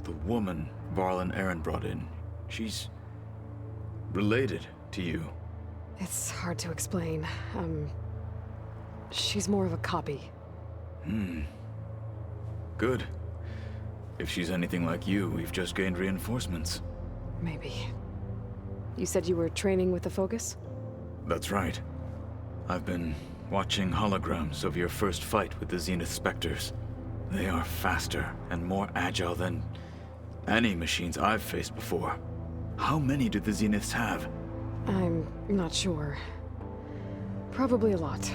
The woman Varl and Aaron brought in, she's related to you. It's hard to explain. She's more of a copy. Good. If she's anything like you, we've just gained reinforcements. Maybe. You said you were training with the Focus? That's right. I've been watching holograms of your first fight with the Zenith Specters. They are faster and more agile than any machines I've faced before. How many do the Zeniths have? I'm not sure. Probably a lot.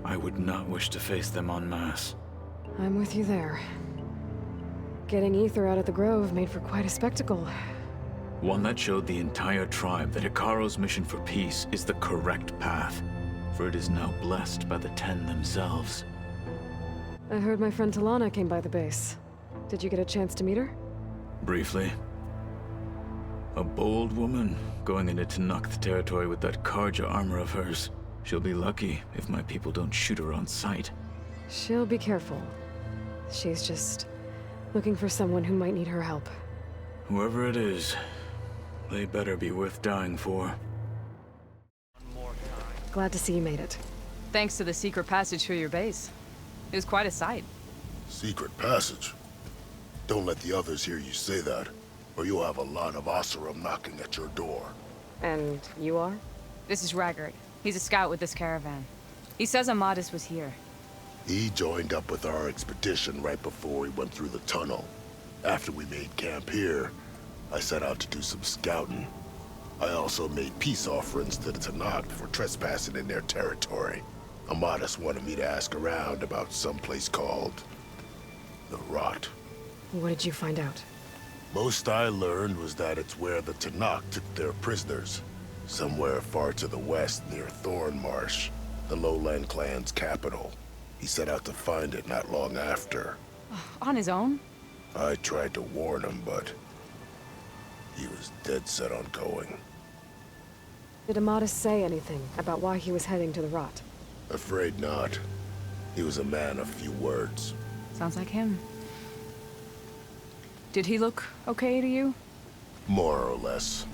I would not wish to face them en masse. I'm with you there. Getting Ether out of the Grove made for quite a spectacle. One that showed the entire tribe that Hikaro's mission for peace is the correct path, for it is now blessed by the Ten themselves. I heard my friend Talana came by the base. Did you get a chance to meet her? Briefly. A bold woman going into Tenakth territory with that Karja armor of hers. She'll be lucky if my people don't shoot her on sight. She'll be careful. She's just looking for someone who might need her help. Whoever it is, they better be worth dying for. Glad to see you made it. Thanks to the secret passage through your base. It was quite a sight. Secret passage? Don't let the others hear you say that, or you'll have a lot of Oseram knocking at your door. And you are? This is Raggart. He's a scout with this caravan. He says Amadis was here. He joined up with our expedition right before we went through the tunnel. After we made camp here, I set out to do some scouting. I also made peace offerings to the Tenakth for trespassing in their territory. Amadis wanted me to ask around about some place called the Rot. What did you find out? Most I learned was that it's where the Tenakth took their prisoners. Somewhere far to the west near Thornmarsh, the Lowland clan's capital. He set out to find it not long after. On his own? I tried to warn him, but he was dead set on going. Did Amadis say anything about why he was heading to the Rot? Afraid not. He was a man of few words. Sounds like him. Did he look okay to you? More or less.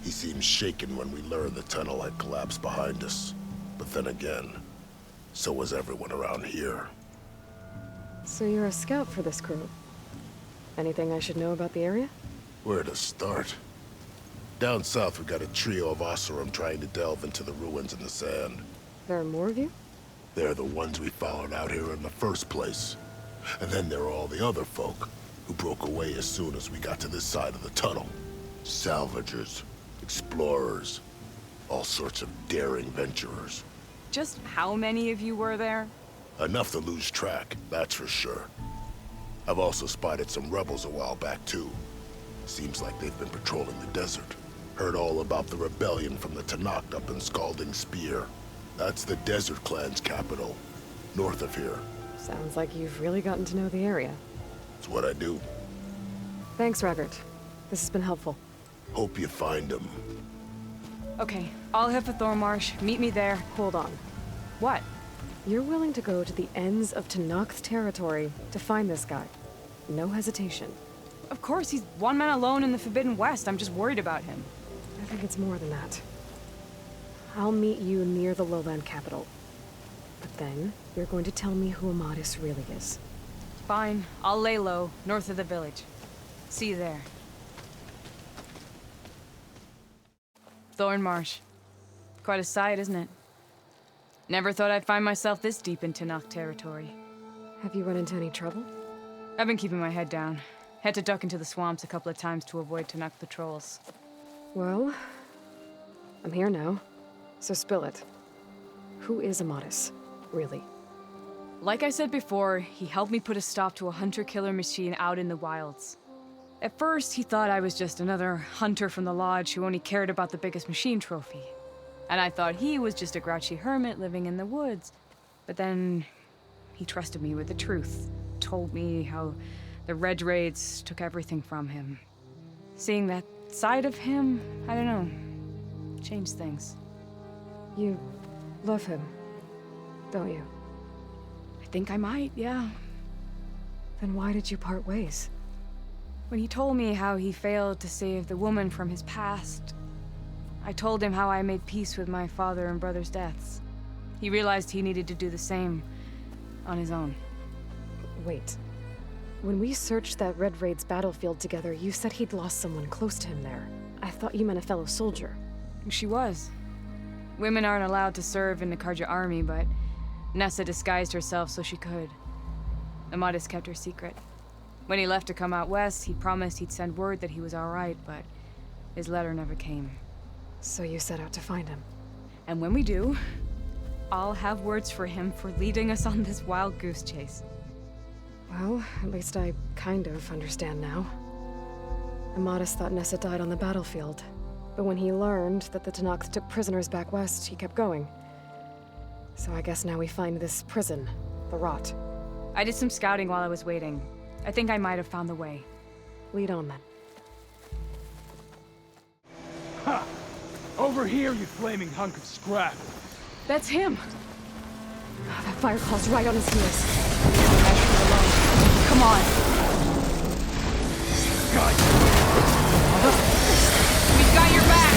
He seemed shaken when we learned the tunnel had collapsed behind us. But then again, so was everyone around here. So you're a scout for this crew? Anything I should know about the area? Where to start? Down south we got a trio of Oseram trying to delve into the ruins in the sand. There are more of you? They're the ones we followed out here in the first place. And then there are all the other folk, who broke away as soon as we got to this side of the tunnel. Salvagers, explorers, all sorts of daring venturers. Just how many of you were there? Enough to lose track, that's for sure. I've also spotted some rebels a while back too. Seems like they've been patrolling the desert. Heard all about the rebellion from the Tenakth up in Scalding Spear. That's the Desert Clan's capital, north of here. Sounds like you've really gotten to know the area. It's what I do. Thanks, Raggart. This has been helpful. Hope you find him. Okay, I'll head for Thornmarsh. Meet me there. Hold on. What? You're willing to go to the ends of Tenakth territory to find this guy. No hesitation. Of course, he's one man alone in the Forbidden West. I'm just worried about him. I think it's more than that. I'll meet you near the lowland capital. But then, you're going to tell me who Amadis really is. Fine. I'll lay low, north of the village. See you there. Thornmarsh. Quite a sight, isn't it? Never thought I'd find myself this deep in Tenakth territory. Have you run into any trouble? I've been keeping my head down. Had to duck into the swamps a couple of times to avoid Tenakth patrols. Well, I'm here now, so spill it. Who is Amadis, really? Like I said before, he helped me put a stop to a hunter-killer machine out in the wilds. At first, he thought I was just another hunter from the lodge who only cared about the biggest machine trophy. And I thought he was just a grouchy hermit living in the woods. But then, he trusted me with the truth. Told me how the Red Raids took everything from him. Seeing that side of him, I don't know, changed things. You love him, don't you? I think I might, yeah. Then why did you part ways? When he told me how he failed to save the woman from his past, I told him how I made peace with my father and brother's deaths. He realized he needed to do the same on his own. Wait. When we searched that Red Raid's battlefield together, you said he'd lost someone close to him there. I thought you meant a fellow soldier. She was. Women aren't allowed to serve in the Karja army, but Nessa disguised herself so she could. Amadis kept her secret. When he left to come out west, he promised he'd send word that he was all right, but his letter never came. So you set out to find him. And when we do, I'll have words for him for leading us on this wild goose chase. Well, at least I kind of understand now. Amadis thought Nessa died on the battlefield, but when he learned that the Tenakth took prisoners back west, he kept going. So I guess now we find this prison, the Rot. I did some scouting while I was waiting. I think I might have found the way. Lead on then. Ha! Over here, you flaming hunk of scrap! That's him! Oh, that fire call's right on his heels. Come on! Guys! We've got your back!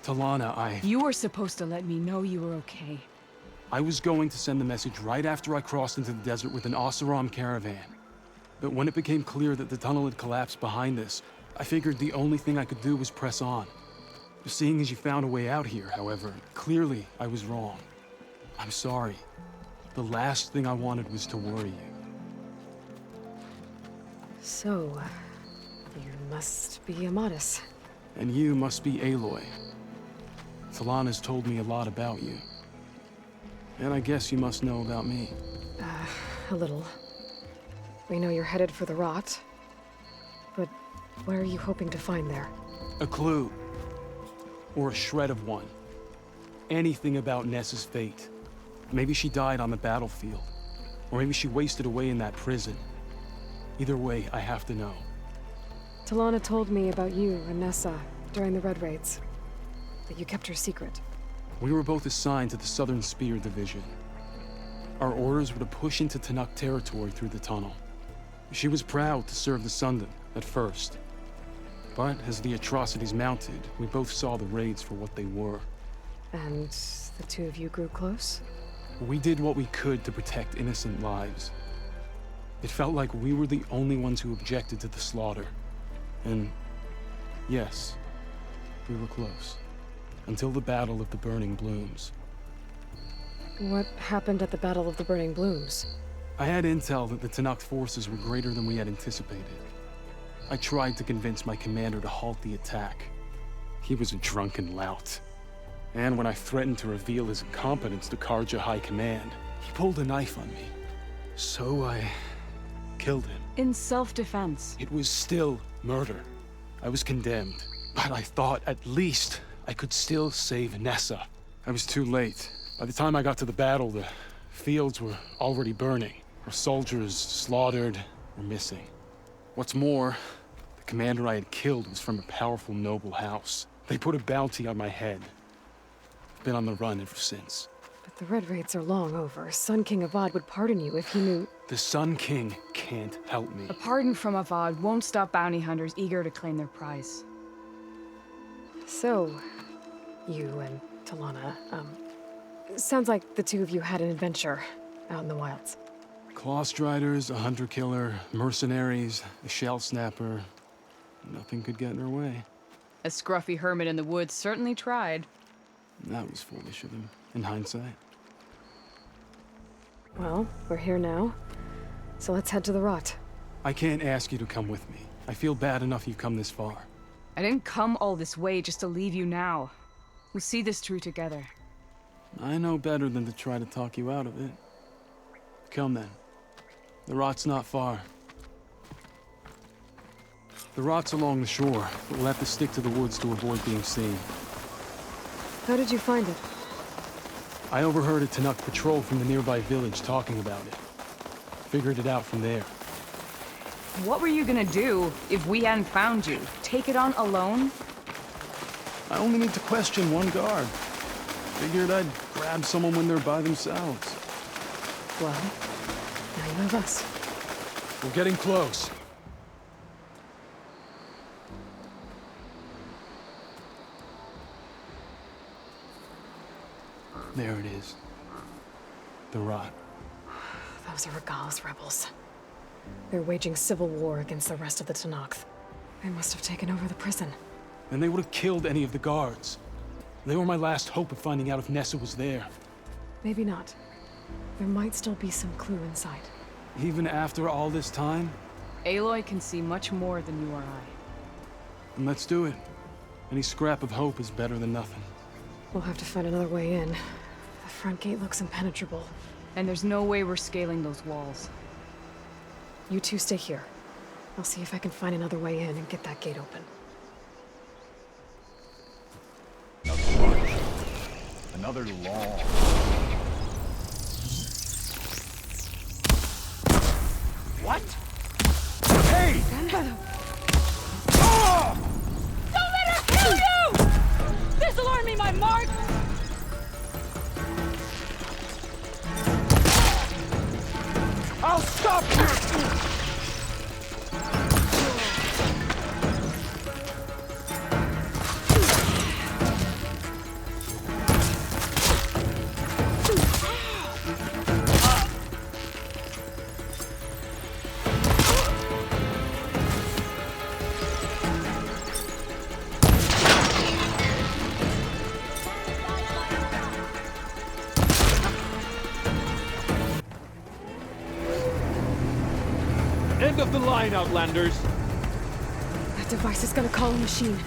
Talana, You were supposed to let me know you were okay. I was going to send the message right after I crossed into the desert with an Oseram caravan. But when it became clear that the tunnel had collapsed behind us, I figured the only thing I could do was press on. Seeing as you found a way out here, however, clearly I was wrong. I'm sorry. The last thing I wanted was to worry you. So, you must be Amadis. And you must be Aloy. Talana's told me a lot about you. And I guess you must know about me. A little. We know you're headed for the Rot. But what are you hoping to find there? A clue. Or a shred of one. Anything about Nessa's fate. Maybe she died on the battlefield. Or maybe she wasted away in that prison. Either way, I have to know. Talana told me about you and Nessa during the Red Raids. But you kept her secret. We were both assigned to the Southern Spear Division. Our orders were to push into Tenakth territory through the tunnel. She was proud to serve the Sundan at first. But as the atrocities mounted, we both saw the raids for what they were. And the two of you grew close? We did what we could to protect innocent lives. It felt like we were the only ones who objected to the slaughter. And yes, we were close. Until the Battle of the Burning Blooms. What happened at the Battle of the Burning Blooms? I had intel that the Tenakth forces were greater than we had anticipated. I tried to convince my commander to halt the attack. He was a drunken lout. And when I threatened to reveal his incompetence to Karja High Command, he pulled a knife on me. So I killed him. In self-defense. It was still murder. I was condemned. But I thought at least I could still save Nessa. I was too late. By the time I got to the battle, the fields were already burning. Our soldiers slaughtered or missing. What's more, the commander I had killed was from a powerful noble house. They put a bounty on my head. I've been on the run ever since. But the Red Raids are long over. Sun King Avad would pardon you if he knew... The Sun King can't help me. A pardon from Avad won't stop bounty hunters eager to claim their prize. So, you and Talana, sounds like the two of you had an adventure out in the wilds. Claw Striders, a hunter-killer, mercenaries, a shell snapper. Nothing could get in her way. A scruffy hermit in the woods certainly tried. That was foolish of him, in hindsight. Well, we're here now, so let's head to the rot. I can't ask you to come with me. I feel bad enough you've come this far. I didn't come all this way just to leave you now. We'll see this through together. I know better than to try to talk you out of it. Come then. The rot's not far. The rot's along the shore, but we'll have to stick to the woods to avoid being seen. How did you find it? I overheard a Tenakth patrol from the nearby village talking about it. Figured it out from there. What were you gonna do if we hadn't found you? Take it on alone? I only need to question one guard. Figured I'd grab someone when they're by themselves. Well, now you have us. We're getting close. There it is. The rot. Those are Regal's rebels. They're waging civil war against the rest of the Tenakth. They must have taken over the prison. And they would have killed any of the guards. They were my last hope of finding out if Nessa was there. Maybe not. There might still be some clue inside. Even after all this time? Aloy can see much more than you or I. And let's do it. Any scrap of hope is better than nothing. We'll have to find another way in. The front gate looks impenetrable. And there's no way we're scaling those walls. You two stay here. I'll see if I can find another way in and get that gate open. Another long. What? Hey! Oh! Don't let her kill you! This'll earn me my mark! I'll stop you! End of the line, Outlanders! That device is gonna call a machine.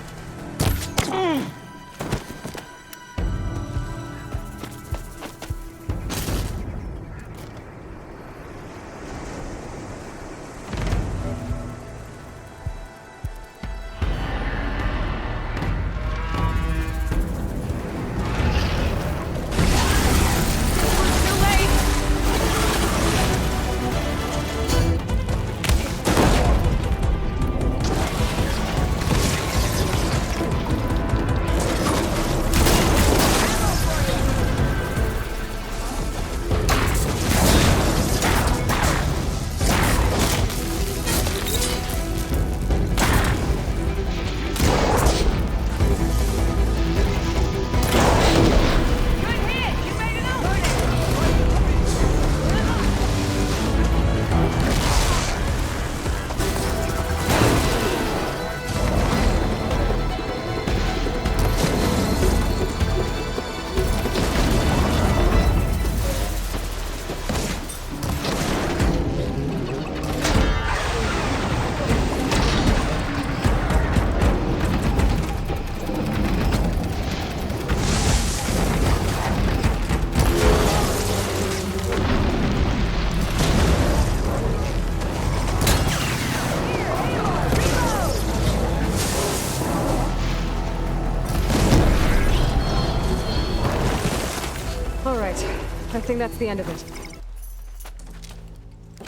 I think that's the end of it.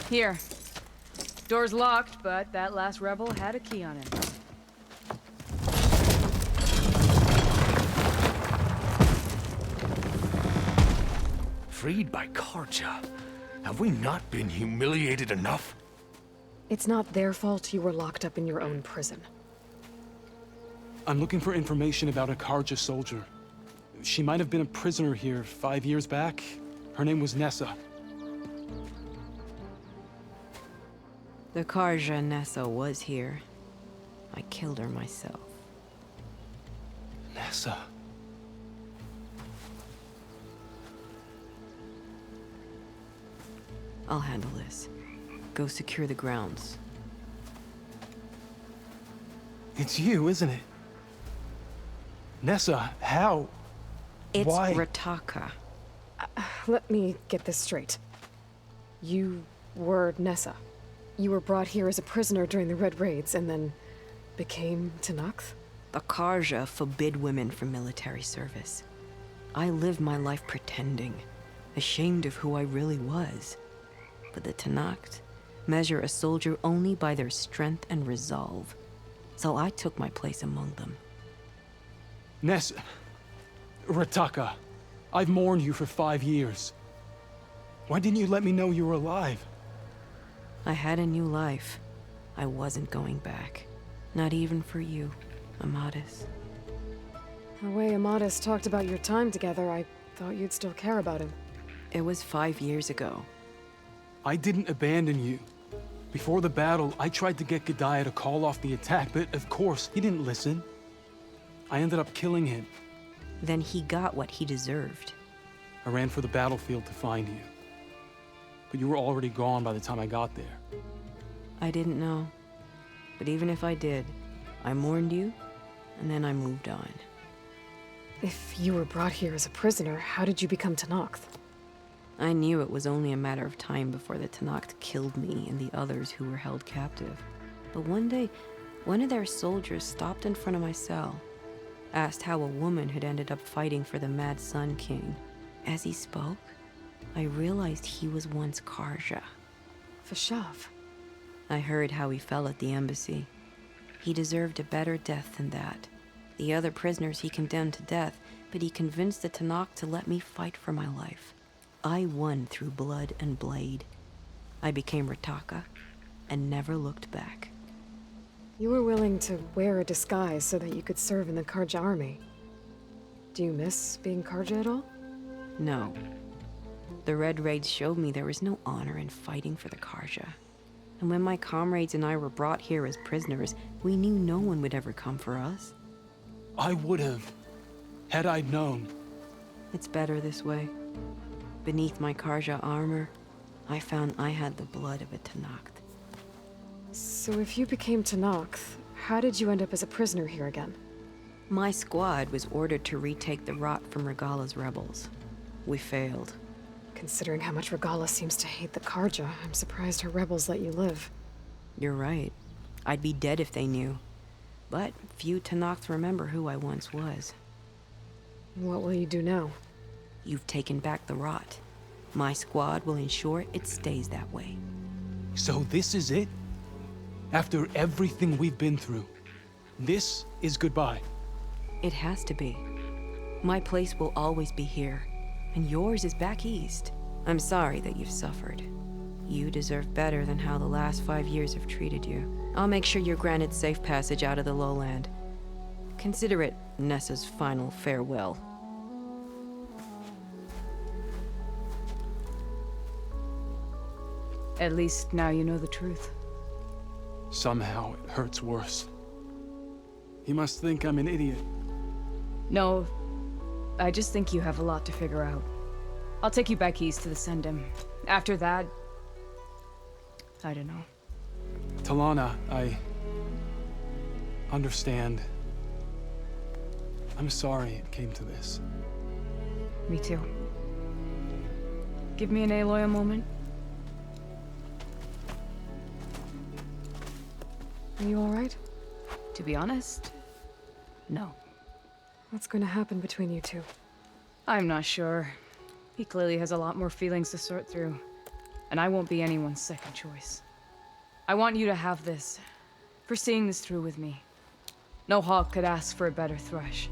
Here. Door's locked, but that last rebel had a key on him. Freed by Karja. Have we not been humiliated enough? It's not their fault you were locked up in your own prison. I'm looking for information about a Karja soldier. She might have been a prisoner here 5 years back. Her name was Nessa. The Karja Nessa was here. I killed her myself. Nessa. I'll handle this. Go secure the grounds. It's you, isn't it? Nessa, how? It's Why? Rataka. Let me get this straight. You were Nessa. You were brought here as a prisoner during the Red Raids and then became Tenakth? The Karja forbid women from military service. I lived my life pretending, ashamed of who I really was. But the Tenakth measure a soldier only by their strength and resolve. So I took my place among them. Nessa. Rataka. I've mourned you for 5 years. Why didn't you let me know you were alive? I had a new life. I wasn't going back. Not even for you, Amadis. The way Amadis talked about your time together, I thought you'd still care about him. It was 5 years ago. I didn't abandon you. Before the battle, I tried to get Guerrilla to call off the attack, but of course, he didn't listen. I ended up killing him. Then he got what he deserved. I ran for the battlefield to find you. But you were already gone by the time I got there. I didn't know. But even if I did, I mourned you, and then I moved on. If you were brought here as a prisoner, how did you become Tenakth? I knew it was only a matter of time before the Tenakth killed me and the others who were held captive. But one day, one of their soldiers stopped in front of my cell, asked how a woman had ended up fighting for the Mad Sun King. As he spoke, I realized he was once Karja. Vashav. I heard how he fell at the embassy. He deserved a better death than that. The other prisoners he condemned to death, but he convinced the Tenakth to let me fight for my life. I won through blood and blade. I became Rataka and never looked back. You were willing to wear a disguise so that you could serve in the Karja army. Do you miss being Karja at all? No. The Red Raids showed me there was no honor in fighting for the Karja. And when my comrades and I were brought here as prisoners, we knew no one would ever come for us. I would have, had I known. It's better this way. Beneath my Karja armor, I found I had the blood of a Tenakth. So if you became Tenakth, how did you end up as a prisoner here again? My squad was ordered to retake the Rot from Regalla's rebels. We failed. Considering how much Regalla seems to hate the Karja, I'm surprised her rebels let you live. You're right. I'd be dead if they knew. But few Tenakth remember who I once was. What will you do now? You've taken back the Rot. My squad will ensure it stays that way. So this is it? After everything we've been through, this is goodbye. It has to be. My place will always be here, and yours is back east. I'm sorry that you've suffered. You deserve better than how the last 5 years have treated you. I'll make sure you're granted safe passage out of the lowland. Consider it Nessa's final farewell. At least now you know the truth. Somehow it hurts worse. He must think I'm an idiot. No, I just think you have a lot to figure out. I'll take you back east to the Sendem. After that, I don't know. Talana, I understand. I'm sorry it came to this. Me too. Give me and Aloy a moment. Are you alright? To be honest, no. What's going to happen between you two? I'm not sure. He clearly has a lot more feelings to sort through. And I won't be anyone's second choice. I want you to have this, for seeing this through with me. No hawk could ask for a better thrush.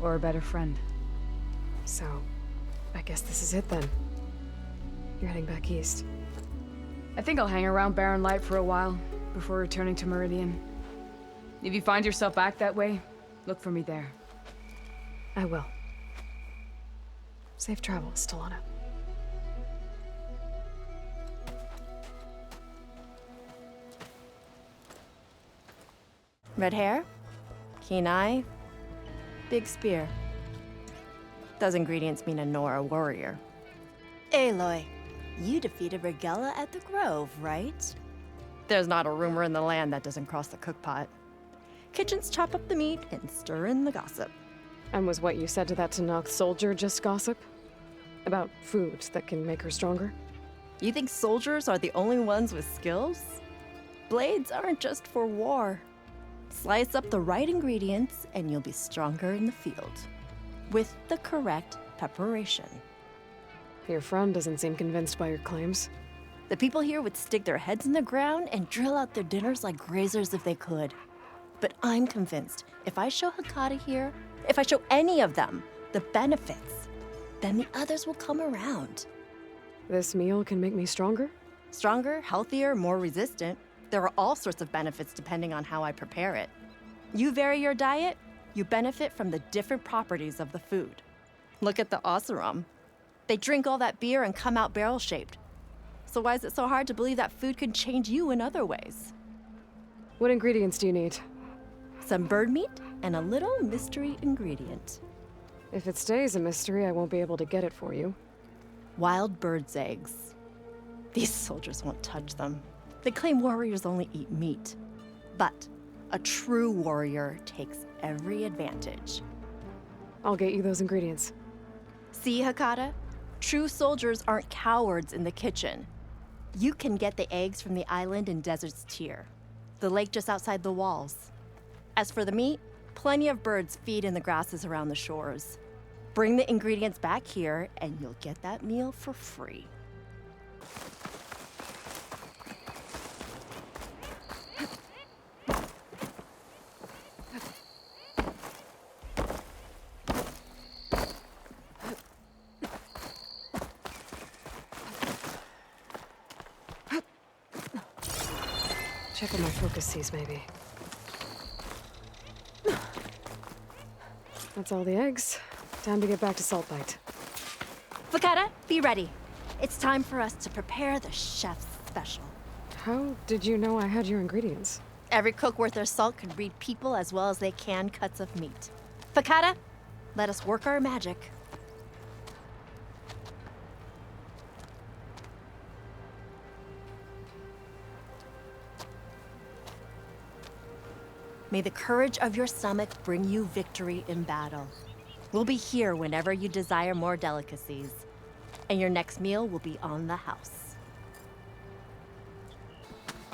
Or a better friend. So, I guess this is it then. You're heading back east. I think I'll hang around Barren Light for a while, before returning to Meridian. If you find yourself back that way, look for me there. I will. Safe travels, Talana. Red hair, keen eye, big spear. Those ingredients mean a Nora warrior. Aloy, you defeated Guerrilla at the Grove, right? There's not a rumor in the land that doesn't cross the cookpot. Kitchens chop up the meat and stir in the gossip. And was what you said to that Tenakth soldier just gossip? About food that can make her stronger? You think soldiers are the only ones with skills? Blades aren't just for war. Slice up the right ingredients and you'll be stronger in the field. With the correct preparation. Your friend doesn't seem convinced by your claims. The people here would stick their heads in the ground and drill out their dinners like grazers if they could. But I'm convinced if I show Hecata here, if I show any of them the benefits, then the others will come around. This meal can make me stronger? Stronger, healthier, more resistant. There are all sorts of benefits depending on how I prepare it. You vary your diet, you benefit from the different properties of the food. Look at the Oseram. They drink all that beer and come out barrel-shaped. So why is it so hard to believe that food can change you in other ways? What ingredients do you need? Some bird meat and a little mystery ingredient. If it stays a mystery, I won't be able to get it for you. Wild bird's eggs. These soldiers won't touch them. They claim warriors only eat meat. But a true warrior takes every advantage. I'll get you those ingredients. See, Hecata? True soldiers aren't cowards in the kitchen. You can get the eggs from the island in Desert's Tier, the lake just outside the walls. As for the meat, plenty of birds feed in the grasses around the shores. Bring the ingredients back here, and you'll get that meal for free. Check on my focus seas, maybe. That's all the eggs. Time to get back to Saltbite. Hecata, be ready. It's time for us to prepare the chef's special. How did you know I had your ingredients? Every cook worth their salt can read people as well as they can cuts of meat. Hecata, let us work our magic. May the courage of your stomach bring you victory in battle. We'll be here whenever you desire more delicacies, and your next meal will be on the house.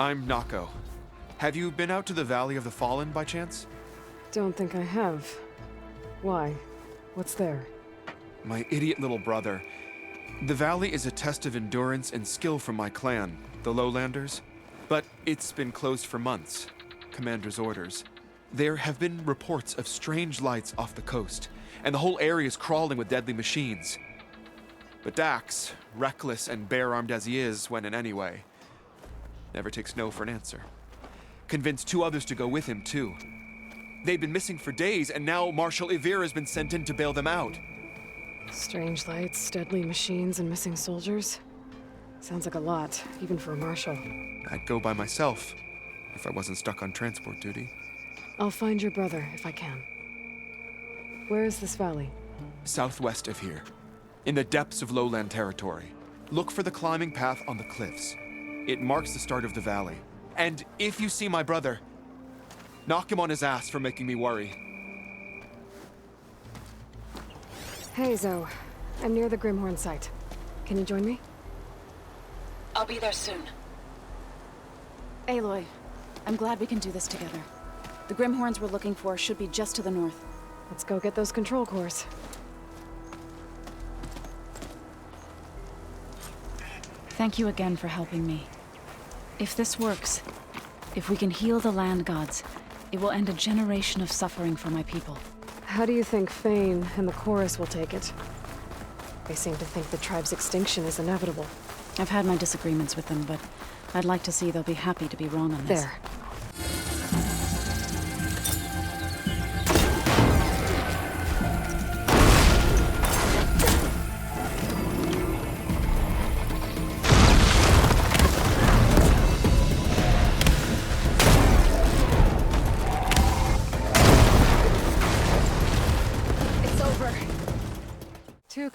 I'm Nako. Have you been out to the Valley of the Fallen by chance? Don't think I have. Why? What's there? My idiot little brother. The valley is a test of endurance and skill from my clan, the Lowlanders. But it's been closed for months. Commander's orders. There have been reports of strange lights off the coast, and the whole area is crawling with deadly machines. But Dax, reckless and bare-armed as he is when in any way, never takes no for an answer. Convinced 2 others to go with him, too. They've been missing for days, and now Marshal Ivir has been sent in to bail them out. Strange lights, deadly machines, and missing soldiers. Sounds like a lot, even for a marshal. I'd go by myself, if I wasn't stuck on transport duty. I'll find your brother, if I can. Where is this valley? Southwest of here, in the depths of lowland territory. Look for the climbing path on the cliffs. It marks the start of the valley. And if you see my brother, knock him on his ass for making me worry. Hey, Zoe. I'm near the Grimhorn site. Can you join me? I'll be there soon. Aloy, I'm glad we can do this together. The Grimhorns we're looking for should be just to the north. Let's go get those control cores. Thank you again for helping me. If this works, if we can heal the land gods, it will end a generation of suffering for my people. How do you think Thane and the chorus will take it? They seem to think the tribe's extinction is inevitable. I've had my disagreements with them, but I'd like to see they'll be happy to be wrong on this. There.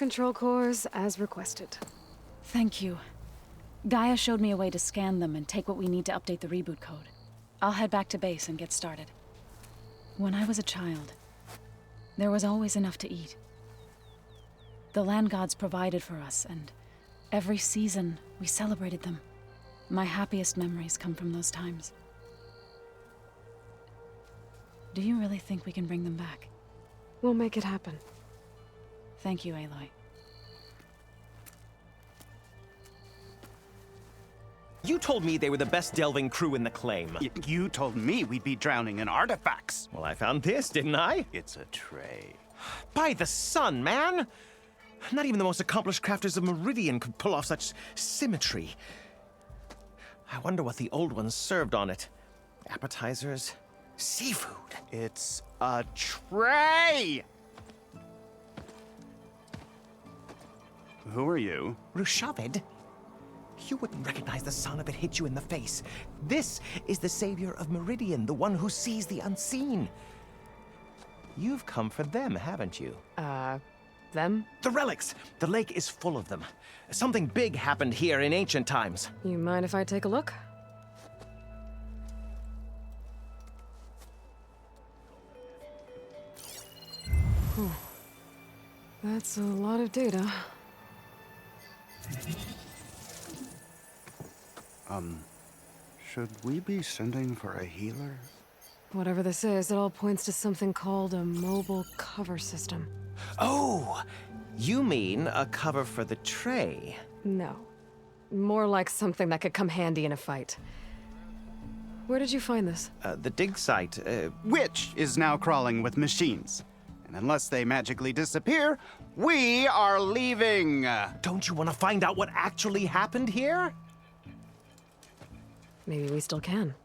control cores as requested. Thank you. Gaia showed me a way to scan them and take what we need to update the reboot code. I'll head back to base and get started. When I was a child, there was always enough to eat. The land gods provided for us, and every season we celebrated them. My happiest memories come from those times. Do you really think we can bring them back? We'll make it happen. Thank you, Aloy. You told me they were the best delving crew in the claim. You told me we'd be drowning in artifacts. Well, I found this, didn't I? It's a tray. By the sun, man! Not even the most accomplished crafters of Meridian could pull off such symmetry. I wonder what the old ones served on it. Appetizers? Seafood? It's a tray! Who are you? Rushavid? You wouldn't recognize the sun if it hit you in the face. This is the savior of Meridian, the one who sees the unseen. You've come for them, haven't you? Them? The relics! The lake is full of them. Something big happened here in ancient times. You mind if I take a look? Whew. That's a lot of data. Should we be sending for a healer? Whatever this is, it all points to something called a mobile cover system. Oh! You mean a cover for the tray? No. More like something that could come handy in a fight. Where did you find this? The dig site, Which is now crawling with machines. And unless they magically disappear, we are leaving! Don't you want to find out what actually happened here? Maybe we still can.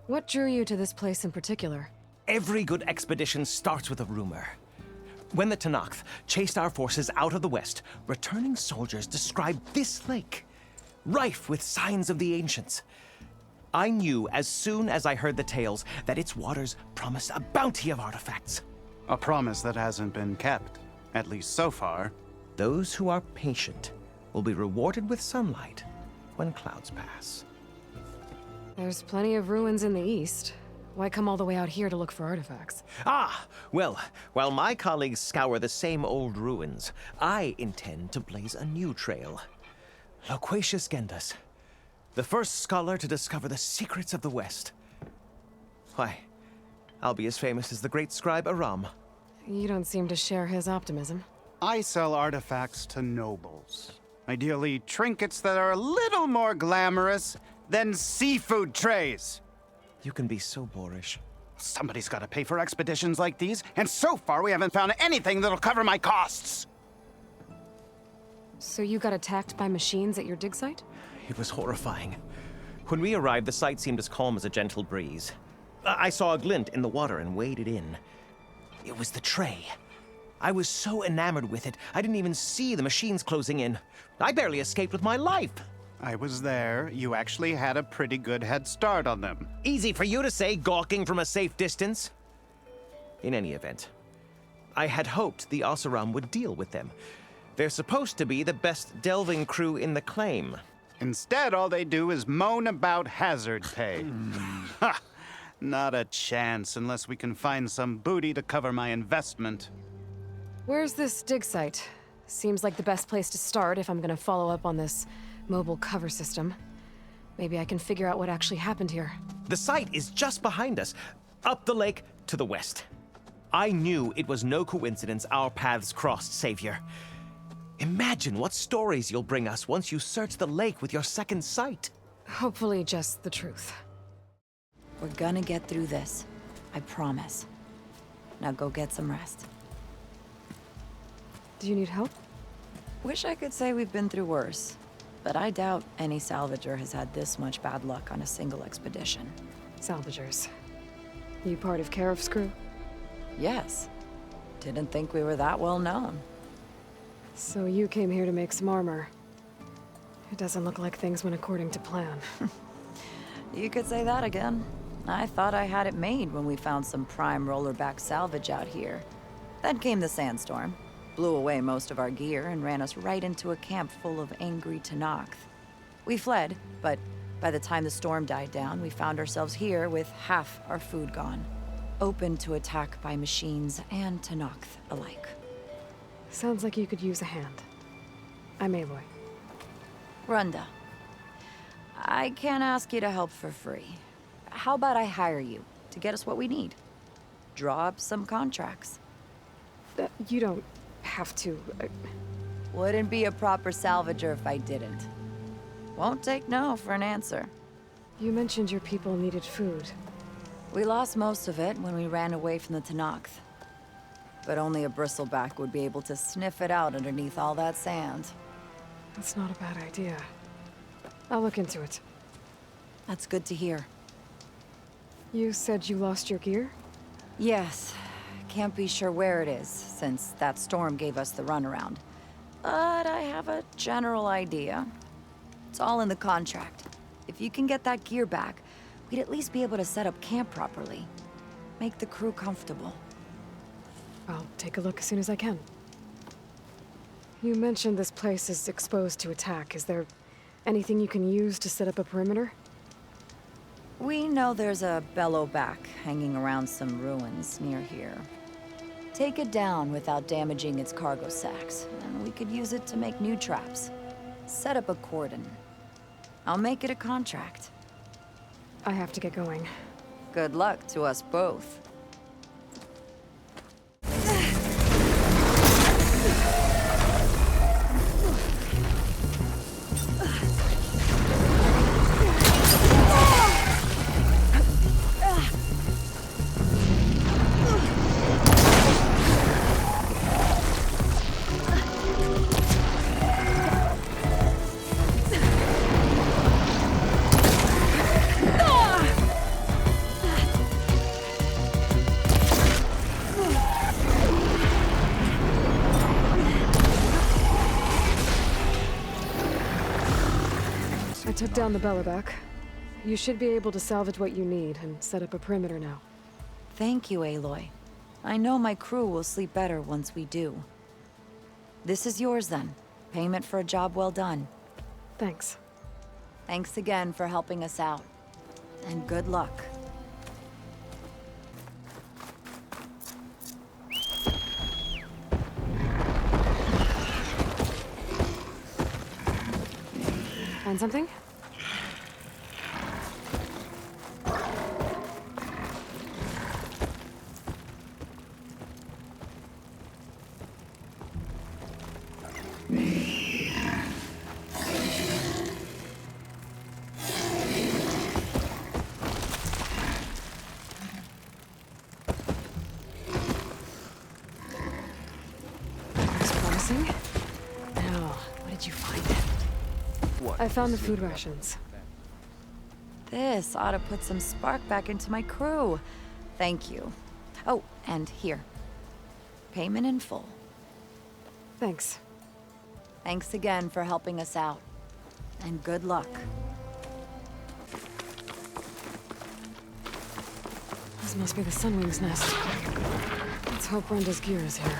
What drew you to this place in particular? Every good expedition starts with a rumor. When the Tenakth chased our forces out of the west, returning soldiers described this lake, rife with signs of the ancients. I knew as soon as I heard the tales that its waters promised a bounty of artifacts. A promise that hasn't been kept, at least so far. Those who are patient will be rewarded with sunlight when clouds pass. There's plenty of ruins in the east. Why come all the way out here to look for artifacts? Ah, well, while my colleagues scour the same old ruins, I intend to blaze a new trail. Loquacious Gendas, the first scholar to discover the secrets of the West. Why, I'll be as famous as the great scribe Aram. You don't seem to share his optimism. I sell artifacts to nobles. Ideally, trinkets that are a little more glamorous than seafood trays. You can be so boorish. Somebody's got to pay for expeditions like these, and so far we haven't found anything that'll cover my costs. So you got attacked by machines at your dig site? It was horrifying. When we arrived, the sight seemed as calm as a gentle breeze. I saw a glint in the water and waded in. It was the tray. I was so enamored with it, I didn't even see the machines closing in. I barely escaped with my life. I was there. You actually had a pretty good head start on them. Easy for you to say, gawking from a safe distance. In any event, I had hoped the Oseram would deal with them. They're supposed to be the best delving crew in the claim. Instead, all they do is moan about hazard pay. Ha! Not a chance unless we can find some booty to cover my investment. Where's this dig site? Seems like the best place to start if I'm gonna follow up on this mobile cover system. Maybe I can figure out what actually happened here. The site is just behind us, up the lake to the west. I knew it was no coincidence our paths crossed, Savior. Imagine what stories you'll bring us once you search the lake with your second sight. Hopefully just the truth. We're gonna get through this. I promise. Now go get some rest. Do you need help? Wish I could say we've been through worse. But I doubt any salvager has had this much bad luck on a single expedition. Salvagers. You part of Karif's crew? Yes. Didn't think we were that well known. So you came here to make some armor. It doesn't look like things went according to plan. You could say that again. I thought I had it made when we found some prime rollerback salvage out here. Then came the sandstorm, blew away most of our gear, and ran us right into a camp full of angry Tenakth. We fled, but by the time the storm died down, we found ourselves here with half our food gone, open to attack by machines and Tenakth alike. Sounds like you could use a hand. I'm Aloy. Runda. I can't ask you to help for free. How about I hire you to get us what we need? Draw up some contracts. You don't have to. Wouldn't be a proper salvager if I didn't. Won't take no for an answer. You mentioned your people needed food. We lost most of it when we ran away from the Tenakth. But only a bristleback would be able to sniff it out underneath all that sand. That's not a bad idea. I'll look into it. That's good to hear. You said you lost your gear? Yes. Can't be sure where it is, since that storm gave us the runaround. But I have a general idea. It's all in the contract. If you can get that gear back, we'd at least be able to set up camp properly. Make the crew comfortable. I'll take a look as soon as I can. You mentioned this place is exposed to attack. Is there anything you can use to set up a perimeter? We know there's a bellowback hanging around some ruins near here. Take it down without damaging its cargo sacks, and we could use it to make new traps. Set up a cordon. I'll make it a contract. I have to get going. Good luck to us both. Took down the bellowback. You should be able to salvage what you need and set up a perimeter now. Thank you, Aloy. I know my crew will sleep better once we do. This is yours then. Payment for a job well done. Thanks. Thanks again for helping us out. And good luck. Find something? Now, what did you find? What? I found the food rations. This ought to put some spark back into my crew. Thank you. Oh, and here. Payment in full. Thanks. Thanks again for helping us out. And good luck. This must be the Sunwing's nest. Let's hope Runda's gear is here.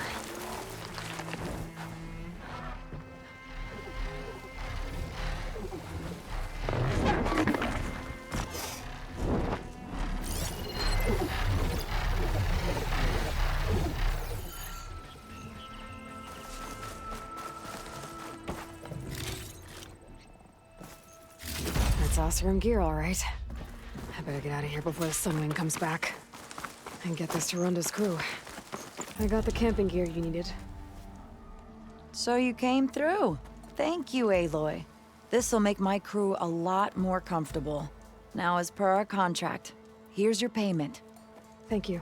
Room gear, all right. I better get out of here before the Sunwing comes back. And get this to Runda's crew. I got the camping gear you needed. So you came through. Thank you, Aloy. This'll make my crew a lot more comfortable. Now, as per our contract, here's your payment. Thank you.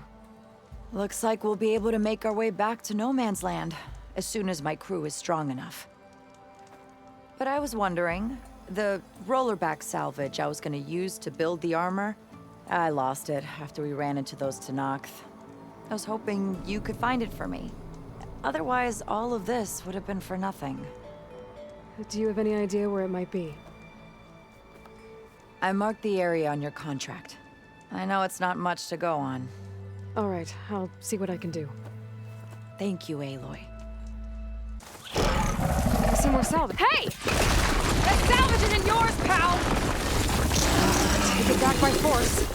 Looks like we'll be able to make our way back to No Man's Land as soon as my crew is strong enough. But I was wondering, the rollerback salvage I was gonna use to build the armor, I lost it after we ran into those Tenakth. I was hoping you could find it for me. Otherwise, all of this would have been for nothing. Do you have any idea where it might be? I marked the area on your contract. I know it's not much to go on. All right, I'll see what I can do. Thank you, Aloy. I see more salvage. Hey! That salvage isn't yours, pal! Take it back by force.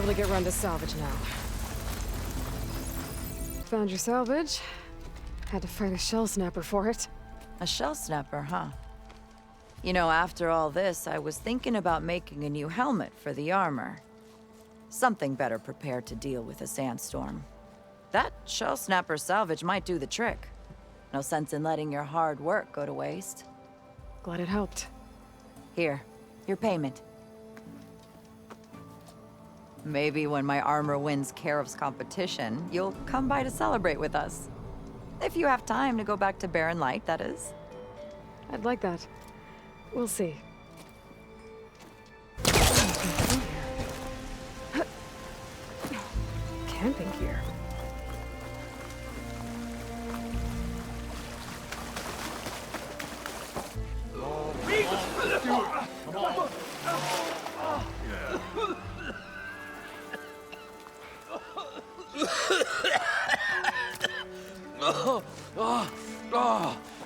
To get run to salvage now. Found your salvage. Had to fight a shell snapper for it. A shell snapper, huh? You know, after all this, I was thinking about making a new helmet for the armor. Something better prepared to deal with a sandstorm. That shell snapper salvage might do the trick. No sense in letting your hard work go to waste. Glad it helped. Here, your payment. Maybe when my armor wins Karev's competition, you'll come by to celebrate with us. If you have time to go back to Barren Light, that is. I'd like that. We'll see. Camping gear.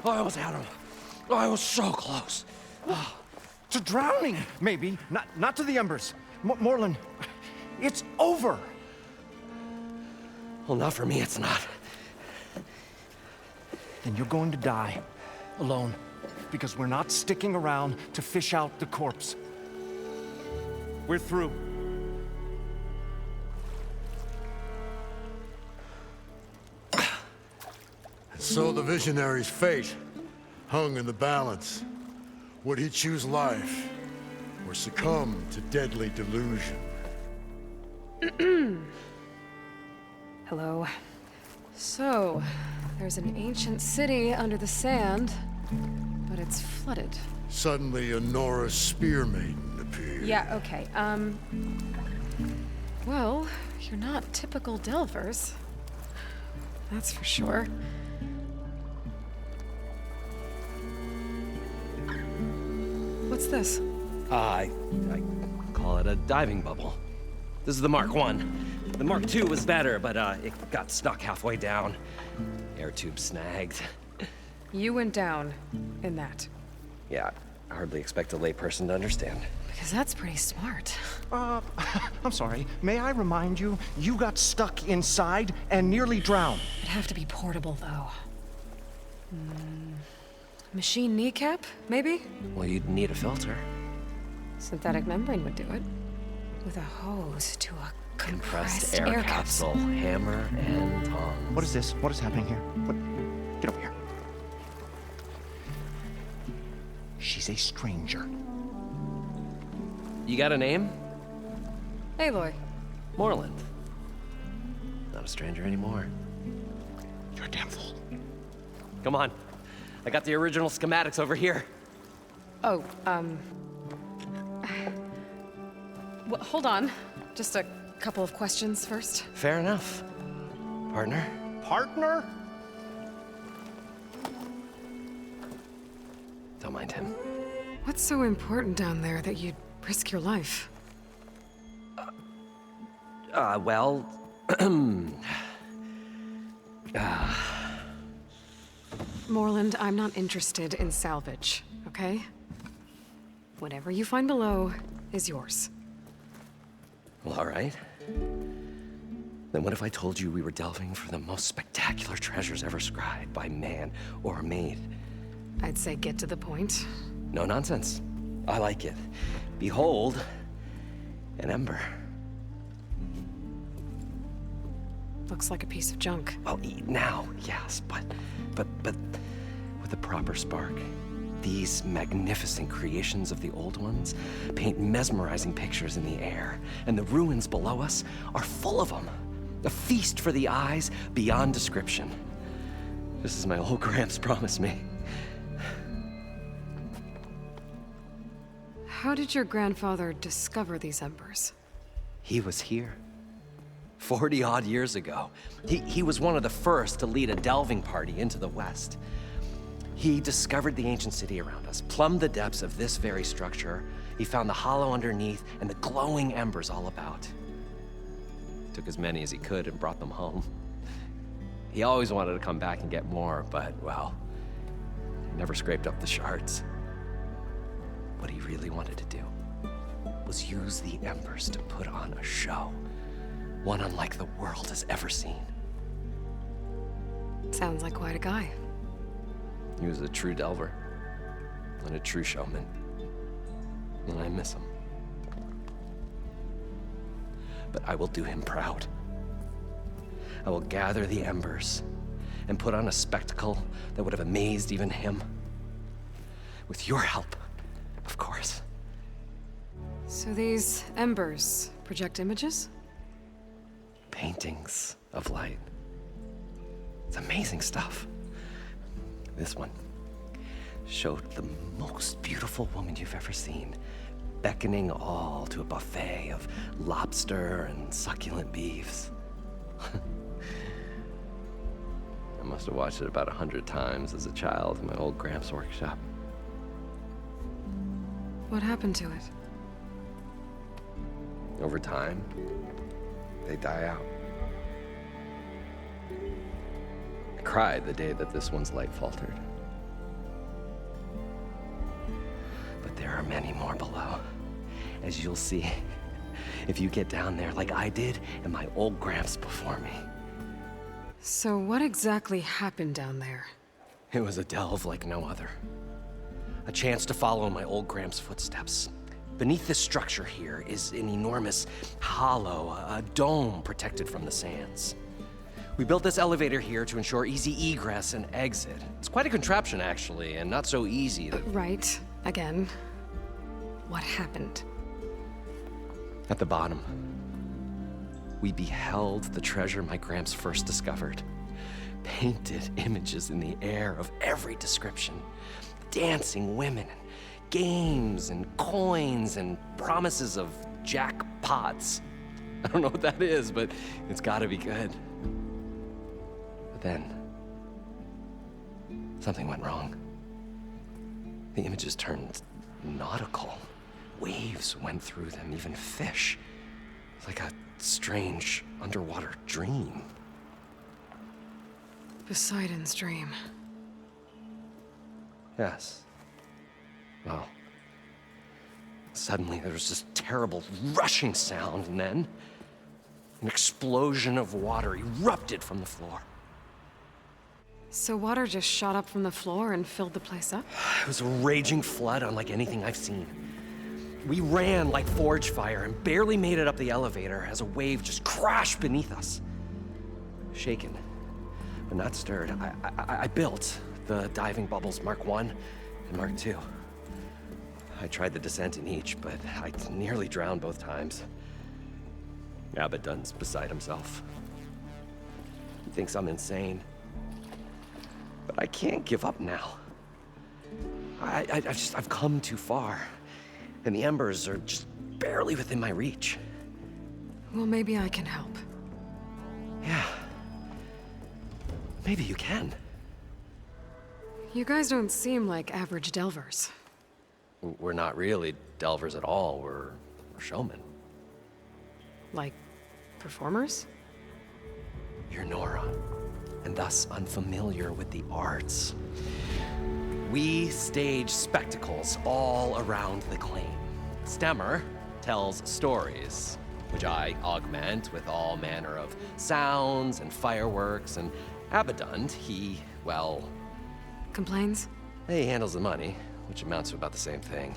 I almost had him. I was so close. To drowning, maybe. Not to the embers. Morlund, it's over. Well, not for me, it's not. Then you're going to die. Alone. Because we're not sticking around to fish out the corpse. We're through. So the visionary's fate hung in the balance. Would he choose life or succumb to deadly delusion? Hello. So, there's an ancient city under the sand, but it's flooded. Suddenly, a Norse spear maiden appeared. Yeah, okay, well, you're not typical Delvers. That's for sure. What's this? I call it a diving bubble. This is the Mark I. The Mark II was better, but it got stuck halfway down. Air tube snagged. You went down in that. Yeah, I hardly expect a layperson to understand. Because that's pretty smart. I'm sorry. May I remind you, you got stuck inside and nearly drowned. It'd have to be portable, though. Machine kneecap, maybe? Well, you'd need a filter. Synthetic membrane would do it. With a hose to a compressed air capsule. Hammer and tongs. What is this? What is happening here? What? Get over here. She's a stranger. You got a name? Aloy. Morlund. Not a stranger anymore. You're a damn fool. Come on. I got the original schematics over here. Oh, well, hold on. Just a couple of questions first. Fair enough. Partner? Partner? Don't mind him. What's so important down there that you'd risk your life? Well... Moreland, I'm not interested in salvage, okay? Whatever you find below is yours. Well, all right. Then what if I told you we were delving for the most spectacular treasures ever scribed by man or maid? I'd say get to the point. No nonsense. I like it. Behold, an ember. Looks like a piece of junk. Well, now, yes, but with a proper spark. These magnificent creations of the old ones paint mesmerizing pictures in the air, and the ruins below us are full of them. A feast for the eyes beyond description. Just as my old Gramps promised me. How did your grandfather discover these embers? He was here. 40-odd years ago. He was one of the first to lead a delving party into the West. He discovered the ancient city around us, plumbed the depths of this very structure. He found the hollow underneath and the glowing embers all about. Took as many as he could and brought them home. He always wanted to come back and get more, but, well, he never scraped up the shards. What he really wanted to do was use the embers to put on a show. One unlike the world has ever seen. Sounds like quite a guy. He was a true delver and a true showman. And I miss him. But I will do him proud. I will gather the embers and put on a spectacle that would have amazed even him. With your help, of course. So these embers project images? Paintings of light. It's amazing stuff. This one showed the most beautiful woman you've ever seen, beckoning all to a buffet of lobster and succulent beefs. I must have watched it about 100 times as a child in my old Gramps' workshop. What happened to it? Over time, they die out. I cried the day that this one's light faltered. But there are many more below, as you'll see if you get down there like I did and my old Gramps before me. So what exactly happened down there? It was a delve like no other. A chance to follow in my old Gramps' footsteps. Beneath this structure here is an enormous hollow, a dome protected from the sands. We built this elevator here to ensure easy egress and exit. It's quite a contraption, actually, and not so easy that... Right. Again. What happened? At the bottom, we beheld the treasure my Gramps first discovered. Painted images in the air of every description. Dancing women, games and coins and promises of jackpots. I don't know what that is, but it's gotta be good. But then, something went wrong. The images turned nautical. Waves went through them, even fish. Like a strange underwater dream. Poseidon's dream. Yes. Well, suddenly there was this terrible rushing sound, and then an explosion of water erupted from the floor. So water just shot up from the floor and filled the place up? It was a raging flood unlike anything I've seen. We ran like forge fire and barely made it up the elevator as a wave just crashed beneath us. Shaken, but not stirred, I built the diving bubbles Mark I and Mark II. I tried the descent in each, but I nearly drowned both times. Abaddon's beside himself. He thinks I'm insane. But I can't give up now. I've come too far. And the embers are just barely within my reach. Well, maybe I can help. Yeah. Maybe you can. You guys don't seem like average delvers. We're not really delvers at all, we're showmen. Like, performers? You're Nora, and thus unfamiliar with the arts. We stage spectacles all around the claim. Stemmer tells stories, which I augment with all manner of sounds and fireworks, and Abadund, he, well... Complains? He handles the money, which amounts to about the same thing.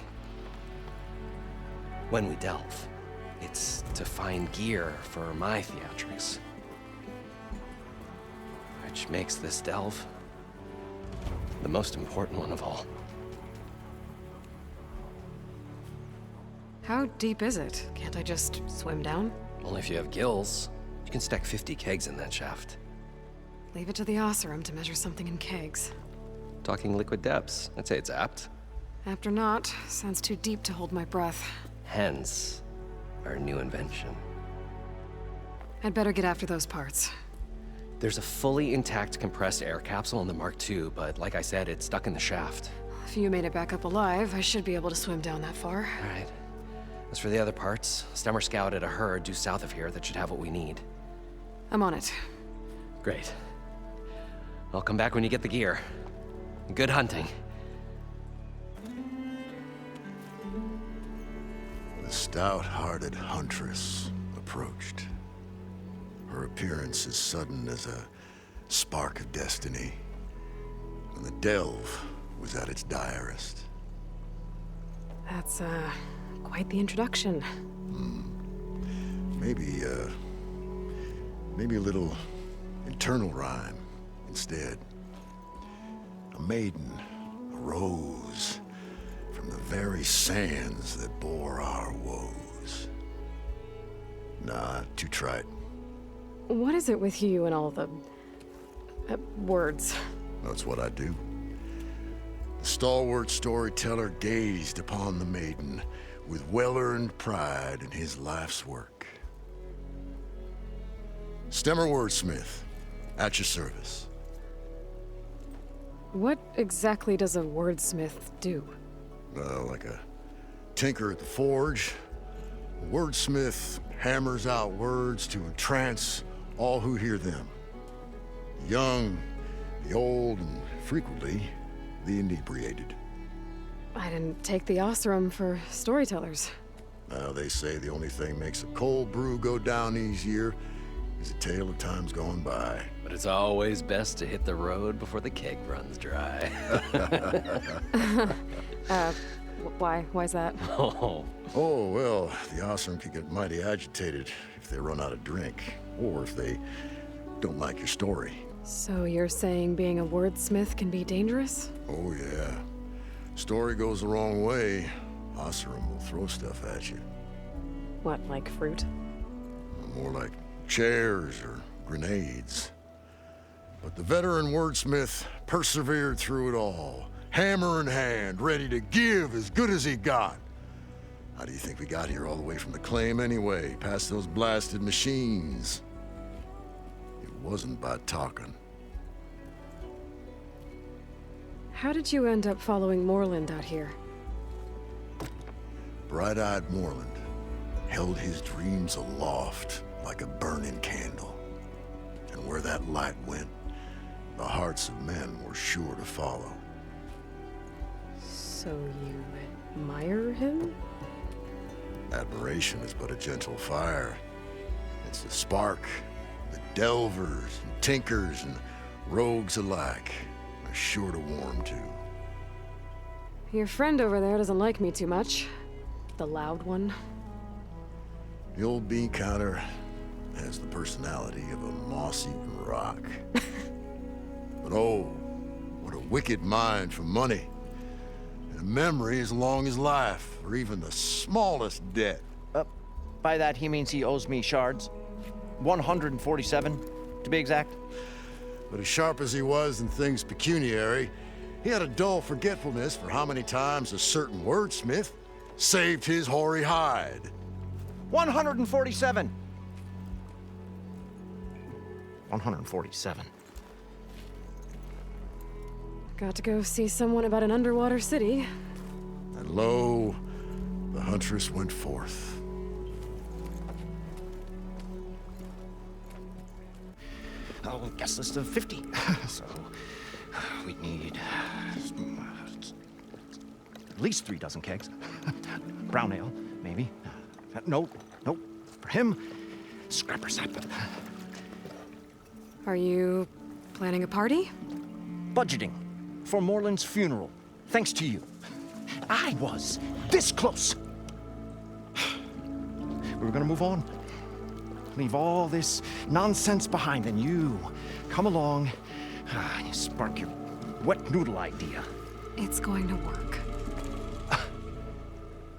When we delve, it's to find gear for my theatrics. Which makes this delve the most important one of all. How deep is it? Can't I just swim down? Only if you have gills. You can stack 50 kegs in that shaft. Leave it to the Oseram to measure something in kegs. Talking liquid depths, I'd say it's apt. Apt or not, sounds too deep to hold my breath. Hence, our new invention. I'd better get after those parts. There's a fully intact compressed air capsule in the Mark II, but like I said, it's stuck in the shaft. If you made it back up alive, I should be able to swim down that far. All right. As for the other parts, Stemmer scouted a herd due south of here that should have what we need. I'm on it. Great. I'll come back when you get the gear. Good hunting. The stout-hearted huntress approached. Her appearance as sudden as a spark of destiny, when the delve was at its direst. That's, quite the introduction. Maybe a little internal rhyme instead. A maiden arose from the very sands that bore our woes. Nah, too trite. What is it with you and all the... words? That's what I do. The stalwart storyteller gazed upon the maiden with well-earned pride in his life's work. Stemmer wordsmith, at your service. What exactly does a wordsmith do? Like a tinker at the forge, a wordsmith hammers out words to entrance all who hear them. The young, the old, and frequently, the inebriated. I didn't take the Oseram for storytellers. They say the only thing makes a cold brew go down easier is a tale of times gone by. But it's always best to hit the road before the keg runs dry. Why's that? Oh, well, the Oseram can get mighty agitated if they run out of drink, or if they don't like your story. So you're saying being a wordsmith can be dangerous? Oh, yeah. Story goes the wrong way, Oseram will throw stuff at you. What, like fruit? More like chairs or grenades. But the veteran wordsmith persevered through it all, hammer in hand, ready to give as good as he got. How do you think we got here all the way from the claim anyway, past those blasted machines? It wasn't by talking. How did you end up following Moreland out here? Bright-eyed Moreland held his dreams aloft like a burning candle. And where that light went, the hearts of men were sure to follow. So you admire him? Admiration is but a gentle fire. It's the spark that delvers and tinkers and rogues alike are sure to warm to. Your friend over there doesn't like me too much. The loud one. The old bean counter has the personality of a moss-eaten rock. But oh, what a wicked mind for money. And a memory as long as life, or even the smallest debt. By that, he means he owes me shards. 147, to be exact. But as sharp as he was in things pecuniary, he had a dull forgetfulness for how many times a certain wordsmith saved his hoary hide. 147. 147. Got to go see someone about an underwater city. At lo, the huntress went forth. Oh, guest list of 50. So, we need at least 3 dozen kegs. Brown ale, maybe. No. For him, scrapper sap. Are you planning a party? Budgeting for Morland's funeral, thanks to you. I was this close. We were gonna move on. Leave all this nonsense behind, and you come along and you spark your wet noodle idea. It's going to work.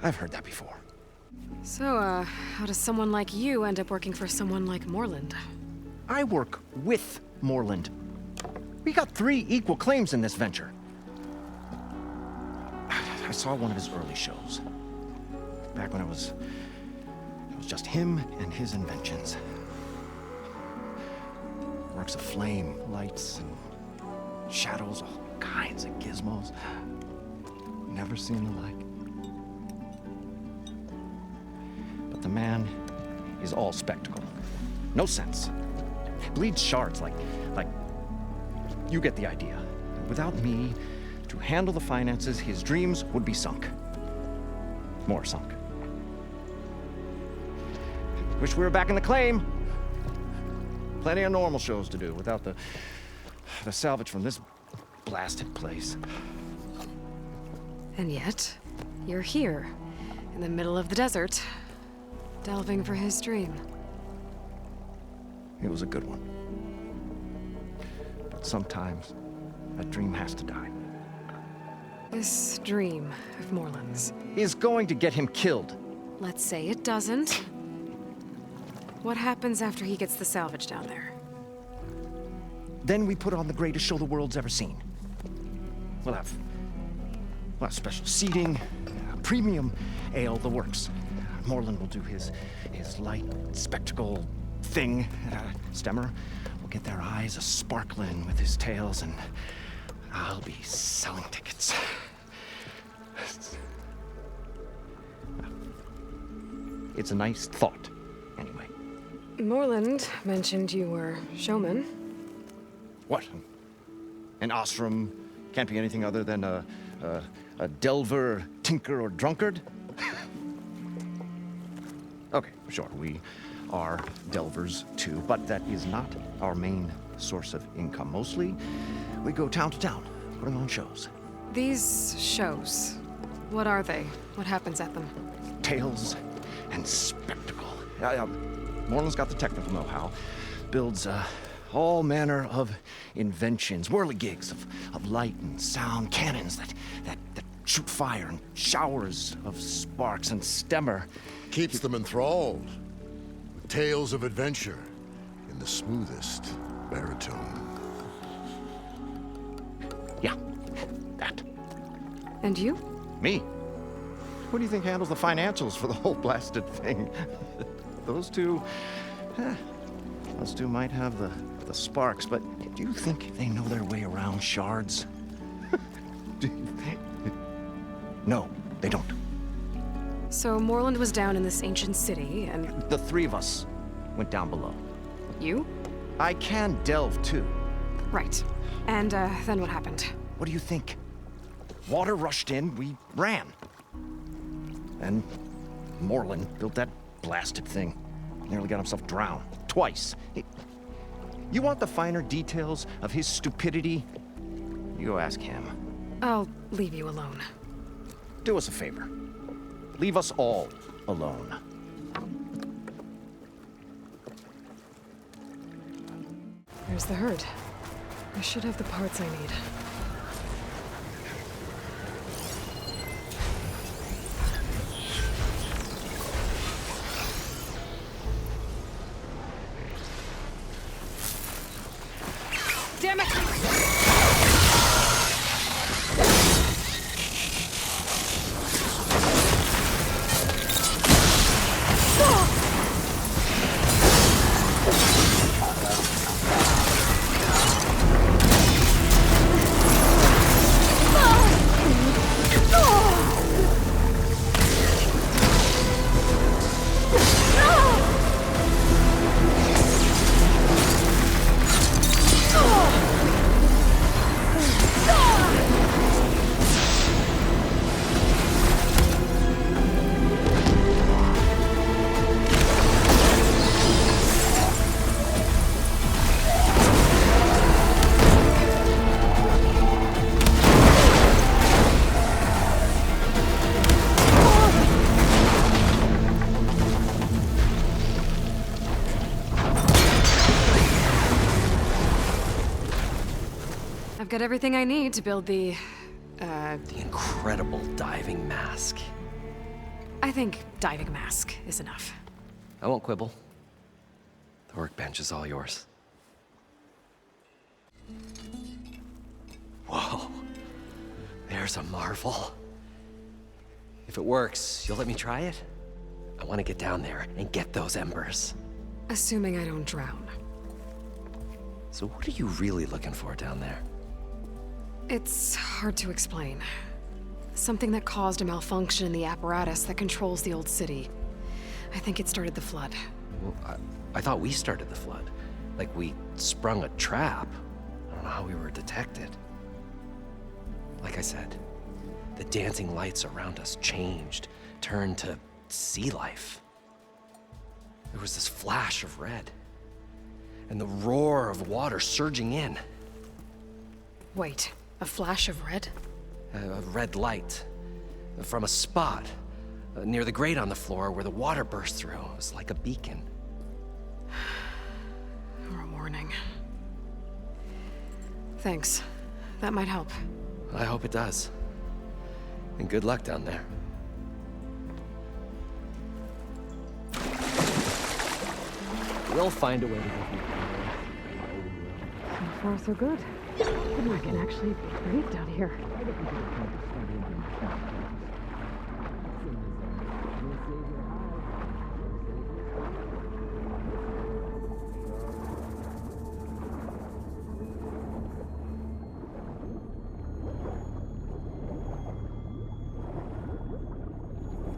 I've heard that before. So, how does someone like you end up working for someone like Morland? I work with Morland. We got 3 equal claims in this venture. I saw one of his early shows. Back when it was just him and his inventions. Works of flame, lights, and shadows, all kinds of gizmos. Never seen the like. But the man is all spectacle. No sense. Bleeds shards like you get the idea. Without me to handle the finances, his dreams would be sunk. More sunk. Wish we were back in the claim. Plenty of normal shows to do without the salvage from this blasted place. And yet, you're here, in the middle of the desert, delving for his dream. It was a good one. But sometimes, that dream has to die. This dream of Morland's is going to get him killed. Let's say it doesn't. What happens after he gets the salvage down there? Then we put on the greatest show the world's ever seen. We'll have special seating, premium ale, the works. Morland will do his light spectacle thing. Stemmer will get their eyes a-sparkling with his tales, and I'll be selling tickets. It's a nice thought, anyway. Morland mentioned you were showman. What? An ostrom can't be anything other than a delver, tinker, or drunkard? Okay, sure, we are delvers too, but that is not our main source of income. Mostly, we go town to town, putting on shows. These shows, what are they? What happens at them? Tales and spectacle. Morland's got the technical know-how. Builds all manner of inventions, whirligigs of light and sound, cannons that shoot fire, and showers of sparks, and Stemmer keeps them enthralled. Tales of adventure in the smoothest baritone. Yeah, that. And you? Me? Who do you think handles the financials for the whole blasted thing? Those two might have the sparks, but do you think they know their way around shards? No, they don't. So Morland was down in this ancient city, and... The 3 of us went down below. You? I can delve, too. Right. And, then what happened? What do you think? Water rushed in, we ran. And Morland built that blasted thing. Nearly got himself drowned. Twice. You want the finer details of his stupidity? You go ask him. I'll leave you alone. Do us a favor. Leave us all alone. There's the herd. I should have the parts I need. Damn it! I've got everything I need to build the incredible diving mask. I think diving mask is enough. I won't quibble. The workbench is all yours. Whoa. There's a marvel. If it works, you'll let me try it? I want to get down there and get those embers. Assuming I don't drown. So what are you really looking for down there? It's hard to explain. Something that caused a malfunction in the apparatus that controls the old city. I think it started the flood. Well, I thought we started the flood. Like we sprung a trap. I don't know how we were detected. Like I said, the dancing lights around us changed, turned to sea life. There was this flash of red, and the roar of water surging in. Wait, a flash of red? A red light from a spot near the grate on the floor where the water burst through. It was like a beacon. Or a warning. Thanks. That might help. I hope it does. And good luck down there. We'll find a way to get you. So far, so good. I can actually breathe down here.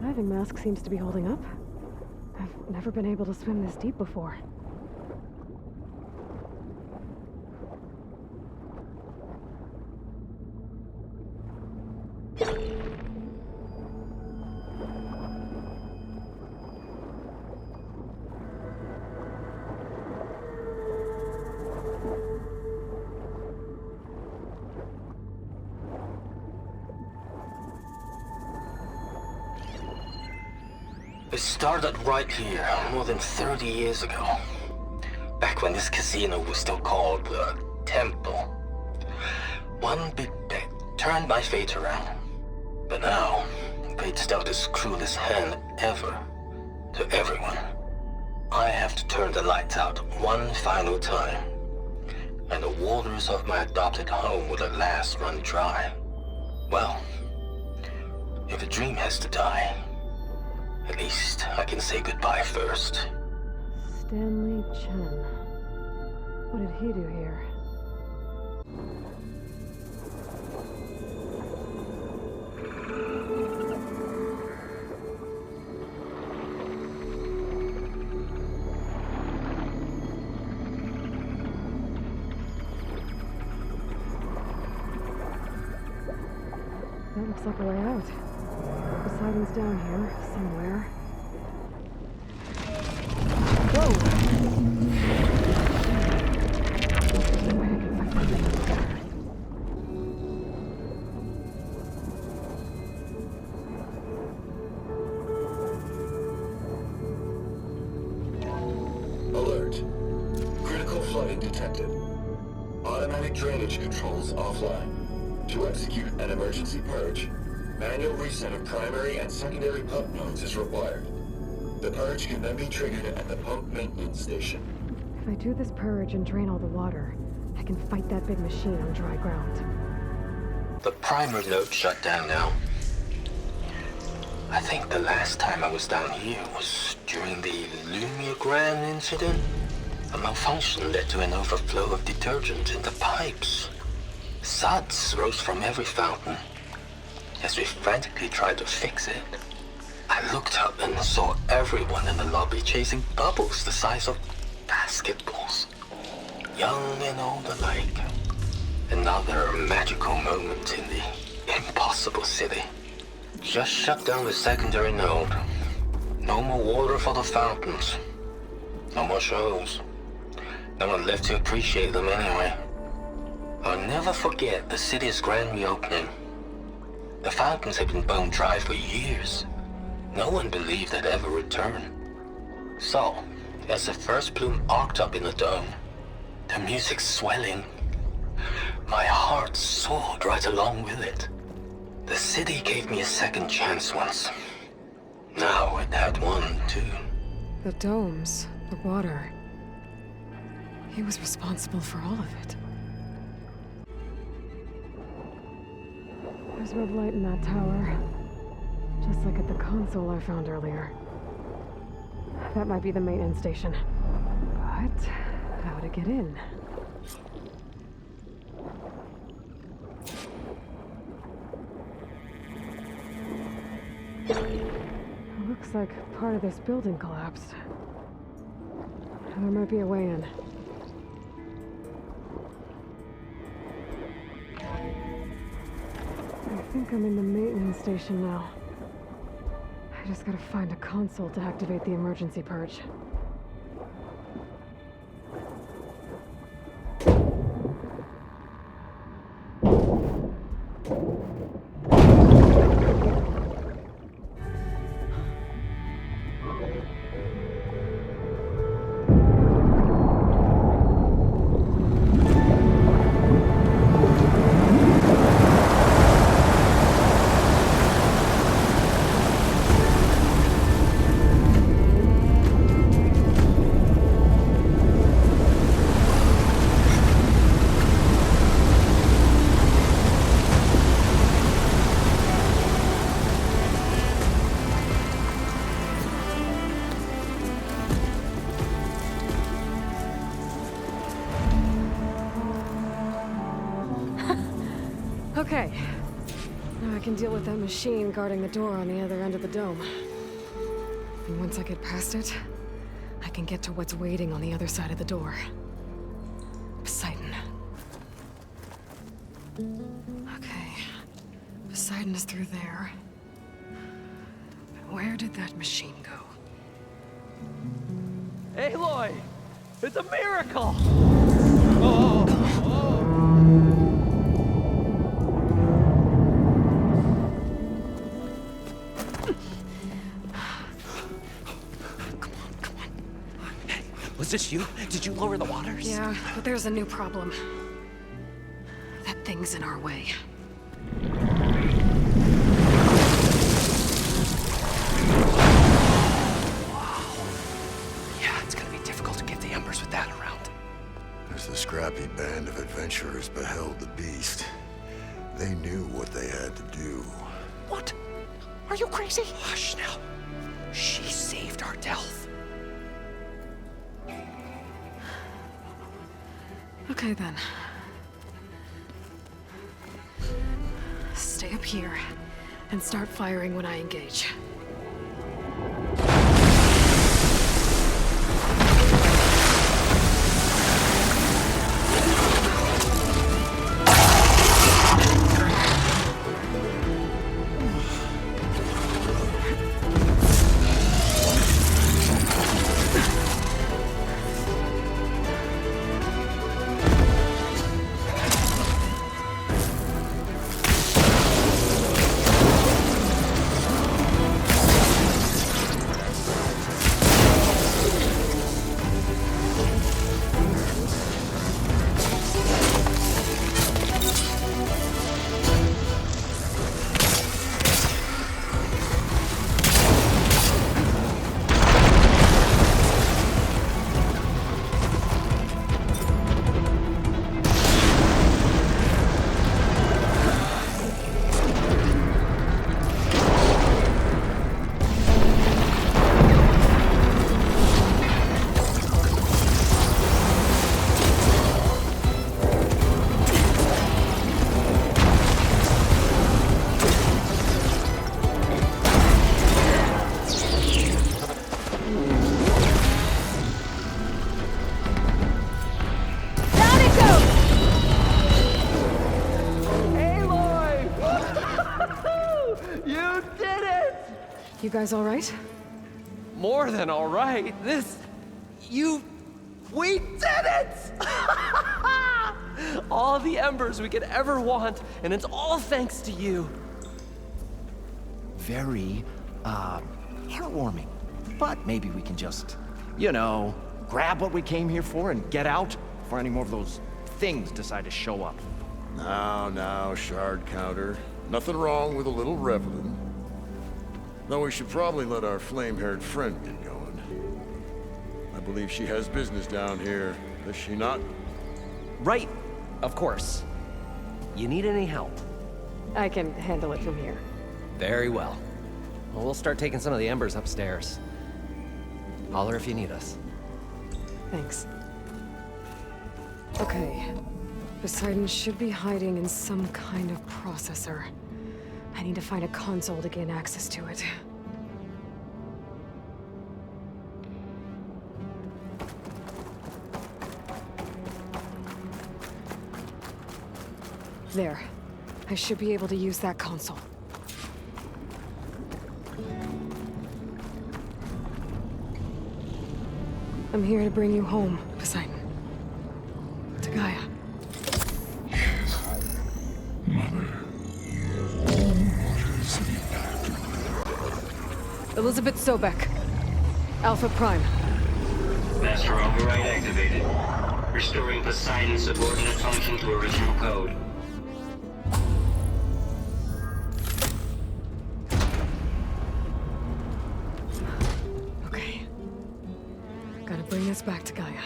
Diving mask seems to be holding up. I've never been able to swim this deep before. It started right here, more than 30 years ago. Back when this casino was still called the Temple. One big bet turned my fate around. But now, fate's dealt its cruelest hand ever to everyone. I have to turn the lights out one final time. And the waters of my adopted home will at last run dry. Well, if a dream has to die, at least I can say goodbye first. Stanley Chen. What did he do here? That looks like a way out. The siding's down here, somewhere. Whoa! Alert. Critical flooding detected. Automatic drainage controls offline. To execute an emergency purge, manual reset of primary and secondary pump nodes is required. The purge can then be triggered at the pump maintenance station. If I do this purge and drain all the water, I can fight that big machine on dry ground. The primer node shut down now. I think the last time I was down here was during the Lumiogran incident. A malfunction led to an overflow of detergent in the pipes. Suds rose from every fountain. As we frantically tried to fix it, I looked up and saw everyone in the lobby chasing bubbles the size of basketballs. Young and old alike. Another magical moment in the impossible city. Just shut down the secondary node. No more water for the fountains. No more shows. No one left to appreciate them anyway. I'll never forget the city's grand reopening. The fountains had been bone dry for years. No one believed they'd ever return. So, as the first plume arced up in the dome, the music swelling, my heart heart soared right along with it. The city gave me a second chance once. Now it had one, too. The domes, the water. He was responsible for all of it. There's red light in that tower. Just like at the console I found earlier. That might be the maintenance station. But how to get in? It looks like part of this building collapsed. There might be a way in. I think I'm in the maintenance station now. I just gotta find a console to activate the emergency purge. Okay. Now I can deal with that machine guarding the door on the other end of the dome. And once I get past it, I can get to what's waiting on the other side of the door. Poseidon. Okay. Poseidon is through there. But where did that machine go? Aloy! It's a miracle! Was this you? Did you lower the waters? Yeah, but there's a new problem. That thing's in our way. Yeah, it's gonna be difficult to get the embers with that around. As the scrappy band of adventurers beheld the beast, they knew what they had to do. What? Are you crazy? Hush now. She saved our Delph. Okay then. Stay up here and start firing when I engage. You guys all right? More than all right. We did it! All the embers we could ever want, and it's all thanks to you. Very, heartwarming. But maybe we can just, grab what we came here for and get out before any more of those things decide to show up. Now, shard counter. Nothing wrong with a little reveling. Though we should probably let our flame-haired friend get going. I believe she has business down here, does she not? Right, of course. You need any help? I can handle it from here. Very well. Well, we'll start taking some of the embers upstairs. Holler if you need us. Thanks. Okay. Poseidon should be hiding in some kind of processor. I need to find a console to gain access to it. There. I should be able to use that console. I'm here to bring you home, Poseidon. To Gaia. Elisabet Sobeck. Alpha Prime. Master override activated. Restoring Poseidon's subordinate function to original code. Okay. Gotta bring this back to Gaia.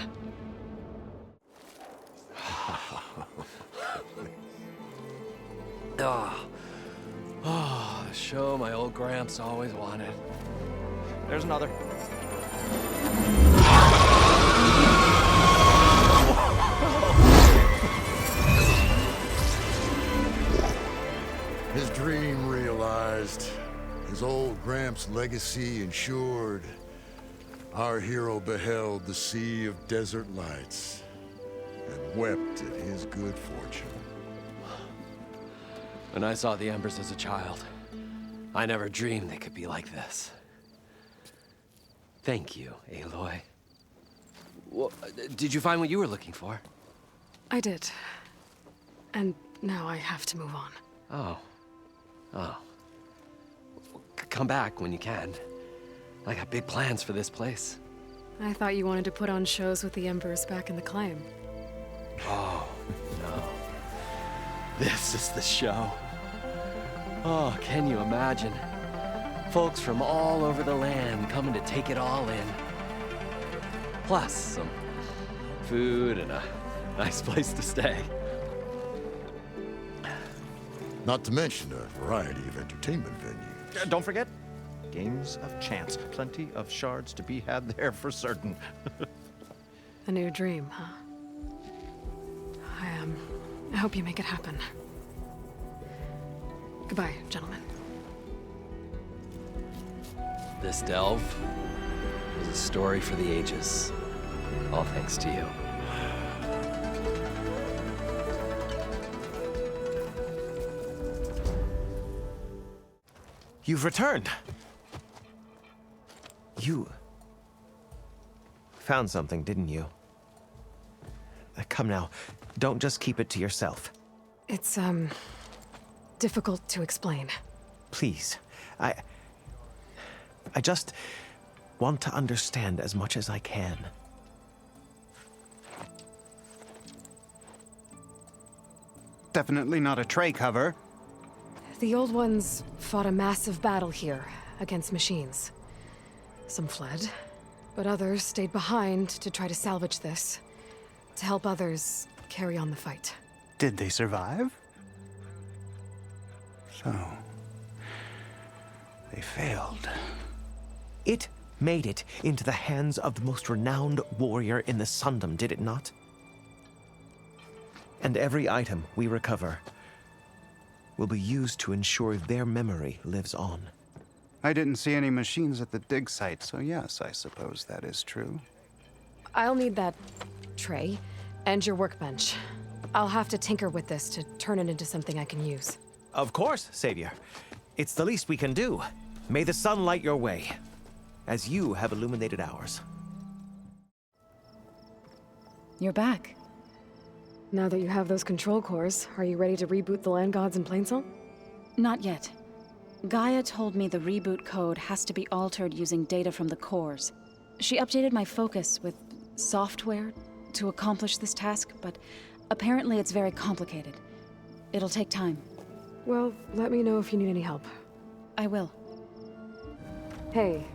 The show my old Gramps always wanted. There's another. His dream realized. His old Gramps' legacy ensured. Our hero beheld the sea of desert lights and wept at his good fortune. When I saw the embers as a child, I never dreamed they could be like this. Thank you, Aloy. Well, did you find what you were looking for? I did. And now I have to move on. Oh. Come back when you can. I got big plans for this place. I thought you wanted to put on shows with the Embers back in the claim. Oh, no. This is the show. Oh, can you imagine? Folks from all over the land coming to take it all in. Plus some food and a nice place to stay. Not to mention a variety of entertainment venues. Don't forget, games of chance. Plenty of shards to be had there for certain. A new dream, huh? I hope you make it happen. Goodbye, gentlemen. This delve is a story for the ages. All thanks to you. You've returned. You found something, didn't you? Come now, don't just keep it to yourself. It's, difficult to explain. Please, I just want to understand as much as I can. Definitely not a tray cover. The old ones fought a massive battle here against machines. Some fled, but others stayed behind to try to salvage this, to help others carry on the fight. Did they survive? So, they failed. It made it into the hands of the most renowned warrior in the Sundom, did it not? And every item we recover will be used to ensure their memory lives on. I didn't see any machines at the dig site, so yes, I suppose that is true. I'll need that tray and your workbench. I'll have to tinker with this to turn it into something I can use. Of course, Savior. It's the least we can do. May the sun light your way, as you have illuminated ours. You're back. Now that you have those control cores, are you ready to reboot the land gods in Plainsong? Not yet. Gaia told me the reboot code has to be altered using data from the cores. She updated my focus with software to accomplish this task, but apparently it's very complicated. It'll take time. Well, let me know if you need any help. I will. Hey,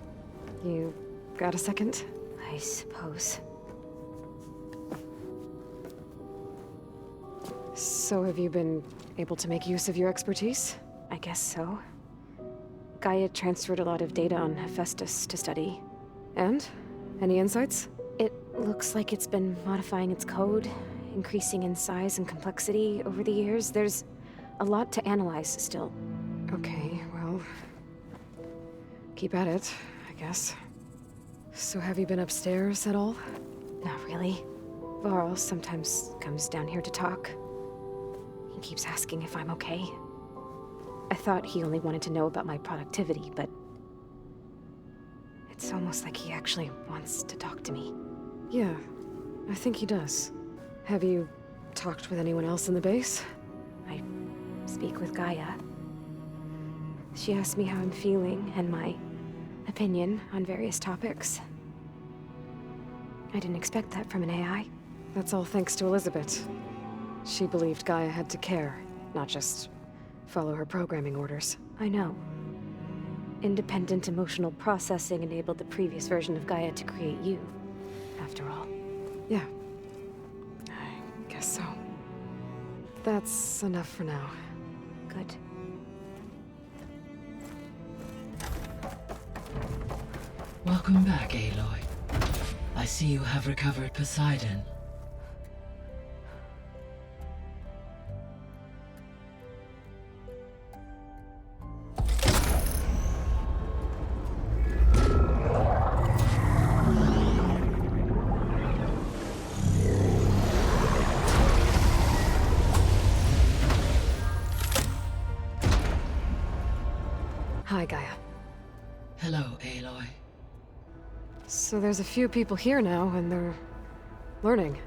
you got a second? I suppose. So have you been able to make use of your expertise? I guess so. Gaia transferred a lot of data on Hephaestus to study. And? Any insights? It looks like it's been modifying its code, increasing in size and complexity over the years. There's a lot to analyze still. Okay, well... keep at it, I guess. So have you been upstairs at all? Not really. Varl sometimes comes down here to talk. He keeps asking if I'm okay. I thought he only wanted to know about my productivity, but... it's almost like he actually wants to talk to me. Yeah, I think he does. Have you talked with anyone else in the base? I speak with Gaia. She asks me how I'm feeling and my opinion on various topics. I didn't expect that from an AI. That's all thanks to Elisabet. She believed Gaia had to care, not just follow her programming orders. I know. Independent emotional processing enabled the previous version of Gaia to create you, after all. Yeah. I guess so. That's enough for now. Good. Welcome back, Aloy. I see you have recovered Poseidon. Hi, Gaia. Hello, Aloy. So there's a few people here now, and they're learning.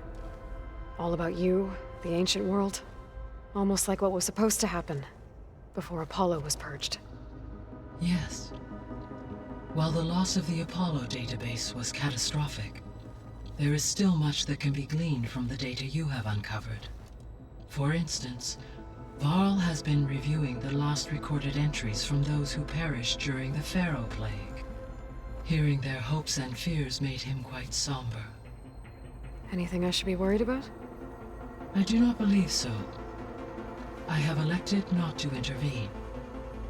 All about you, the ancient world. Almost like what was supposed to happen before Apollo was purged. Yes. While the loss of the Apollo database was catastrophic, there is still much that can be gleaned from the data you have uncovered. For instance, Varl has been reviewing the last recorded entries from those who perished during the Faro plague. Hearing their hopes and fears made him quite somber. Anything I should be worried about? I do not believe so. I have elected not to intervene,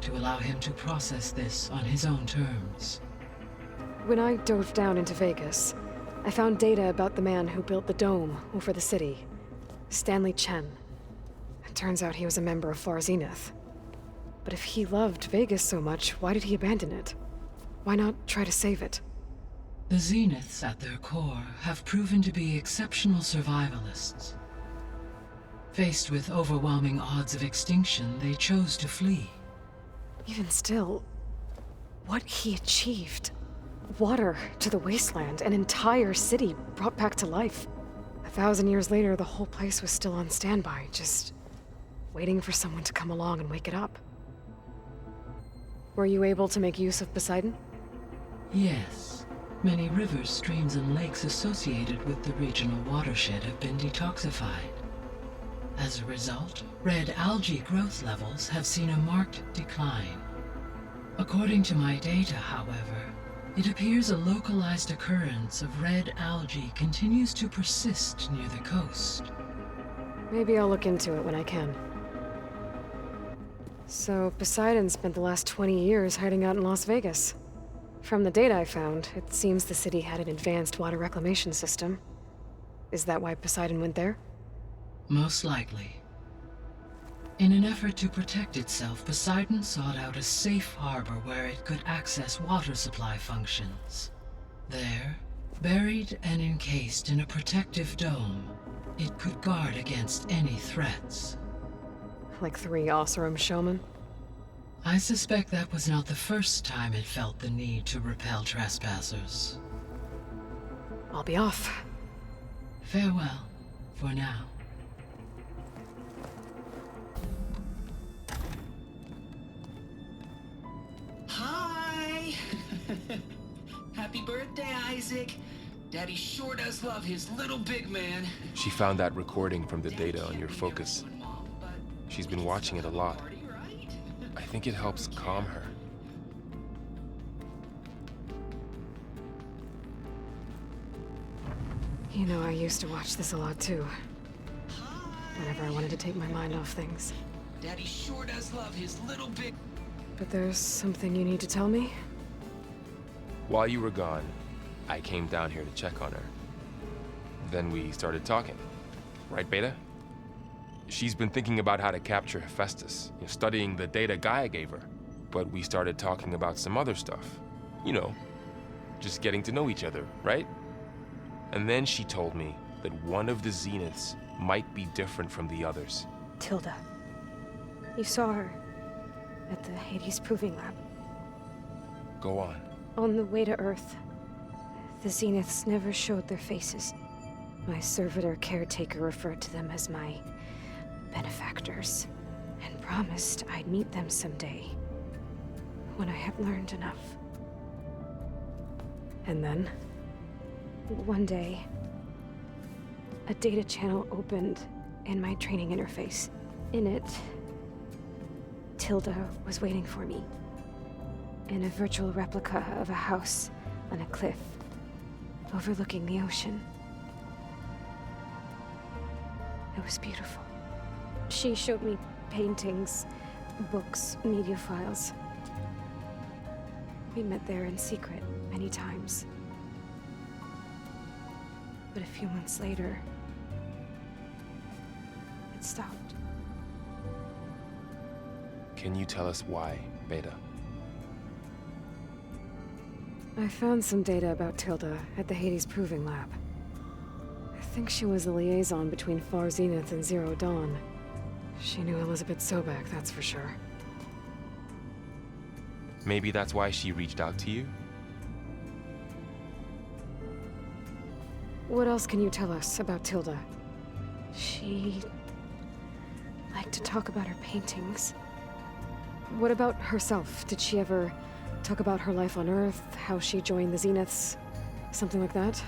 to allow him to process this on his own terms. When I dove down into Vegas, I found data about the man who built the dome over the city, Stanley Chen. It turns out he was a member of Far Zenith. But if he loved Vegas so much, why did he abandon it? Why not try to save it? The Zeniths, at their core, have proven to be exceptional survivalists. Faced with overwhelming odds of extinction, they chose to flee. Even still, what he achieved. Water to the wasteland, an entire city brought back to life. 1,000 years later, the whole place was still on standby, just waiting for someone to come along and wake it up. Were you able to make use of Poseidon? Yes. Many rivers, streams, and lakes associated with the regional watershed have been detoxified. As a result, red algae growth levels have seen a marked decline. According to my data, however, it appears a localized occurrence of red algae continues to persist near the coast. Maybe I'll look into it when I can. So, Poseidon spent the last 20 years hiding out in Las Vegas. From the data I found, it seems the city had an advanced water reclamation system. Is that why Poseidon went there? Most likely. In an effort to protect itself, Poseidon sought out a safe harbor where it could access water supply functions. There, buried and encased in a protective dome, it could guard against any threats. Like 3 Oseram showmen? I suspect that was not the first time it felt the need to repel trespassers. I'll be off. Farewell, for now. Hi! Happy birthday, Isaac. Daddy sure does love his little big man. She found that recording from the data on your focus. She's been watching it a lot. I think it helps calm her. You know, I used to watch this a lot too. Whenever I wanted to take my mind off things. Daddy sure does love his little bit. But there's something you need to tell me? While you were gone, I came down here to check on her. Then we started talking. Right, Beta? She's been thinking about how to capture Hephaestus, studying the data Gaia gave her. But we started talking about some other stuff. You know, just getting to know each other, right? And then she told me that one of the Zeniths might be different from the others. Tilda. You saw her at the Hades Proving Lab. Go on. On the way to Earth, the Zeniths never showed their faces. My servitor caretaker referred to them as my benefactors, and promised I'd meet them someday, when I had learned enough. And then? One day, a data channel opened in my training interface. In it, Tilda was waiting for me, in a virtual replica of a house on a cliff, overlooking the ocean. It was beautiful. She showed me paintings, books, media files. We met there in secret many times. But a few months later, it stopped. Can you tell us why, Beta? I found some data about Tilda at the Hades Proving Lab. I think she was the liaison between Far Zenith and Zero Dawn. She knew Elisabet Sobeck, that's for sure. Maybe that's why she reached out to you? What else can you tell us about Tilda? She liked to talk about her paintings. What about herself? Did she ever talk about her life on Earth, how she joined the Zeniths, something like that?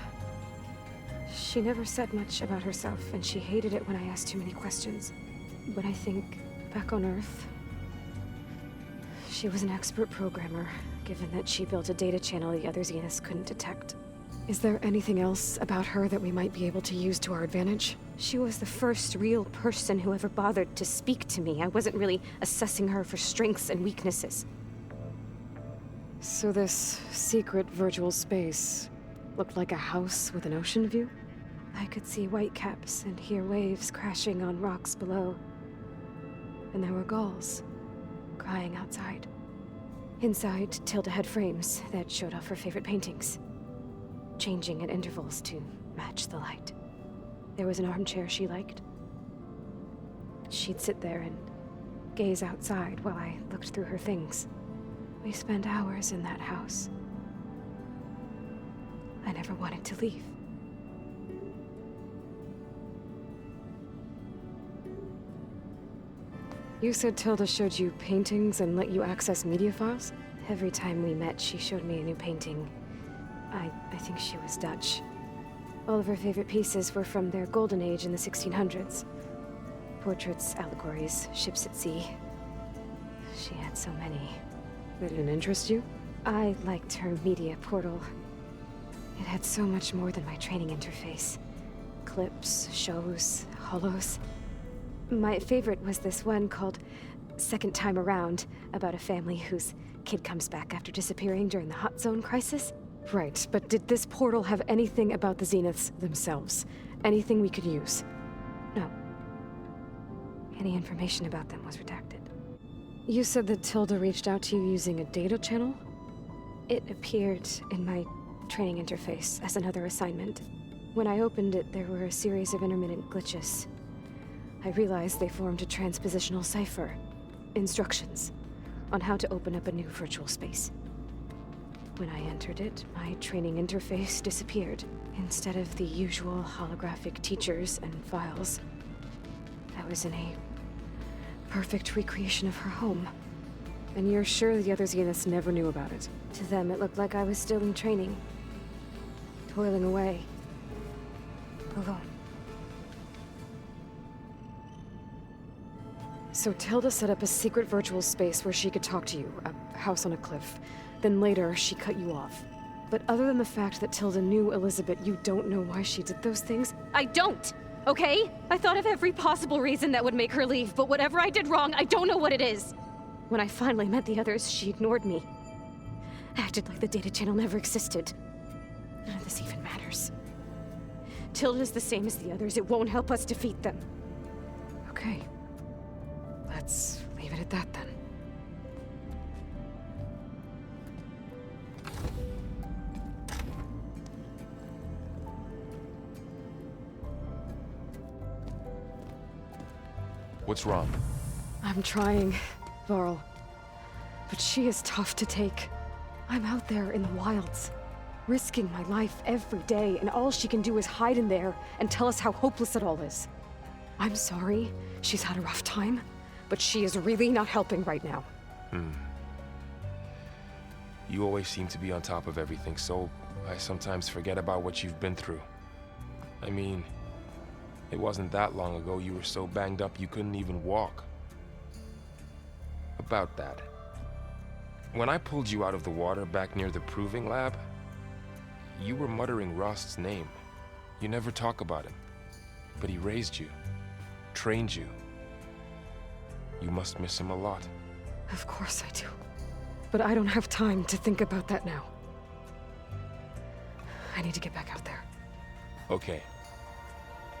She never said much about herself, and she hated it when I asked too many questions. But I think, back on Earth, she was an expert programmer, given that she built a data channel the other Zeniths couldn't detect. Is there anything else about her that we might be able to use to our advantage? She was the first real person who ever bothered to speak to me. I wasn't really assessing her for strengths and weaknesses. So this secret virtual space looked like a house with an ocean view? I could see whitecaps and hear waves crashing on rocks below. And there were gulls crying outside. Inside, Tilda had frames that showed off her favorite paintings, changing at intervals to match the light. There was an armchair she liked. She'd sit there and gaze outside while I looked through her things. We spent hours in that house. I never wanted to leave. You said Tilda showed you paintings and let you access media files? Every time we met, she showed me a new painting. I think she was Dutch. All of her favorite pieces were from their golden age in the 1600s. Portraits, allegories, ships at sea. She had so many. They didn't interest you? I liked her media portal. It had so much more than my training interface. Clips, shows, holos. My favorite was this one called Second Time Around, about a family whose kid comes back after disappearing during the Hot Zone crisis. Right, but did this portal have anything about the Zeniths themselves? Anything we could use? No. Any information about them was redacted. You said that Tilda reached out to you using a data channel? It appeared in my training interface as another assignment. When I opened it, there were a series of intermittent glitches. I realized they formed a transpositional cipher. Instructions on how to open up a new virtual space. When I entered it, my training interface disappeared. Instead of the usual holographic teachers and files, I was in a perfect recreation of her home. And you're sure the other Zeniths never knew about it? To them, it looked like I was still in training. Toiling away. Alone. So Tilda set up a secret virtual space where she could talk to you, a house on a cliff. Then later, she cut you off. But other than the fact that Tilda knew Elisabet, you don't know why she did those things? I don't, okay? I thought of every possible reason that would make her leave, but whatever I did wrong, I don't know what it is. When I finally met the others, she ignored me. Acted like the data channel never existed. None of this even matters. Tilda's the same as the others. It won't help us defeat them. Okay. Let's leave it at that then. What's wrong? I'm trying, Varl. But she is tough to take. I'm out there in the wilds, risking my life every day, and all she can do is hide in there and tell us how hopeless it all is. I'm sorry she's had a rough time, but she is really not helping right now. You always seem to be on top of everything, so I sometimes forget about what you've been through. I mean, it wasn't that long ago you were so banged up you couldn't even walk. About that. When I pulled you out of the water back near the proving lab, you were muttering Rost's name. You never talk about him, but he raised you, trained you. You must miss him a lot. Of course I do. But I don't have time to think about that now. I need to get back out there. Okay.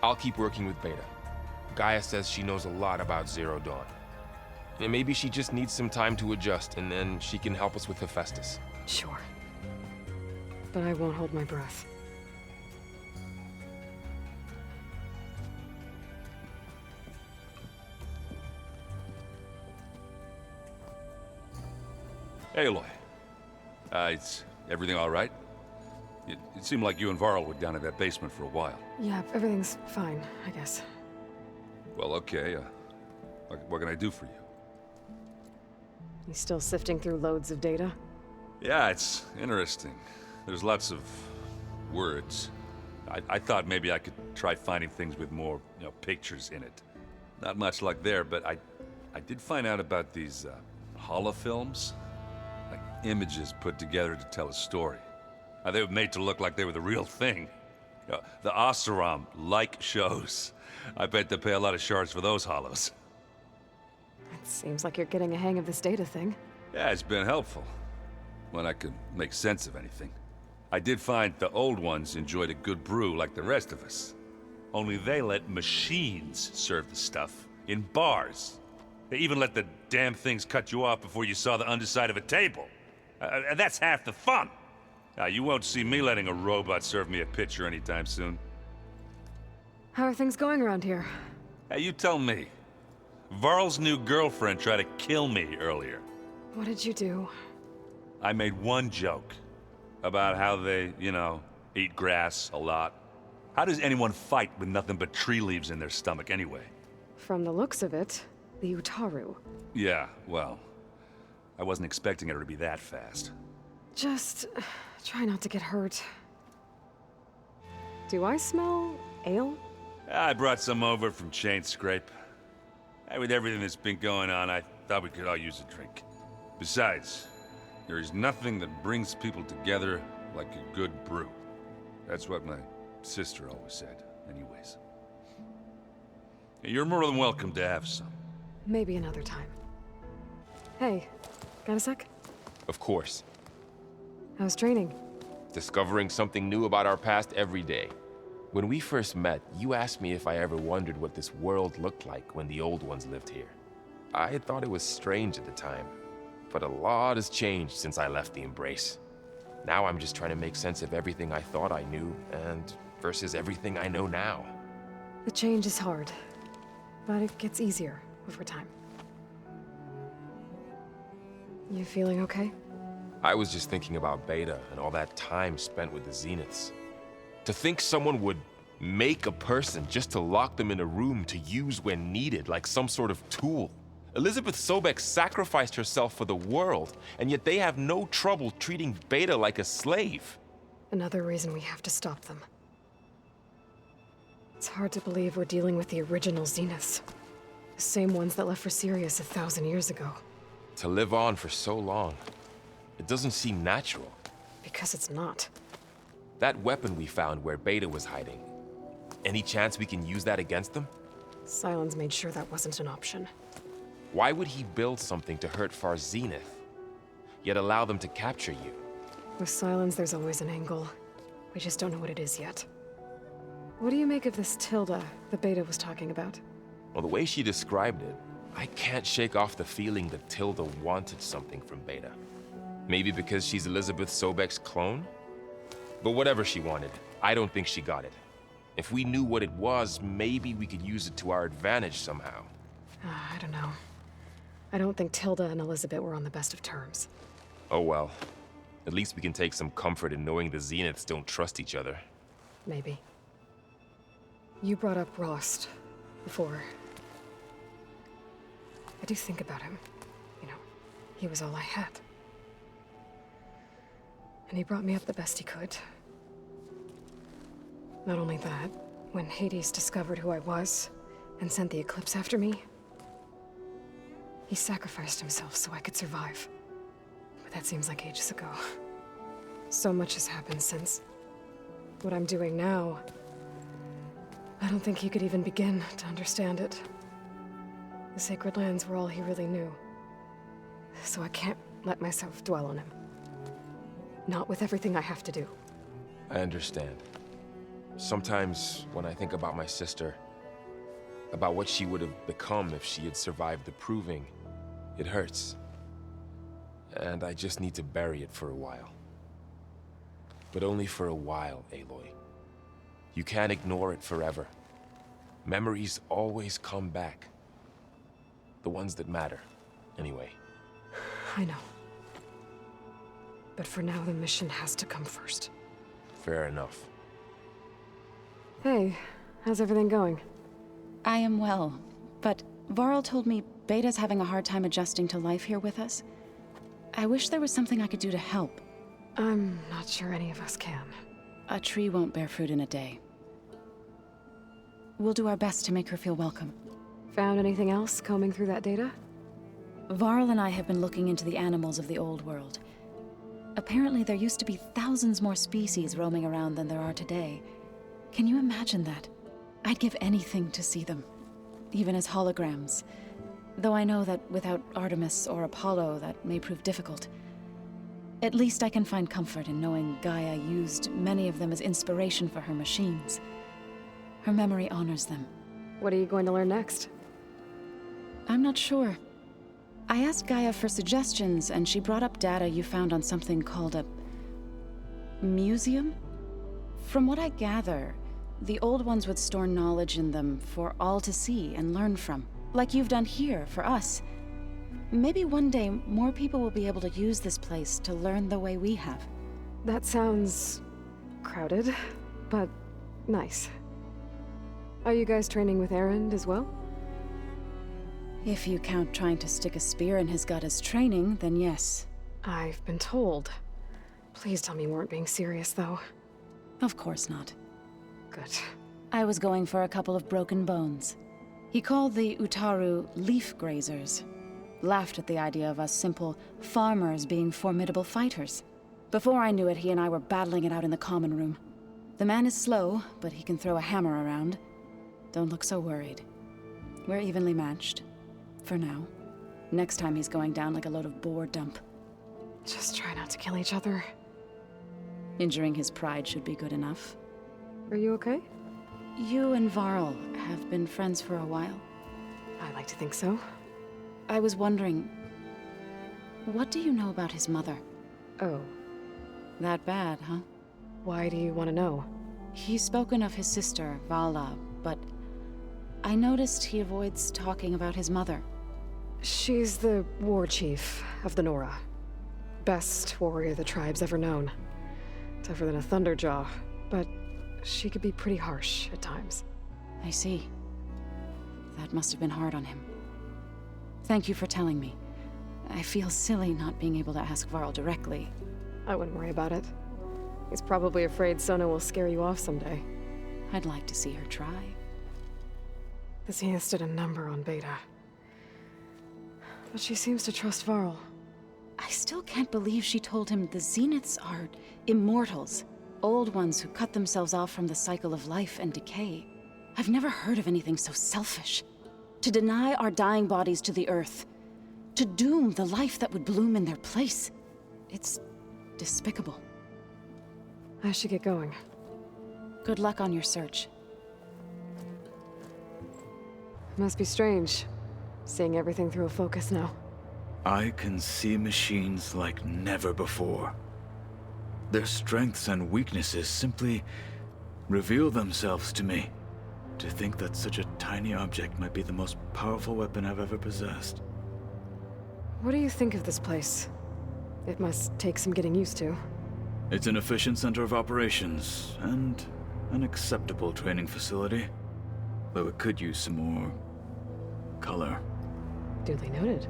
I'll keep working with Beta. Gaia says she knows a lot about Zero Dawn. And maybe she just needs some time to adjust, and then she can help us with Hephaestus. Sure. But I won't hold my breath. Hey, Aloy. It's everything all right? It seemed like you and Varl were down in that basement for a while. Yeah, everything's fine, I guess. Well, okay. What can I do for you? You still sifting through loads of data? Yeah, it's interesting. There's lots of words. I thought maybe I could try finding things with more, pictures in it. Not much luck there, but I did find out about these holofilms. Like images put together to tell a story. They were made to look like they were the real thing. The Oseram like shows. I bet they pay a lot of shards for those hollows. It seems like you're getting a hang of this data thing. Yeah, it's been helpful. When I could make sense of anything. I did find the old ones enjoyed a good brew like the rest of us. Only they let machines serve the stuff in bars. They even let the damn things cut you off before you saw the underside of a table. And that's half the fun. Now, you won't see me letting a robot serve me a pitcher anytime soon. How are things going around here? Hey, you tell me. Varl's new girlfriend tried to kill me earlier. What did you do? I made one joke about how they, eat grass a lot. How does anyone fight with nothing but tree leaves in their stomach anyway? From the looks of it, the Utaru. Yeah, well, I wasn't expecting her to be that fast. Just try not to get hurt. Do I smell ale? I brought some over from Chain Scrape. With everything that's been going on, I thought we could all use a drink. Besides, there is nothing that brings people together like a good brew. That's what my sister always said, anyways. You're more than welcome to have some. Maybe another time. Hey, got a sec? Of course. How's training? Discovering something new about our past every day. When we first met, you asked me if I ever wondered what this world looked like when the old ones lived here. I had thought it was strange at the time, but a lot has changed since I left the Embrace. Now I'm just trying to make sense of everything I thought I knew, and versus everything I know now. The change is hard, but it gets easier over time. You feeling okay? I was just thinking about Beta and all that time spent with the Zeniths. To think someone would make a person just to lock them in a room to use when needed, like some sort of tool. Elisabet Sobeck sacrificed herself for the world, and yet they have no trouble treating Beta like a slave. Another reason we have to stop them. It's hard to believe we're dealing with the original Zeniths. The same ones that left for Sirius 1,000 years ago. To live on for so long, it doesn't seem natural. Because it's not. That weapon we found where Beta was hiding, any chance we can use that against them? Sylens made sure that wasn't an option. Why would he build something to hurt Far's zenith, yet allow them to capture you? With Sylens, there's always an angle. We just don't know what it is yet. What do you make of this Tilda the Beta was talking about? Well, the way she described it, I can't shake off the feeling that Tilda wanted something from Beta. Maybe because she's Elisabet Sobeck's clone? But whatever she wanted, I don't think she got it. If we knew what it was, maybe we could use it to our advantage somehow. I don't know. I don't think Tilda and Elisabet were on the best of terms. Oh well. At least we can take some comfort in knowing the Zeniths don't trust each other. Maybe. You brought up Rost before. I do think about him. You know, he was all I had. And he brought me up the best he could. Not only that, when Hades discovered who I was and sent the Eclipse after me, he sacrificed himself so I could survive. But that seems like ages ago. So much has happened since. What I'm doing now, I don't think he could even begin to understand it. The Sacred Lands were all he really knew. So I can't let myself dwell on him. Not with everything I have to do. I understand. Sometimes, when I think about my sister, about what she would have become if she had survived the Proving, it hurts. And I just need to bury it for a while. But only for a while, Aloy. You can't ignore it forever. Memories always come back. The ones that matter, anyway. I know. But for now, the mission has to come first. Fair enough. Hey, how's everything going? I am well, but Varl told me Beta's having a hard time adjusting to life here with us. I wish there was something I could do to help. I'm not sure any of us can. A tree won't bear fruit in a day. We'll do our best to make her feel welcome. Found anything else combing through that data? Varl and I have been looking into the animals of the old world. Apparently there used to be thousands more species roaming around than there are today. Can you imagine that? I'd give anything to see them, even as holograms. Though I know that without Artemis or Apollo, that may prove difficult. At least I can find comfort in knowing Gaia used many of them as inspiration for her machines. Her memory honors them. What are you going to learn next? I'm not sure. I asked Gaia for suggestions, and she brought up data you found on something called a museum? From what I gather, the old ones would store knowledge in them for all to see and learn from, like you've done here for us. Maybe one day more people will be able to use this place to learn the way we have. That sounds crowded, but nice. Are you guys training with Erend as well? If you count trying to stick a spear in his gut as training, then yes. I've been told. Please tell me you weren't being serious, though. Of course not. Good. I was going for a couple of broken bones. He called the Utaru leaf grazers. Laughed at the idea of us simple farmers being formidable fighters. Before I knew it, he and I were battling it out in the common room. The man is slow, but he can throw a hammer around. Don't look so worried. We're evenly matched. For now. Next time he's going down like a load of boar dump. Just try not to kill each other. Injuring his pride should be good enough. Are you okay? You and Varl have been friends for a while. I like to think so. I was wondering, what do you know about his mother? Oh. That bad, huh? Why do you want to know? He's spoken of his sister, Vala, but I noticed he avoids talking about his mother. She's the war chief of the Nora. Best warrior the tribe's ever known. Tougher than a Thunderjaw, but she could be pretty harsh at times. I see. That must have been hard on him. Thank you for telling me. I feel silly not being able to ask Varl directly. I wouldn't worry about it. He's probably afraid Sona will scare you off someday. I'd like to see her try. The Zeniths did a number on Beta. But she seems to trust Varl. I still can't believe she told him the Zeniths are immortals. Old ones who cut themselves off from the cycle of life and decay. I've never heard of anything so selfish. To deny our dying bodies to the earth. To doom the life that would bloom in their place. It's despicable. I should get going. Good luck on your search. Must be strange, seeing everything through a focus now. I can see machines like never before. Their strengths and weaknesses simply reveal themselves to me. To think that such a tiny object might be the most powerful weapon I've ever possessed. What do you think of this place? It must take some getting used to. It's an efficient center of operations, and an acceptable training facility. Though it could use some more color. Duly noted.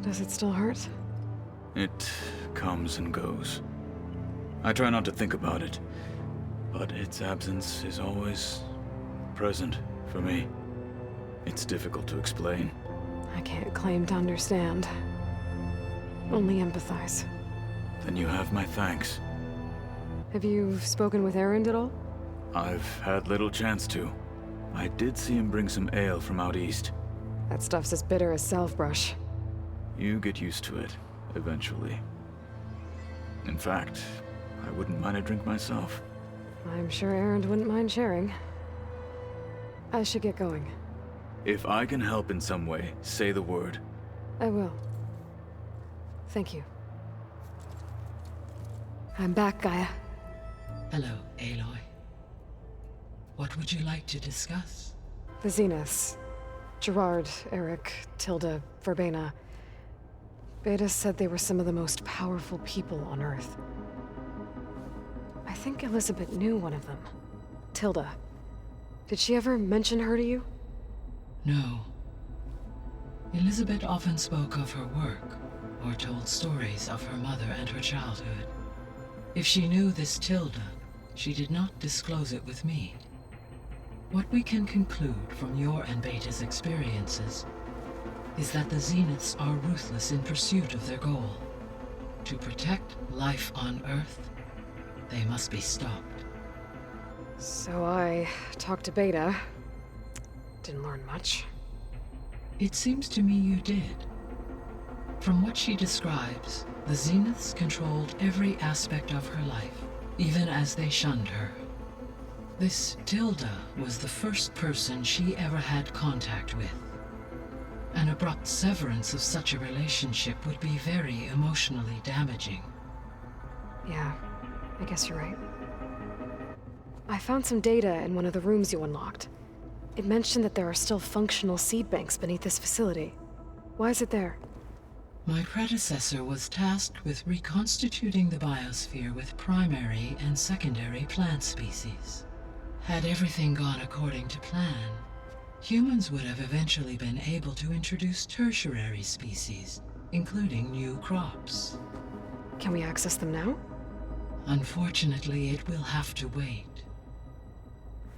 Does it still hurt? It comes and goes. I try not to think about it, but its absence is always present for me. It's difficult to explain. I can't claim to understand. Only empathize. Then you have my thanks. Have you spoken with Erend at all? I've had little chance to. I did see him bring some ale from out east. That stuff's as bitter as salve-brush. You get used to it, eventually. In fact, I wouldn't mind a drink myself. I'm sure Erend wouldn't mind sharing. I should get going. If I can help in some way, say the word. I will. Thank you. I'm back, Gaia. Hello, Aloy. What would you like to discuss? The Zeniths. Gerard, Eric, Tilda, Verbena. Beta said they were some of the most powerful people on Earth. I think Elisabet knew one of them. Tilda. Did she ever mention her to you? No. Elisabet often spoke of her work, or told stories of her mother and her childhood. If she knew this Tilda, she did not disclose it with me. What we can conclude from your and Beta's experiences is that the Zeniths are ruthless in pursuit of their goal. To protect life on Earth, they must be stopped. So I talked to Beta. Didn't learn much. It seems to me you did. From what she describes, the Zeniths controlled every aspect of her life, even as they shunned her. This Tilda was the first person she ever had contact with. An abrupt severance of such a relationship would be very emotionally damaging. Yeah, I guess you're right. I found some data in one of the rooms you unlocked. It mentioned that there are still functional seed banks beneath this facility. Why is it there? My predecessor was tasked with reconstituting the biosphere with primary and secondary plant species. Had everything gone according to plan, humans would have eventually been able to introduce tertiary species, including new crops. Can we access them now? Unfortunately, it will have to wait.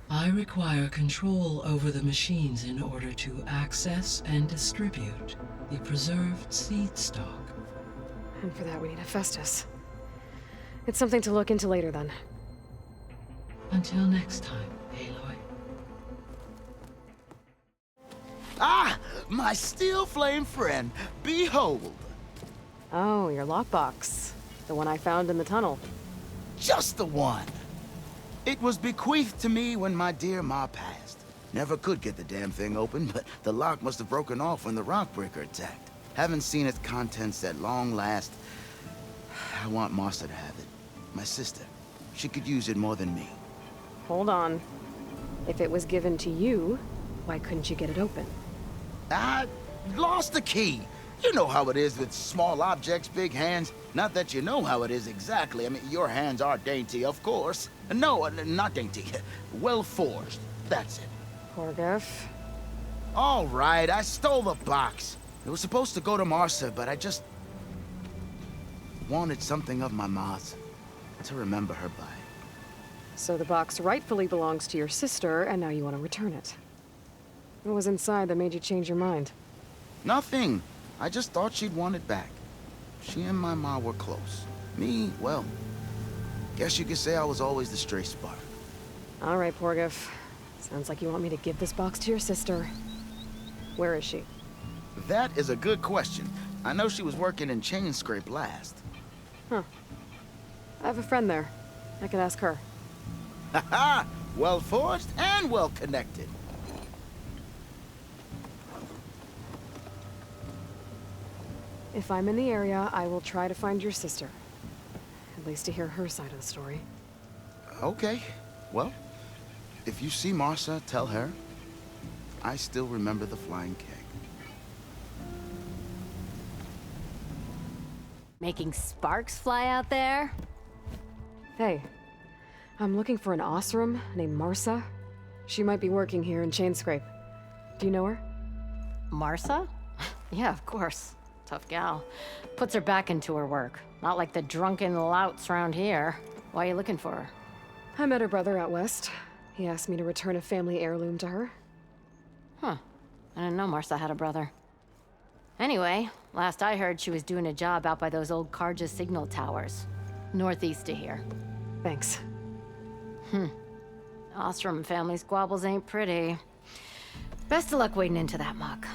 I require control over the machines in order to access and distribute the preserved seed stock. And for that we need Hephaestus. It's something to look into later then. Until next time, Aloy. Ah! My steel flame friend, behold! Oh, your lockbox. The one I found in the tunnel. Just the one! It was bequeathed to me when my dear ma passed. Never could get the damn thing open, but the lock must have broken off when the rockbreaker attacked. Haven't seen its contents at long last. I want Martha to have it. My sister. She could use it more than me. Hold on. If it was given to you, why couldn't you get it open? I lost the key. You know how it is with small objects, big hands. Not that you know how it is exactly. I mean, your hands are dainty, of course. No, not dainty. Well-forged. That's it. Poor Guff. All right, I stole the box. It was supposed to go to Martha, but I just wanted something of my ma's to remember her by. So the box rightfully belongs to your sister, and now you want to return it. What was inside that made you change your mind? Nothing. I just thought she'd want it back. She and my ma were close. Me, well, guess you could say I was always the stray spark. All right, Porgif. Sounds like you want me to give this box to your sister. Where is she? That is a good question. I know she was working in Chain Scrape last. Huh. I have a friend there. I can ask her. Ha-ha! Well forged and well connected. If I'm in the area, I will try to find your sister. At least to hear her side of the story. Okay. Well, if you see Marsa, tell her I still remember the flying keg. Making sparks fly out there? Hey, I'm looking for an Osram named Marsa. She might be working here in Chainscrape. Do you know her? Marsa? Yeah, of course. Tough gal. Puts her back into her work. Not like the drunken louts around here. Why are you looking for her? I met her brother out west. He asked me to return a family heirloom to her. Huh. I didn't know Marsa had a brother. Anyway, last I heard she was doing a job out by those old Karja signal towers. Northeast of here. Thanks. Ostrom family squabbles ain't pretty. Best of luck wading into that muck.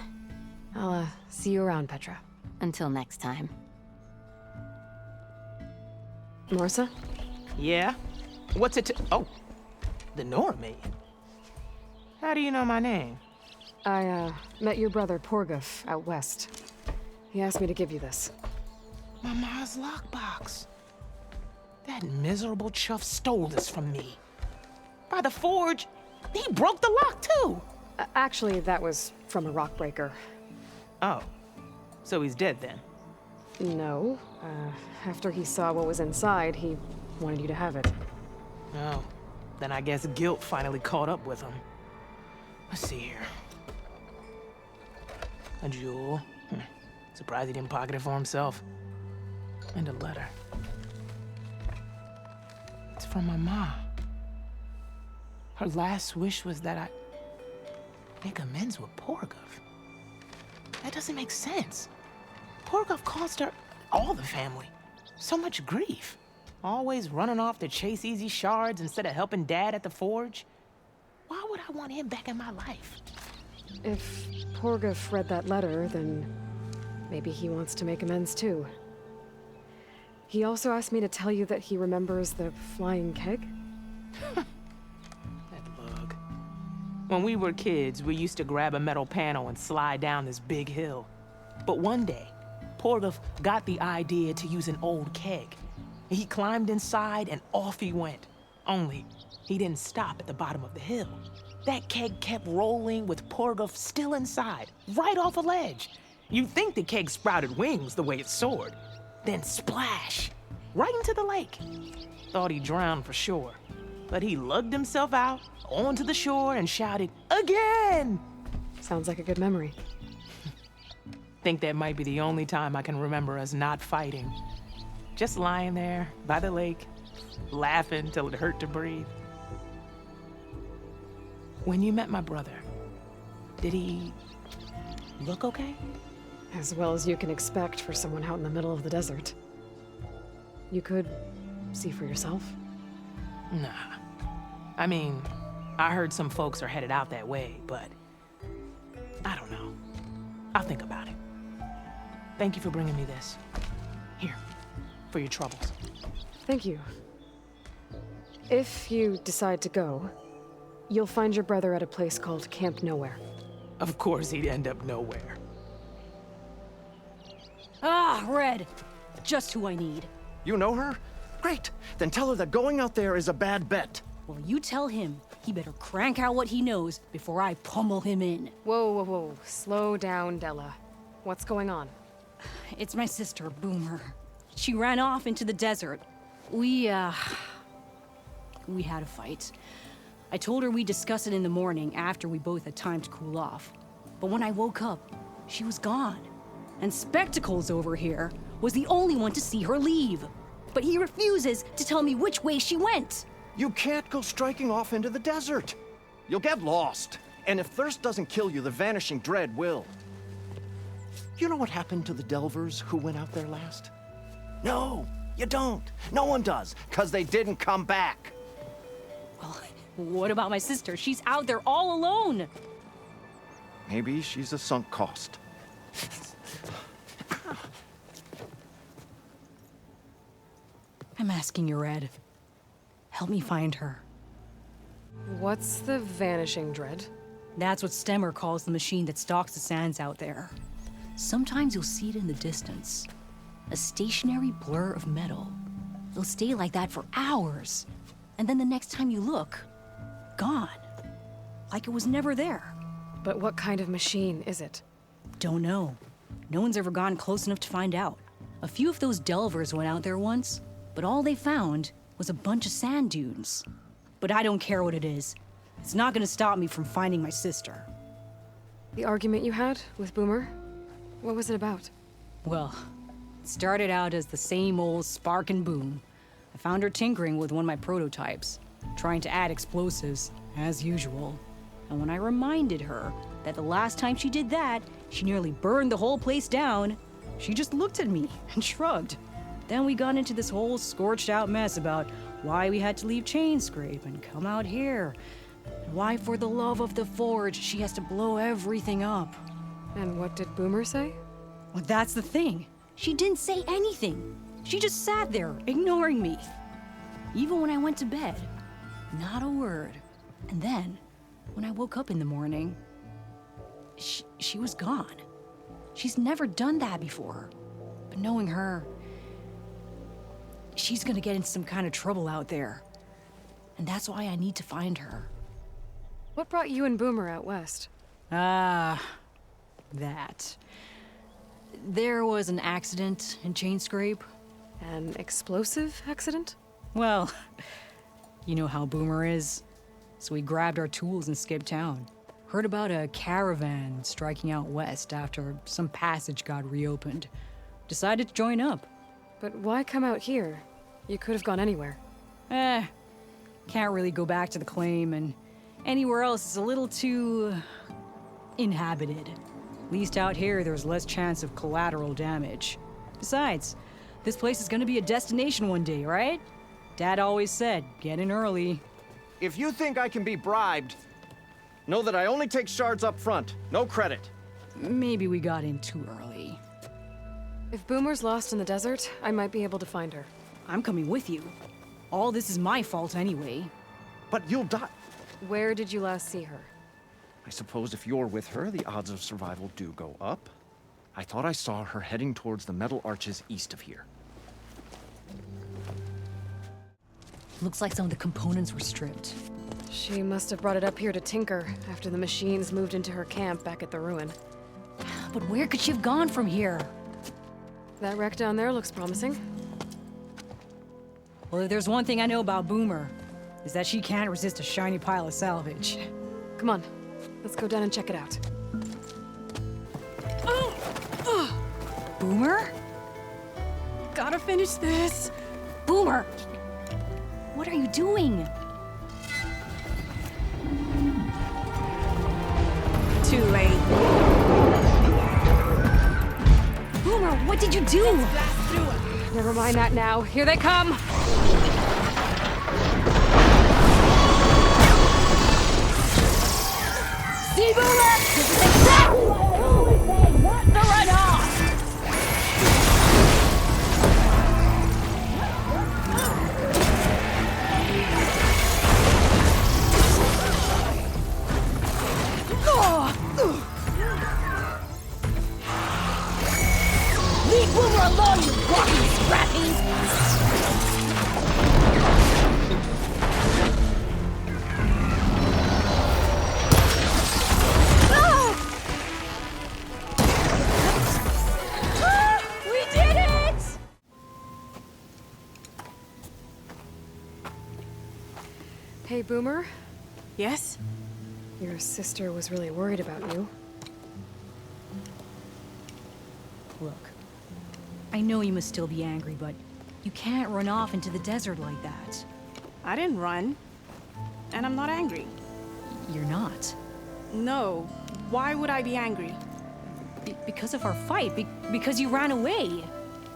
I'll, see you around, Petra. Until next time. Marsa? Yeah? What's it oh, the Norman. How do you know my name? I, met your brother, Porgif, out west. He asked me to give you this. My ma's lockbox. That miserable chuff stole this from me. By the forge, he broke the lock too. Actually, that was from a rock breaker. Oh, so he's dead then? No. After he saw what was inside, he wanted you to have it. Oh, then I guess guilt finally caught up with him. Let's see here. A jewel. Surprised he didn't pocket it for himself. And a letter. It's from my mom. Her last wish was that I make amends with Porgif. That doesn't make sense. Porgif caused her, all the family, so much grief. Always running off to chase easy shards instead of helping Dad at the forge. Why would I want him back in my life? If Porgif read that letter, then maybe he wants to make amends too. He also asked me to tell you that he remembers the flying keg. That lug. When we were kids, we used to grab a metal panel and slide down this big hill. But one day, Porgif got the idea to use an old keg. He climbed inside and off he went. Only, he didn't stop at the bottom of the hill. That keg kept rolling with Porgif still inside, right off a ledge. You'd think the keg sprouted wings the way it soared. Then splash, right into the lake. Thought he drowned for sure. But he lugged himself out onto the shore and shouted, "Again!" Sounds like a good memory. Think that might be the only time I can remember us not fighting. Just lying there by the lake, laughing till it hurt to breathe. When you met my brother, did he look okay? As well as you can expect for someone out in the middle of the desert. You could see for yourself. Nah. I mean, I heard some folks are headed out that way, but I don't know. I'll think about it. Thank you for bringing me this. Here, for your troubles. Thank you. If you decide to go, you'll find your brother at a place called Camp Nowhere. Of course he'd end up nowhere. Ah, Red. Just who I need. You know her? Great. Then tell her that going out there is a bad bet. Well, you tell him he better crank out what he knows before I pummel him in. Whoa, whoa, whoa. Slow down, Della. What's going on? It's my sister, Boomer. She ran off into the desert. We had a fight. I told her we'd discuss it in the morning after we both had time to cool off. But when I woke up, she was gone. And Spectacles over here was the only one to see her leave. But he refuses to tell me which way she went. You can't go striking off into the desert. You'll get lost. And if thirst doesn't kill you, the vanishing dread will. You know what happened to the Delvers who went out there last? No, you don't. No one does, because they didn't come back. Well, what about my sister? She's out there all alone. Maybe she's a sunk cost. I'm asking you, Red. Help me find her. What's the vanishing dread? That's what Stemmer calls the machine that stalks the sands out there. Sometimes you'll see it in the distance. A stationary blur of metal. It'll stay like that for hours. And then the next time you look, gone. Like it was never there. But what kind of machine is it? Don't know. No one's ever gotten close enough to find out. A few of those delvers went out there once, but all they found was a bunch of sand dunes. But I don't care what it is. It's not gonna stop me from finding my sister. The argument you had with Boomer? What was it about? Well, it started out as the same old spark and boom. I found her tinkering with one of my prototypes, trying to add explosives, as usual. And when I reminded her that the last time she did that, she nearly burned the whole place down, she just looked at me and shrugged. Then we got into this whole scorched out mess about why we had to leave Chainscrape and come out here. And why, for the love of the Forge, she has to blow everything up. And what did Boomer say? Well, that's the thing. She didn't say anything. She just sat there, ignoring me. Even when I went to bed, not a word. And then, when I woke up in the morning, she was gone. She's never done that before. But knowing her, she's gonna get into some kind of trouble out there. And that's why I need to find her. What brought you and Boomer out west? That. There was an accident in Chainscrape. An explosive accident? Well, you know how Boomer is. So we grabbed our tools and skipped town. Heard about a caravan striking out west after some passage got reopened. Decided to join up. But why come out here? You could have gone anywhere. Can't really go back to the claim, and anywhere else is a little too inhabited. At least out here, there's less chance of collateral damage. Besides, this place is gonna be a destination one day, right? Dad always said, get in early. If you think I can be bribed, know that I only take shards up front, no credit. Maybe we got in too early. If Boomer's lost in the desert, I might be able to find her. I'm coming with you. All this is my fault anyway. But you'll die. Where did you last see her? I suppose if you're with her, the odds of survival do go up. I thought I saw her heading towards the metal arches east of here. Looks like some of the components were stripped. She must have brought it up here to tinker after the machines moved into her camp back at the ruin. But where could she have gone from here? That wreck down there looks promising. Well, if there's one thing I know about Boomer, is that she can't resist a shiny pile of salvage. Come on, let's go down and check it out. Boomer? Gotta finish this. Boomer! What are you doing? Too late. Boomer, what did you do? Never mind that now. Here they come! See, Boomer? This is exactly what I always say, not to run off! Leave Boomer alone, you walking scrappies! We did it! Hey, Boomer. Yes? Your sister was really worried about you. Look, I know you must still be angry, but you can't run off into the desert like that. I didn't run. And I'm not angry. You're not. No. Why would I be angry? Because of our fight. Because you ran away.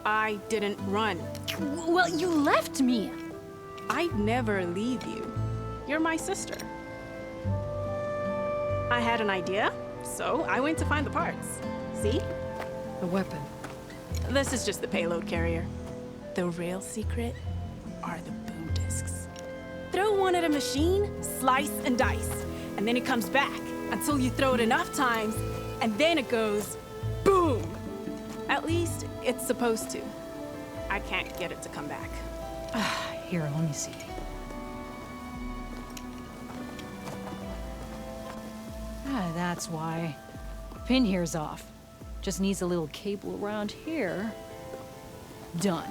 I didn't run. Well, you left me. I'd never leave you. You're my sister. I had an idea, so I went to find the parts. See? A weapon. This is just the payload carrier. The real secret are the boom discs. Throw one at a machine, slice and dice, and then it comes back until you throw it enough times, and then it goes boom. At least it's supposed to. I can't get it to come back. Here, let me see. That's why. Pin here's off. Just needs a little cable around here. Done.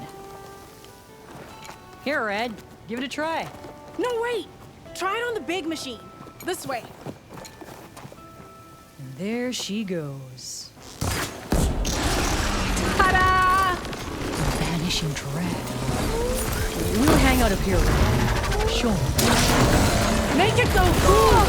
Here, Red. Give it a try. No, wait! Try it on the big machine. This way. And there she goes. Ta-da! Vanishing dread. We'll hang out up here, Red. Show me. Make it so cool!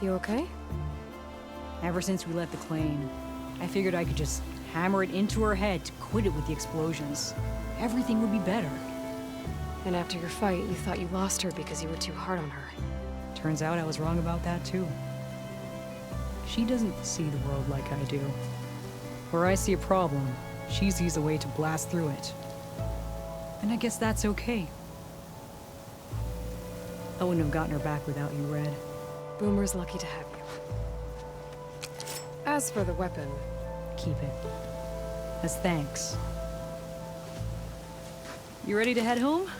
You okay? Ever since we left the claim, I figured I could just hammer it into her head to quit it with the explosions. Everything would be better. And after your fight, you thought you lost her because you were too hard on her. Turns out I was wrong about that too. She doesn't see the world like I do. Where I see a problem, she sees a way to blast through it. And I guess that's okay. I wouldn't have gotten her back without you, Red. Boomer's lucky to have you. As for the weapon... Keep it. As thanks. You ready to head home?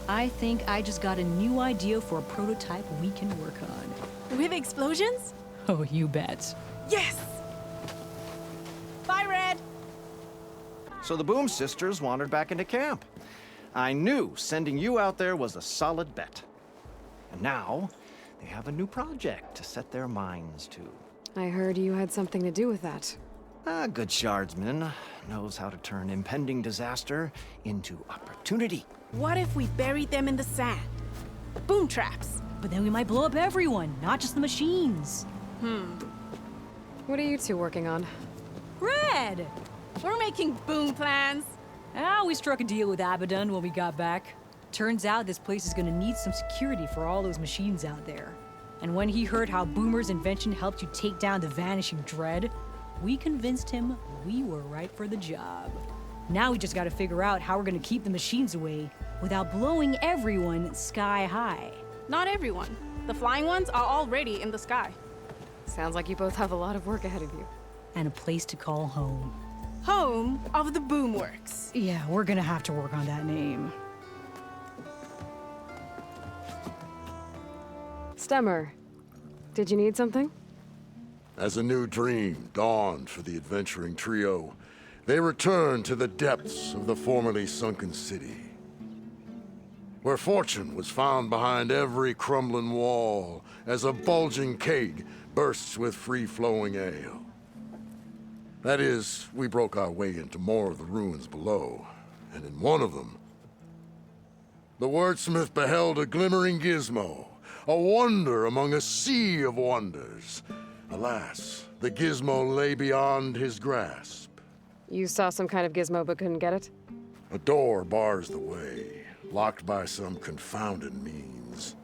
I think I just got a new idea for a prototype we can work on. With explosions? Oh, you bet. Yes! Bye, Red! So the Boom sisters wandered back into camp. I knew sending you out there was a solid bet. And now, they have a new project to set their minds to. I heard you had something to do with that. A good shardsman knows how to turn impending disaster into opportunity. What if we buried them in the sand? Boom traps. But then we might blow up everyone, not just the machines. What are you two working on? Red! We're making boom plans. We struck a deal with Abaddon when we got back. Turns out this place is gonna need some security for all those machines out there. And when he heard how Boomer's invention helped you take down the Vanishing Dread, we convinced him we were right for the job. Now we just gotta figure out how we're gonna keep the machines away without blowing everyone sky high. Not everyone. The flying ones are already in the sky. Sounds like you both have a lot of work ahead of you. And a place to call home. Home of the Boomworks. Yeah, we're gonna have to work on that name. Stemmer, did you need something? As a new dream dawned for the adventuring trio, they returned to the depths of the formerly sunken city, where fortune was found behind every crumbling wall as a bulging keg bursts with free-flowing ale. That is, we broke our way into more of the ruins below, and in one of them, the wordsmith beheld a glimmering gizmo, a wonder among a sea of wonders. Alas, the gizmo lay beyond his grasp. You saw some kind of gizmo but couldn't get it? A door bars the way, locked by some confounded means.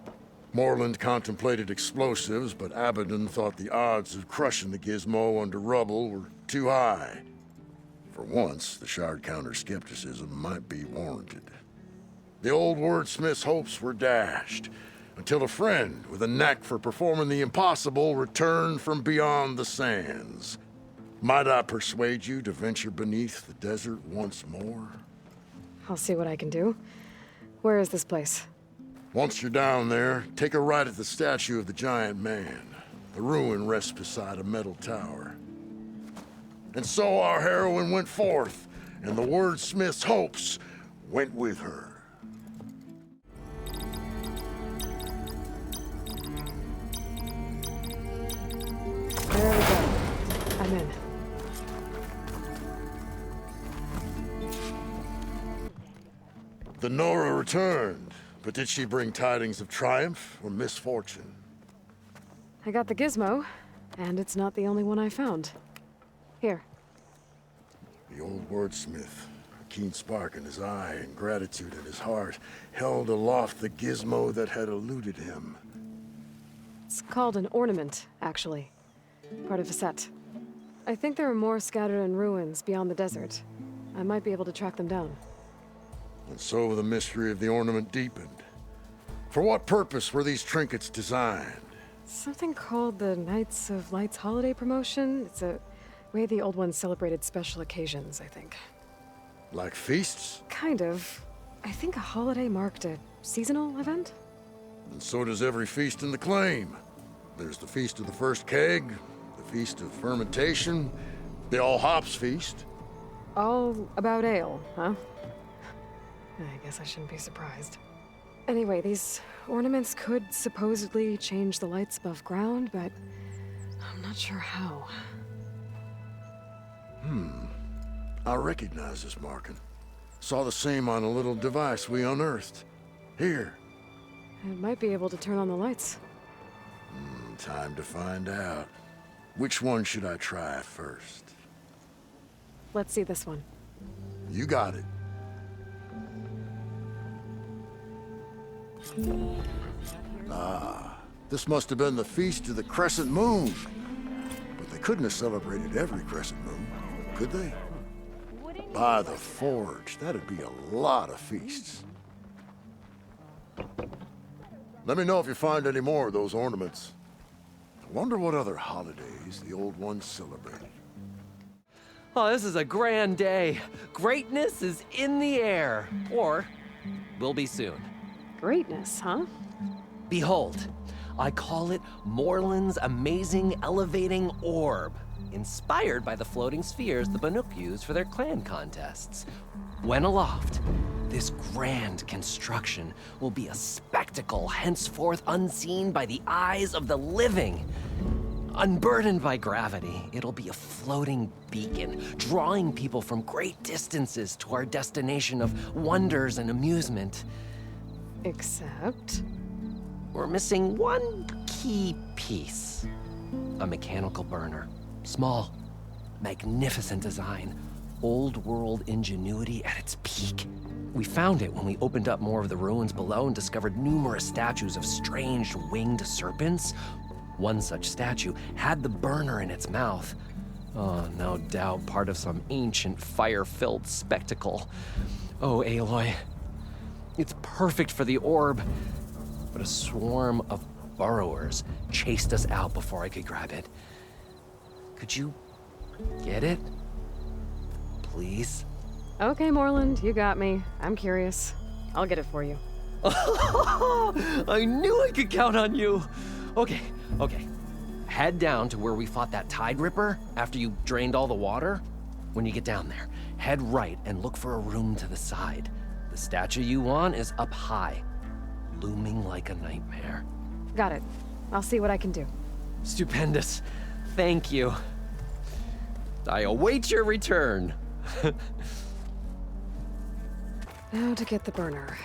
Moreland contemplated explosives, but Abaddon thought the odds of crushing the gizmo under rubble were too high. For once, the shard counter's skepticism might be warranted. The old wordsmith's hopes were dashed, until a friend with a knack for performing the impossible returned from beyond the sands. Might I persuade you to venture beneath the desert once more? I'll see what I can do. Where is this place? Once you're down there, take a right at the statue of the giant man. The ruin rests beside a metal tower. And so our heroine went forth, and the wordsmith's hopes went with her. There we go. I'm in. The Nora returned, but did she bring tidings of triumph or misfortune? I got the gizmo, and it's not the only one I found. Here. The old wordsmith, a keen spark in his eye and gratitude in his heart, held aloft the gizmo that had eluded him. It's called an ornament, actually. Part of a set. I think there are more scattered in ruins beyond the desert. I might be able to track them down. And so the mystery of the ornament deepened. For what purpose were these trinkets designed? Something called the Knights of Light's holiday promotion. It's a way the old ones celebrated special occasions, I think. Like feasts? Kind of. I think a holiday marked a seasonal event? And so does every feast in the claim. There's the Feast of the First Keg, the Feast of Fermentation, the All Hops Feast. All about ale, huh? I guess I shouldn't be surprised. Anyway, these ornaments could supposedly change the lights above ground, but I'm not sure how. I recognize this marking. Saw the same on a little device we unearthed. Here. It might be able to turn on the lights. Time to find out. Which one should I try first? Let's see this one. You got it. Ah, this must have been the Feast of the Crescent Moon. But they couldn't have celebrated every crescent moon, could they? By the Forge, that'd be a lot of feasts. Let me know if you find any more of those ornaments. I wonder what other holidays the old ones celebrated. Oh, this is a grand day. Greatness is in the air. Or will be soon. Greatness, huh? Behold, I call it Morland's amazing elevating orb, inspired by the floating spheres the Banuk use for their clan contests. When aloft, this grand construction will be a spectacle henceforth unseen by the eyes of the living. Unburdened by gravity, it'll be a floating beacon, drawing people from great distances to our destination of wonders and amusement. Except? We're missing one key piece. A mechanical burner. Small, magnificent design. Old world ingenuity at its peak. We found it when we opened up more of the ruins below and discovered numerous statues of strange winged serpents. One such statue had the burner in its mouth. Oh, no doubt part of some ancient fire-filled spectacle. Oh, Aloy. It's perfect for the orb. But a swarm of burrowers chased us out before I could grab it. Could you get it? Please? Okay, Morland, you got me. I'm curious. I'll get it for you. I knew I could count on you. Okay. Head down to where we fought that Tide Ripper after you drained all the water. When you get down there, head right and look for a room to the side. The statue you want is up high, looming like a nightmare. Got it. I'll see what I can do. Stupendous. Thank you. I await your return. Now to get the burner.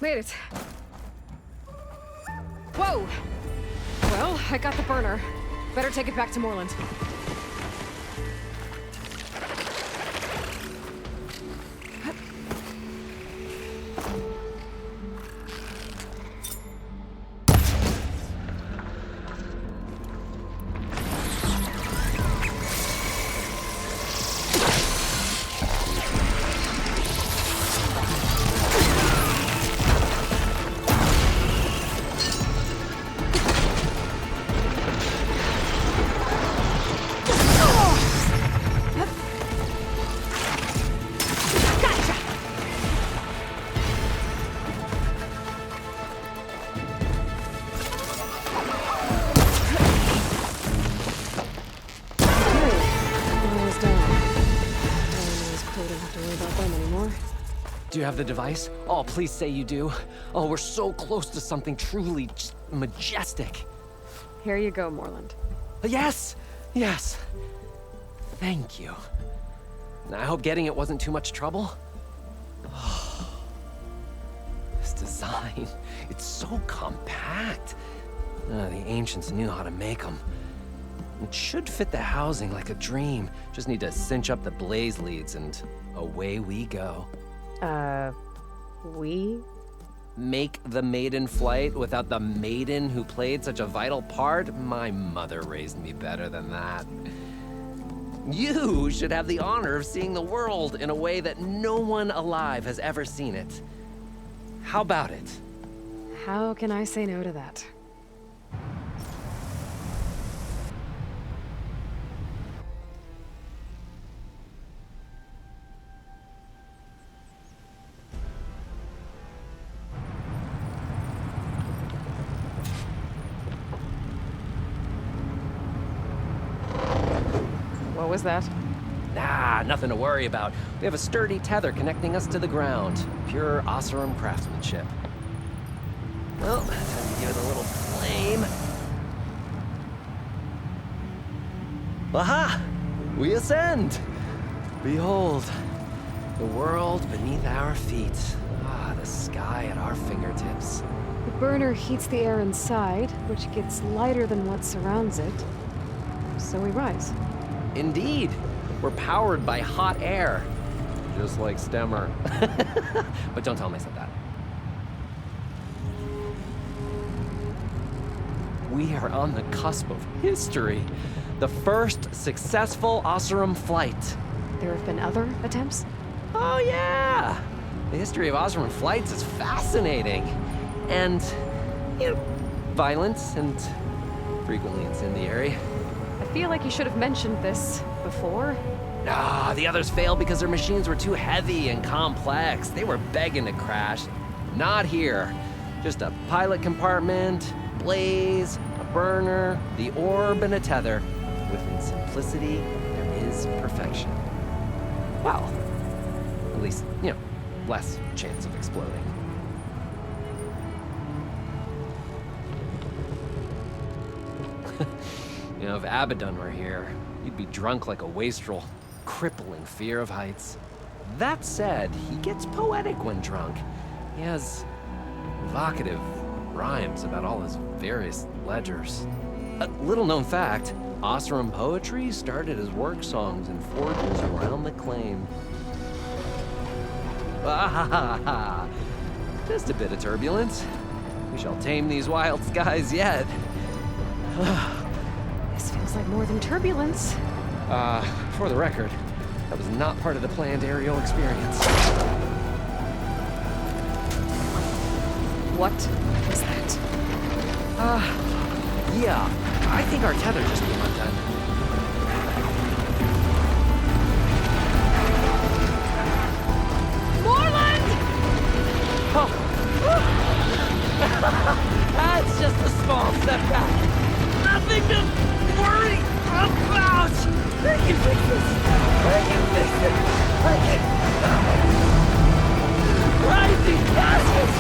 Made it. Whoa! Well, I got the burner. Better take it back to Morland. Do you have the device? Oh, please say you do. Oh, we're so close to something truly just majestic. Here you go, Morland. Yes! Yes! Thank you. I hope getting it wasn't too much trouble. Oh, this design, it's so compact. The ancients knew how to make them. It should fit the housing like a dream. Just need to cinch up the blaze leads and away we go. We? Make the maiden flight without the maiden who played such a vital part? My mother raised me better than that. You should have the honor of seeing the world in a way that no one alive has ever seen it. How about it? How can I say no to that? What was that? Nah, nothing to worry about. We have a sturdy tether connecting us to the ground. Pure Oseram craftsmanship. Well, time to give it a little flame. Aha! We ascend! Behold, the world beneath our feet. Ah, the sky at our fingertips. The burner heats the air inside, which gets lighter than what surrounds it. So we rise. Indeed. We're powered by hot air. Just like Stemmer. But don't tell him I said that. We are on the cusp of history. The first successful Oseram flight. There have been other attempts? Oh yeah! The history of Oseram flights is fascinating. And, you know, violent and frequently incendiary. I feel like you should have mentioned this before. Ah, the others failed because their machines were too heavy and complex. They were begging to crash. Not here. Just a pilot compartment, blaze, a burner, the orb, and a tether. Within simplicity, there is perfection. Well, at least, you know, less chance of exploding. You know, if Abaddon were here, he'd be drunk like a wastrel, crippling fear of heights. That said, he gets poetic when drunk. He has evocative rhymes about all his various ledgers. A little-known fact, Oseram poetry started as work songs in forges around the claim. Ah, just a bit of turbulence. We shall tame these wild skies yet. This feels like more than turbulence. For the record, that was not part of the planned aerial experience. What was that? Yeah, I think our tether just came undone. Morland! Oh! That's just a small setback. Nothing to worry about! I can fix this! I can fix it! I can... Rising gases!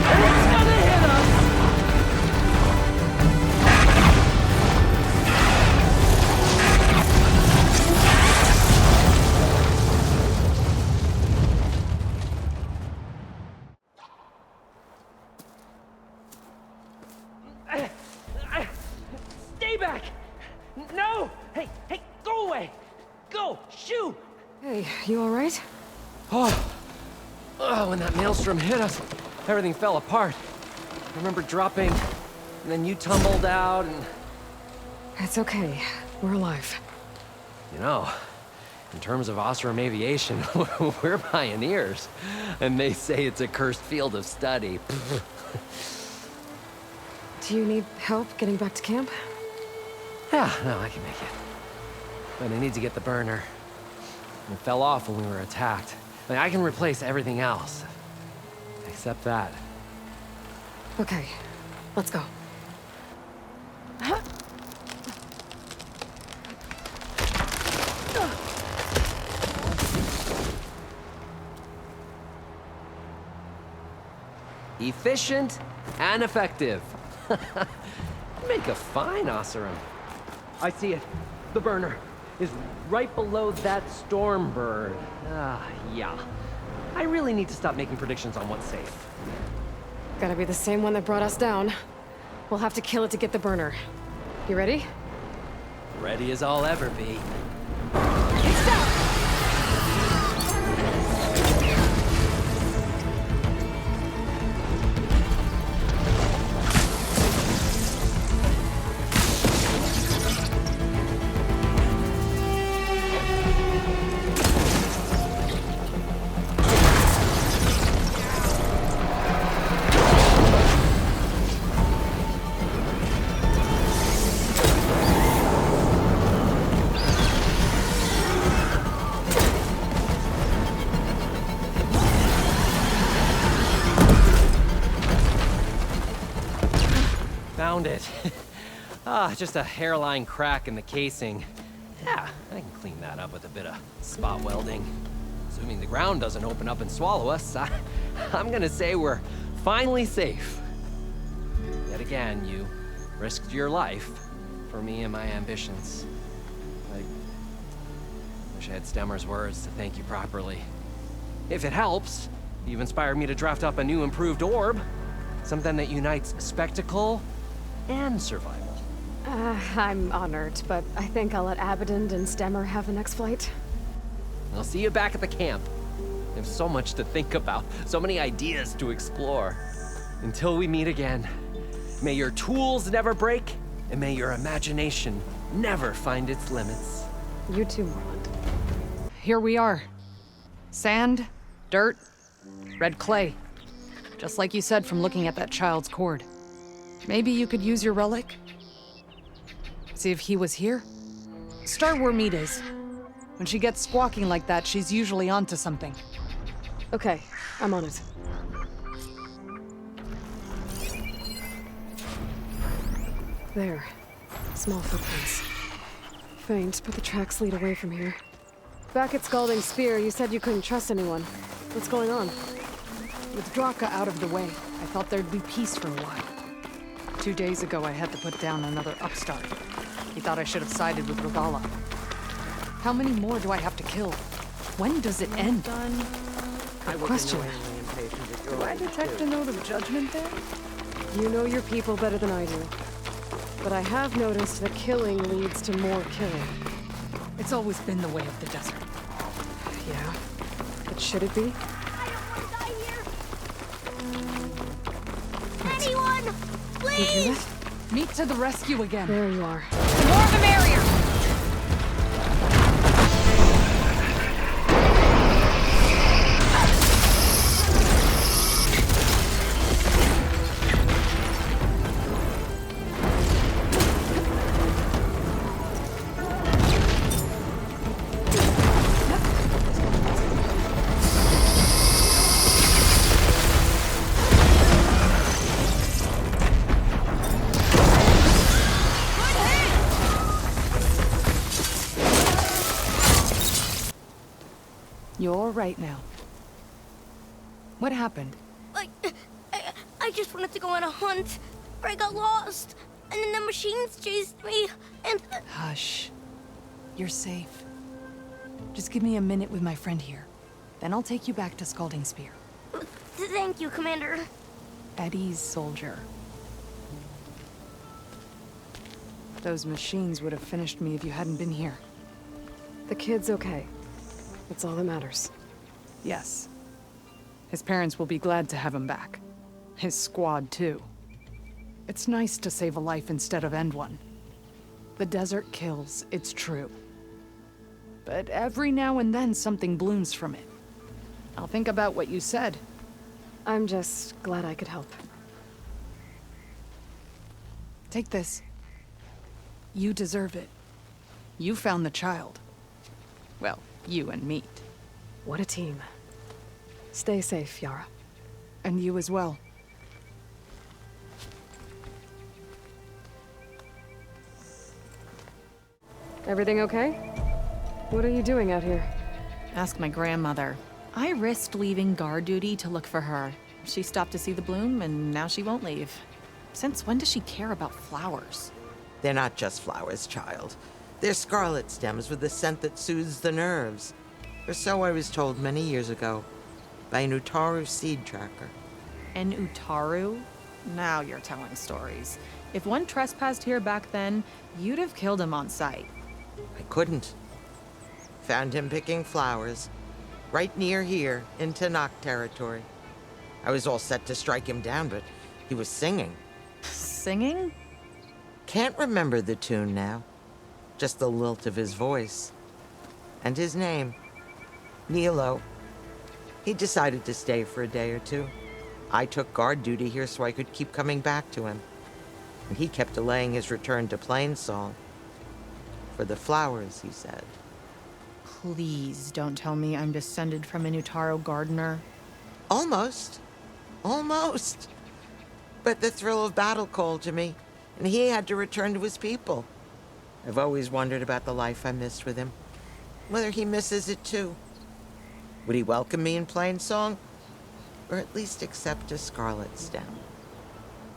And it's gonna hit us! Stay back! No! Hey, go away! Go! Shoo! Hey, you alright? Oh, when that maelstrom hit us, everything fell apart. I remember dropping, and then you tumbled out, and... It's okay. We're alive. You know, in terms of Oseram aviation, we're pioneers. And they say it's a cursed field of study. Do you need help getting back to camp? Yeah, no, I can make it. But I need to get the burner. It fell off when we were attacked. I mean, I can replace everything else. Except that. Okay, let's go. efficient, and effective. Make a fine Oseram. I see it. The burner is right below that storm bird. Yeah. I really need to stop making predictions on what's safe. Gotta be the same one that brought us down. We'll have to kill it to get the burner. You ready? Ready as I'll ever be. Found it. Just a hairline crack in the casing. Yeah, I can clean that up with a bit of spot welding. Assuming the ground doesn't open up and swallow us, I'm gonna say we're finally safe. Yet again, you risked your life for me and my ambitions. I wish I had Stemmer's words to thank you properly. If it helps, you've inspired me to draft up a new improved orb. Something that unites spectacle and survival. I'm honored, but I think I'll let Abaddon and Stemmer have the next flight. I'll see you back at the camp. I have so much to think about, so many ideas to explore. Until we meet again, may your tools never break, and may your imagination never find its limits. You too, Morland. Here we are. Sand, dirt, red clay. Just like you said from looking at that child's cord. Maybe you could use your relic? See if he was here? Start where Meat is. When she gets squawking like that, she's usually onto something. Okay, I'm on it. There. Small footprints. Faint, but the tracks lead away from here. Back at Scalding Spear, you said you couldn't trust anyone. What's going on? With Draka out of the way, I thought there'd be peace for a while. 2 days ago, I had to put down another upstart. He thought I should have sided with Regalla. How many more do I have to kill? When does it end? Good question. Do I detect a note of judgment there? You know your people better than I do. But I have noticed that killing leads to more killing. It's always been the way of the desert. Yeah. But should it be? Anyone! Please! Meat to the rescue again. There you are. The more the merrier! You're right now. What happened? I just wanted to go on a hunt, but I got lost, and then the machines chased me, and... Hush. You're safe. Just give me a minute with my friend here. Then I'll take you back to Scalding Spear. Thank you, Commander. At ease, soldier. Those machines would have finished me if you hadn't been here. The kid's okay. That's all that matters. Yes. His parents will be glad to have him back. His squad, too. It's nice to save a life instead of end one. The desert kills, it's true. But every now and then something blooms from it. I'll think about what you said. I'm just glad I could help. Take this. You deserve it. You found the child. Well, you and Meat. What a team. Stay safe, Yara. And you as well. Everything okay? What are you doing out here? Ask my grandmother. I risked leaving guard duty to look for her. She stopped to see the bloom, and now she won't leave. Since when does she care about flowers? They're not just flowers, child. They're scarlet stems with a scent that soothes the nerves. Or so I was told many years ago by an Utaru seed tracker. An Utaru? Now you're telling stories. If one trespassed here back then, you'd have killed him on sight. I couldn't. Found him picking flowers, right near here in Tenakth territory. I was all set to strike him down, but he was singing. Singing? Can't remember the tune now. Just the lilt of his voice. And his name. Nilo. He decided to stay for a day or two. I took guard duty here so I could keep coming back to him. And he kept delaying his return to Plainsong. For the flowers, he said. Please don't tell me I'm descended from an Utaru gardener. Almost. Almost. But the thrill of battle called to me, and he had to return to his people. I've always wondered about the life I missed with him. Whether he misses it too. Would he welcome me in Plainsong? Or at least accept a scarlet stem?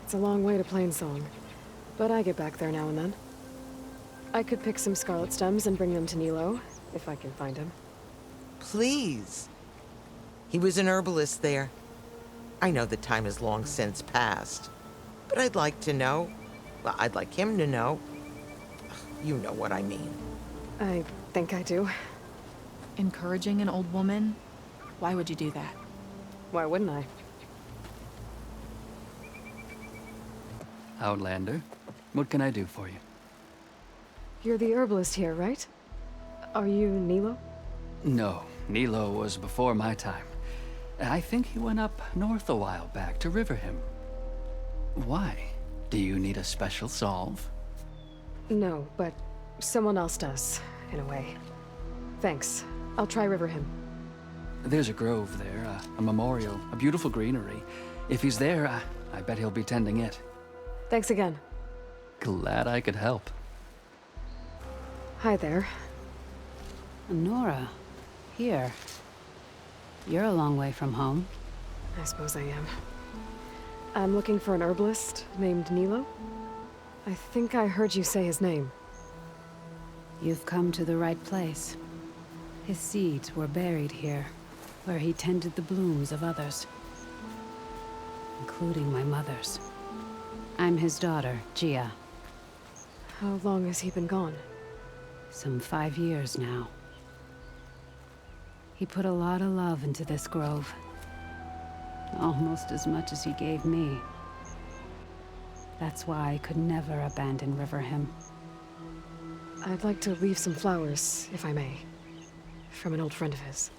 It's a long way to Plainsong, but I get back there now and then. I could pick some scarlet stems and bring them to Nilo, if I can find him. Please. He was an herbalist there. I know the time has long since passed, but I'd like to know. Well, I'd like him to know. You know what I mean. I think I do. Encouraging an old woman? Why would you do that? Why wouldn't I? Outlander, what can I do for you? You're the herbalist here, right? Are you Nilo? No, Nilo was before my time. I think he went up north a while back to Riverhim. Why? Do you need a special solve? No, but someone else does, in a way. Thanks. I'll try Riverhim. There's a grove there, a memorial, a beautiful greenery. If he's there, I bet he'll be tending it. Thanks again. Glad I could help. Hi there. Nora, here. You're a long way from home. I suppose I am. I'm looking for an herbalist named Nilo. I think I heard you say his name. You've come to the right place. His seeds were buried here, where he tended the blooms of others, including my mother's. I'm his daughter, Gia. How long has he been gone? Some 5 years now. He put a lot of love into this grove. Almost as much as he gave me. That's why I could never abandon Riverhim. I'd like to leave some flowers, if I may. From an old friend of his.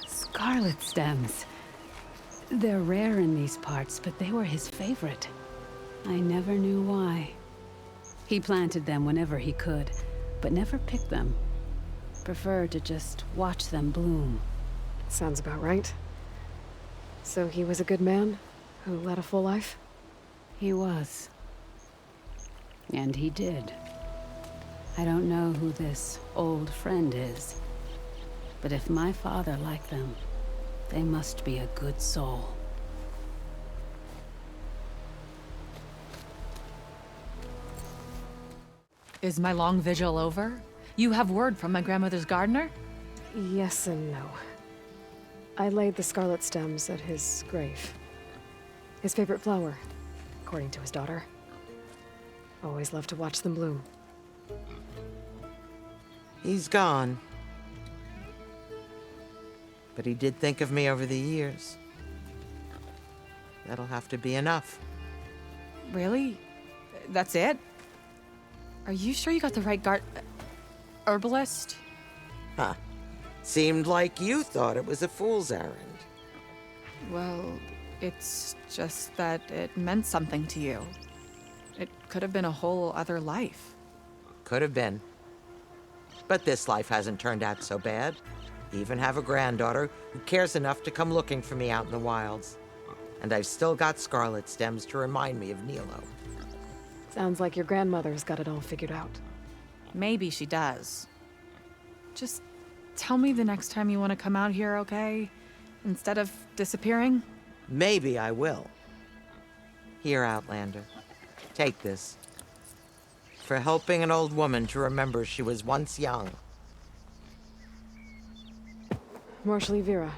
Scarlet stems. They're rare in these parts, but they were his favorite. I never knew why. He planted them whenever he could, but never picked them. Preferred to just watch them bloom. Sounds about right. So he was a good man who led a full life? He was. And he did. I don't know who this old friend is, but if my father liked them, they must be a good soul. Is my long vigil over? You have word from my grandmother's gardener? Yes and no. I laid the scarlet stems at his grave. His favorite flower, according to his daughter. Always loved to watch them bloom. He's gone. But he did think of me over the years. That'll have to be enough. Really? That's it? Are you sure you got the right herbalist? Huh. Seemed like you thought it was a fool's errand. Well, it's just that it meant something to you. It could have been a whole other life. Could have been. But this life hasn't turned out so bad. Even have a granddaughter who cares enough to come looking for me out in the wilds. And I've still got scarlet stems to remind me of Nilo. Sounds like your grandmother's got it all figured out. Maybe she does. Just tell me the next time you want to come out here, okay? Instead of disappearing? Maybe I will. Here, Outlander. Take this. For helping an old woman to remember she was once young. Marshal Vera,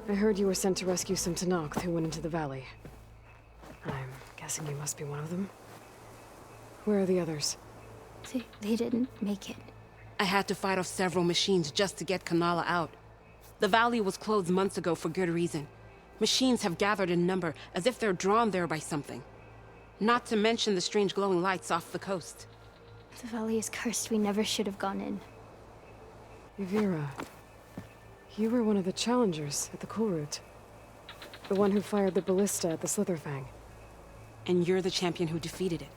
I heard you were sent to rescue some Tenakth who went into the valley. I'm guessing you must be one of them. Where are the others? They didn't make it. I had to fight off several machines just to get Kotallo out. The valley was closed months ago for good reason. Machines have gathered in number, as if they're drawn there by something. Not to mention the strange glowing lights off the coast. The valley is cursed. We never should have gone in. Vera, you were one of the challengers at the Cool Route. The one who fired the ballista at the Slitherfang. And you're the champion who defeated it.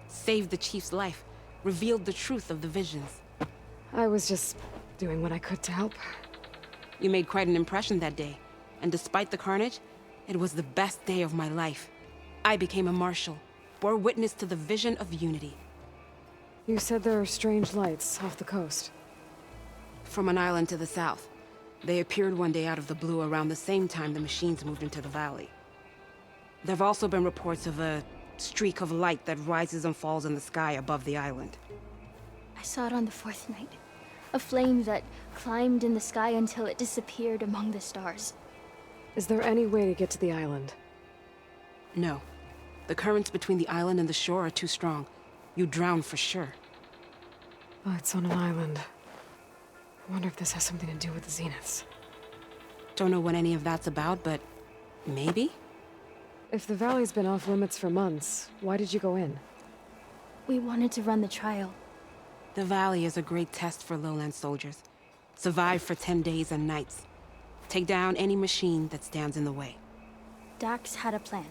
Saved the chief's life. Revealed the truth of the visions. I was just doing what I could to help. You made quite an impression that day. And despite the carnage, it was the best day of my life. I became a marshal, bore witness to the vision of unity. You said there are strange lights off the coast. From an island to the south. They appeared one day out of the blue around the same time the machines moved into the valley. There have also been reports of a streak of light that rises and falls in the sky above the island. I saw it on the fourth night. A flame that climbed in the sky until it disappeared among the stars. Is there any way to get to the island? No. The currents between the island and the shore are too strong. You'd drown for sure. Oh, it's on an island. I wonder if this has something to do with the Zeniths. Don't know what any of that's about, but maybe? If the valley's been off limits for months, why did you go in? We wanted to run the trial. The valley is a great test for lowland soldiers. Survive for 10 days and nights. Take down any machine that stands in the way. Dax had a plan.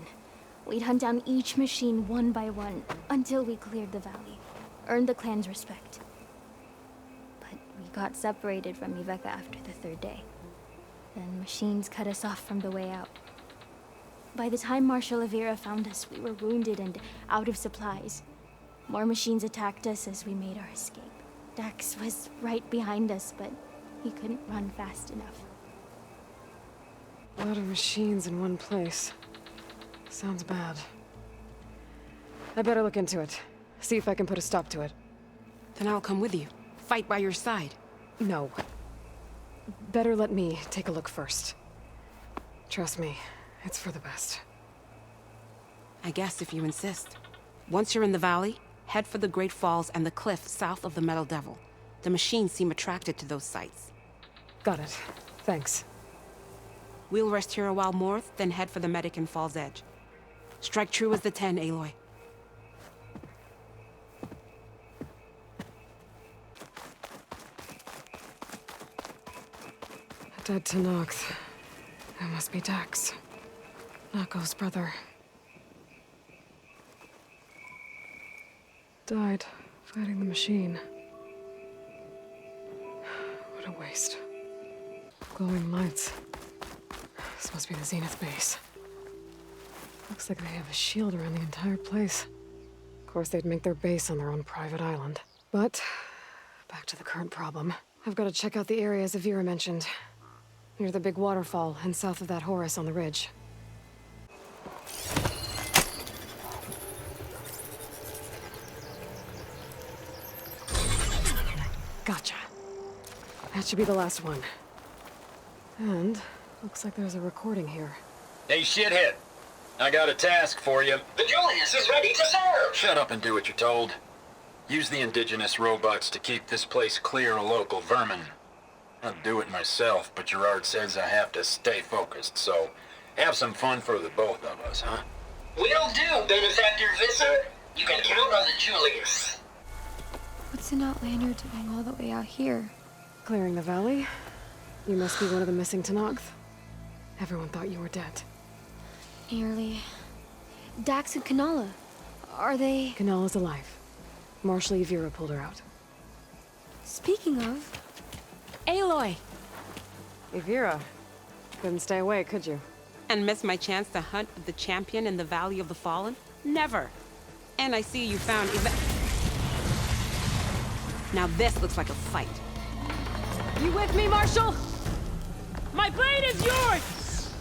We'd hunt down each machine one by one until we cleared the valley. Earned the clan's respect. But we got separated from Iveka after the third day. Then machines cut us off from the way out. By the time Marshal Vera found us, we were wounded and out of supplies. More machines attacked us as we made our escape. Dax was right behind us, but he couldn't run fast enough. A lot of machines in one place. Sounds bad. I better look into it. See if I can put a stop to it. Then I'll come with you. Fight by your side. No. Better let me take a look first. Trust me, it's for the best. I guess if you insist. Once you're in the valley, head for the Great Falls and the cliff south of the Metal Devil. The machines seem attracted to those sites. Got it. Thanks. We'll rest here a while more, then head for the medic in Fall's Edge. Strike true as the 10, Aloy. A dead Tenakth. That must be Dax. Nako's brother. Died fighting the machine. What a waste. Glowing lights. This must be the Zenith base. Looks like they have a shield around the entire place. Of course, they'd make their base on their own private island. But, back to the current problem. I've got to check out the areas Vera mentioned. Near the big waterfall and south of that Horus on the ridge. Gotcha. That should be the last one. And looks like there's a recording here. Hey, shithead. I got a task for you. The Julius is ready to serve! Shut up and do what you're told. Use the indigenous robots to keep this place clear of local vermin. I'll do it myself, but Gerard says I have to stay focused, so have some fun for the both of us, huh? Will do, Benefactor Visser. You can count on the Julius. What's an Outlander doing all the way out here? Clearing the valley? You must be one of the missing Tenakth. Everyone thought you were dead. Nearly. Dax and Kotallo. Are they... Kotalla's alive. Marshal Vera pulled her out. Speaking of... Aloy! Vera. Couldn't stay away, could you? And miss my chance to hunt with the champion in the Valley of the Fallen? Never! And I see you found Now this looks like a fight. You with me, Marshal? My blade is yours!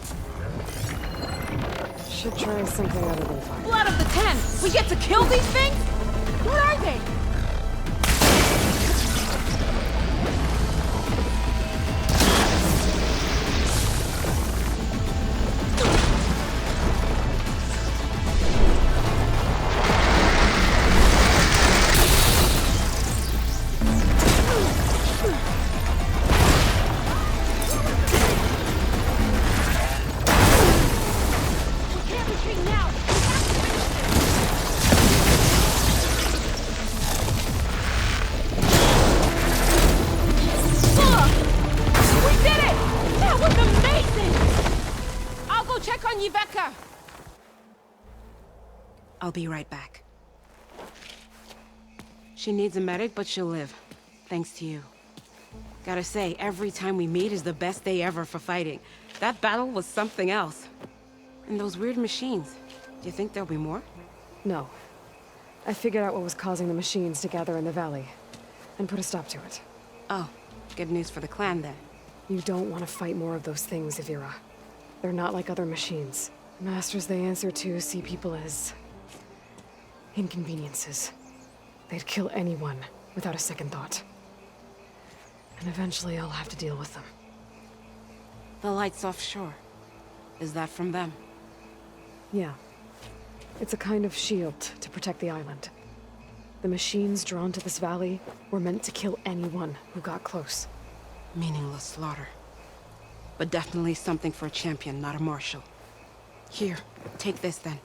Should try something other than fire. Blood of the Ten! We get to kill these things? What are they? I'll be right back. She needs a medic, but she'll live. Thanks to you. Gotta say, every time we meet is the best day ever for fighting. That battle was something else. And those weird machines. Do you think there'll be more? No. I figured out what was causing the machines to gather in the valley, and put a stop to it. Oh, good news for the clan then. You don't want to fight more of those things, Evira. They're not like other machines. The masters they answer to see people as inconveniences. They'd kill anyone without a second thought. And eventually I'll have to deal with them. The lights offshore. Is that from them? Yeah. It's a kind of shield to protect the island. The machines drawn to this valley were meant to kill anyone who got close. Meaningless slaughter. But definitely something for a champion, not a marshal. Here, take this then.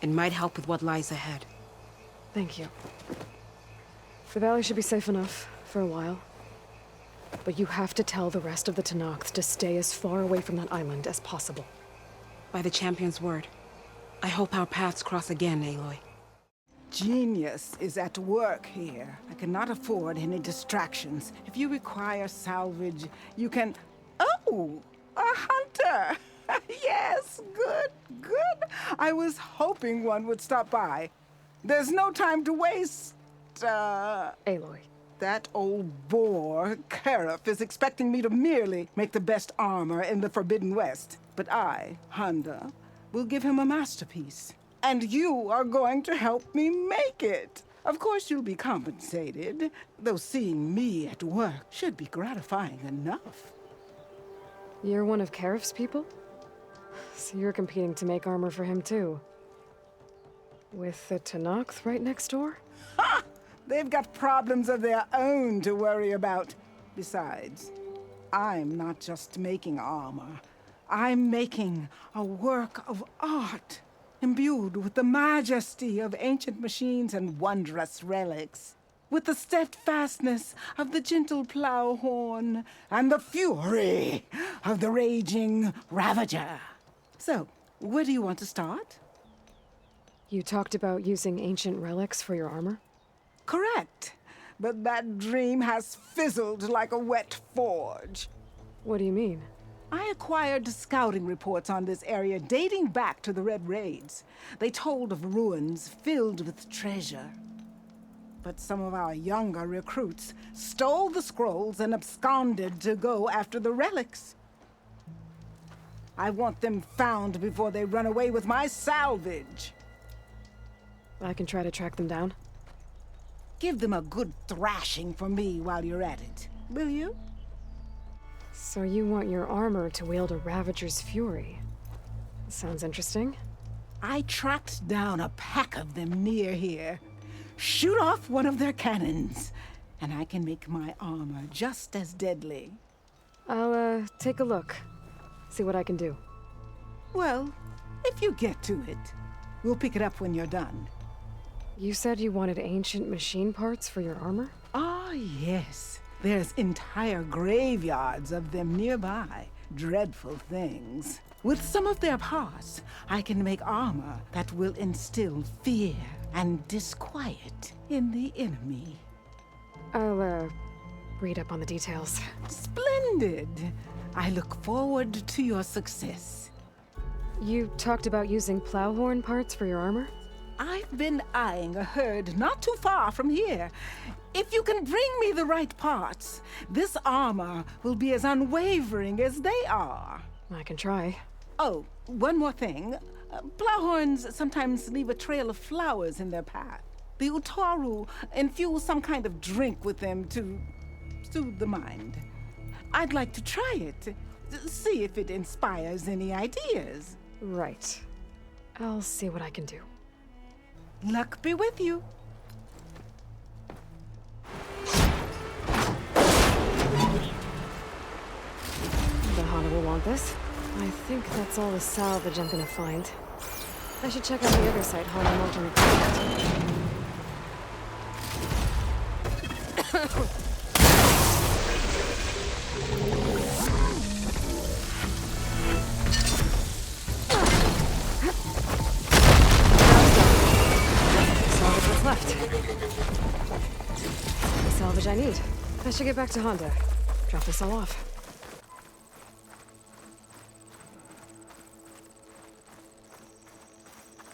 It might help with what lies ahead. Thank you. The valley should be safe enough for a while. But you have to tell the rest of the Tenakth to stay as far away from that island as possible. By the champion's word. I hope our paths cross again, Aloy. Genius is at work here. I cannot afford any distractions. If you require salvage, you can... Oh! A hunter! Yes, good. I was hoping one would stop by. There's no time to waste, Aloy. That old boar, Karif, is expecting me to merely make the best armor in the Forbidden West. But I, Honda, will give him a masterpiece. And you are going to help me make it. Of course you'll be compensated, though seeing me at work should be gratifying enough. You're one of Karif's people? So you're competing to make armor for him too. With the Tenakth right next door? Ha! They've got problems of their own to worry about. Besides, I'm not just making armor. I'm making a work of art, imbued with the majesty of ancient machines and wondrous relics, with the steadfastness of the gentle plow horn and the fury of the raging Ravager. So, where do you want to start? You talked about using ancient relics for your armor? Correct. But that dream has fizzled like a wet forge. What do you mean? I acquired scouting reports on this area dating back to the Red Raids. They told of ruins filled with treasure. But some of our younger recruits stole the scrolls and absconded to go after the relics. I want them found before they run away with my salvage. I can try to track them down. Give them a good thrashing for me while you're at it, will you? So you want your armor to wield a Ravager's fury? Sounds interesting. I tracked down a pack of them near here. Shoot off one of their cannons, and I can make my armor just as deadly. I'll, take a look. See what I can do. Well, if you get to it, we'll pick it up when you're done. You said you wanted ancient machine parts for your armor? Ah, yes. There's entire graveyards of them nearby. Dreadful things. With some of their parts, I can make armor that will instill fear and disquiet in the enemy. I'll, read up on the details. Splendid! I look forward to your success. You talked about using plowhorn parts for your armor? I've been eyeing a herd not too far from here. If you can bring me the right parts, this armor will be as unwavering as they are. I can try. Oh, one more thing. Plowhorns sometimes leave a trail of flowers in their path. The Utaru infuse some kind of drink with them to soothe the mind. I'd like to try it. See if it inspires any ideas. Right. I'll see what I can do. Luck be with you. The Honda will want this. I think that's all the salvage I'm gonna find. I should check out the other site Honda marked on the project. Salvage what's left. The salvage I need. I should get back to Honda. Drop this all off.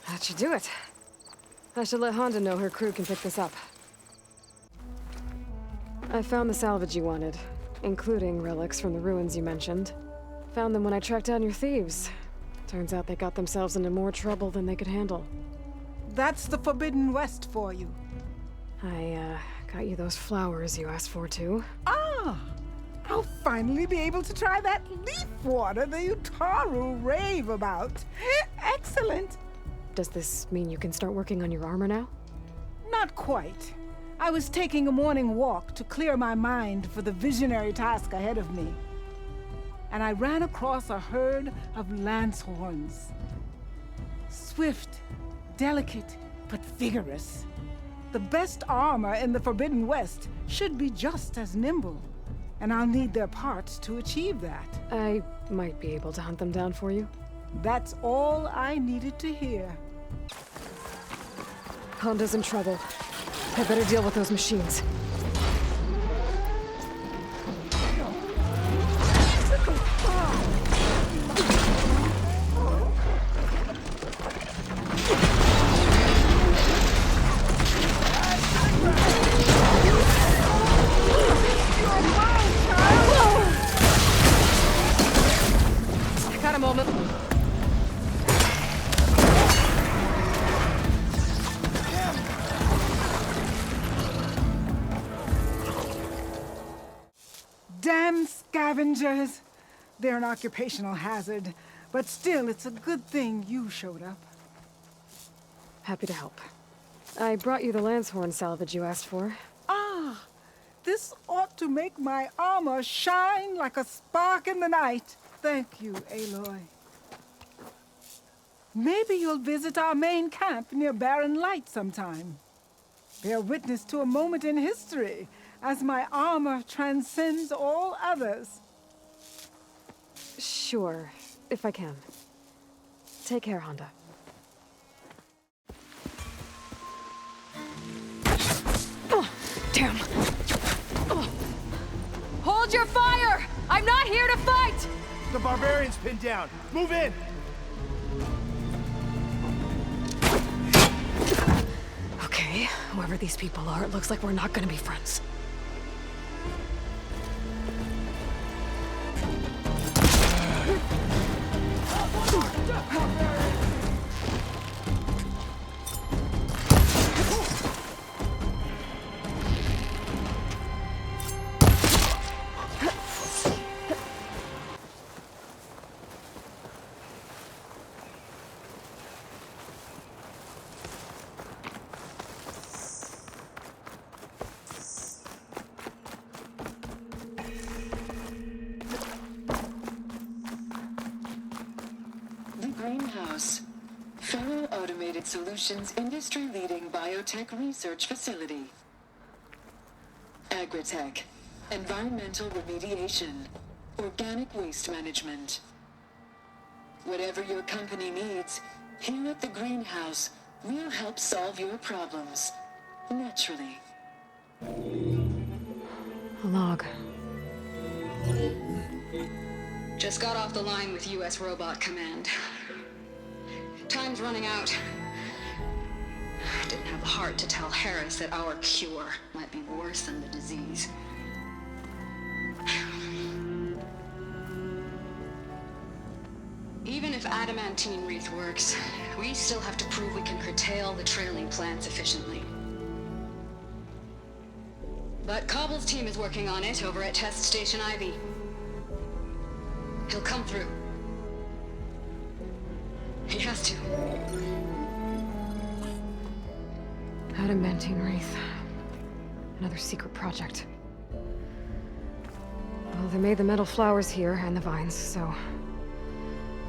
That should do it. I should let Honda know her crew can pick this up. I found the salvage you wanted, including relics from the ruins you mentioned. Found them when I tracked down your thieves. Turns out they got themselves into more trouble than they could handle. That's the Forbidden West for you. I, got you those flowers you asked for, too. Ah! I'll finally be able to try that leaf water the Utaru rave about. Excellent! Does this mean you can start working on your armor now? Not quite. I was taking a morning walk to clear my mind for the visionary task ahead of me. And I ran across a herd of lancehorns. Swift, delicate, but vigorous. The best armor in the Forbidden West should be just as nimble. And I'll need their parts to achieve that. I might be able to hunt them down for you. That's all I needed to hear. Honda's in trouble. I better deal with those machines. I got a moment. Damn scavengers! They're an occupational hazard, but still, it's a good thing you showed up. Happy to help. I brought you the Lancehorn salvage you asked for. Ah! This ought to make my armor shine like a spark in the night. Thank you, Aloy. Maybe you'll visit our main camp near Barren Light sometime. Bear witness to a moment in history as my armor transcends all others. Sure, if I can. Take care, Honda. Oh, damn. Oh. Hold your fire! I'm not here to fight! The barbarian's pinned down. Move in! Okay, whoever these people are, it looks like we're not gonna be friends. Greenhouse. Faro Automated Solutions industry-leading biotech research facility. Agritech. Environmental remediation. Organic waste management. Whatever your company needs, here at the Greenhouse, we'll help solve your problems. Naturally. A log. Just got off the line with U.S. Robot Command. Time's running out. hard to tell Harris that our cure might be worse than the disease. Even if adamantine wreath works, we still have to prove we can curtail the trailing plants efficiently. But Cobble's team is working on it over at Test Station Ivy. He'll come through. He has to. Adamantine wreath. Another secret project. Well, they made the metal flowers here and the vines, so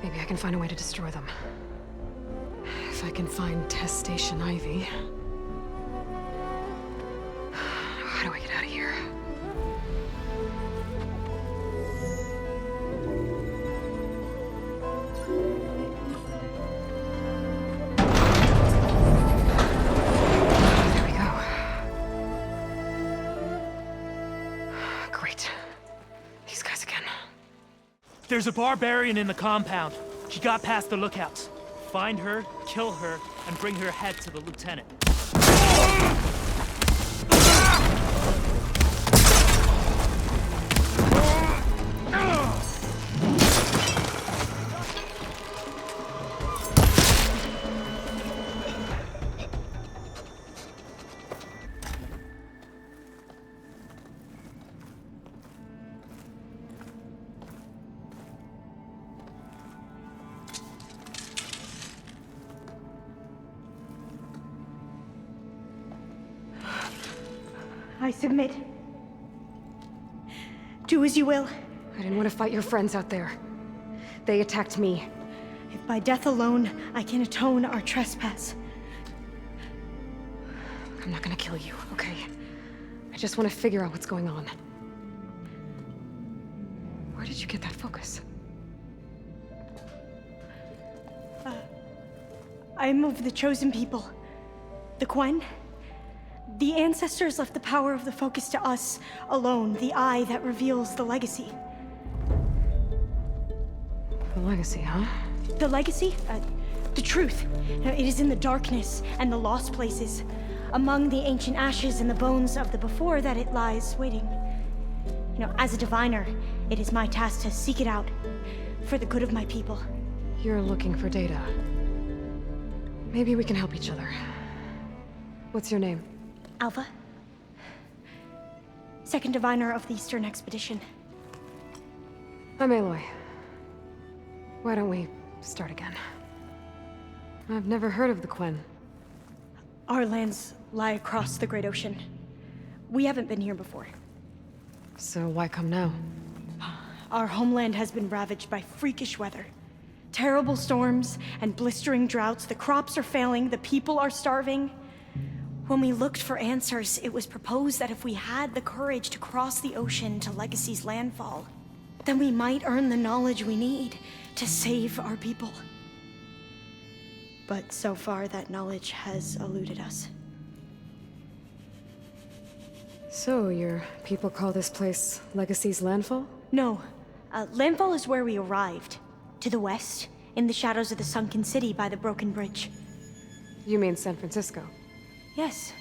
maybe I can find a way to destroy them. If I can find Test Station Ivy. How do I get out of here? There we go. Great. These guys again. There's a barbarian in the compound. She got past the lookouts. Find her, kill her, and bring her head to the lieutenant. I submit. Do as you will. I didn't want to fight your friends out there. They attacked me. If by death alone I can atone our trespass. I'm not gonna kill you, okay? I just want to figure out what's going on. Where did you get that focus? I am of the chosen people. The Quen. The ancestors left the power of the focus to us alone, the eye that reveals the legacy. The legacy, huh? The legacy? The truth. It is in the darkness and the lost places, among the ancient ashes and the bones of the before that it lies waiting. As a diviner, it is my task to seek it out, for the good of my people. You're looking for data. Maybe we can help each other. What's your name? Alpha. Second diviner of the Eastern Expedition. I'm Aloy. Why don't we start again? I've never heard of the Quen. Our lands lie across the Great Ocean. We haven't been here before. So why come now? Our homeland has been ravaged by freakish weather. Terrible storms and blistering droughts. The crops are failing, the people are starving. When we looked for answers, it was proposed that if we had the courage to cross the ocean to Legacy's landfall, then we might earn the knowledge we need to save our people. But so far, that knowledge has eluded us. So, your people call this place Legacy's Landfall? No. Landfall is where we arrived. To the west, in the shadows of the sunken city by the broken bridge. You mean San Francisco? Yes.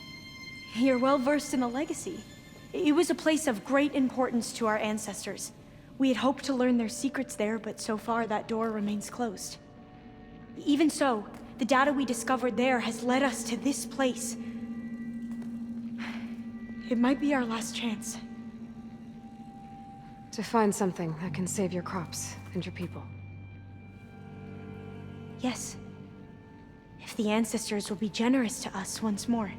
You're well versed in the legacy. It was a place of great importance to our ancestors. We had hoped to learn their secrets there, but so far that door remains closed. Even so, the data we discovered there has led us to this place. It might be our last chance. To find something that can save your crops and your people. Yes. If the ancestors will be generous to us once more.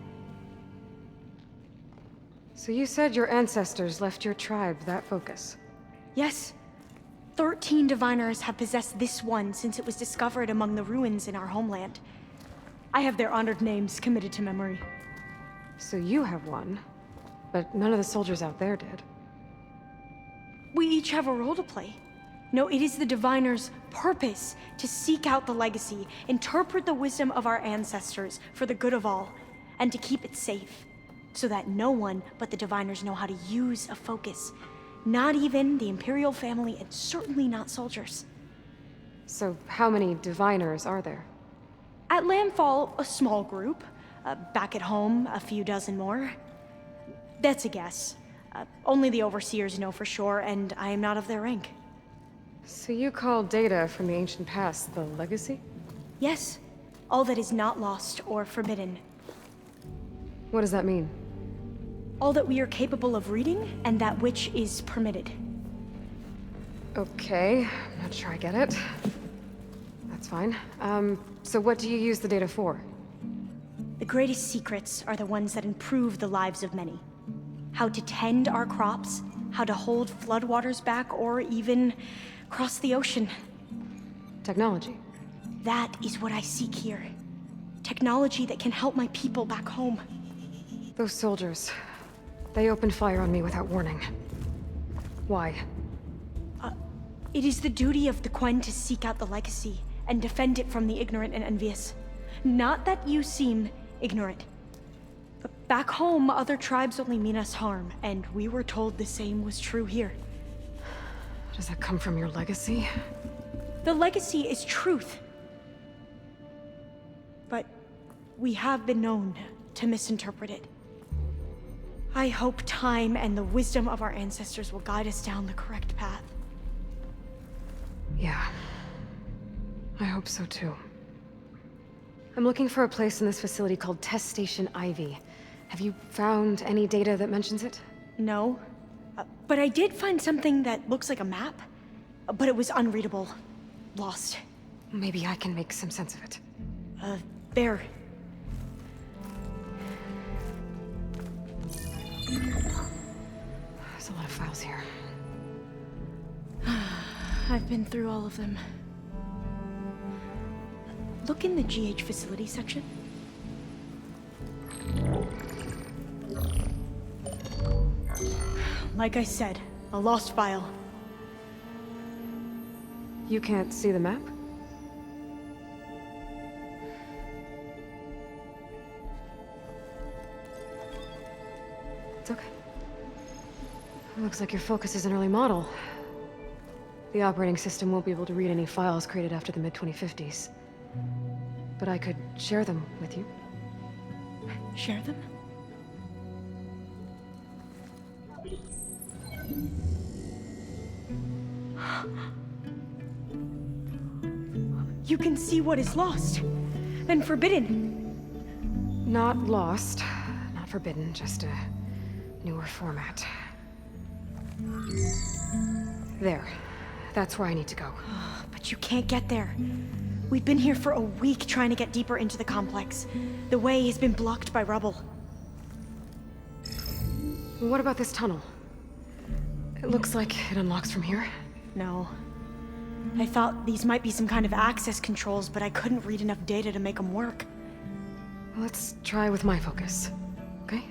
So you said your ancestors left your tribe that focus? Yes. 13 diviners have possessed this one since it was discovered among the ruins in our homeland. I have their honored names committed to memory. So you have one, but none of the soldiers out there did. We each have a role to play. No, it is the diviner's purpose to seek out the legacy, interpret the wisdom of our ancestors for the good of all, and to keep it safe, so that no one but the diviners know how to use a focus. Not even the Imperial family, and certainly not soldiers. So how many diviners are there? At Landfall, a small group. Back at home, a few dozen more. That's a guess. Only the overseers know for sure, and I am not of their rank. So you call data from the ancient past the legacy? Yes. All that is not lost or forbidden. What does that mean? All that we are capable of reading, and that which is permitted. Okay, I'm not sure I get it. That's fine. So what do you use the data for? The greatest secrets are the ones that improve the lives of many. How to tend our crops, how to hold floodwaters back, or even cross the ocean. Technology. That is what I seek here. Technology that can help my people back home. Those soldiers, they opened fire on me without warning. Why? It is the duty of the Quen to seek out the legacy and defend it from the ignorant and envious. Not that you seem ignorant. But back home, other tribes only mean us harm, and we were told the same was true here. Does that come from your legacy? The legacy is truth. But we have been known to misinterpret it. I hope time and the wisdom of our ancestors will guide us down the correct path. Yeah. I hope so too. I'm looking for a place in this facility called Test Station Ivy. Have you found any data that mentions it? No. But I did find something that looks like a map. But it was unreadable. Lost. Maybe I can make some sense of it. There. There's a lot of files here. I've been through all of them. Look in the GH facility section. Like I said, a lost file. You can't see the map? It's okay. Looks like your focus is an early model. The operating system won't be able to read any files created after the mid-2050s. But I could share them with you. Share them? You can see what is lost and forbidden. Not lost, not forbidden, just a newer format. There. That's where I need to go. But you can't get there. We've been here for a week trying to get deeper into the complex. The way has been blocked by rubble. What about this tunnel? It looks like it unlocks from here. No. I thought these might be some kind of access controls, but I couldn't read enough data to make them work. Let's try with my focus, okay?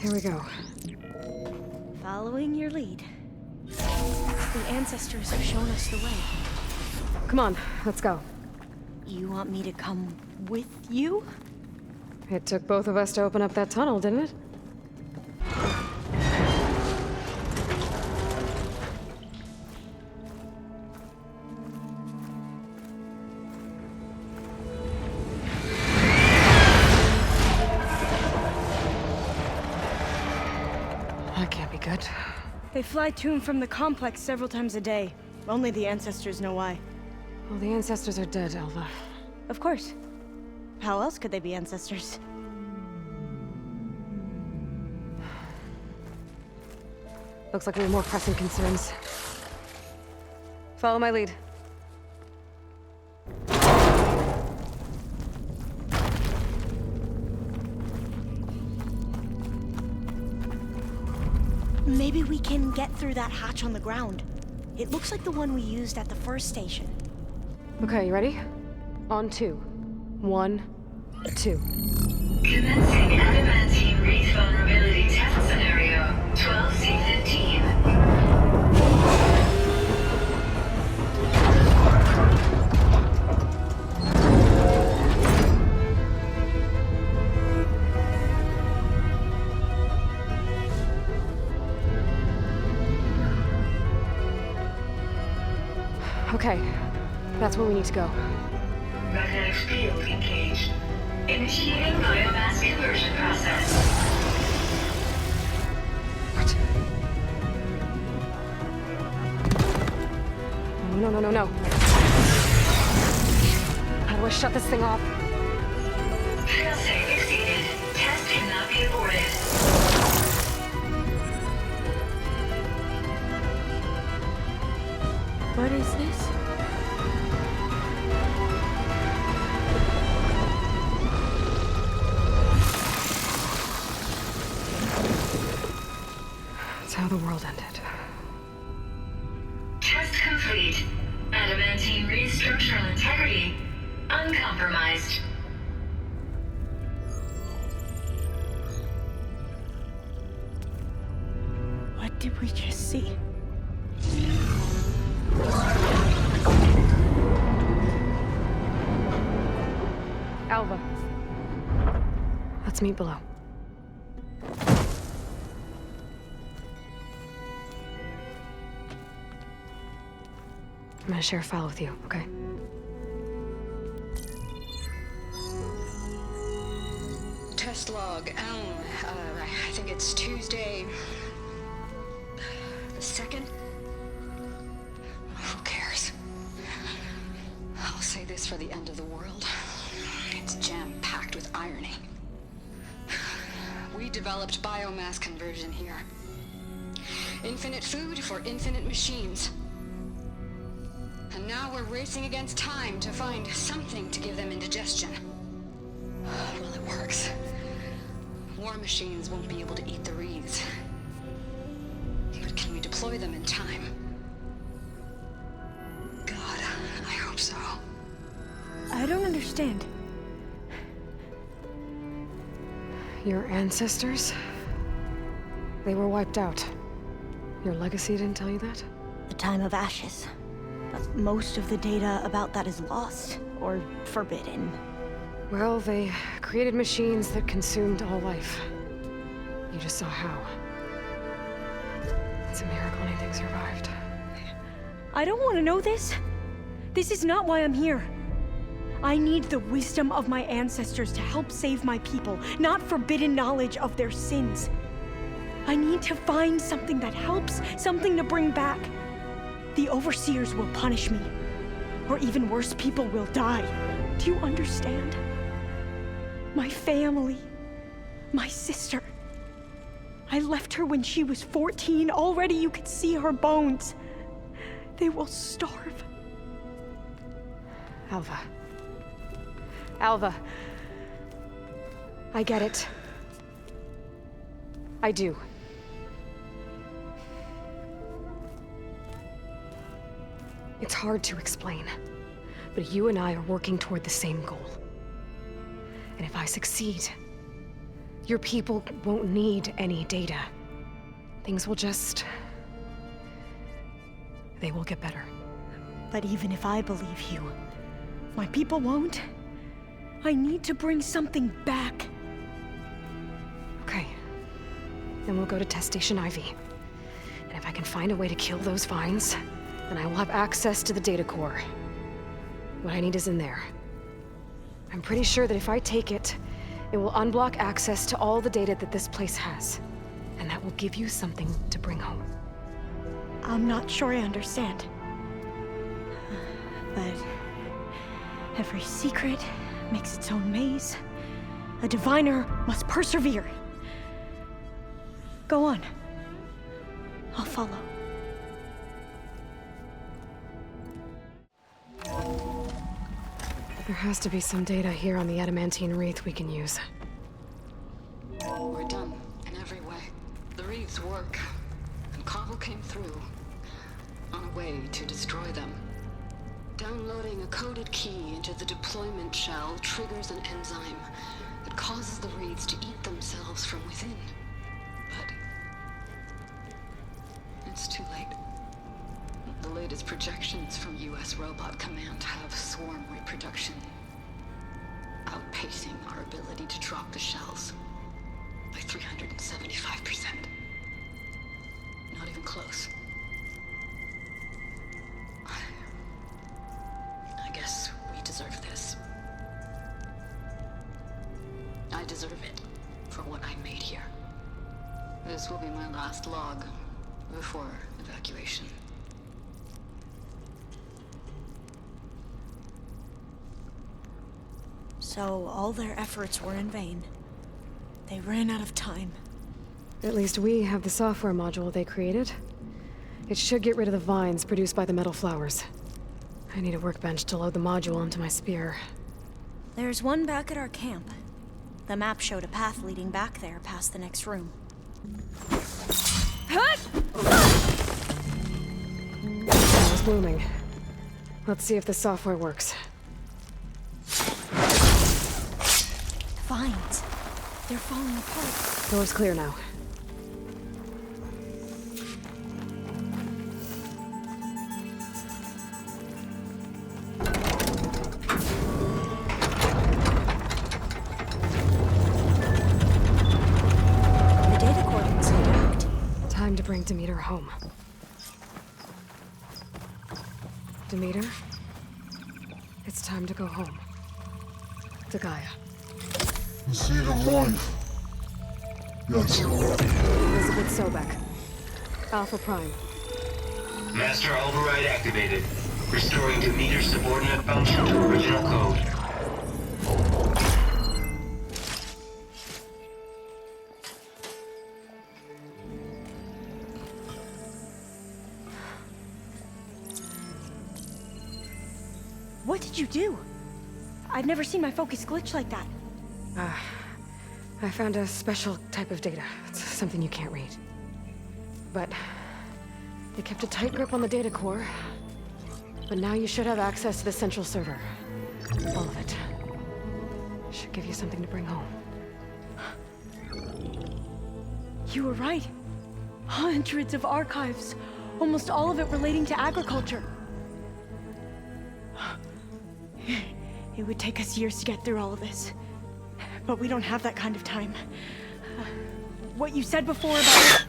Here we go. Following your lead. The ancestors have shown us the way. Come on, let's go. You want me to come with you? It took both of us to open up that tunnel, didn't it? That can't be good. They fly to and from the complex several times a day. Only the ancestors know why. Well, the ancestors are dead, Elva. Of course. How else could they be ancestors? Looks like we have more pressing concerns. Follow my lead. Maybe we can get through that hatch on the ground. It looks like the one we used at the first station. Okay, you ready? On 2. 1, 2. Commencing adamantine wreath vulnerability test scenario 12C15. Okay, that's That's where we need to go. Magnetic field engaged. Initiating biomass conversion process. What? No. How do I shut this thing off? Failsafe exceeded. Test cannot be aborted. What is this? That's how the world ended. Test complete. Adamantine reed structural integrity uncompromised. What did we just see? Alva. Let's meet below. I'm gonna share a file with you, okay? Test log, I think it's Tuesday the 2nd? Who cares? I'll say this for the end of the world. It's jam-packed with irony. We developed biomass conversion here. Infinite food for infinite machines. And now we're racing against time to find something to give them indigestion. Well, it works. War machines won't be able to eat the reeds. But can we deploy them in time? God, I hope so. I don't understand. Your ancestors? They were wiped out. Your legacy didn't tell you that? The time of ashes. But most of the data about that is lost, or forbidden. Well, they created machines that consumed all life. You just saw how. It's a miracle anything survived. I don't want to know this. This is not why I'm here. I need the wisdom of my ancestors to help save my people, not forbidden knowledge of their sins. I need to find something that helps, something to bring back. The overseers will punish me. Or even worse, people will die. Do you understand? My family. My sister. I left her when she was 14. Already you could see her bones. They will starve. Alva. Alva. I get it. I do. It's hard to explain, but you and I are working toward the same goal. And if I succeed, your people won't need any data. Things will just... they will get better. But even if I believe you, my people won't. I need to bring something back. Okay. Then we'll go to Test Station Ivy. And if I can find a way to kill those vines, then I will have access to the data core. What I need is in there. I'm pretty sure that if I take it, it will unblock access to all the data that this place has. And that will give you something to bring home. I'm not sure I understand. But every secret makes its own maze. A diviner must persevere. Go on. I'll follow. There has to be some data here on the adamantine wreath we can use. We're done in every way. The wreaths work, and Cobble came through on a way to destroy them. Downloading a coded key into the deployment shell triggers an enzyme that causes the wreaths to eat themselves from within. But it's too late. The latest projections from U.S. Robot Command have swarm reproduction, outpacing our ability to drop the shells by 375%. Not even close. I deserve this. I deserve it for what I made here. This will be my last log before evacuation. So all their efforts were in vain. They ran out of time. At least we have the software module they created. It should get rid of the vines produced by the metal flowers. I need a workbench to load the module onto my spear. There's one back at our camp. The map showed a path leading back there past the next room. It's blooming. Let's see if the software works. Vines. They're falling apart. Door's clear now. The data coordinates are correct. Time to bring Demeter home. Demeter? It's time to go home. To Gaia. The seed of life. Yes. Elisabet Sobeck. Alpha Prime. Master override activated. Restoring Demeter subordinate function to original code. What did you do? I've never seen my focus glitch like that. I found a special type of data. It's something you can't read. But they kept a tight grip on the data core. But now you should have access to the central server. All of it. Should give you something to bring home. You were right. Hundreds of archives. Almost all of it relating to agriculture. It would take us years to get through all of this. But we don't have that kind of time. What you said before about...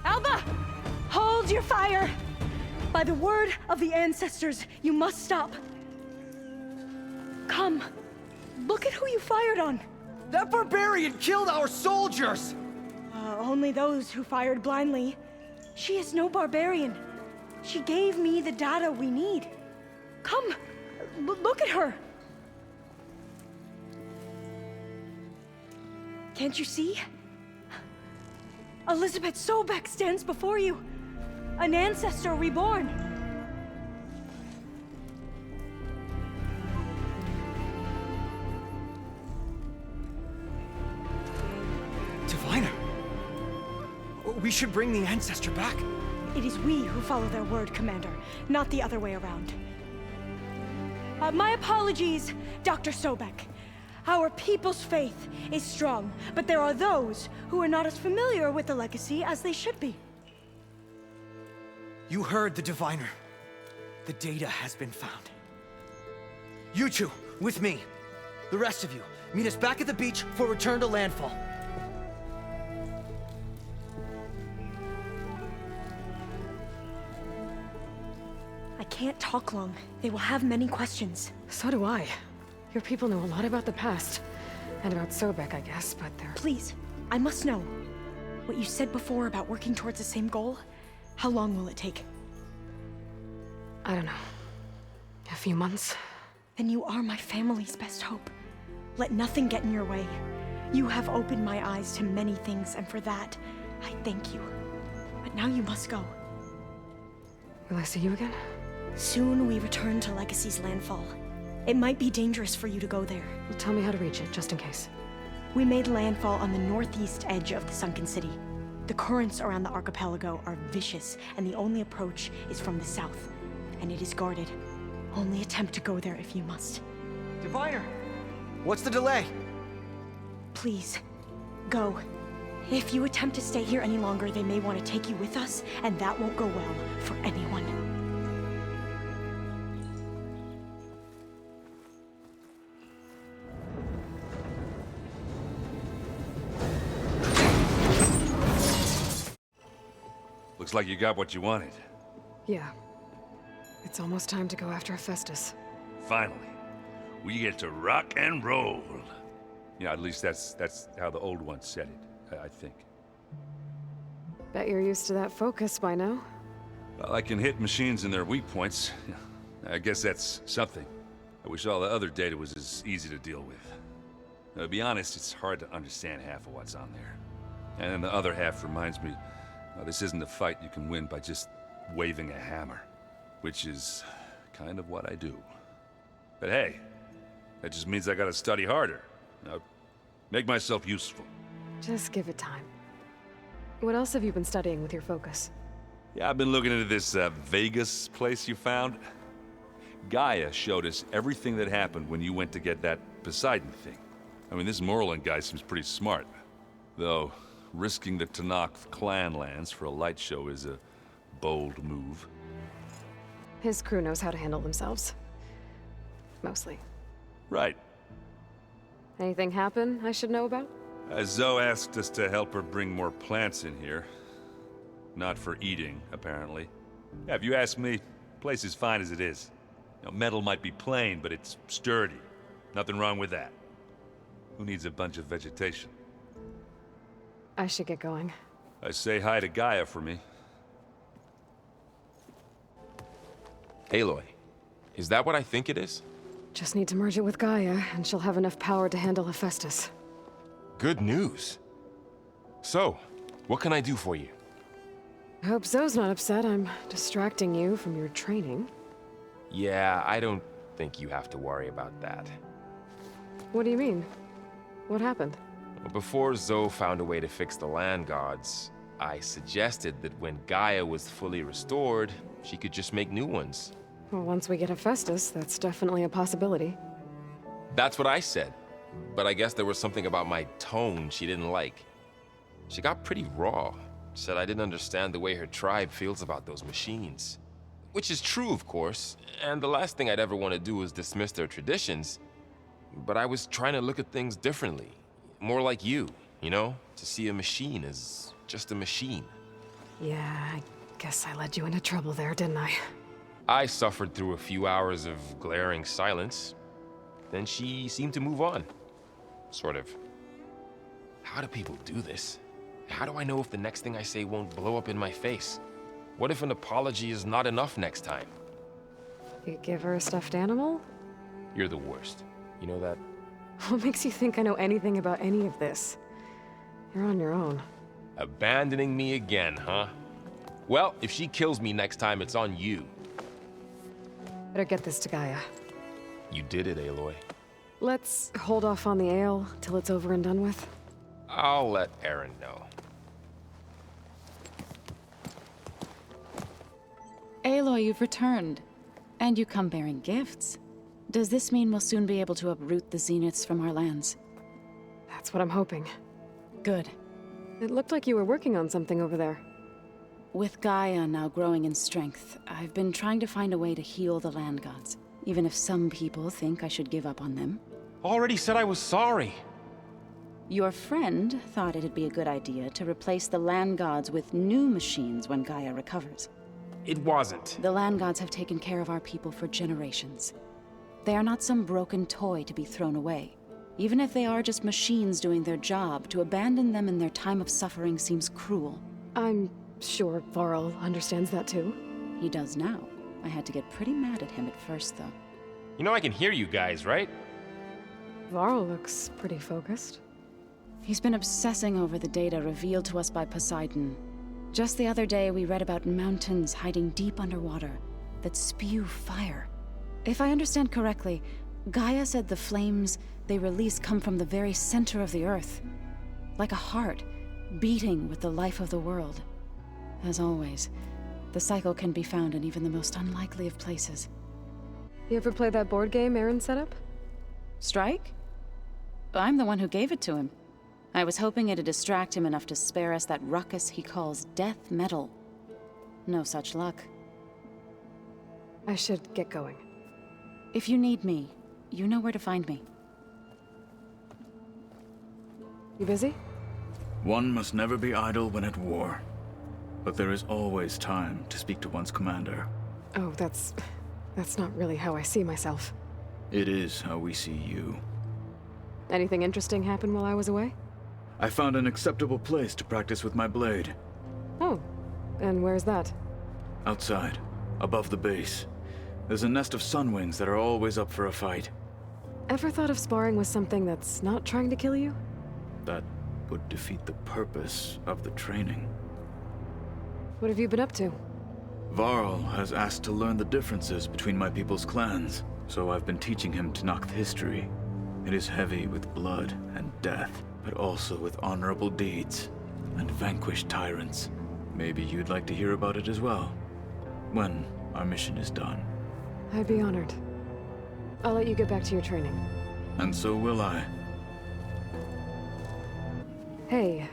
Alba! Hold your fire! By the word of the ancestors, you must stop. Come. Look at who you fired on. That barbarian killed our soldiers! Only those who fired blindly. She is no barbarian. She gave me the data we need. Come, look at her. Can't you see? Elisabet Sobeck stands before you. An ancestor reborn. Diviner! We should bring the ancestor back. It is we who follow their word, Commander, not the other way around. My apologies, Dr. Sobeck. Our people's faith is strong, but there are those who are not as familiar with the legacy as they should be. You heard the diviner. The data has been found. You two, with me. The rest of you, meet us back at the beach for return to Landfall. I can't talk long. They will have many questions. So do I. Your people know a lot about the past. And about Sobeck, I guess, but they're... Please, I must know. What you said before about working towards the same goal, how long will it take? I don't know. A few months? Then you are my family's best hope. Let nothing get in your way. You have opened my eyes to many things, and for that, I thank you. But now you must go. Will I see you again? Soon we return to Legacy's Landfall. It might be dangerous for you to go there. Well, tell me how to reach it, just in case. We made landfall on the northeast edge of the sunken city. The currents around the archipelago are vicious, and the only approach is from the south. And it is guarded. Only attempt to go there if you must. Diviner! What's the delay? Please, go. If you attempt to stay here any longer, they may want to take you with us, and that won't go well for anyone. Looks like you got what you wanted. Yeah. It's almost time to go after Hephaestus. Finally, we get to rock and roll. Yeah, at least that's how the old one said it, I think. Bet you're used to that focus by now. Well, I can hit machines in their weak points. I guess that's something. I wish all the other data was as easy to deal with. Now, to be honest, it's hard to understand half of what's on there. And then the other half reminds me, this isn't a fight you can win by just waving a hammer. Which is kind of what I do. But hey, that just means I gotta study harder. Make myself useful. Just give it time. What else have you been studying with your focus? Yeah, I've been looking into this Vegas place you found. Gaia showed us everything that happened when you went to get that Poseidon thing. I mean, this Morland guy seems pretty smart. Though, risking the Tenakth clan lands for a light show is a bold move. His crew knows how to handle themselves. Mostly. Right. Anything happen I should know about? Zoe asked us to help her bring more plants in here. Not for eating, apparently. Yeah, if you ask me, the place is fine as it is. Metal might be plain, but it's sturdy. Nothing wrong with that. Who needs a bunch of vegetation? I should get going. Say hi to Gaia for me. Aloy, is that what I think it is? Just need to merge it with Gaia, and she'll have enough power to handle Hephaestus. Good news. So, what can I do for you? I hope Zoe's not upset I'm distracting you from your training. Yeah, I don't think you have to worry about that. What do you mean? What happened? Before Zoe found a way to fix the land gods, I suggested that when Gaia was fully restored, she could just make new ones. Well, once we get Hephaestus, that's definitely a possibility. That's what I said. But I guess there was something about my tone she didn't like. She got pretty raw. Said I didn't understand the way her tribe feels about those machines. Which is true, of course, and the last thing I'd ever want to do is dismiss their traditions. But I was trying to look at things differently. More like you know? To see a machine as just a machine. Yeah, I guess I led you into trouble there, didn't I? I suffered through a few hours of glaring silence. Then she seemed to move on. Sort of. How do people do this? How do I know if the next thing I say won't blow up in my face? What if an apology is not enough next time? You give her a stuffed animal? You're the worst. You know that? What makes you think I know anything about any of this? You're on your own. Abandoning me again, huh? Well, if she kills me next time, it's on you. Better get this to Gaia. You did it, Aloy. Let's hold off on the ale till it's over and done with. I'll let Aaron know. Aloy, you've returned. And you come bearing gifts. Does this mean we'll soon be able to uproot the zeniths from our lands? That's what I'm hoping. Good. It looked like you were working on something over there. With Gaia now growing in strength, I've been trying to find a way to heal the land gods, even if some people think I should give up on them. Already said I was sorry. Your friend thought it'd be a good idea to replace the land gods with new machines when Gaia recovers. It wasn't. The land gods have taken care of our people for generations. They are not some broken toy to be thrown away. Even if they are just machines doing their job, to abandon them in their time of suffering seems cruel. I'm sure Varl understands that too. He does now. I had to get pretty mad at him at first, though. You know I can hear you guys, right? Varl looks pretty focused. He's been obsessing over the data revealed to us by Poseidon. Just the other day, we read about mountains hiding deep underwater that spew fire. If I understand correctly, Gaia said the flames they release come from the very center of the Earth. Like a heart, beating with the life of the world. As always, the cycle can be found in even the most unlikely of places. You ever play that board game Aaron set up? Strike? I'm the one who gave it to him. I was hoping it'd distract him enough to spare us that ruckus he calls death metal. No such luck. I should get going. If you need me, you know where to find me. You busy? One must never be idle when at war. But there is always time to speak to one's commander. Oh, that's not really how I see myself. It is how we see you. Anything interesting happen while I was away? I found an acceptable place to practice with my blade. Oh, and where's that? Outside, above the base. There's a nest of sunwings that are always up for a fight. Ever thought of sparring with something that's not trying to kill you? That would defeat the purpose of the training. What have you been up to? Varl has asked to learn the differences between my people's clans, so I've been teaching him Tenakth history. It is heavy with blood and death, but also with honorable deeds and vanquished tyrants. Maybe you'd like to hear about it as well, when our mission is done. I'd be honored. I'll let you get back to your training. And so will I. Hey,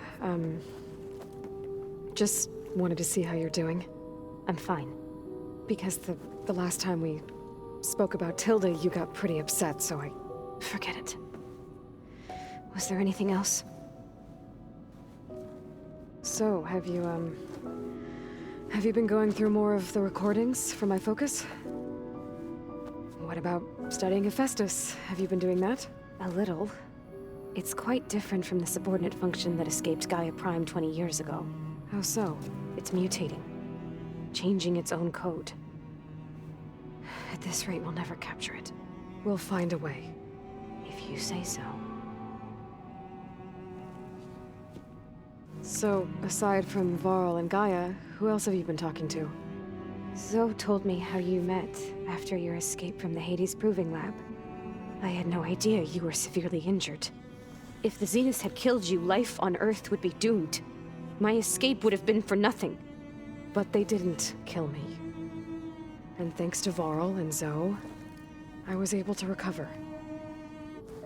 just wanted to see how you're doing. I'm fine. Because the last time we spoke about Tilda, you got pretty upset, so I... Forget it. Was there anything else? So, have you been going through more of the recordings for my focus? What about studying Hephaestus? Have you been doing that? A little. It's quite different from the subordinate function that escaped Gaia Prime 20 years ago. How so? It's mutating. Changing its own code. At this rate, we'll never capture it. We'll find a way. If you say so. So, aside from Varl and Gaia, who else have you been talking to? Zoe told me how you met after your escape from the Hades Proving Lab. I had no idea you were severely injured. If the Zeniths had killed you, life on Earth would be doomed. My escape would have been for nothing. But they didn't kill me. And thanks to Varl and Zoe, I was able to recover.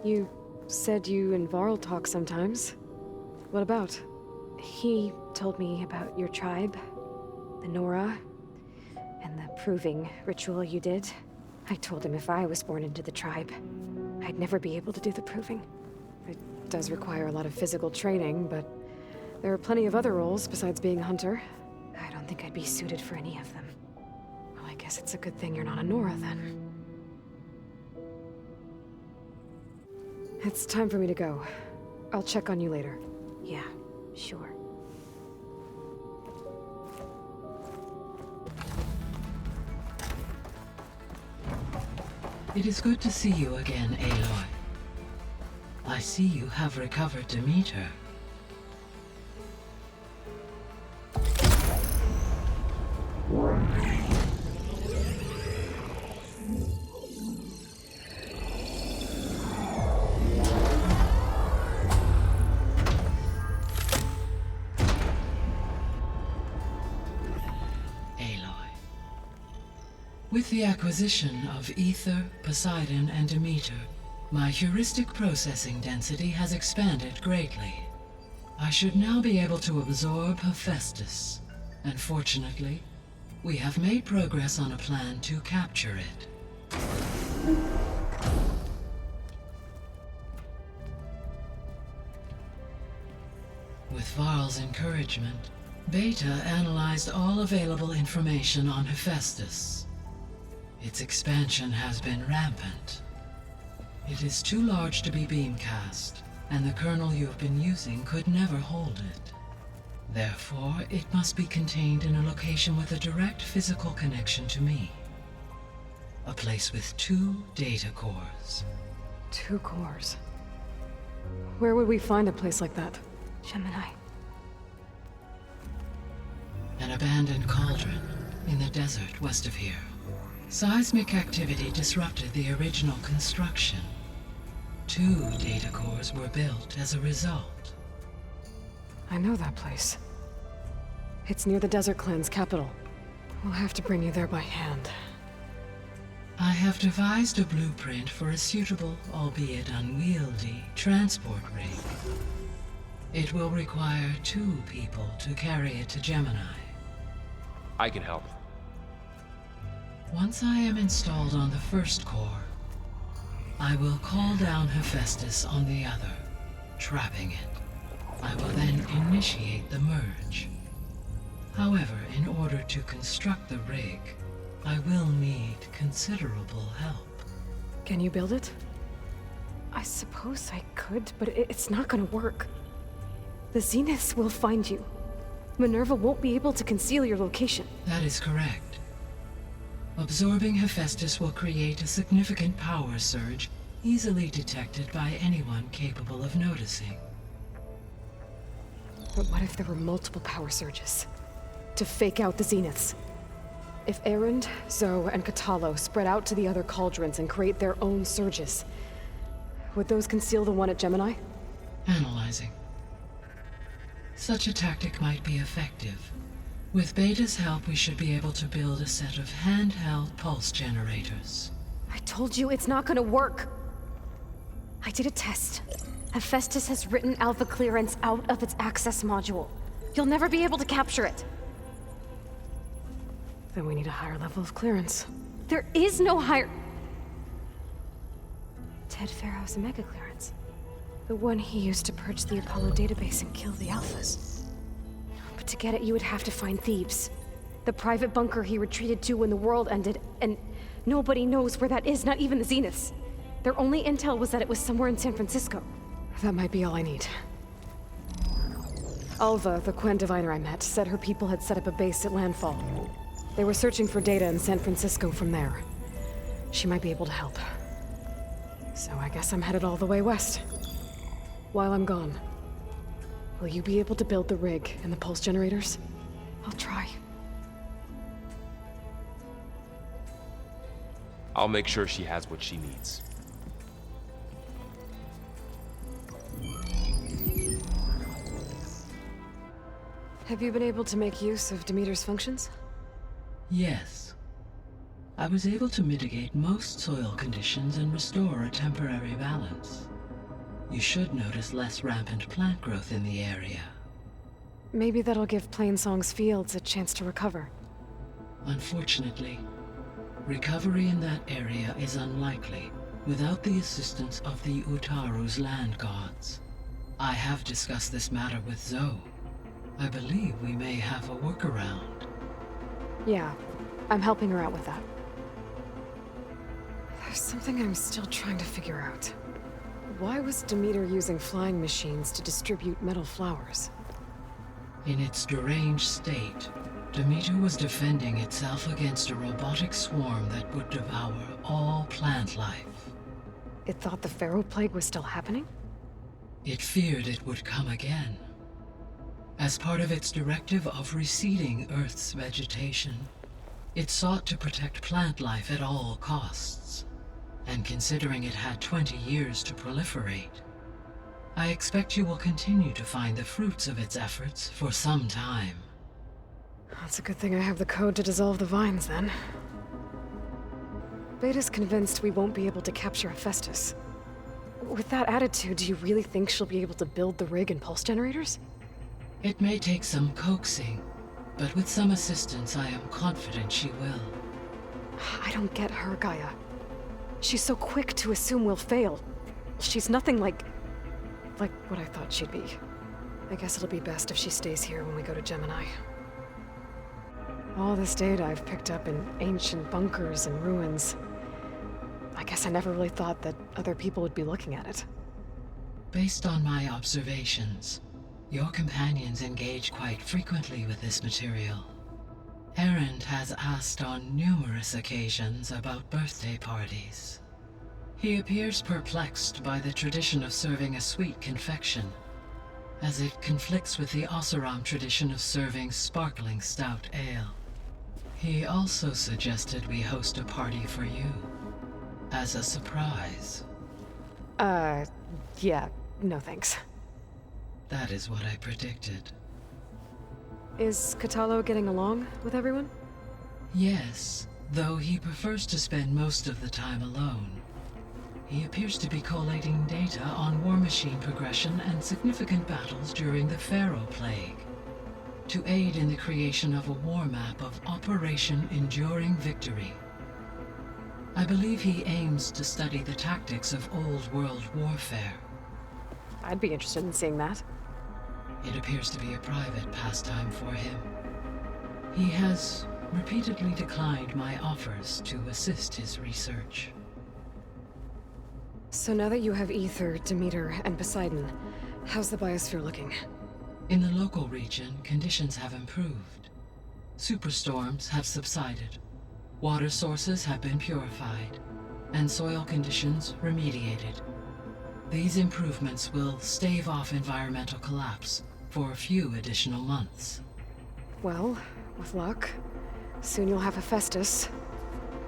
You said you and Varl talk sometimes. What about? He told me about your tribe, the Nora, and the proving ritual you did. I told him if I was born into the tribe, I'd never be able to do the proving. It does require a lot of physical training, but there are plenty of other roles besides being a hunter. I don't think I'd be suited for any of them. Well, I guess it's a good thing you're not a Nora, then. It's time for me to go. I'll check on you later. Yeah, sure. It is good to see you again, Aloy. I see you have recovered Demeter. With the acquisition of Ether, Poseidon, and Demeter, my heuristic processing density has expanded greatly. I should now be able to absorb Hephaestus, and fortunately, we have made progress on a plan to capture it. With Varl's encouragement, Beta analyzed all available information on Hephaestus. Its expansion has been rampant. It is too large to be beamcast, and the kernel you have been using could never hold it. Therefore, it must be contained in a location with a direct physical connection to me. A place with 2 data cores. 2 cores? Where would we find a place like that? Gemini. An abandoned cauldron in the desert west of here. Seismic activity disrupted the original construction. 2 data cores were built as a result. I know that place. It's near the Desert Clan's capital. We'll have to bring you there by hand. I have devised a blueprint for a suitable, albeit unwieldy, transport rig. It will require 2 people to carry it to Gemini. I can help. Once I am installed on the first core, I will call down Hephaestus on the other, trapping it. I will then initiate the merge. However, in order to construct the rig, I will need considerable help. Can you build it? I suppose I could, but it's not gonna work. The Zeniths will find you. Minerva won't be able to conceal your location. That is correct. Absorbing Hephaestus will create a significant power surge, easily detected by anyone capable of noticing. But what if there were multiple power surges? To fake out the Zeniths? If Erend, Zoe, and Kotallo spread out to the other cauldrons and create their own surges, would those conceal the one at Gemini? Analyzing. Such a tactic might be effective. With Beta's help, we should be able to build a set of handheld pulse generators. I told you it's not gonna work. I did a test. Hephaestus has written Alpha clearance out of its access module. You'll never be able to capture it. Then we need a higher level of clearance. There is no higher... Ted Faro's mega clearance. The one he used to purge the Apollo database and kill the Alphas. But to get it, you would have to find Thebes. The private bunker he retreated to when the world ended, and nobody knows where that is, not even the Zeniths. Their only intel was that it was somewhere in San Francisco. That might be all I need. Alva, the Quen diviner I met, said her people had set up a base at Landfall. They were searching for data in San Francisco from there. She might be able to help. So I guess I'm headed all the way west. While I'm gone, will you be able to build the rig and the pulse generators? I'll try. I'll make sure she has what she needs. Have you been able to make use of Demeter's functions? Yes. I was able to mitigate most soil conditions and restore a temporary balance. You should notice less rampant plant growth in the area. Maybe that'll give Plainsong's fields a chance to recover. Unfortunately, recovery in that area is unlikely without the assistance of the Utaru's land gods. I have discussed this matter with Zoe. I believe we may have a workaround. Yeah, I'm helping her out with that. There's something I'm still trying to figure out. Why was Demeter using flying machines to distribute metal flowers? In its deranged state, Demeter was defending itself against a robotic swarm that would devour all plant life. It thought the Faro plague was still happening? It feared it would come again. As part of its directive of receding Earth's vegetation, it sought to protect plant life at all costs. And considering it had 20 years to proliferate, I expect you will continue to find the fruits of its efforts for some time. That's a good thing I have the code to dissolve the vines, then. Beta's convinced we won't be able to capture Hephaestus. With that attitude, do you really think she'll be able to build the rig and pulse generators? It may take some coaxing, but with some assistance, I am confident she will. I don't get her, Gaia. She's so quick to assume we'll fail. She's nothing like what I thought she'd be. I guess it'll be best if she stays here when we go to Gemini. All this data I've picked up in ancient bunkers and ruins. I guess I never really thought that other people would be looking at it. Based on my observations, your companions engage quite frequently with this material. Erend has asked on numerous occasions about birthday parties. He appears perplexed by the tradition of serving a sweet confection, as it conflicts with the Oseram tradition of serving sparkling stout ale. He also suggested we host a party for you, as a surprise. Yeah, no thanks. That is what I predicted. Is Kotallo getting along with everyone? Yes, though he prefers to spend most of the time alone. He appears to be collating data on war machine progression and significant battles during the Faro plague, to aid in the creation of a war map of Operation Enduring Victory. I believe he aims to study the tactics of old world warfare. I'd be interested in seeing that. It appears to be a private pastime for him. He has repeatedly declined my offers to assist his research. So now that you have Ether, Demeter, and Poseidon, how's the biosphere looking? In the local region, conditions have improved. Superstorms have subsided. Water sources have been purified, and soil conditions remediated. These improvements will stave off environmental collapse for a few additional months. Well, with luck, soon you'll have Hephaestus.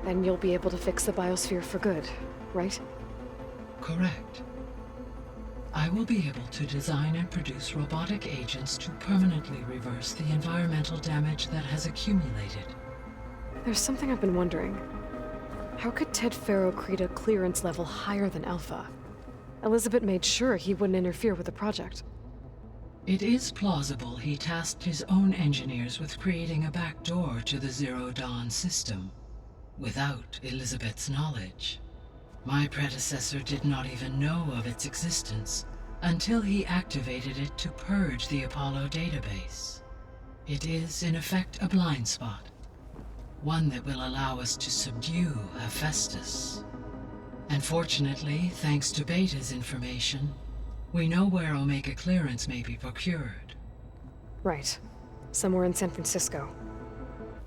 Then you'll be able to fix the biosphere for good, right? Correct. I will be able to design and produce robotic agents to permanently reverse the environmental damage that has accumulated. There's something I've been wondering. How could Faro create a clearance level higher than Alpha? Elisabet made sure he wouldn't interfere with the project. It is plausible he tasked his own engineers with creating a backdoor to the Zero Dawn system, without Elisabet's knowledge. My predecessor did not even know of its existence until he activated it to purge the Apollo database. It is, in effect, a blind spot. One that will allow us to subdue Hephaestus. And fortunately, thanks to Beta's information, we know where Omega clearance may be procured. Right. Somewhere in San Francisco.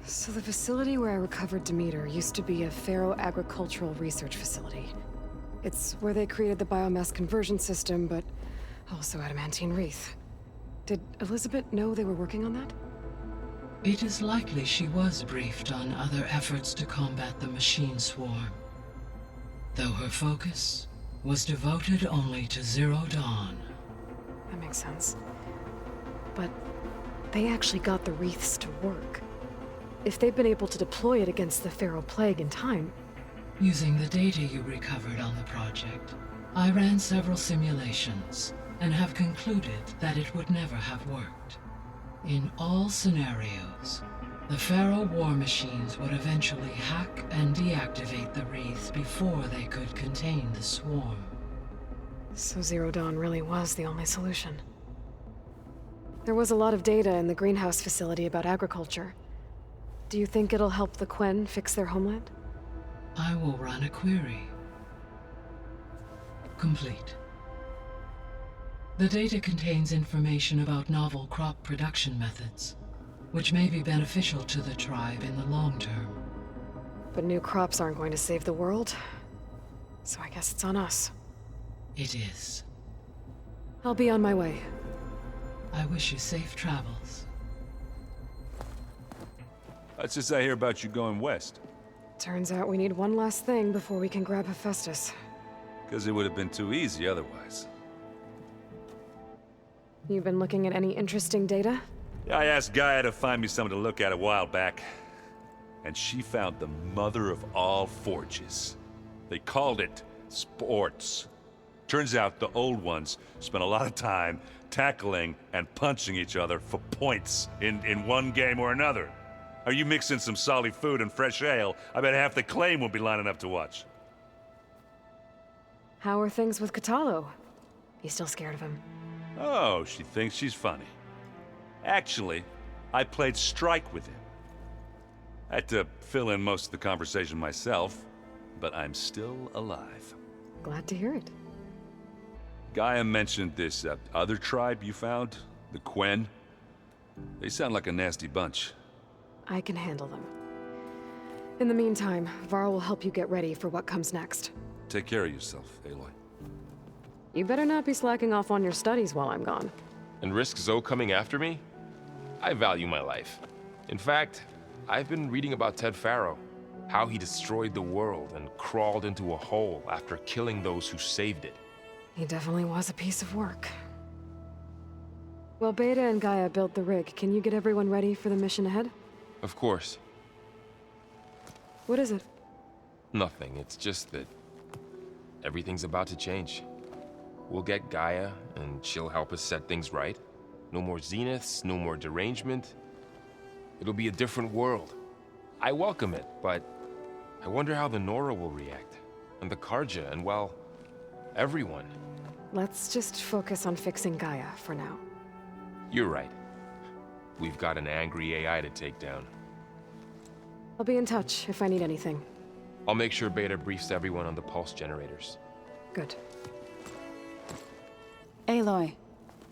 So the facility where I recovered Demeter used to be a Faro agricultural research facility. It's where they created the biomass conversion system, but also adamantine wreath. Did Elisabet know they were working on that? It is likely she was briefed on other efforts to combat the machine swarm, though her focus was devoted only to Zero Dawn. That makes sense. But they actually got the wreaths to work. If they've been able to deploy it against the Faro plague in time... Using the data you recovered on the project, I ran several simulations and have concluded that it would never have worked. In all scenarios, the Faro war machines would eventually hack and deactivate the wreaths before they could contain the swarm. So Zero Dawn really was the only solution. There was a lot of data in the greenhouse facility about agriculture. Do you think it'll help the Quen fix their homeland? I will run a query. Complete. The data contains information about novel crop production methods, which may be beneficial to the tribe in the long term. But new crops aren't going to save the world, so I guess it's on us. It is. I'll be on my way. I wish you safe travels. What's this I hear about you going west? Turns out we need one last thing before we can grab Hephaestus. Because it would have been too easy otherwise. You've been looking at any interesting data? Yeah, I asked Gaia to find me something to look at a while back. And she found the mother of all forges. They called it sports. Turns out the old ones spent a lot of time tackling and punching each other for points in one game or another. Are you mixing some solid food and fresh ale? I bet half the claim will be lining up to watch. How are things with Kotallo? You still scared of him? Oh, she thinks she's funny. Actually, I played strike with him. I had to fill in most of the conversation myself, but I'm still alive. Glad to hear it. Gaia mentioned this other tribe you found, the Quen. They sound like a nasty bunch. I can handle them. In the meantime, Varl will help you get ready for what comes next. Take care of yourself, Aloy. You better not be slacking off on your studies while I'm gone. And risk Zoe coming after me? I value my life. In fact, I've been reading about Faro, how he destroyed the world and crawled into a hole after killing those who saved it. He definitely was a piece of work. Well, Beta and Gaia built the rig. Can you get everyone ready for the mission ahead? Of course. What is it? Nothing. It's just that everything's about to change. We'll get Gaia, and she'll help us set things right. No more zeniths, no more derangement. It'll be a different world. I welcome it, but I wonder how the Nora will react. And the Karja, and well, everyone. Let's just focus on fixing Gaia for now. You're right. we've got an angry AI to take down. I'll be in touch if I need anything. I'll make sure Beta briefs everyone on the pulse generators. Good. Aloy,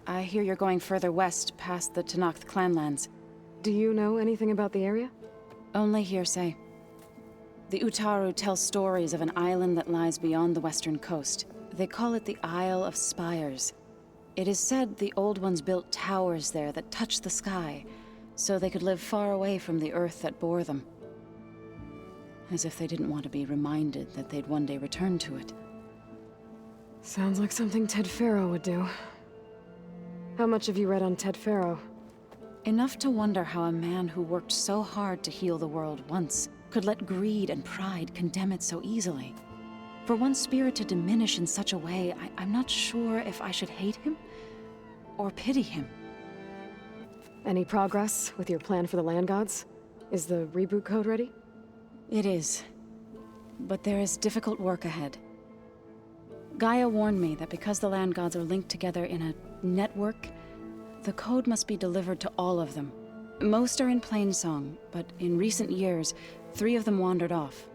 I hear you're going further west past the Tenakth clanlands. Do you know anything about the area? Only hearsay. The Utaru tell stories of an island that lies beyond the western coast. They call it the Isle of Spires. It is said the Old Ones built towers there that touch the sky, so they could live far away from the earth that bore them. As if they didn't want to be reminded that they'd one day return to it. Sounds like something Ted Faro would do. How much have you read on Ted Faro? Enough to wonder how a man who worked so hard to heal the world once could let greed and pride condemn it so easily. For one's spirit to diminish in such a way, I'm not sure if I should hate him or pity him. Any progress with your plan for the land gods? Is the reboot code ready? It is. But there is difficult work ahead. Gaia warned me that because the land gods are linked together in a network, the code must be delivered to all of them. Most are in plainsong, but in recent years, 3 of them wandered off.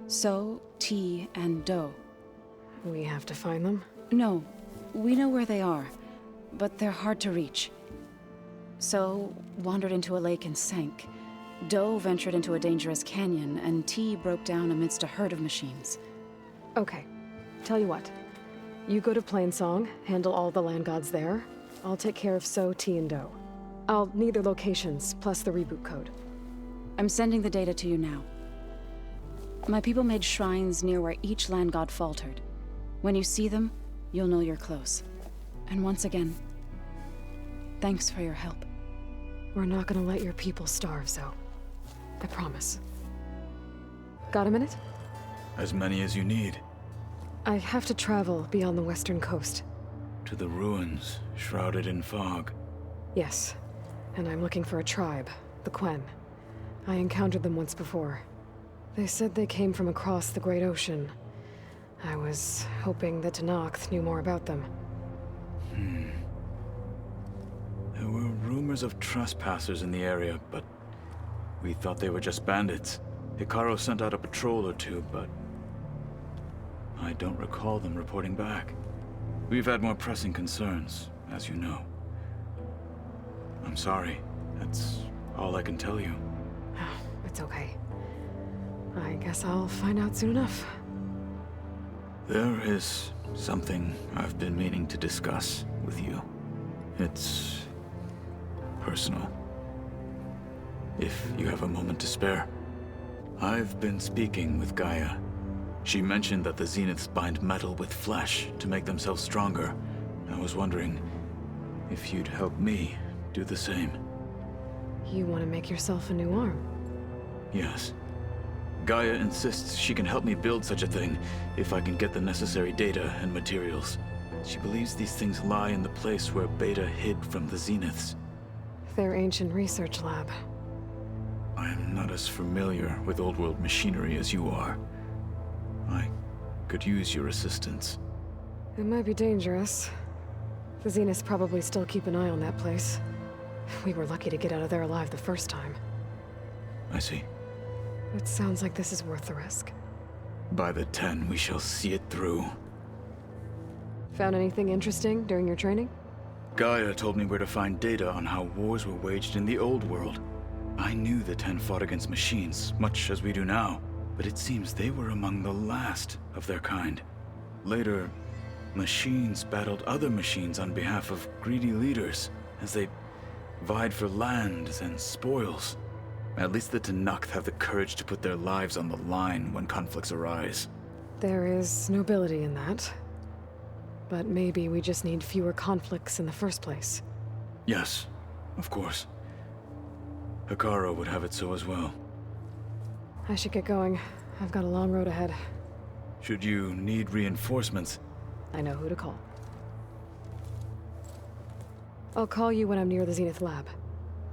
So, T, and Do. We have to find them? No. We know where they are, but they're hard to reach. So, wandered into a lake and sank. Do ventured into a dangerous canyon, and T broke down amidst a herd of machines. Okay. Tell you what. You go to Plainsong, handle all the land gods there. I'll take care of So, T, and Do. I'll need their locations, plus the reboot code. I'm sending the data to you now. My people made shrines near where each land god faltered. When you see them, you'll know you're close. And once again, thanks for your help. We're not gonna let your people starve, Zo. I promise. Got a minute? As many as you need. I have to travel beyond the western coast. To the ruins, shrouded in fog. Yes, and I'm looking for a tribe, the Quen. I encountered them once before. They said they came from across the Great Ocean. I was hoping that Tenakth knew more about them. There were rumors of trespassers in the area, but we thought they were just bandits. Hikaru sent out a patrol or two, but I don't recall them reporting back. We've had more pressing concerns, as you know. I'm sorry. That's all I can tell you. It's okay. I guess I'll find out soon enough. There is something I've been meaning to discuss with you. It's personal. If you have a moment to spare. I've been speaking with Gaia. She mentioned that the Zeniths bind metal with flesh to make themselves stronger. I was wondering if you'd help me do the same. You want to make yourself a new arm? Yes. Gaia insists she can help me build such a thing if I can get the necessary data and materials. She believes these things lie in the place where Beta hid from the Zeniths. Their ancient research lab. I'm not as familiar with old-world machinery as you are. I could use your assistance. It might be dangerous. The Zeniths probably still keep an eye on that place. We were lucky to get out of there alive the first time. I see. It sounds like this is worth the risk. By the 10, we shall see it through. Found anything interesting during your training? Gaia told me where to find data on how wars were waged in the old world. I knew the 10 fought against machines, much as we do now, but it seems they were among the last of their kind. Later, machines battled other machines on behalf of greedy leaders, as they vied for lands and spoils. At least the Tenakth have the courage to put their lives on the line when conflicts arise. There is nobility in that. But maybe we just need fewer conflicts in the first place. Yes, of course. Hikaru would have it so as well. I should get going. I've got a long road ahead. Should you need reinforcements, I know who to call. I'll call you when I'm near the Zenith lab.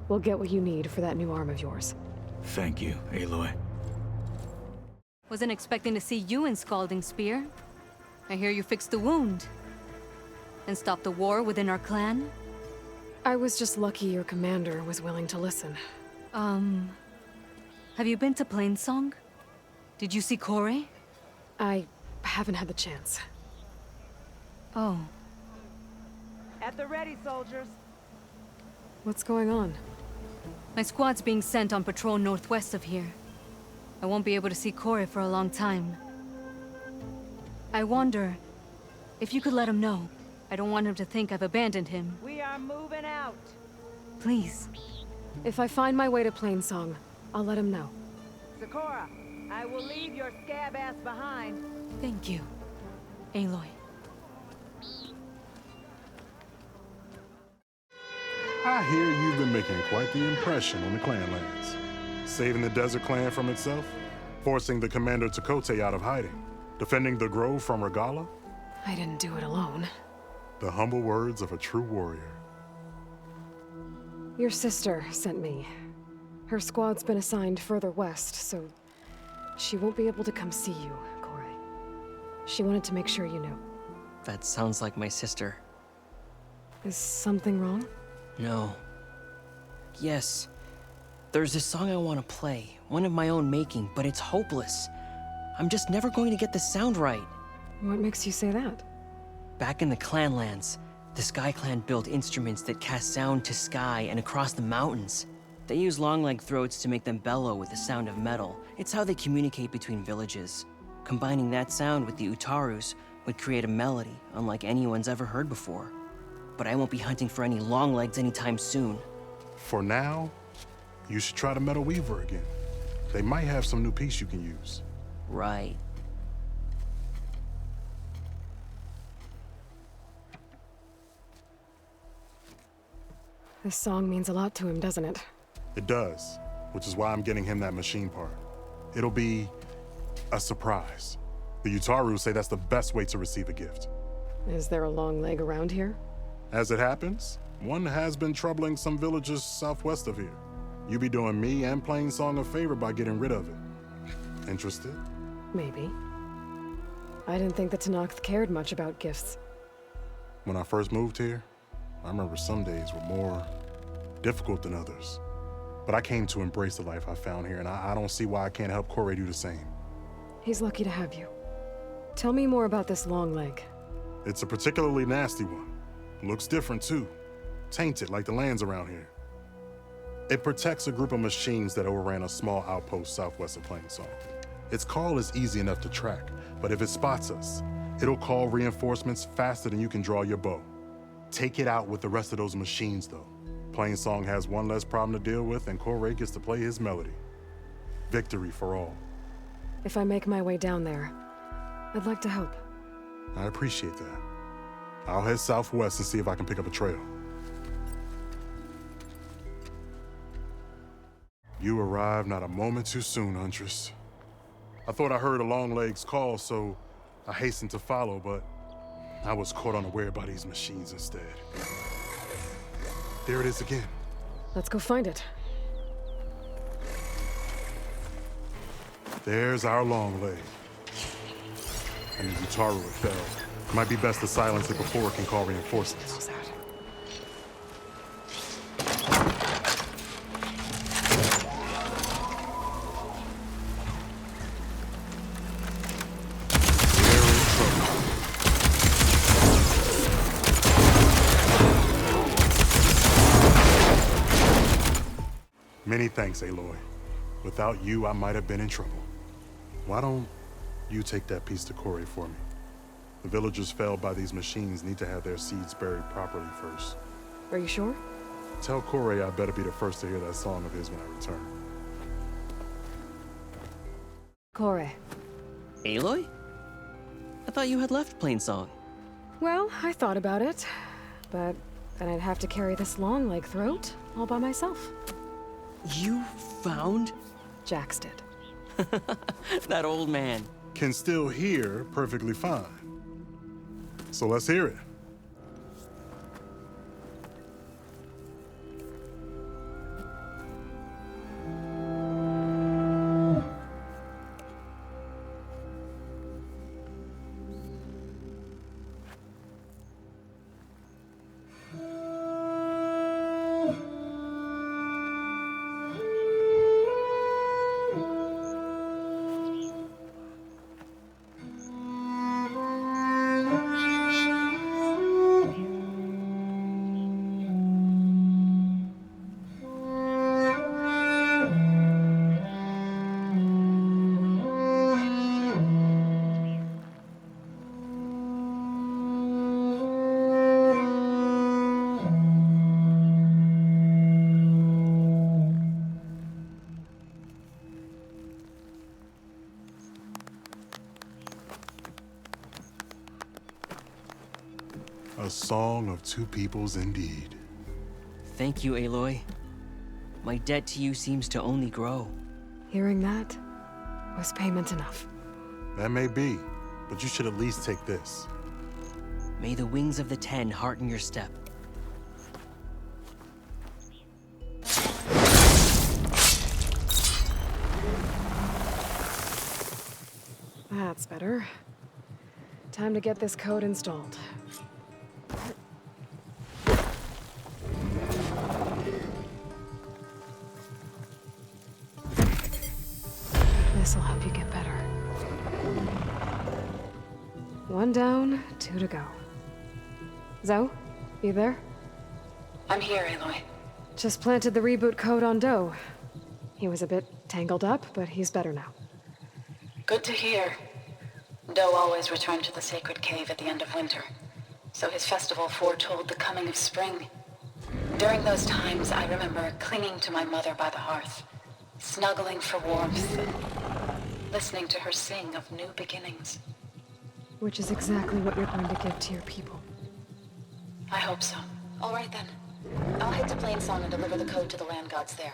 We'll get what you need for that new arm of yours. Thank you, Aloy. Wasn't expecting to see you in Scalding Spear. I hear you fixed the wound. And stopped the war within our clan. I was just lucky your commander was willing to listen. Have you been to Plainsong? Did you see Corey? I haven't had the chance. Oh. At the ready, soldiers. What's going on? My squad's being sent on patrol northwest of here. I won't be able to see Corey for a long time. I wonder if you could let him know. I don't want him to think I've abandoned him. We are moving out. Please. If I find my way to Plainsong, I'll let him know. Sakura, I will leave your scab ass behind. Thank you, Aloy. I hear you've been making quite the impression on the clan lands. Saving the desert clan from itself, forcing the commander Tenakth out of hiding, defending the grove from Regalla. I didn't do it alone. The humble words of a true warrior. Your sister sent me. Her squad's been assigned further west, so she won't be able to come see you, Corey. She wanted to make sure you knew. That sounds like my sister. Is something wrong? No. Yes. There's this song I want to play, one of my own making, but it's hopeless. I'm just never going to get the sound right. What makes you say that? Back in the Clanlands, the Sky Clan built instruments that cast sound to sky and across the mountains. They use long-leg throats to make them bellow with the sound of metal. It's how they communicate between villages. Combining that sound with the Utarus would create a melody unlike anyone's ever heard before. But I won't be hunting for any longlegs anytime soon. For now, you should try the Metal Weaver again. They might have some new piece you can use. Right. This song means a lot to him, doesn't it? It does, which is why I'm getting him that machine part. It'll be a surprise. The Utaru say that's the best way to receive a gift. Is there a long leg around here? As it happens, one has been troubling some villages southwest of here. You be doing me and Plainsong a favor by getting rid of it. Interested? Maybe. I didn't think the Tenakth cared much about gifts. When I first moved here, I remember some days were more difficult than others. But I came to embrace the life I found here, and I don't see why I can't help Corey do the same. He's lucky to have you. Tell me more about this long leg. It's a particularly nasty one. Looks different, too. Tainted, like the lands around here. It protects a group of machines that overran a small outpost southwest of Plainsong. Its call is easy enough to track, but if it spots us, it'll call reinforcements faster than you can draw your bow. Take it out with the rest of those machines, though. Plainsong has one less problem to deal with, and Corey gets to play his melody. Victory for all. If I make my way down there, I'd like to help. I appreciate that. I'll head southwest and see if I can pick up a trail. You arrived not a moment too soon, Huntress. I thought I heard a Longleg's call, so I hastened to follow, but I was caught unaware by these machines instead. There it is again. Let's go find it. There's our Longleg. And the Utaru fell. Might be best to silence it before it can call reinforcements. Many thanks, Aloy. Without you, I might have been in trouble. Why don't you take that piece to Corey for me? The villagers felled by these machines need to have their seeds buried properly first. Are you sure? Tell Corey I better be the first to hear that song of his when I return. Corey. Aloy? I thought you had left Plainsong. Well, I thought about it, but then I'd have to carry this long leg throat all by myself. You found? Jax did. That old man. Can still hear perfectly fine. So let's hear it. A song of two peoples indeed. Thank you, Aloy. My debt to you seems to only grow. Hearing that was payment enough. That may be, but you should at least take this. May the wings of the Ten hearten your step. That's better. Time to get this code installed. This'll help you get better. One down, 2 to go. Zoe, you there? I'm here, Aloy. Just planted the reboot code on Doe. He was a bit tangled up, but he's better now. Good to hear. Doe always returned to the sacred cave at the end of winter, so his festival foretold the coming of spring. During those times, I remember clinging to my mother by the hearth, snuggling for warmth, and listening to her sing of new beginnings. Which is exactly what you're going to give to your people. I hope so. All right then. I'll head to Plainsong and deliver the code to the land gods there.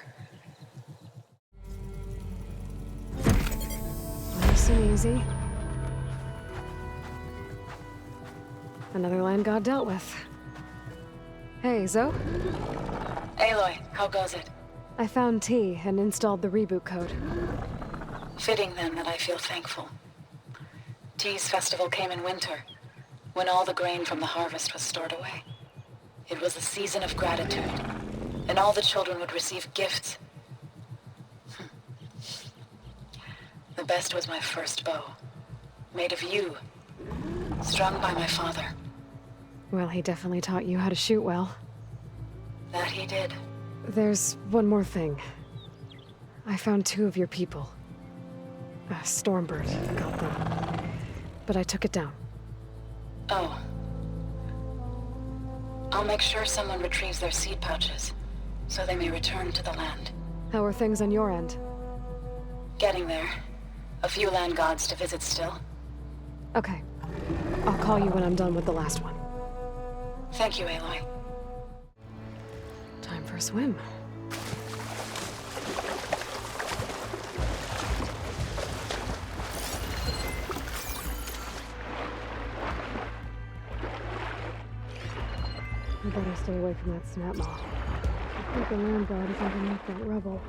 Nice and easy. Another land god dealt with. Hey, Zoe? Aloy, how goes it? I found T and installed the reboot code. Fitting then that I feel thankful. T's festival came in winter, when all the grain from the harvest was stored away. It was a season of gratitude, and all the children would receive gifts. The best was my first bow, made of yew, strung by my father. Well, he definitely taught you how to shoot well. That he did. There's one more thing. I found 2 of your people. A Stormbird got them, but I took it down. Oh. I'll make sure someone retrieves their seed pouches, so they may return to the land. How are things on your end? Getting there. A few land gods to visit still. Okay. I'll call you when I'm done with the last one. Thank you, Aloy. Time for a swim. I better stay away from that snap maw. I think the land god is underneath that rubble.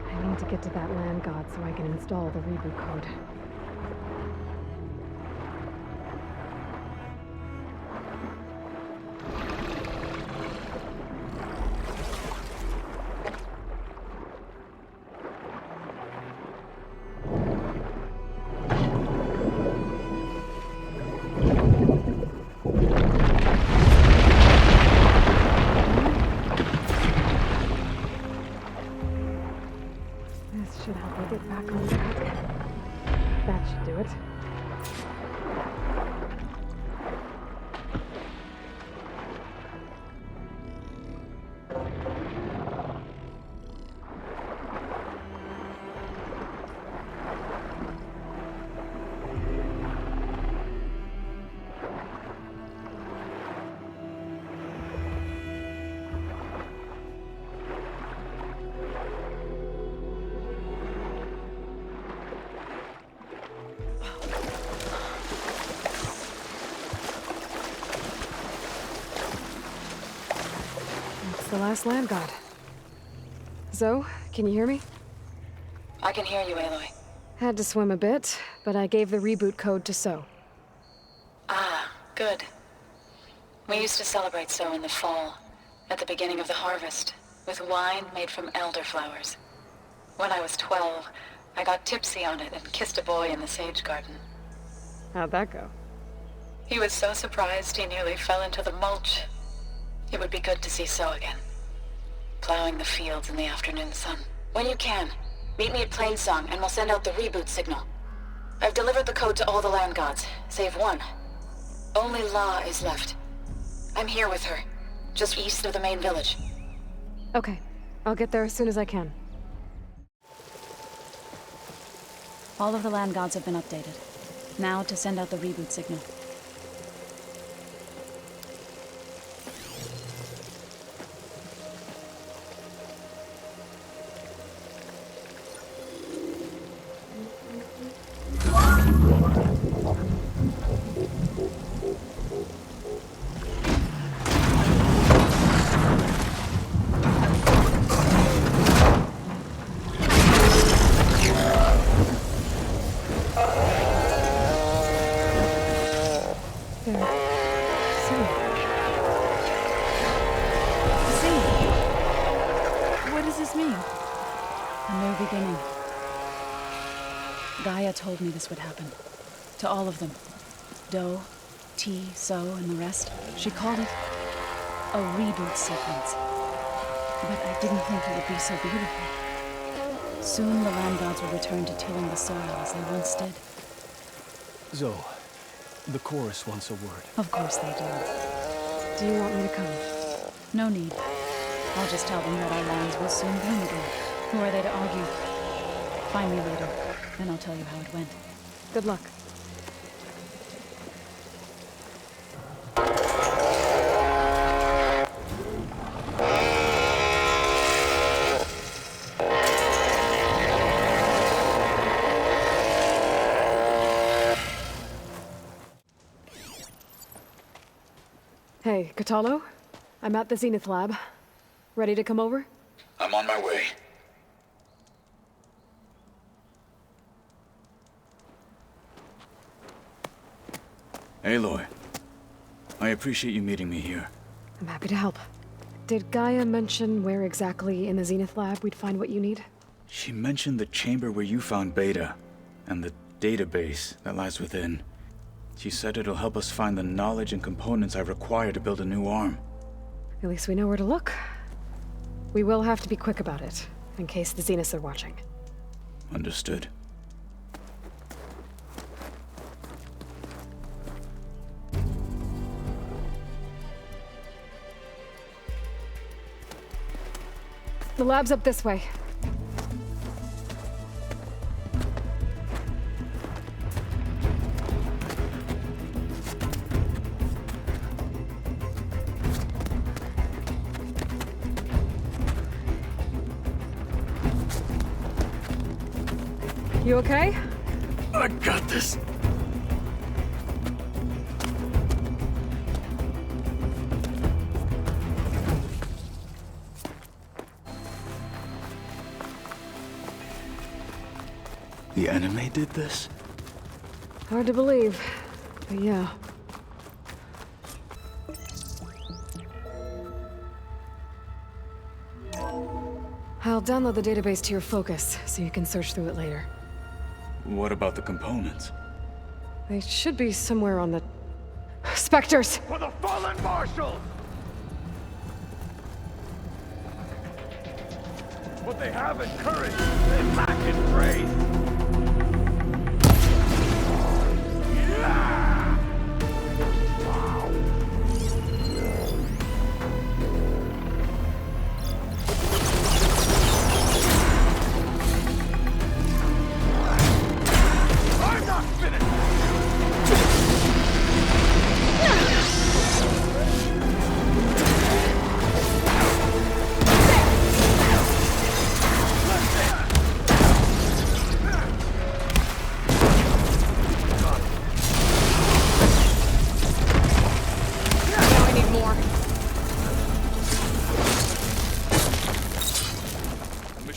I need to get to that land god so I can install the reboot code. Should help me get back on track. That should do it. The last land god. Zoe, can you hear me? I can hear you, Aloy. Had to swim a bit, but I gave the reboot code to So. Ah, good. We used to celebrate So in the fall, at the beginning of the harvest, with wine made from elderflowers. When I was 12, I got tipsy on it and kissed a boy in the sage garden. How'd that go? He was so surprised he nearly fell into the mulch. It would be good to see So again, plowing the fields in the afternoon sun. When you can, meet me at Plainsong and we'll send out the reboot signal. I've delivered the code to all the land gods, save one. Only La is left. I'm here with her, just east of the main village. Okay. I'll get there as soon as I can. All of the land gods have been updated. Now to send out the reboot signal. Told me this would happen. To all of them. Do, T, So, and the rest. She called it a reboot sequence. But I didn't think it would be so beautiful. Soon the land gods will return to tilling the soil as they once did. Zoe, the chorus wants a word. Of course they do. Do you want me to come? No need. I'll just tell them that our lands will soon bloom again. Who are they to argue? Find me later. Then I'll tell you how it went. Good luck. Hey, Kotallo? I'm at the Zenith lab. Ready to come over? I'm on my way. Aloy, I appreciate you meeting me here. I'm happy to help. Did Gaia mention where exactly in the Zenith lab we'd find what you need? She mentioned the chamber where you found Beta, and the database that lies within. She said it'll help us find the knowledge and components I require to build a new arm. At least we know where to look. We will have to be quick about it, in case the Zeniths are watching. Understood. The lab's up this way. You okay? I got this. The enemy did this? Hard to believe, but yeah. I'll download the database to your focus, so you can search through it later. What about the components? They should be somewhere on the... Specters! For the fallen marshal! What they have is courage, they lack in praise!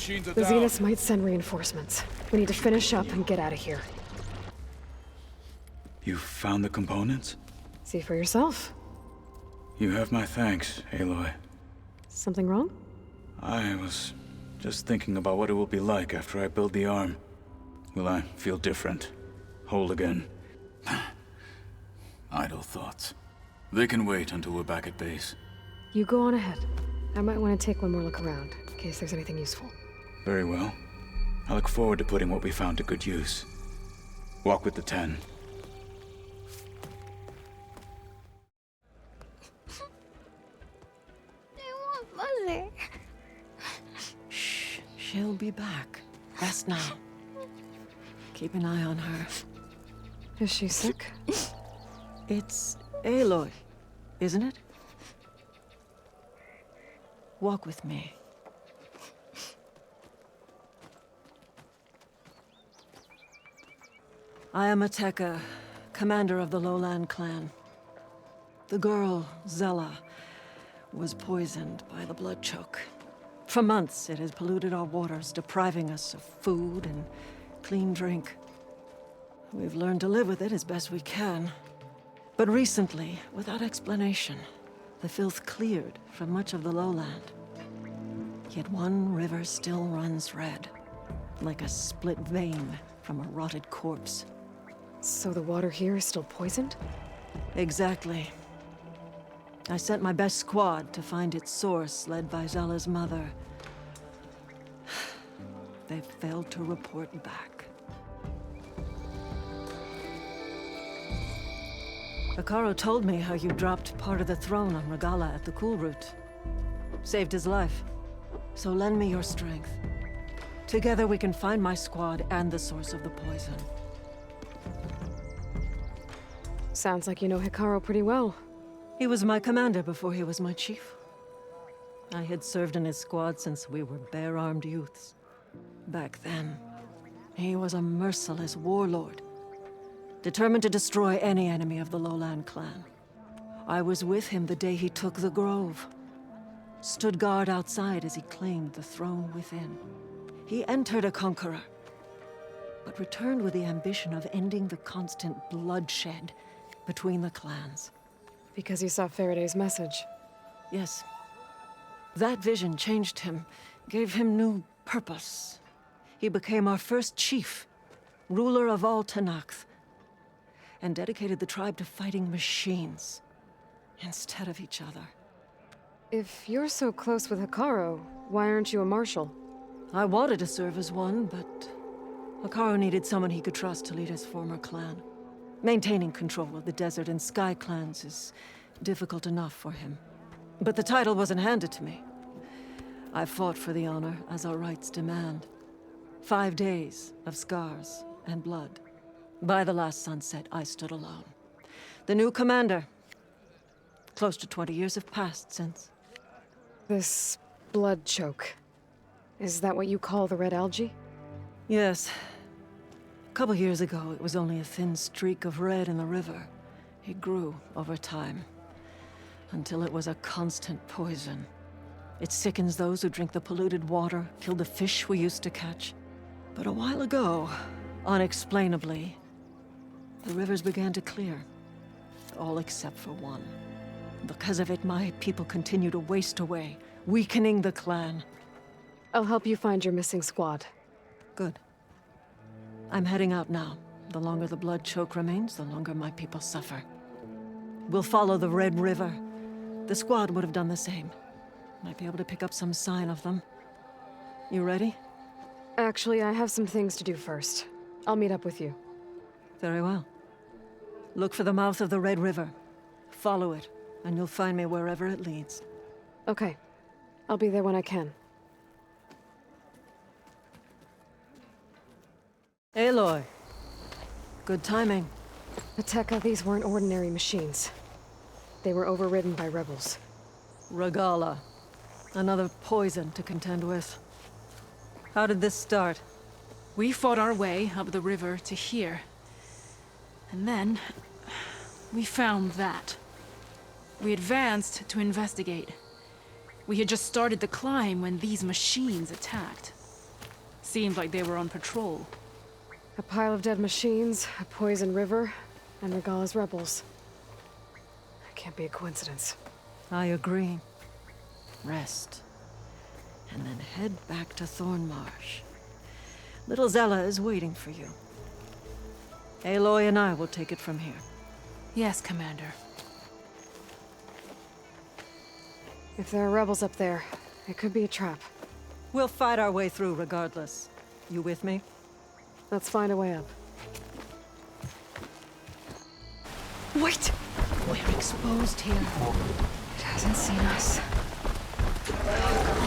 The Zeniths might send reinforcements. We need to finish up and get out of here. You found the components? See for yourself. You have my thanks, Aloy. Something wrong? I was just thinking about what it will be like after I build the arm. Will I feel different? Whole again? Idle thoughts. They can wait until we're back at base. You go on ahead. I might want to take one more look around, in case there's anything useful. Very well. I look forward to putting what we found to good use. Walk with the 10. I want Mother. Shh. She'll be back. Rest now. Keep an eye on her. Is she sick? It's Aloy, isn't it? Walk with me. I am Ateka, commander of the Lowland clan. The girl, Zella, was poisoned by the blood choke. For months, it has polluted our waters, depriving us of food and clean drink. We've learned to live with it as best we can. But recently, without explanation, the filth cleared from much of the lowland. Yet one river still runs red, like a split vein from a rotted corpse. So the water here is still poisoned? Exactly. I sent my best squad to find its source, led by Zella's mother. They've failed to report back. Faro told me how you dropped part of the throne on Regalla at the Cool Route. Saved his life. So lend me your strength. Together we can find my squad and the source of the poison. Sounds like you know Hecaro pretty well. He was my commander before he was my chief. I had served in his squad since we were bare-armed youths. Back then, he was a merciless warlord, determined to destroy any enemy of the Lowland clan. I was with him the day he took the Grove. Stood guard outside as he claimed the throne within. He entered a conqueror, but returned with the ambition of ending the constant bloodshed between the clans. Because you saw Faraday's message? Yes. That vision changed him, gave him new purpose. He became our first chief, ruler of all Tenakth, and dedicated the tribe to fighting machines instead of each other. If you're so close with Hecaro, why aren't you a marshal? I wanted to serve as one, but Hecaro needed someone he could trust to lead his former clan. Maintaining control of the desert and sky clans is difficult enough for him. But the title wasn't handed to me. I fought for the honor, as our rights demand. 5 days of scars and blood. By the last sunset, I stood alone. The new commander. Close to 20 years have passed since. This blood choke. Is that what you call the red algae? Yes. A couple years ago, it was only a thin streak of red in the river. It grew over time, until it was a constant poison. It sickens those who drink the polluted water, killed the fish we used to catch. But a while ago, unexplainably, the rivers began to clear. All except for one. Because of it, my people continue to waste away, weakening the clan. I'll help you find your missing squad. Good. I'm heading out now. The longer the blood choke remains, the longer my people suffer. We'll follow the Red River. The squad would have done the same. Might be able to pick up some sign of them. You ready? Actually, I have some things to do first. I'll meet up with you. Very well. Look for the mouth of the Red River. Follow it, and you'll find me wherever it leads. Okay. I'll be there when I can. Aloy. Good timing. Ateka, these weren't ordinary machines. They were overridden by rebels. Regalla. Another poison to contend with. How did this start? We fought our way up the river to here. And then, we found that. We advanced to investigate. We had just started the climb when these machines attacked. Seemed like they were on patrol. A pile of dead machines, a poison river, and Regalla's rebels. That can't be a coincidence. I agree. Rest. And then head back to Thornmarsh. Little Zella is waiting for you. Aloy and I will take it from here. Yes, Commander. If there are rebels up there, it could be a trap. We'll fight our way through regardless. You with me? Let's find a way up. Wait! We're exposed here. It hasn't seen us. Come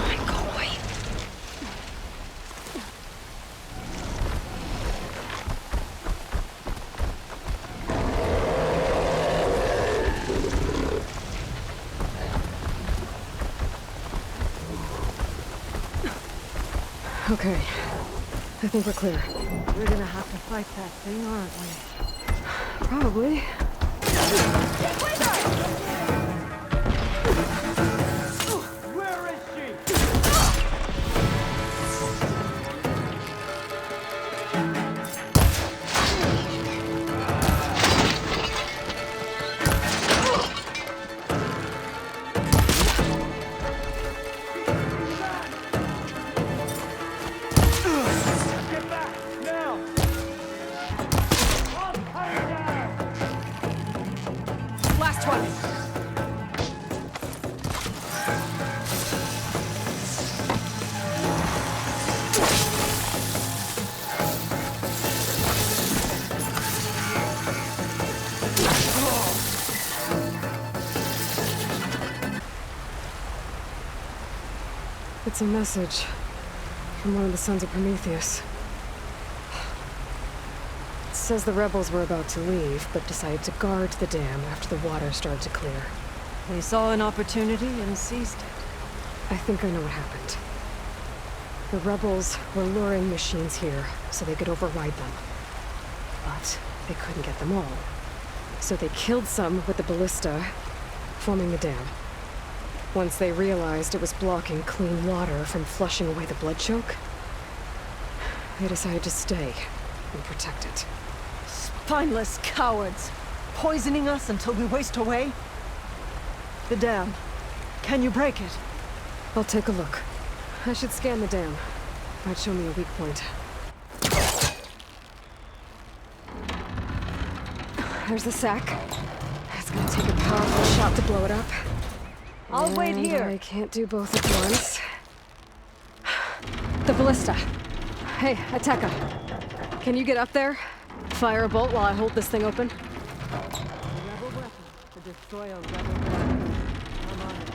on, go away. Okay. I think we're clear. We're gonna have to fight that thing, aren't we? Probably. Where is she? Get back, now! Last one! It's a message from one of the sons of Prometheus. It says the rebels were about to leave, but decided to guard the dam after the water started to clear. They saw an opportunity and seized it. I think I know what happened. The rebels were luring machines here so they could override them. But they couldn't get them all. So they killed some with the ballista, forming the dam. Once they realized it was blocking clean water from flushing away the blood choke, they decided to stay and protect it. Spineless cowards! Poisoning us until we waste away? The dam. Can you break it? I'll take a look. I should scan the dam. Might show me a weak point. There's the sack. It's gonna take a powerful shot to blow it up. I'll wait here. I can't do both at once. The ballista. Hey, Ateka. Can you get up there? Fire a bolt while I hold this thing open? A rebel weapon to destroy a rebel weapon. I'm on it.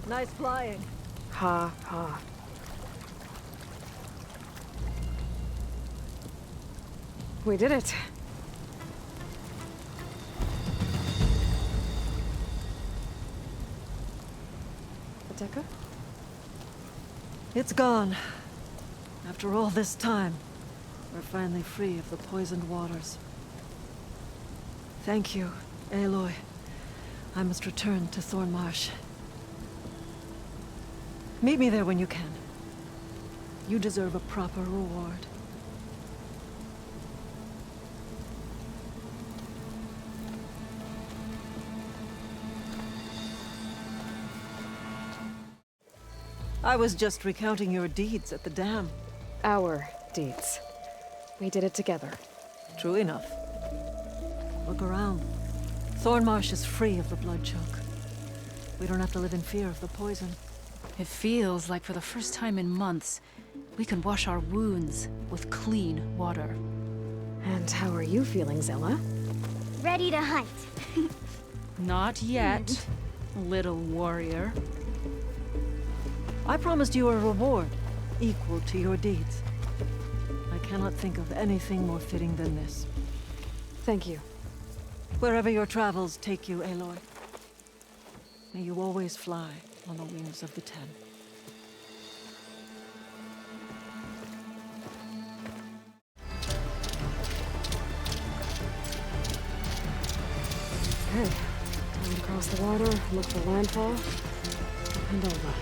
Nice flying. Ha, ha. We did it. Ateka? It's gone. After all this time, we're finally free of the poisoned waters. Thank you, Aloy. I must return to Thornmarsh. Meet me there when you can. You deserve a proper reward. I was just recounting your deeds at the dam. Our deeds. We did it together. True enough. Look around. Thornmarsh is free of the blood choke. We don't have to live in fear of the poison. It feels like for the first time in months, we can wash our wounds with clean water. And how are you feeling, Zella? Ready to hunt. Not yet, little warrior. I promised you a reward, equal to your deeds. I cannot think of anything more fitting than this. Thank you. Wherever your travels take you, Aloy, may you always fly on the wings of the Ten. Okay. Time to cross the water, look for Landfall, and over.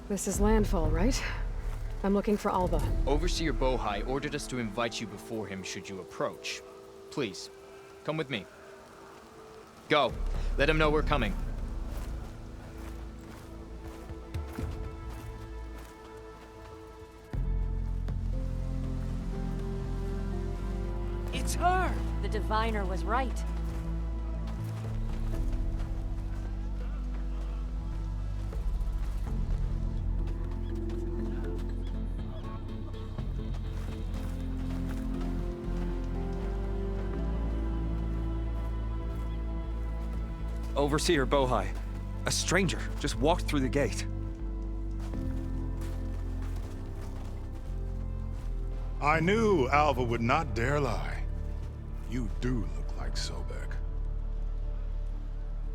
This is Landfall, right? I'm looking for Alva. Overseer Bohai ordered us to invite you before him should you approach. Please, come with me. Go. Let him know we're coming. It's her! The diviner was right. Overseer Bohai. A stranger just walked through the gate. I knew Alva would not dare lie. You do look like Sobeck.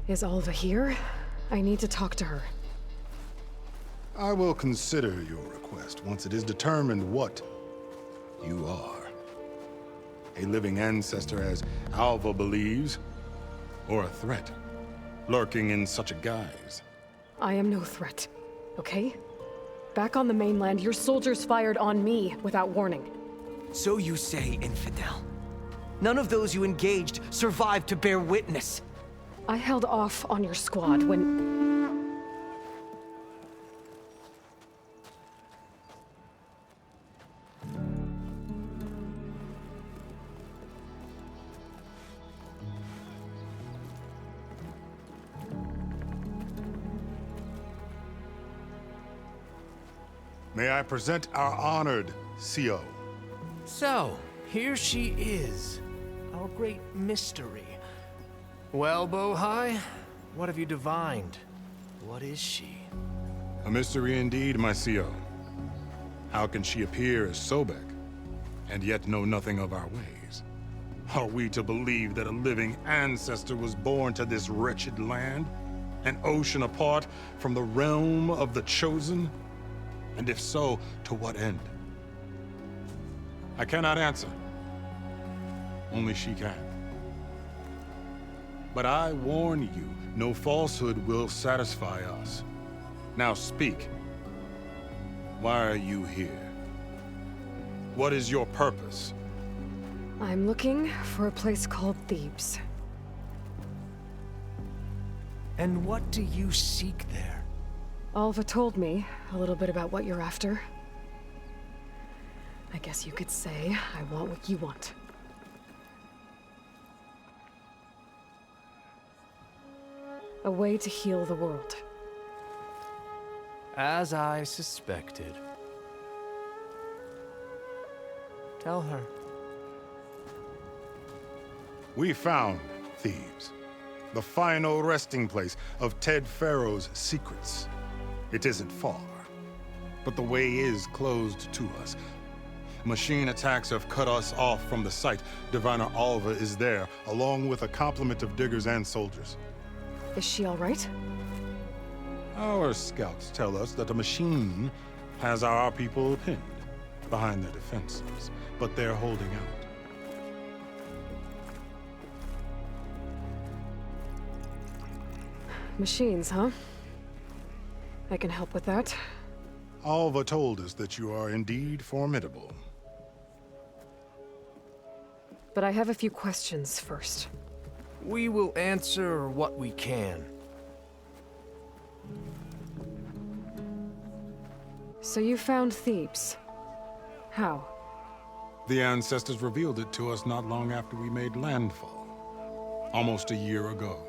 Is Alva here? I need to talk to her. I will consider your request once it is determined what you are. A living ancestor, as Alva believes, or a threat, lurking in such a guise. I am no threat, okay? Back on the mainland, your soldiers fired on me without warning. So you say, infidel. None of those you engaged survived to bear witness. I held off on your squad when... May I present our honored CO. So, here she is. Our great mystery. Well, Bohai, what have you divined? What is she? A mystery indeed, my CO. How can she appear as Sobeck, and yet know nothing of our ways? Are we to believe that a living ancestor was born to this wretched land? An ocean apart from the realm of the Chosen? And if so, to what end? I cannot answer. Only she can. But I warn you, no falsehood will satisfy us. Now speak. Why are you here? What is your purpose? I'm looking for a place called Thebes. And what do you seek there? Alva told me a little bit about what you're after. I guess you could say I want what you want. A way to heal the world. As I suspected. Tell her. We found Thebes, the final resting place of Ted Faro's secrets. It isn't far, but the way is closed to us. Machine attacks have cut us off from the site. Diviner Alva is there, along with a complement of diggers and soldiers. Is she all right? Our scouts tell us that a machine has our people pinned behind their defenses, but they're holding out. Machines, huh? I can help with that. Alva told us that you are indeed formidable. But I have a few questions first. We will answer what we can. So you found Thebes. How? The ancestors revealed it to us not long after we made landfall. Almost a year ago.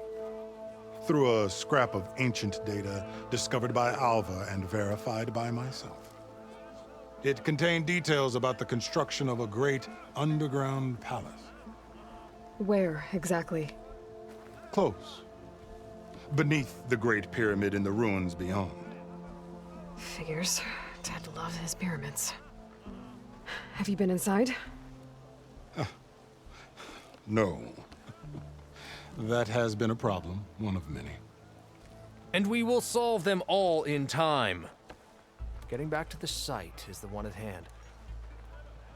Through a scrap of ancient data discovered by Alva and verified by myself. It contained details about the construction of a great underground palace. Where, exactly? Close. Beneath the Great Pyramid in the ruins beyond. Figures. Dad loves his pyramids. Have you been inside? No. That has been a problem, one of many. And we will solve them all in time. Getting back to the site is the one at hand.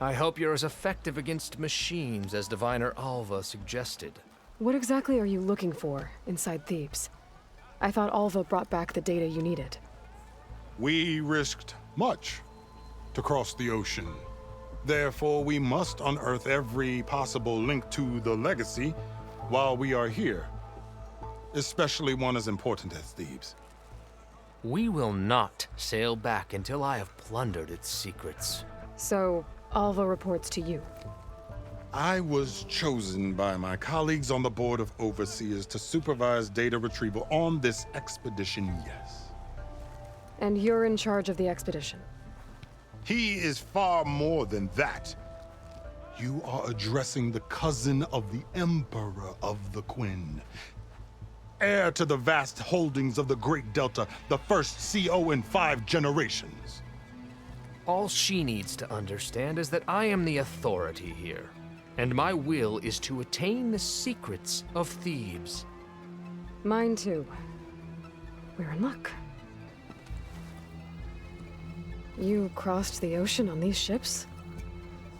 I hope you're as effective against machines as Diviner Alva suggested. What exactly are you looking for inside Thebes? I thought Alva brought back the data you needed. We risked much to cross the ocean. Therefore, we must unearth every possible link to the legacy while we are here, especially one as important as Thebes. We will not sail back until I have plundered its secrets. So, Alva reports to you. I was chosen by my colleagues on the Board of Overseers to supervise data retrieval on this expedition, yes. And you're in charge of the expedition. He is far more than that. You are addressing the cousin of the Emperor of the Quinn. Heir to the vast holdings of the Great Delta, the first CO in 5 generations. All she needs to understand is that I am the authority here, and my will is to attain the secrets of Thebes. Mine too. We're in luck. You crossed the ocean on these ships?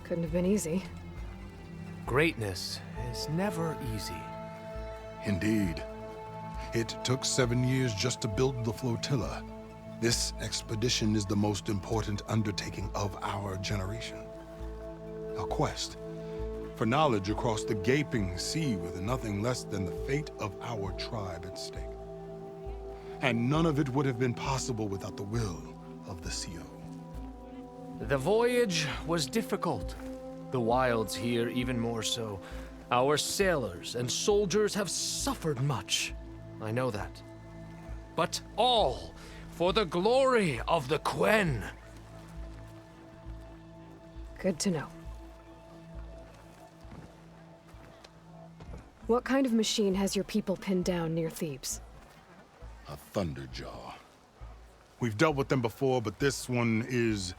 Couldn't have been easy. Greatness is never easy. Indeed. It took 7 years just to build the flotilla. This expedition is the most important undertaking of our generation. A quest for knowledge across the gaping sea with nothing less than the fate of our tribe at stake. And none of it would have been possible without the will of the CO. The voyage was difficult. The wilds here even more so. Our sailors and soldiers have suffered much. I know that. But all for the glory of the Quen. Good to know. What kind of machine has your people pinned down near Thebes? A Thunderjaw. We've dealt with them before, but this one is...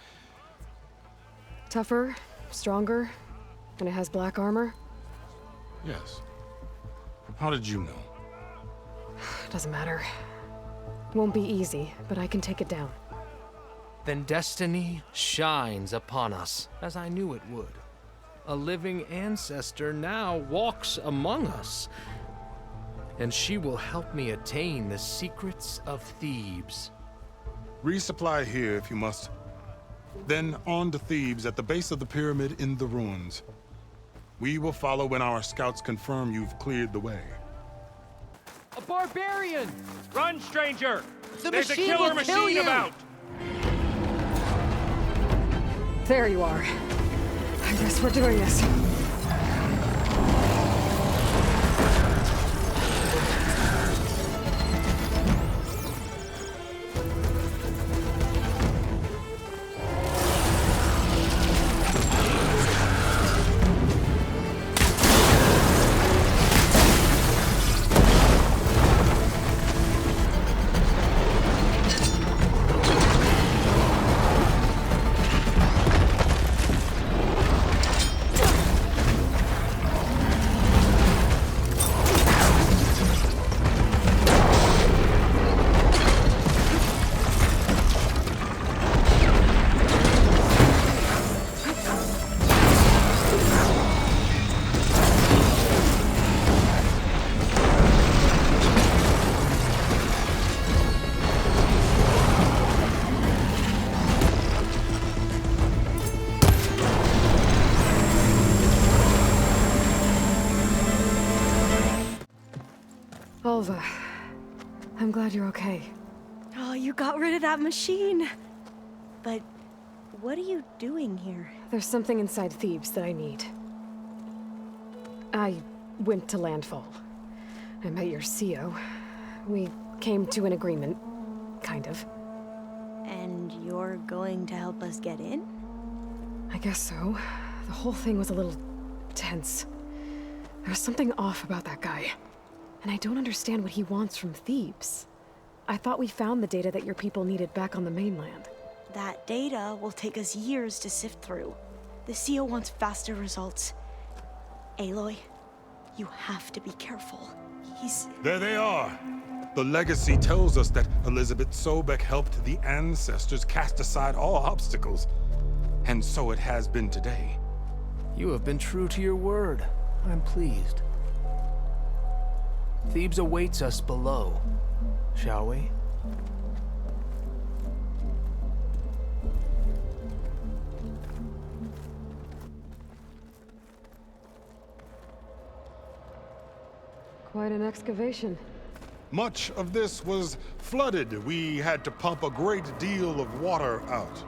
Tougher, stronger, and it has black armor? Yes. How did you know? Doesn't matter. Won't be easy, but I can take it down. Then destiny shines upon us, as I knew it would. A living ancestor now walks among us, and she will help me attain the secrets of Thebes. Resupply here if you must. Then on to Thebes at the base of the pyramid in the ruins. We will follow when our scouts confirm you've cleared the way. A barbarian! Run, stranger! The There's a machine killer will kill machine you! about! There you are. I guess we're doing this. Alva, I'm glad you're okay. Oh, you got rid of that machine. But what are you doing here? There's something inside Thebes that I need. I went to Landfall. I met your CO. We came to an agreement, kind of. And you're going to help us get in? I guess so. The whole thing was a little tense. There was something off about that guy. And I don't understand what he wants from Thebes. I thought we found the data that your people needed back on the mainland. That data will take us years to sift through. The CO wants faster results. Aloy, you have to be careful. He's... There they are! The legacy tells us that Elisabet Sobeck helped the ancestors cast aside all obstacles. And so it has been today. You have been true to your word. I'm pleased. Thebes awaits us below, shall we? Quite an excavation. Much of this was flooded. We had to pump a great deal of water out.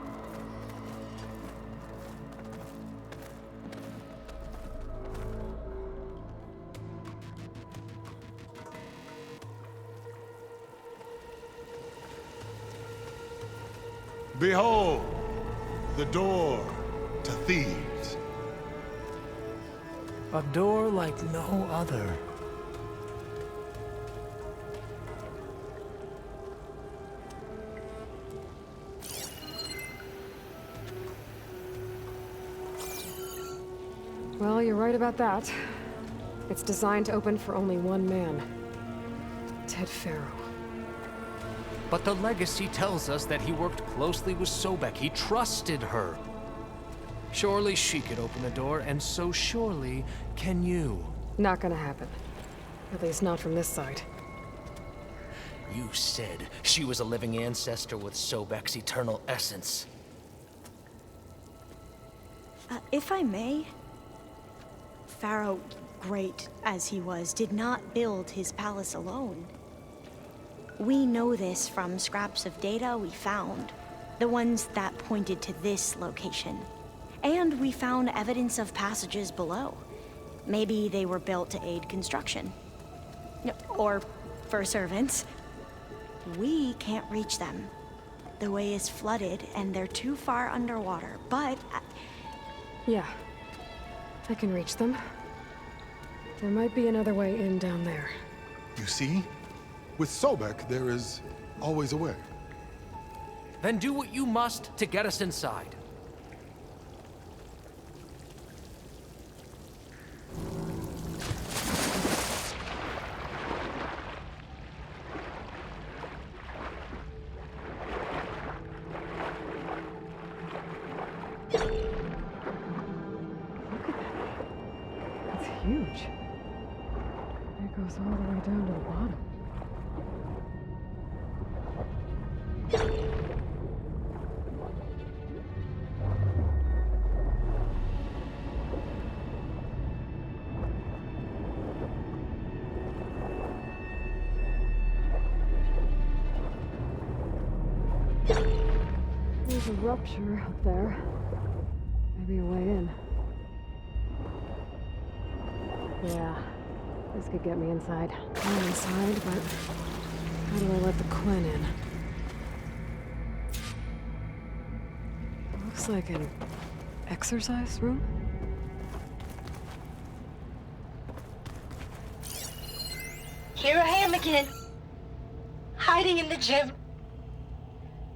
Behold, the door to Thebes. A door like no other. Well, you're right about that. It's designed to open for only one man. Ted Faro. But the legacy tells us that he worked closely with Sobeck. He trusted her. Surely she could open the door, and so surely can you. Not gonna happen. At least not from this side. You said she was a living ancestor with Sobeck's eternal essence. If I may, Faro, great as he was, did not build his palace alone. We know this from scraps of data we found, the ones that pointed to this location. And we found evidence of passages below. Maybe they were built to aid construction. Or for servants. We can't reach them. The way is flooded and they're too far underwater, but... Yeah. I can reach them. There might be another way in down there. You see? With Sobeck, there is always a way. Then do what you must to get us inside. It's huge. It goes all the way down to the bottom. There's a rupture up there. Maybe a way in. Yeah, this could get me inside. I'm inside, but how do I let the Quinn in? Looks like an exercise room? Here I am again. Hiding in the gym.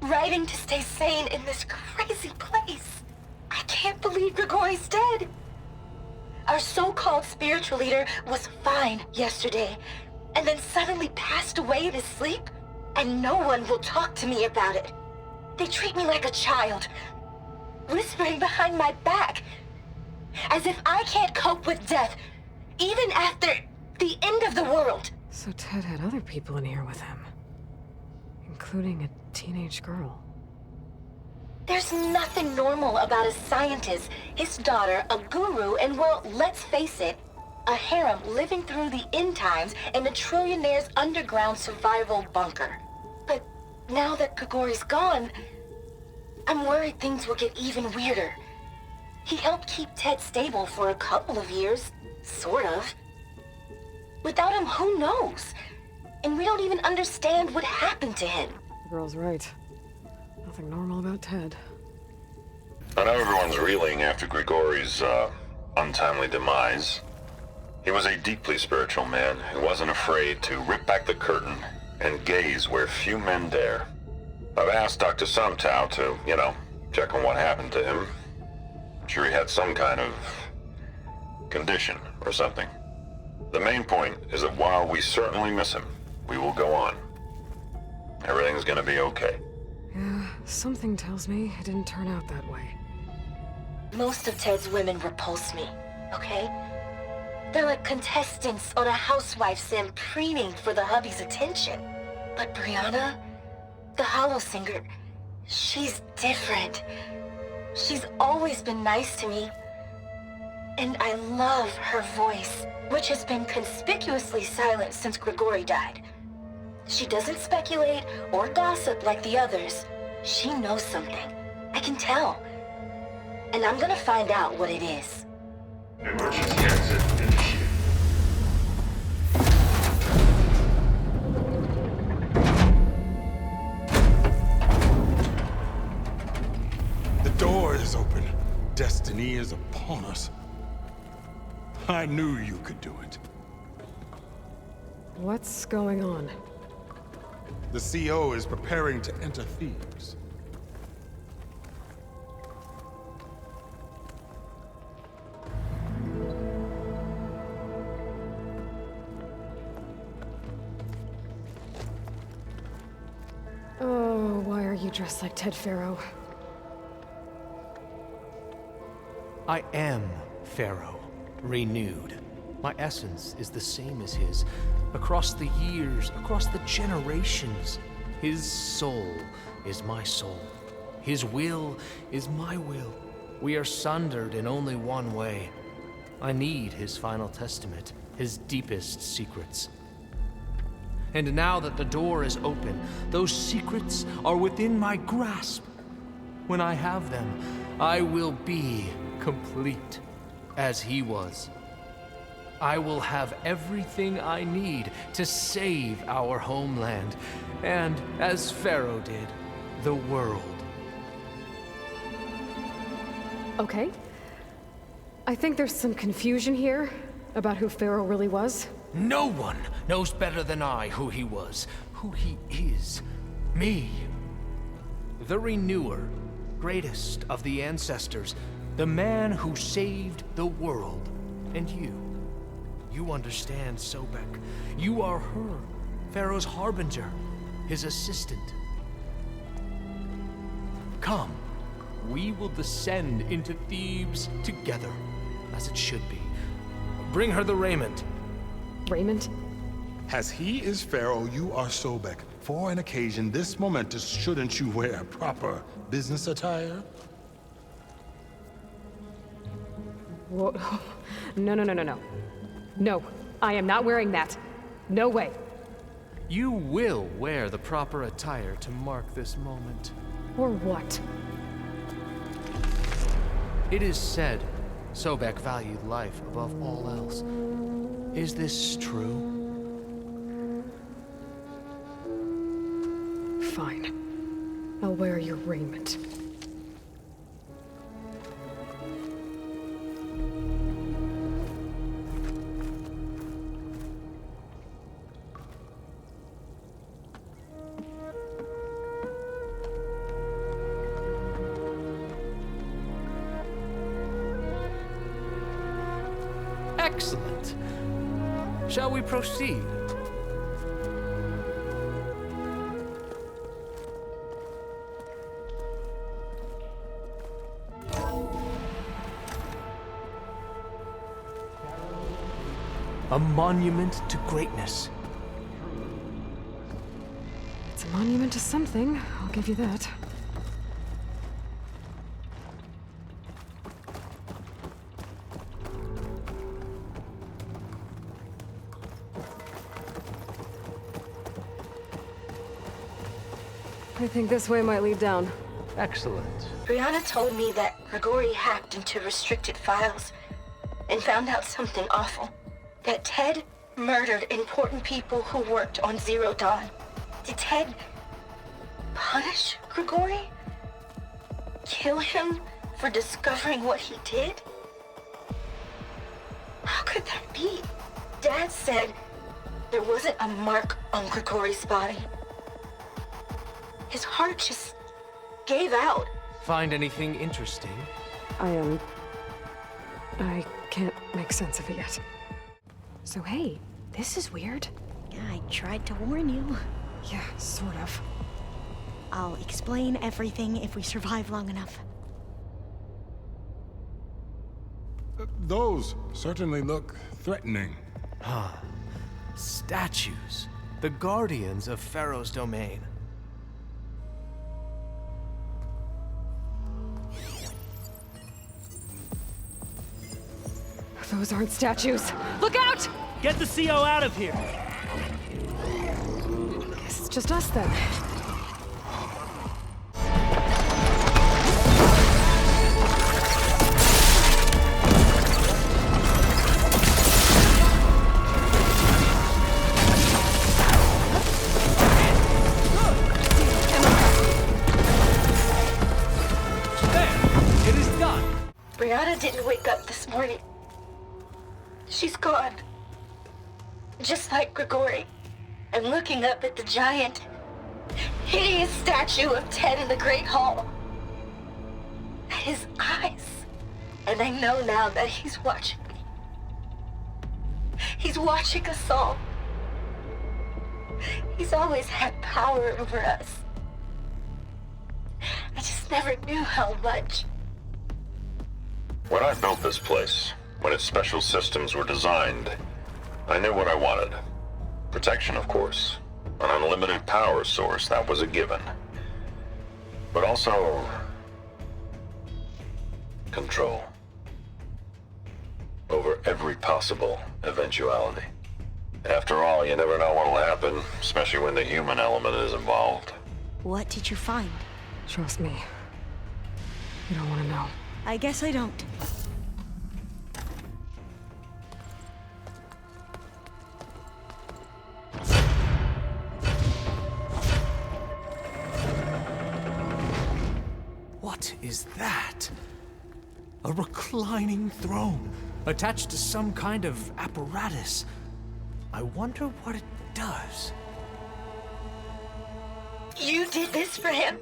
Writing to stay sane in this crazy place. I can't believe Grigori's dead. Our so-called spiritual leader was fine yesterday, and then suddenly passed away in his sleep, and no one will talk to me about it. They treat me like a child, whispering behind my back, as if I can't cope with death, even after the end of the world. So Ted had other people in here with him, including a teenage girl. There's nothing normal about a scientist, his daughter, a guru, and well, let's face it, a harem living through the end times in a trillionaire's underground survival bunker. But now that Grigori's gone, I'm worried things will get even weirder. He helped keep Ted stable for a couple of years, sort of. Without him, who knows? And we don't even understand what happened to him. The girl's right. Nothing normal about Ted. I know everyone's reeling after Grigori's, untimely demise. He was a deeply spiritual man who wasn't afraid to rip back the curtain and gaze where few men dare. I've asked Dr. Sumtow to, check on what happened to him. I'm sure he had some kind of condition or something. The main point is that while we certainly miss him, we will go on. Everything's gonna be okay. Yeah, something tells me it didn't turn out that way. Most of Ted's women repulse me, okay? They're like contestants on a housewife sim preening for the hubby's attention. But Brianna, the hollow singer, she's different. She's always been nice to me. And I love her voice, which has been conspicuously silent since Grigori died. She doesn't speculate or gossip like the others. She knows something. I can tell. And I'm gonna find out what it is. Emergency exit initiated. The door is open. Destiny is upon us. I knew you could do it. What's going on? The CO is preparing to enter Thebes. Oh, why are you dressed like Ted Faro? I am Faro, renewed. My essence is the same as his. Across the years, across the generations, his soul is my soul. His will is my will. We are sundered in only one way. I need his final testament, his deepest secrets. And now that the door is open, those secrets are within my grasp. When I have them, I will be complete, as he was. I will have everything I need to save our homeland, and, as Faro did, the world. Okay. I think there's some confusion here about who Faro really was. No one knows better than I who he was, who he is. Me. The Renewer, greatest of the ancestors, the man who saved the world. And you. You understand Sobeck. You are her, Faro's harbinger, his assistant. Come, we will descend into Thebes together, as it should be. Bring her the raiment. Raiment? As he is Faro, you are Sobeck. For an occasion this momentous, shouldn't you wear proper business attire? Whoa. No, no, no, no, no. No, I am not wearing that. No way. You will wear the proper attire to mark this moment. Or what? It is said Sobeck valued life above all else. Is this true? Fine. I'll wear your raiment. Excellent. Shall we proceed? A monument to greatness. It's a monument to something, I'll give you that. I think this way might lead down. Excellent. Brianna told me that Grigori hacked into restricted files and found out something awful. That Ted murdered important people who worked on Zero Dawn. Did Ted punish Grigori? Kill him for discovering what he did? How could that be? Dad said there wasn't a mark on Grigori's body. His heart just gave out. Find anything interesting? I can't make sense of it yet. So hey, this is weird. Yeah, I tried to warn you. Yeah, sort of. I'll explain everything if we survive long enough. Those certainly look threatening. Ah, statues. The guardians of Faro's domain. Those aren't statues. Look out! Get the CO out of here! Guess it's just us then. Brianna didn't wake up this morning. She's gone. Just like Grigori. I'm looking up at the giant, hideous statue of Ted in the Great Hall. At his eyes. And I know now that he's watching me. He's watching us all. He's always had power over us. I just never knew how much. When I built this place, when its special systems were designed, I knew what I wanted. Protection, of course. An unlimited power source, that was a given. But also... control. Over every possible eventuality. After all, you never know what'll happen, especially when the human element is involved. What did you find? Trust me. You don't want to know. I guess I don't. What is that? A reclining throne, attached to some kind of apparatus. I wonder what it does. You did this for him?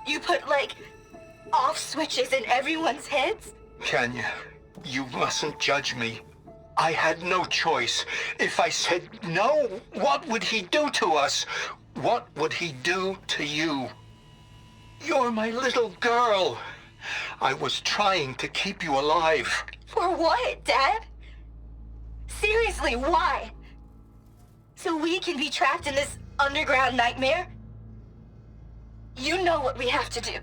You put, like, off switches in everyone's heads? Kenya, you mustn't judge me. I had no choice. If I said no, what would he do to us? What would he do to you? You're my little girl. I was trying to keep you alive. For what, Dad? Seriously, why? So we can be trapped in this underground nightmare? You know what we have to do.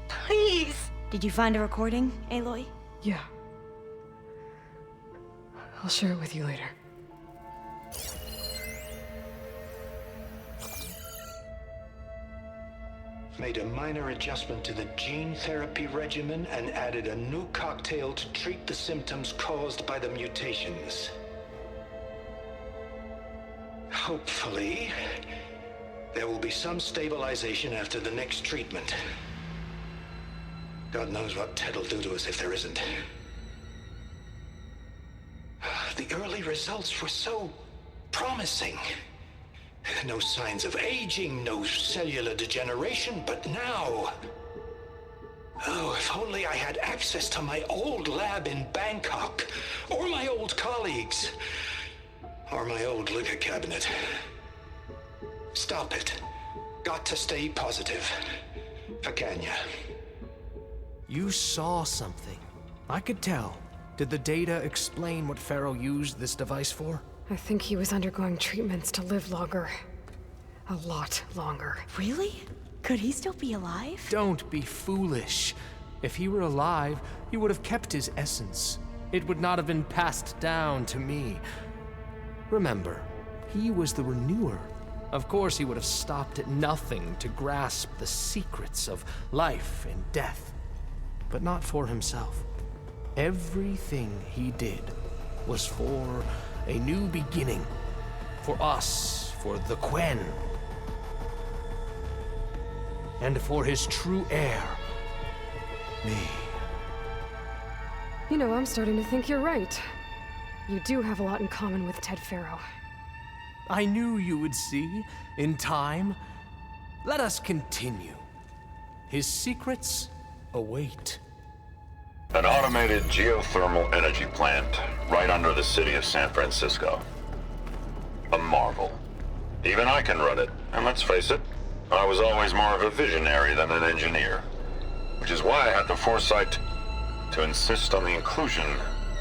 Please. Did you find a recording, Aloy? Yeah. I'll share it with you later. Made a minor adjustment to the gene therapy regimen and added a new cocktail to treat the symptoms caused by the mutations. Hopefully, there will be some stabilization after the next treatment. God knows what Ted will do to us if there isn't. The early results were so promising. No signs of aging, no cellular degeneration, but now... Oh, if only I had access to my old lab in Bangkok, or my old colleagues, or my old liquor cabinet. Stop it. Got to stay positive. For Kenya. You saw something. I could tell. Did the data explain what Faro used this device for? I think he was undergoing treatments to live longer. A lot longer. Really? Could he still be alive? Don't be foolish. If he were alive, he would have kept his essence. It would not have been passed down to me. Remember, he was the renewer. Of course, he would have stopped at nothing to grasp the secrets of life and death. But not for himself. Everything he did was for a new beginning. For us, for the Quen. And for his true heir, me. You know, I'm starting to think you're right. You do have a lot in common with Ted Faro. I knew you would see, in time. Let us continue. His secrets await. An automated geothermal energy plant right under the city of San Francisco. A marvel. Even I can run it, and let's face it, I was always more of a visionary than an engineer. Which is why I had the foresight to insist on the inclusion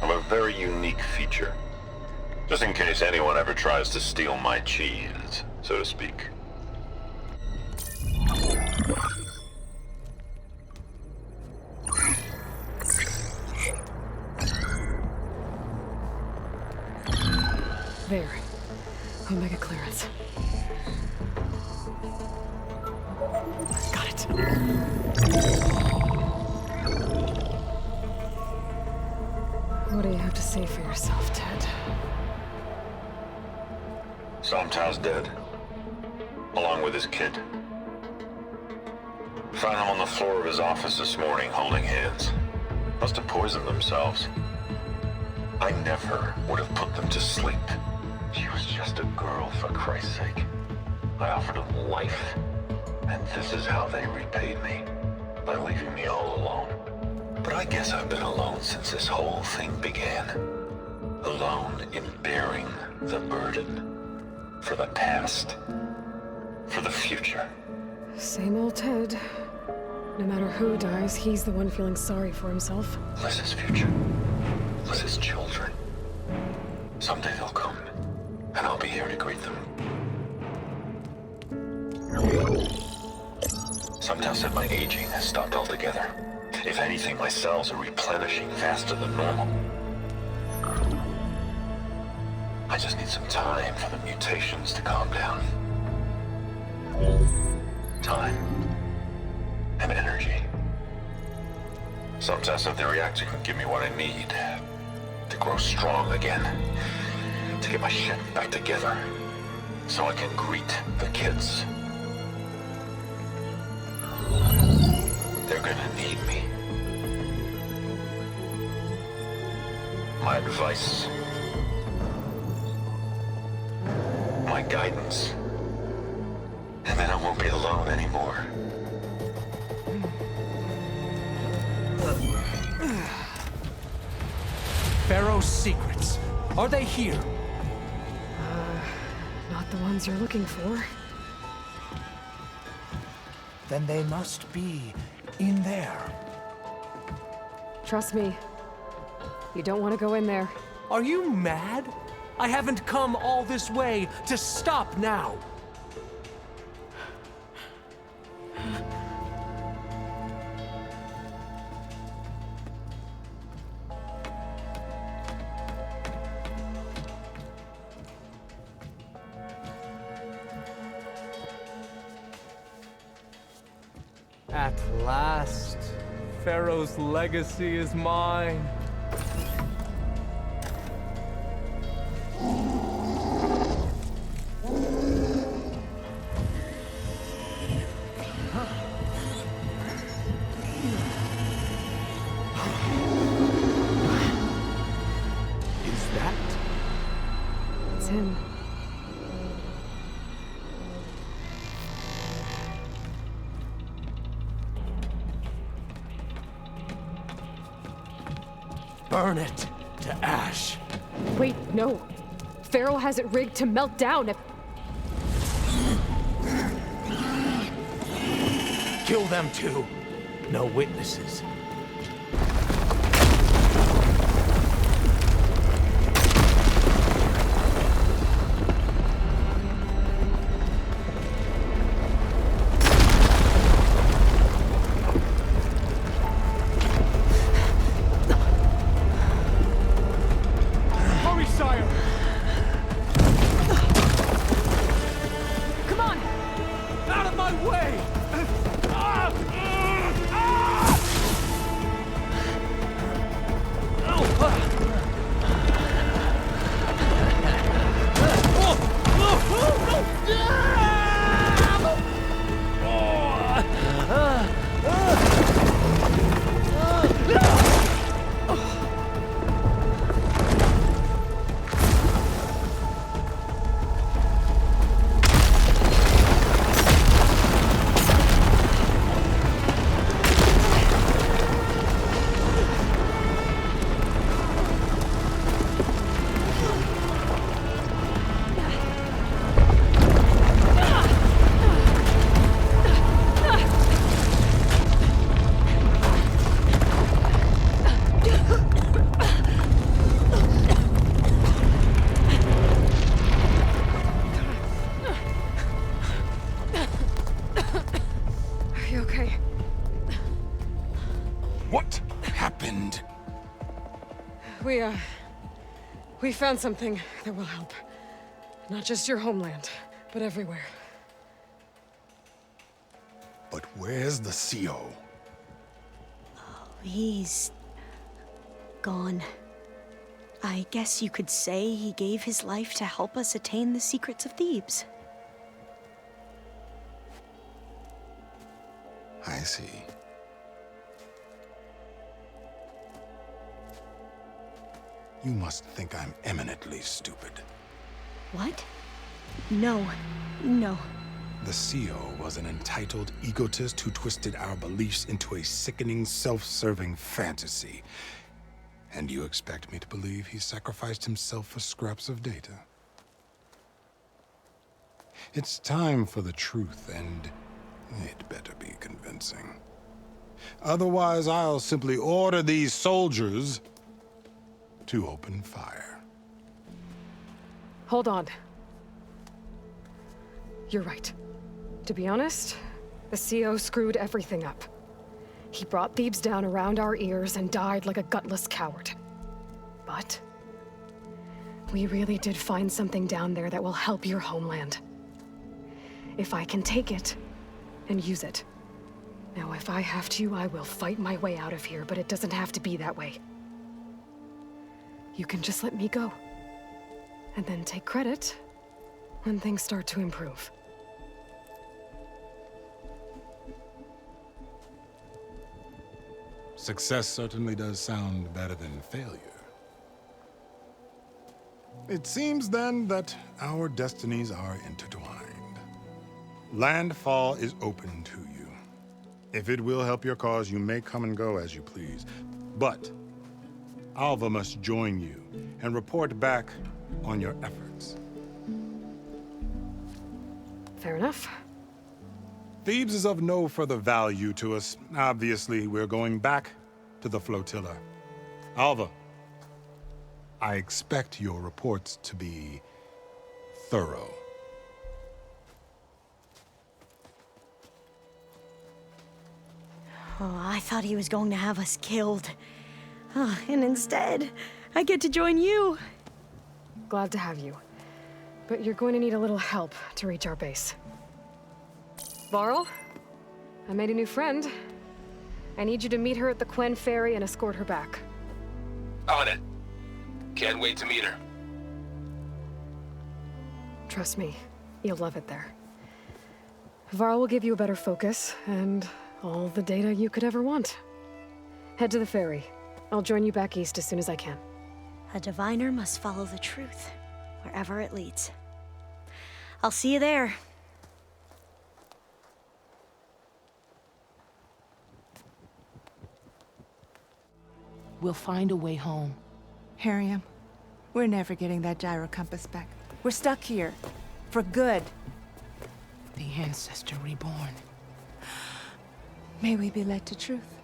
of a very unique feature. Just in case anyone ever tries to steal my cheese, so to speak. There. Omega clearance. Got it. What do you have to say for yourself, Ted? Somto's dead. Along with his kid. Found him on the floor of his office this morning, holding hands. Must have poisoned themselves. I never would have put them to sleep. She was just a girl, for Christ's sake. I offered them life. And this is how they repaid me. By leaving me all alone. But I guess I've been alone since this whole thing began. Alone in bearing the burden. For the past. For the future. Same old Ted. No matter who dies, he's the one feeling sorry for himself. Liz's future. Liz's children. Someday they'll come. And I'll be here to greet them. Sometimes said my aging has stopped altogether. If anything, my cells are replenishing faster than normal. I just need some time for the mutations to calm down. Time. And energy. Sometimes if the reactor can give me what I need to grow strong again. To get my shit back together. So I can greet the kids. They're gonna need me. My advice. My guidance. And then I won't be alone anymore. Faro's secrets. Are they here? Not the ones you're looking for. Then they must be in there. Trust me. You don't want to go in there. Are you mad? I haven't come all this way to stop now. At last, Faro's legacy is mine. Is that? It's him. Burn it to ash. Wait, no. Faro has it rigged to melt down if... Kill them too. No witnesses. We found something that will help. Not just your homeland, but everywhere. But where's the CO? He's gone. I guess you could say he gave his life to help us attain the secrets of Thebes. I see. You must think I'm eminently stupid. What? No. No. The CO was an entitled egotist who twisted our beliefs into a sickening, self-serving fantasy. And you expect me to believe he sacrificed himself for scraps of data? It's time for the truth, and it better be convincing. Otherwise, I'll simply order these soldiers to open fire. Hold on. You're right. To be honest, the CO screwed everything up. He brought Thebes down around our ears and died like a gutless coward. But we really did find something down there that will help your homeland. If I can take it and use it. Now, if I have to, I will fight my way out of here, but it doesn't have to be that way. You can just let me go. And then take credit when things start to improve. Success certainly does sound better than failure. It seems then that our destinies are intertwined. Landfall is open to you. If it will help your cause, you may come and go as you please. But Alva must join you and report back on your efforts. Fair enough. Thebes is of no further value to us. Obviously, we're going back to the flotilla. Alva, I expect your reports to be thorough. Oh, I thought he was going to have us killed. And instead, I get to join you. Glad to have you. But you're going to need a little help to reach our base. Varl, I made a new friend. I need you to meet her at the Quen Ferry and escort her back. On it. Can't wait to meet her. Trust me, you'll love it there. Varl will give you a better focus and all the data you could ever want. Head to the ferry. I'll join you back east as soon as I can. A diviner must follow the truth, wherever it leads. I'll see you there. We'll find a way home. Hariam, we're never getting that gyro compass back. We're stuck here. For good. The ancestor reborn. May we be led to truth.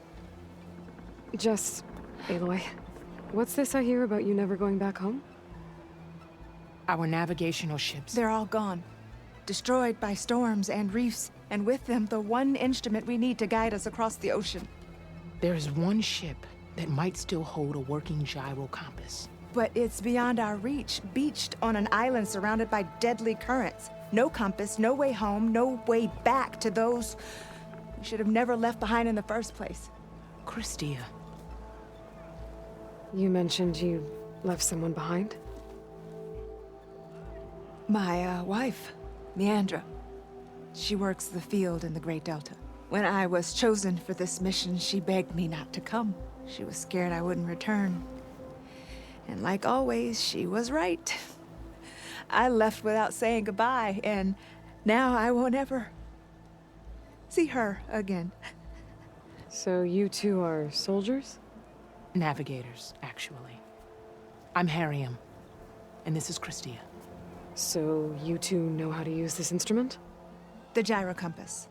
Just, Aloy, what's this I hear about you never going back home? Our navigational ships. They're all gone. Destroyed by storms and reefs, and with them the one instrument we need to guide us across the ocean. There is one ship that might still hold a working gyro compass. But it's beyond our reach, beached on an island surrounded by deadly currents. No compass, no way home, no way back to those we should have never left behind in the first place. Christia. You mentioned you left someone behind? My wife, Meandra. She works the field in the Great Delta. When I was chosen for this mission, she begged me not to come. She was scared I wouldn't return. And like always, she was right. I left without saying goodbye, and now I won't ever see her again. So you two are soldiers? Navigators, actually. I'm Hariam, and this is Christia. So you two know how to use this instrument? The gyro compass.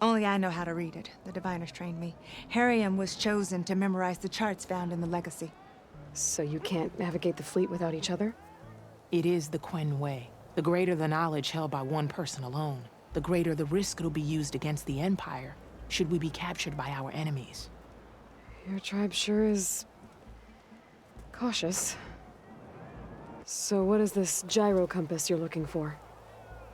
Only I know how to read it. The diviners trained me. Hariam was chosen to memorize the charts found in the legacy. So you can't navigate the fleet without each other? It is the Quen way. The greater the knowledge held by one person alone, the greater the risk it'll be used against the Empire, should we be captured by our enemies. Your tribe sure is cautious. So what is this gyro compass you're looking for?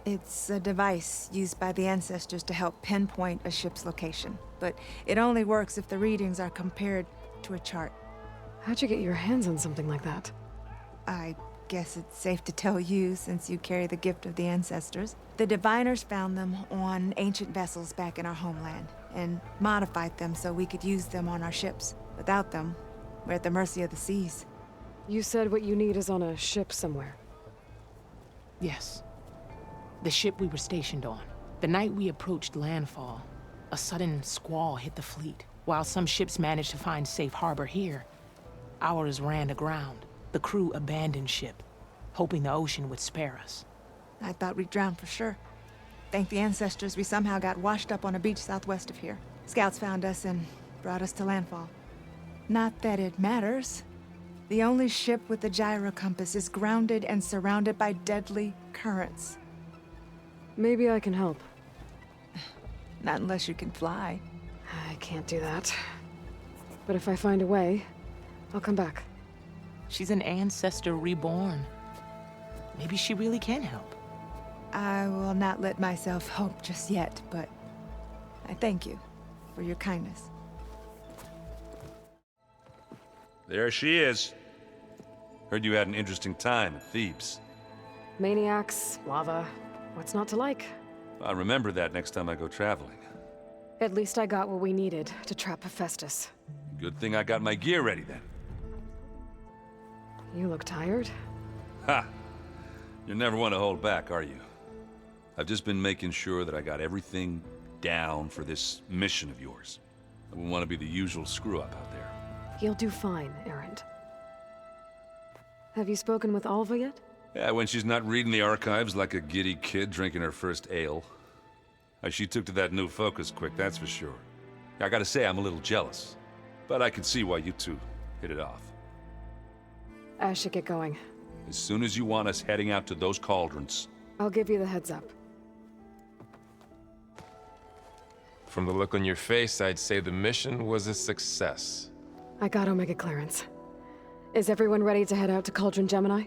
It's a device used by the ancestors to help pinpoint a ship's location, but it only works if the readings are compared to a chart. How'd you get your hands on something like that? I guess it's safe to tell you, since you carry the gift of the ancestors. The diviners found them on ancient vessels back in our homeland, and modified them so we could use them on our ships. Without them, we're at the mercy of the seas. You said what you need is on a ship somewhere. Yes. The ship we were stationed on. The night we approached Landfall, a sudden squall hit the fleet. While some ships managed to find safe harbor here, ours ran aground. The crew abandoned ship, hoping the ocean would spare us. I thought we'd drown for sure. Thank the ancestors, we somehow got washed up on a beach southwest of here. Scouts found us and brought us to Landfall. Not that it matters. The only ship with the gyro compass is grounded and surrounded by deadly currents. Maybe I can help. Not unless you can fly. I can't do that. But if I find a way, I'll come back. She's an ancestor reborn. Maybe she really can help. I will not let myself hope just yet, but I thank you for your kindness. There she is. Heard you had an interesting time at Thebes. Maniacs, lava, what's not to like? I'll remember that next time I go traveling. At least I got what we needed to trap Hephaestus. Good thing I got my gear ready then. You look tired. Ha! You never want to hold back, are you? I've just been making sure that I got everything down for this mission of yours. I wouldn't want to be the usual screw-up out there. You'll do fine, Errant. Have you spoken with Alva yet? Yeah, when she's not reading the archives like a giddy kid drinking her first ale. She took to that new focus quick, that's for sure. I gotta say, I'm a little jealous. But I can see why you two hit it off. I should get going. As soon as you want us heading out to those cauldrons. I'll give you the heads up. From the look on your face, I'd say the mission was a success. I got Omega clearance. Is everyone ready to head out to Cauldron Gemini?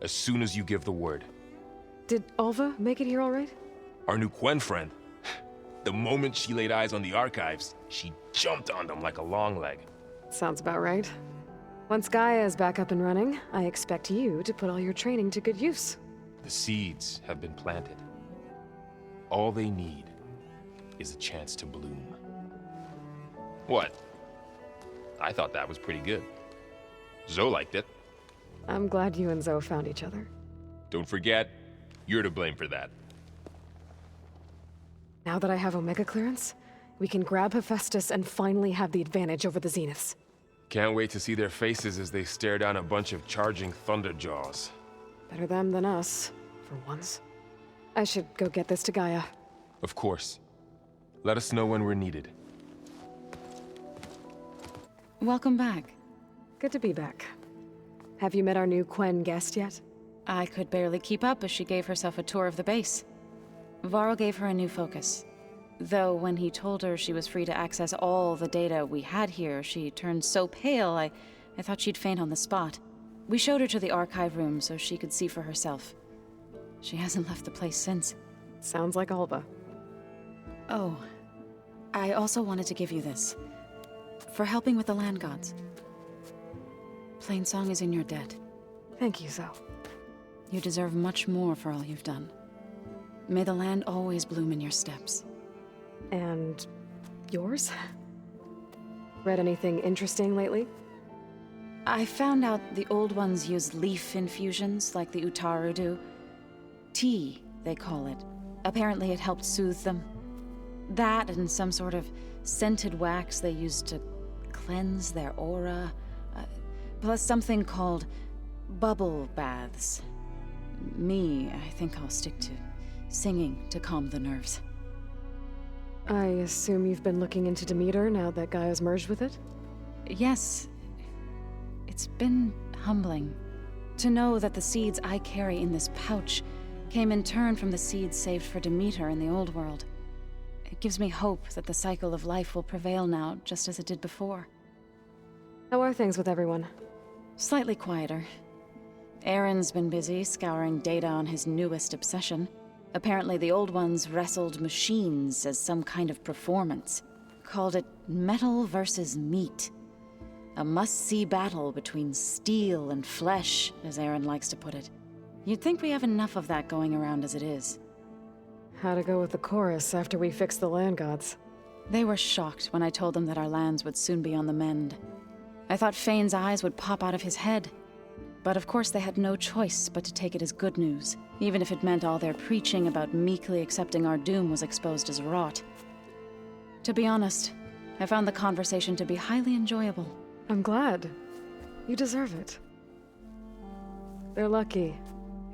As soon as you give the word. Did Alva make it here all right? Our new Quen friend. The moment she laid eyes on the archives, she jumped on them like a long leg. Sounds about right. Once Gaia is back up and running, I expect you to put all your training to good use. The seeds have been planted. All they need is a chance to bloom. What? I thought that was pretty good. Zoe liked it. I'm glad you and Zoe found each other. Don't forget, you're to blame for that. Now that I have Omega clearance, we can grab Hephaestus and finally have the advantage over the Zeniths. Can't wait to see their faces as they stare down a bunch of charging thunderjaws. Better them than us, for once. I should go get this to Gaia. Of course. Let us know when we're needed. Welcome back. Good to be back. Have you met our new Quen guest yet? I could barely keep up as she gave herself a tour of the base. Varl gave her a new focus. Though when he told her she was free to access all the data we had here, she turned so pale I thought she'd faint on the spot. We showed her to the archive room so she could see for herself. She hasn't left the place since. Sounds like Alba. Oh, I also wanted to give you this. For helping with the land gods. Plainsong is in your debt. Thank you, Zoe. You deserve much more for all you've done. May the land always bloom in your steps. And yours? Read anything interesting lately? I found out the old ones use leaf infusions like the Utaru do. Tea, they call it. Apparently it helped soothe them. That and some sort of scented wax they used to cleanse their aura. Plus something called bubble baths. Me, I think I'll stick to singing to calm the nerves. I assume you've been looking into Demeter now that Gaia's merged with it? Yes. It's been humbling to know that the seeds I carry in this pouch came in turn from the seeds saved for Demeter in the old world. It gives me hope that the cycle of life will prevail now, just as it did before. How are things with everyone? Slightly quieter. Aaron's been busy scouring data on his newest obsession. Apparently the old ones wrestled machines as some kind of performance. Called it metal versus meat. A must-see battle between steel and flesh, as Aaron likes to put it. You'd think we have enough of that going around as it is. How'd it go with the chorus after we fixed the land gods? They were shocked when I told them that our lands would soon be on the mend. I thought Fane's eyes would pop out of his head. But of course they had no choice but to take it as good news, even if it meant all their preaching about meekly accepting our doom was exposed as rot. To be honest, I found the conversation to be highly enjoyable. I'm glad. You deserve it. They're lucky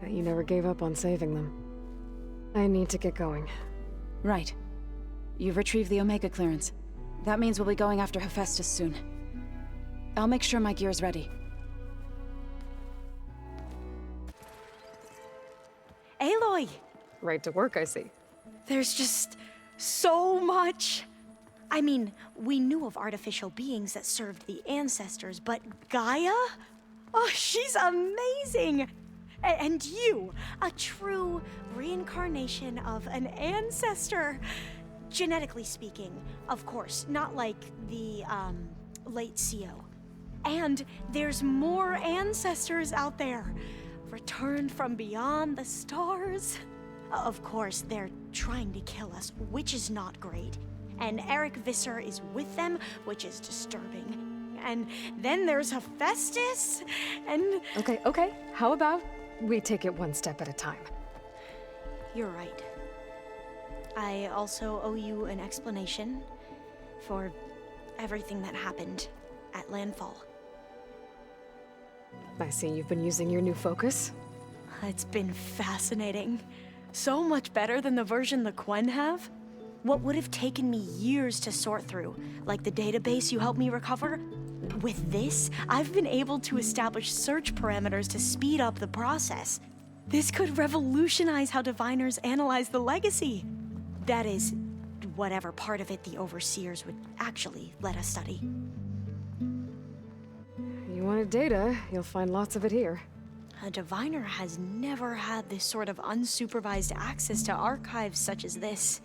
that you never gave up on saving them. I need to get going. Right. You've retrieved the Omega clearance. That means we'll be going after Hephaestus soon. I'll make sure my gear's ready. Aloy! Right to work, I see. There's just so much. I mean, we knew of artificial beings that served the ancestors, but Gaia? Oh, she's amazing! And you, a true reincarnation of an ancestor. Genetically speaking, of course, not like the, late CO. And there's more ancestors out there, returned from beyond the stars. Of course, they're trying to kill us, which is not great. And Eric Visser is with them, which is disturbing. And then there's Hephaestus, and... Okay. How about we take it one step at a time? You're right. I also owe you an explanation for everything that happened at Landfall. I see you've been using your new focus. It's been fascinating. So much better than the version the Quen have. What would have taken me years to sort through, like the database you helped me recover, with this, I've been able to establish search parameters to speed up the process. This could revolutionize how diviners analyze the legacy. That is, whatever part of it the overseers would actually let us study. You wanted data, you'll find lots of it here. A diviner has never had this sort of unsupervised access to archives such as this.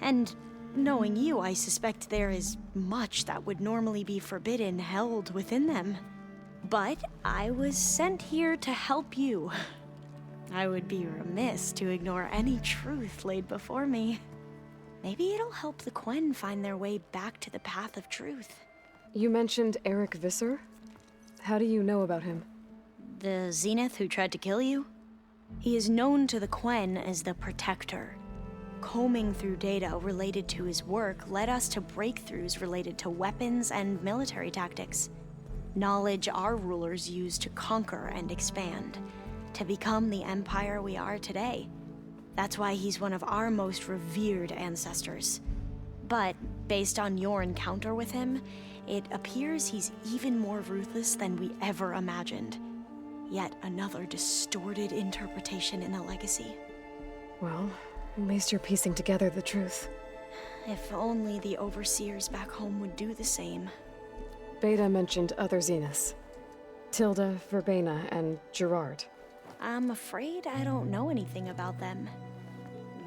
And knowing you, I suspect there is much that would normally be forbidden held within them. But I was sent here to help you. I would be remiss to ignore any truth laid before me. Maybe it'll help the Quen find their way back to the path of truth. You mentioned Eric Visser? How do you know about him? The Zenith who tried to kill you? He is known to the Quen as the Protector. Combing through data related to his work led us to breakthroughs related to weapons and military tactics. Knowledge our rulers used to conquer and expand, to become the empire we are today. That's why he's one of our most revered ancestors. But based on your encounter with him, it appears he's even more ruthless than we ever imagined. Yet another distorted interpretation in the legacy. Well, at least you're piecing together the truth. If only the overseers back home would do the same. Beta mentioned other Zeniths. Tilda, Verbena, and Gerard. I'm afraid I don't know anything about them.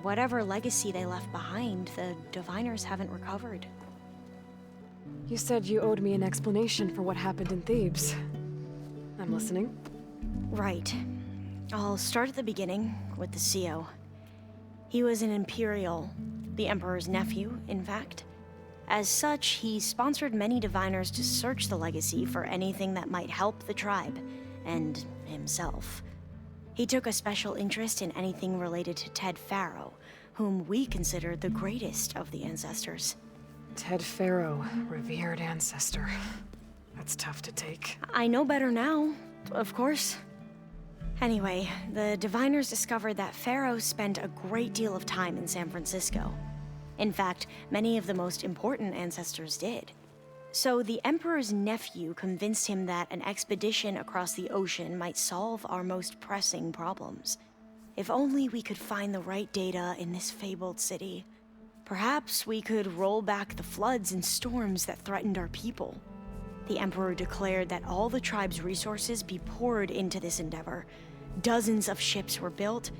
Whatever legacy they left behind, the diviners haven't recovered. You said you owed me an explanation for what happened in Thebes. I'm listening. Right. I'll start at the beginning, with the CO. He was an Imperial, the Emperor's nephew, in fact. As such, he sponsored many diviners to search the legacy for anything that might help the tribe, and himself. He took a special interest in anything related to Ted Faro, whom we consider the greatest of the ancestors. Ted Faro, revered ancestor. That's tough to take. I know better now, of course. Anyway, the diviners discovered that Faro spent a great deal of time in San Francisco. In fact, many of the most important ancestors did. So the Emperor's nephew convinced him that an expedition across the ocean might solve our most pressing problems. If only we could find the right data in this fabled city. Perhaps we could roll back the floods and storms that threatened our people. The Emperor declared that all the tribe's resources be poured into this endeavor. Dozens of ships were built,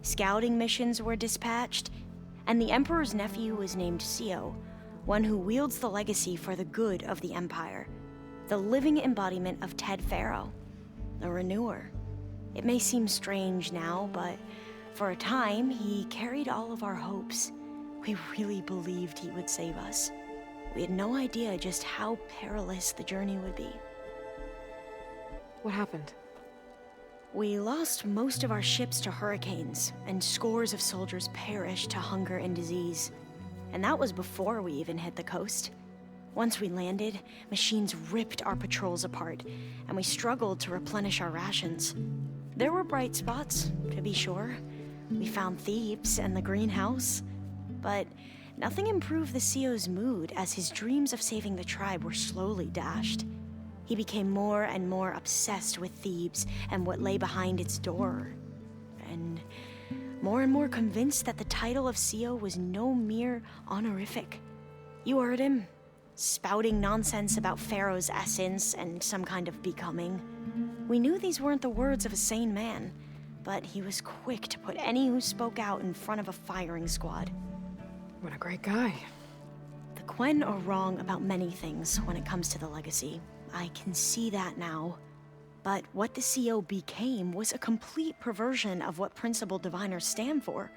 scouting missions were dispatched, and the Emperor's nephew was named Sio, one who wields the legacy for the good of the Empire. The living embodiment of Ted Faro, the Renewer. It may seem strange now, but for a time, he carried all of our hopes. We really believed he would save us. We had no idea just how perilous the journey would be. What happened? We lost most of our ships to hurricanes, and scores of soldiers perished to hunger and disease. And that was before we even hit the coast. Once we landed, machines ripped our patrols apart, and we struggled to replenish our rations. There were bright spots, to be sure. We found Thebes and the greenhouse, but nothing improved the CEO's mood as his dreams of saving the tribe were slowly dashed. He became more and more obsessed with Thebes and what lay behind its door, and more convinced that the title of CEO was no mere honorific. You heard him, spouting nonsense about Pharaoh's essence and some kind of becoming. We knew these weren't the words of a sane man, but he was quick to put any who spoke out in front of a firing squad. What a great guy. The Quen are wrong about many things when it comes to the legacy. I can see that now. But what the CO became was a complete perversion of what principled diviners stand for.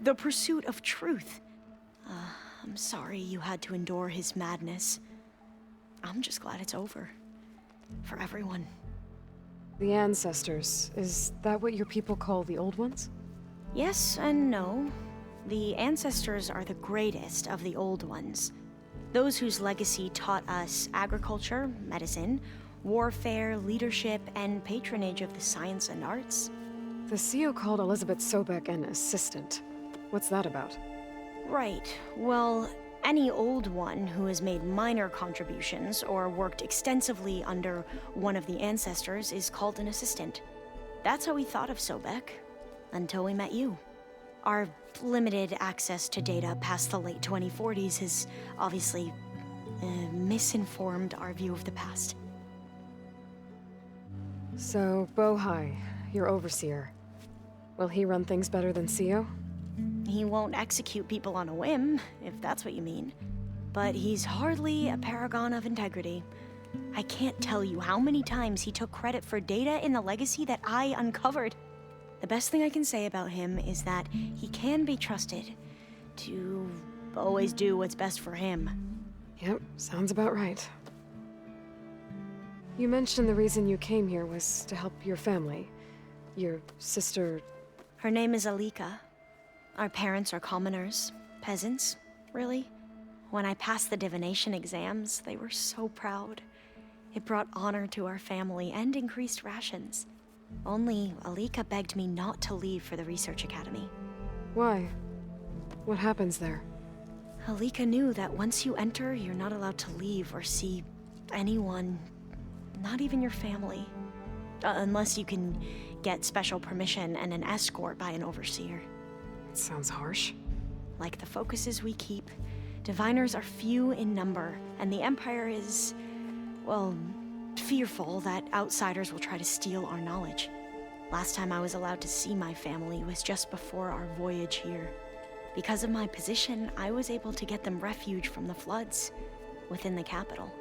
The pursuit of truth. I'm sorry you had to endure his madness. I'm just glad it's over. For everyone. The ancestors, is that what your people call the old ones? Yes and no. The ancestors are the greatest of the old ones. Those whose legacy taught us agriculture, medicine, warfare, leadership, and patronage of the science and arts. The CEO called Elisabet Sobeck an assistant. What's that about? Right. Well, any old one who has made minor contributions or worked extensively under one of the ancestors is called an assistant. That's how we thought of Sobeck, until we met you. Our limited access to data past the late 2040s has obviously misinformed our view of the past. So, Bohai, your overseer, will he run things better than CEO? He won't execute people on a whim, if that's what you mean. But he's hardly a paragon of integrity. I can't tell you how many times he took credit for data in the legacy that I uncovered. The best thing I can say about him is that he can be trusted to always do what's best for him. Yep, sounds about right. You mentioned the reason you came here was to help your family. Your sister... Her name is Alika. Our parents are commoners, peasants, really. When I passed the divination exams, they were so proud. It brought honor to our family and increased rations. Only Alika begged me not to leave for the research academy. Why? What happens there? Alika knew that once you enter, you're not allowed to leave or see anyone, not even your family. Unless you can get special permission and an escort by an overseer. It sounds harsh. Like the focuses we keep, diviners are few in number, and the Empire is, well, fearful that outsiders will try to steal our knowledge. Last time I was allowed to see my family was just before our voyage here. Because of my position, I was able to get them refuge from the floods within the capital.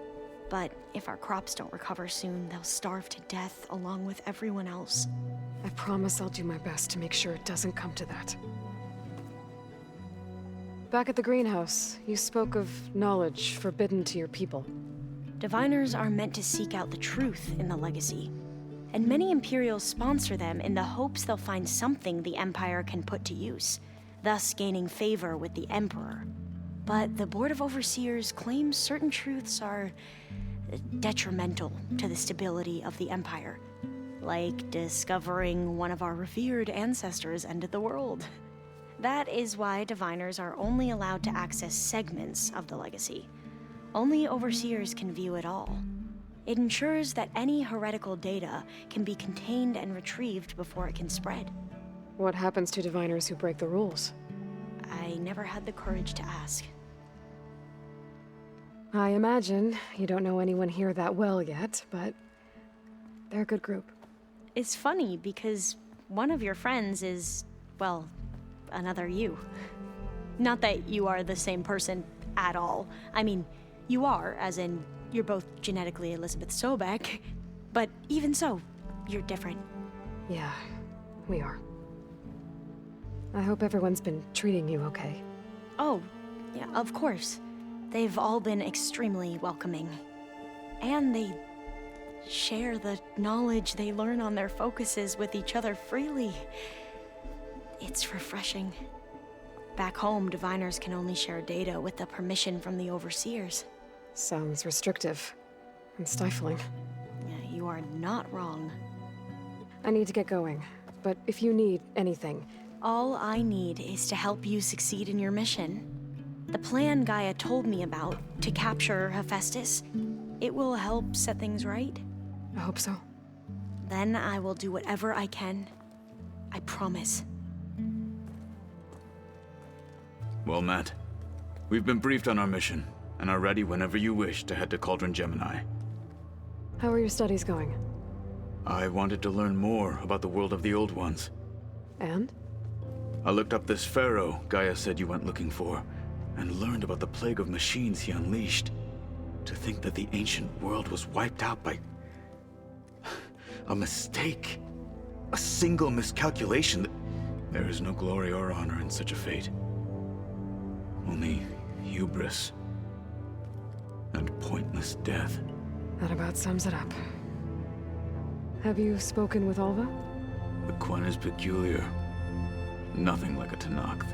But if our crops don't recover soon, they'll starve to death along with everyone else. I promise I'll do my best to make sure it doesn't come to that. Back at the greenhouse, you spoke of knowledge forbidden to your people. Diviners are meant to seek out the truth in the legacy, and many Imperials sponsor them in the hopes they'll find something the Empire can put to use, thus gaining favor with the Emperor. But the Board of Overseers claims certain truths are detrimental to the stability of the Empire, like discovering one of our revered ancestors ended the world. That is why diviners are only allowed to access segments of the legacy. Only overseers can view it all. It ensures that any heretical data can be contained and retrieved before it can spread. What happens to diviners who break the rules? I never had the courage to ask. I imagine you don't know anyone here that well yet, but they're a good group. It's funny because one of your friends is, well, another you. Not that you are the same person at all. I mean, you are, as in, you're both genetically Elisabet Sobeck, but even so, you're different. Yeah, we are. I hope everyone's been treating you okay. Oh, yeah, of course. They've all been extremely welcoming. And they share the knowledge they learn on their focuses with each other freely. It's refreshing. Back home, diviners can only share data with the permission from the overseers. Sounds restrictive and stifling. Yeah, you are not wrong. I need to get going, but if you need anything... All I need is to help you succeed in your mission. The plan Gaia told me about, to capture Hephaestus, it will help set things right. I hope so. Then I will do whatever I can. I promise. Well, Matt, we've been briefed on our mission, and are ready whenever you wish to head to Cauldron Gemini. How are your studies going? I wanted to learn more about the world of the Old Ones. And? I looked up this Faro Gaia said you went looking for, and learned about the plague of machines he unleashed. To think that the ancient world was wiped out by... a mistake. A single miscalculation. There is no glory or honor in such a fate. Only hubris. And pointless death. That about sums it up. Have you spoken with Alva? The Quen is peculiar. Nothing like a Tenakth.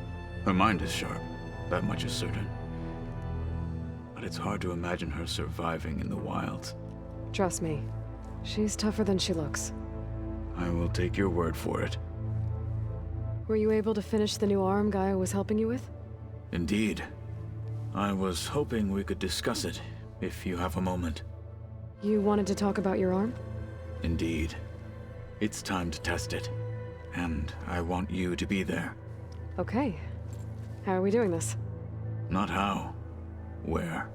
Her mind is sharp, that much is certain. But it's hard to imagine her surviving in the wilds. Trust me, she's tougher than she looks. I will take your word for it. Were you able to finish the new arm Gaia was helping you with? Indeed. I was hoping we could discuss it, if you have a moment. You wanted to talk about your arm? Indeed. It's time to test it. And I want you to be there. Okay. How are we doing this? Not how. Where?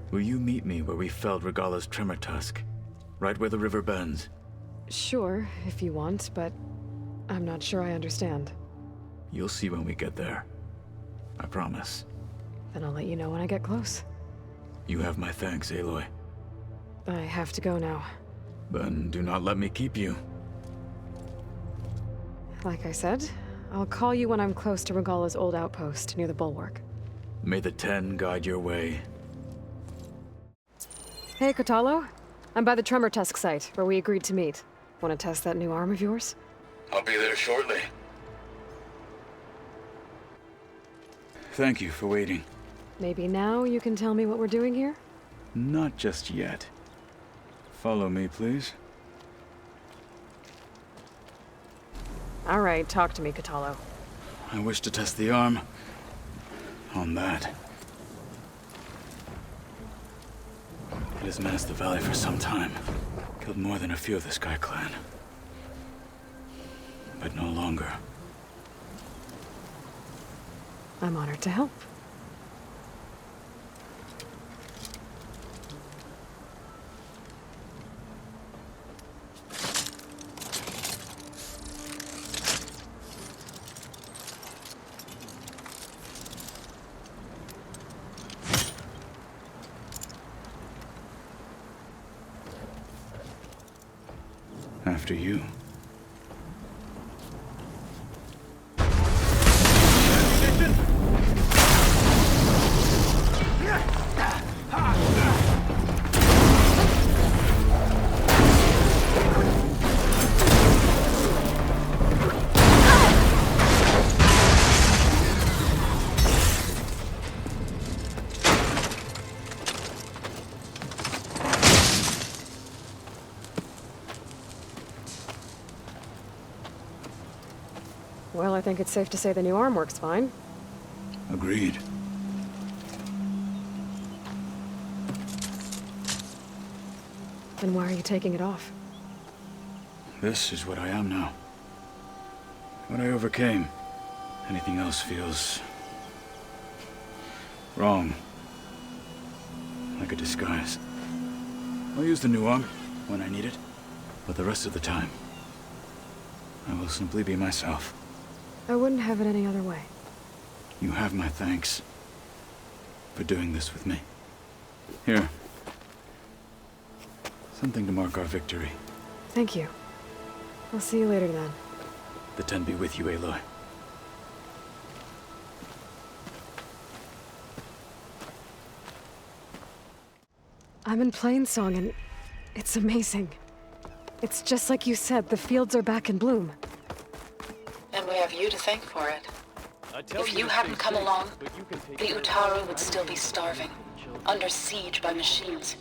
Will you meet me where we felled Regalla's tremor tusk? Right where the river bends? Sure, if you want, but I'm not sure I understand. You'll see when we get there. I promise. Then I'll let you know when I get close. You have my thanks, Aloy. I have to go now. Then do not let me keep you. Like I said, I'll call you when I'm close to Regalla's old outpost near the bulwark. May the Ten guide your way. Hey, Kotallo. I'm by the Tremor Tusk site, where we agreed to meet. Want to test that new arm of yours? I'll be there shortly. Thank you for waiting. Maybe now you can tell me what we're doing here? Not just yet. Follow me, please. All right, talk to me, Kotallo. I wish to test the arm on that. It has menaced the valley for some time. Killed more than a few of the Sky Clan. But no longer. I'm honored to help. After you. Well, I think it's safe to say the new arm works fine. Agreed. Then why are you taking it off? This is what I am now. What I overcame. Anything else feels... wrong. like a disguise. I'll use the new arm when I need it, but the rest of the time, I will simply be myself. I wouldn't have it any other way. You have my thanks for doing this with me. Here. Something to mark our victory. Thank you. I'll see you later then. The Ten be with you, Aloy. I'm in Plainsong and it's amazing. It's just like you said, the fields are back in bloom. And we have you to thank for it. If you hadn't come along, the Utaru would still be starving, under siege by machines.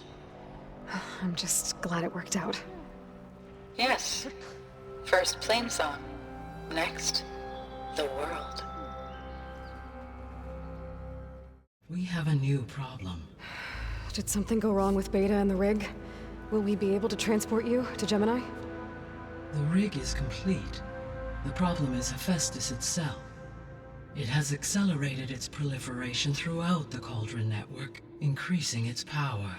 I'm just glad it worked out. Yes. First Plainsong. Next, the world. We have a new problem. Did something go wrong with Beta and the rig? Will we be able to transport you to Gemini? The rig is complete. The problem is Hephaestus itself. It has accelerated its proliferation throughout the Cauldron network, increasing its power.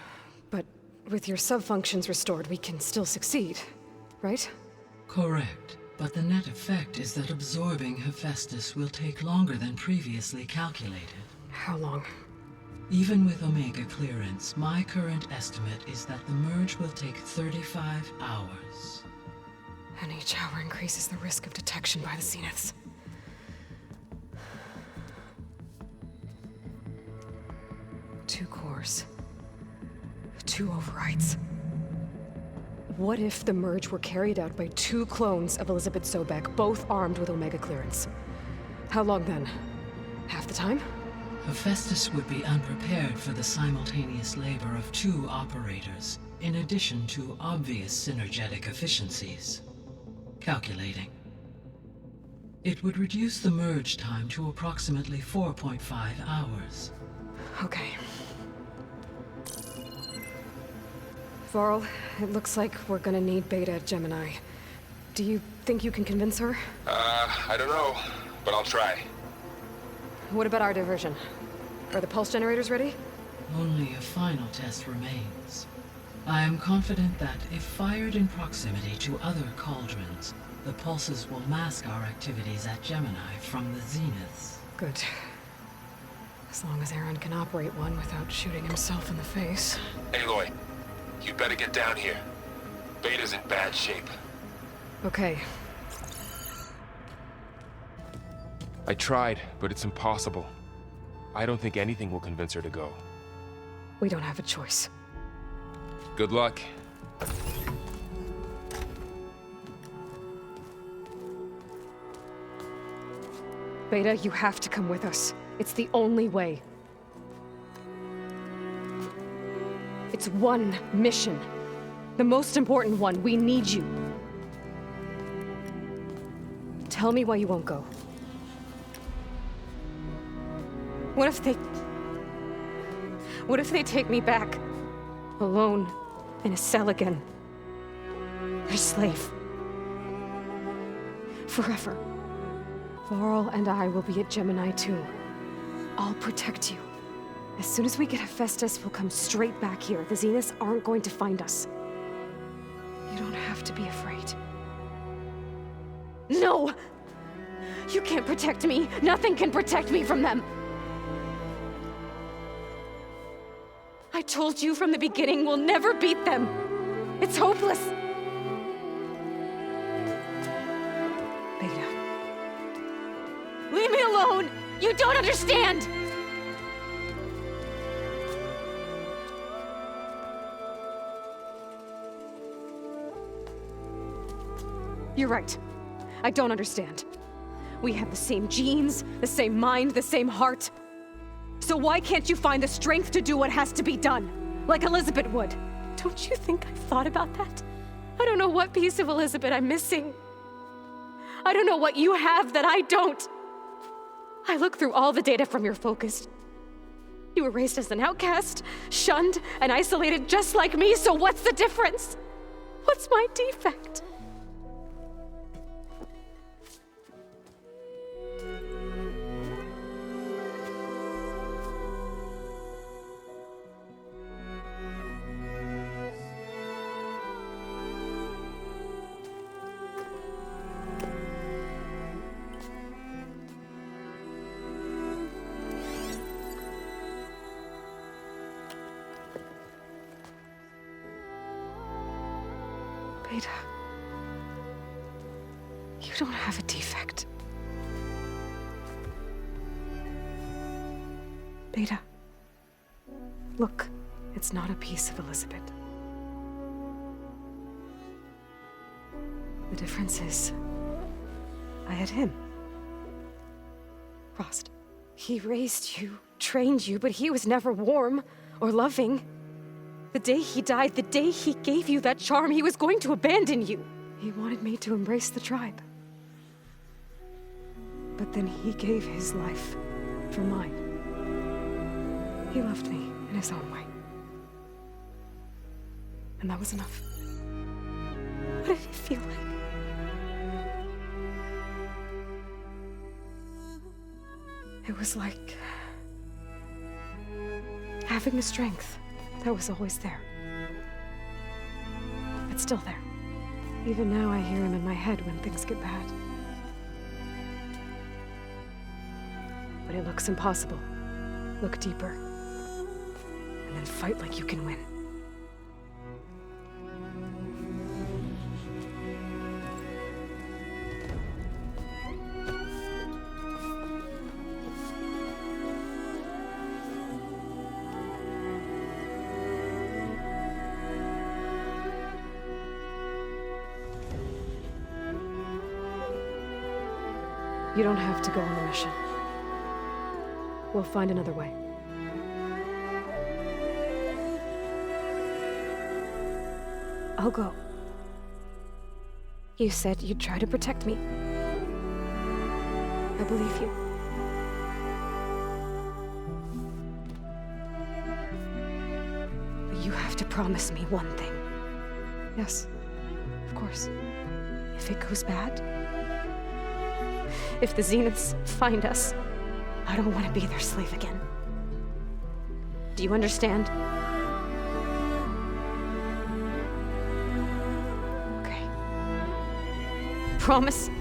But with your sub-functions restored, we can still succeed, right? Correct. But the net effect is that absorbing Hephaestus will take longer than previously calculated. How long? Even with Omega clearance, my current estimate is that the merge will take 35 hours. And each hour increases the risk of detection by the Zeniths. Two cores. Two overrides. What if the merge were carried out by two clones of Elisabet Sobeck, both armed with Omega clearance? How long then? Half the time? Hephaestus would be unprepared for the simultaneous labor of two operators, in addition to obvious synergetic efficiencies. Calculating. It would reduce the merge time to approximately 4.5 hours. Okay. Varl, it looks like we're gonna need Beta at Gemini. Do you think you can convince her? I don't know, but I'll try. What about our diversion? Are the pulse generators ready? Only a final test remains. I am confident that if fired in proximity to other cauldrons, the pulses will mask our activities at Gemini from the Zeniths. Good. As long as Aaron can operate one without shooting himself in the face. Aloy, you better get down here. Beta's in bad shape. Okay. I tried, but it's impossible. I don't think anything will convince her to go. We don't have a choice. Good luck. Beta, you have to come with us. It's the only way. It's one mission. The most important one. We need you. Tell me why you won't go. What if they take me back? Alone, in a cell again. A slave. Forever. Varl and I will be at Gemini too. I'll protect you. As soon as we get Hephaestus, we'll come straight back here. The Zeniths aren't going to find us. You don't have to be afraid. No! You can't protect me. Nothing can protect me from them. I told you from the beginning, we'll never beat them. It's hopeless. Beta. Leave me alone! You don't understand! You're right. I don't understand. We have the same genes, the same mind, the same heart. So why can't you find the strength to do what has to be done? Like Elisabet would. Don't you think I've thought about that? I don't know what piece of Elisabet I'm missing. I don't know what you have that I don't. I look through all the data from your focus. You were raised as an outcast, shunned, and isolated just like me, so what's the difference? What's my defect? Beta. You don't have a defect. Beta. Look, it's not a piece of Elisabet. The difference is, I had him. Rost. He raised you, trained you, but he was never warm or loving. The day he died, the day he gave you that charm, he was going to abandon you. He wanted me to embrace the tribe. But then he gave his life for mine. He loved me in his own way. And that was enough. What did it feel like? It was like having a strength that was always there. It's still there. Even now I hear him in my head when things get bad. But it looks impossible. Look deeper. And then fight like you can win. You don't have to go on the mission. We'll find another way. I'll go. You said you'd try to protect me. I believe you. But you have to promise me one thing. Yes, of course. If it goes bad, if the Zeniths find us, I don't want to be their slave again. Do you understand? Okay. Promise?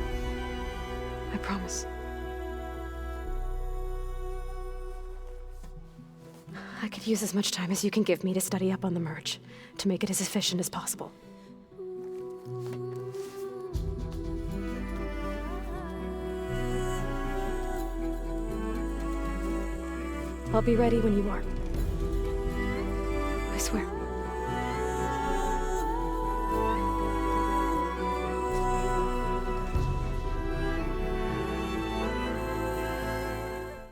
I promise. I could use as much time as you can give me to study up on the merge, to make it as efficient as possible. I'll be ready when you are. I swear.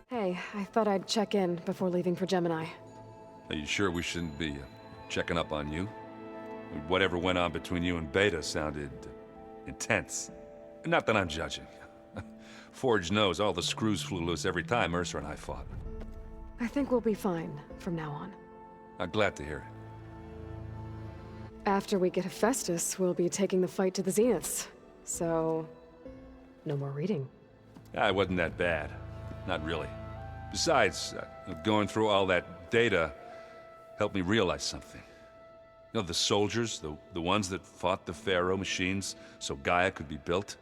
Hey, I thought I'd check in before leaving for Gemini. Are you sure we shouldn't be checking up on you? Whatever went on between you and Beta sounded intense. Not that I'm judging. Forge knows all the screws flew loose every time Ursa and I fought. I think we'll be fine from now on. I'm glad to hear it. After we get Hephaestus, we'll be taking the fight to the Zeniths. So, no more reading. It wasn't that bad. Not really. Besides, going through all that data helped me realize something. You know, the soldiers, the ones that fought the Faro machines so Gaia could be built,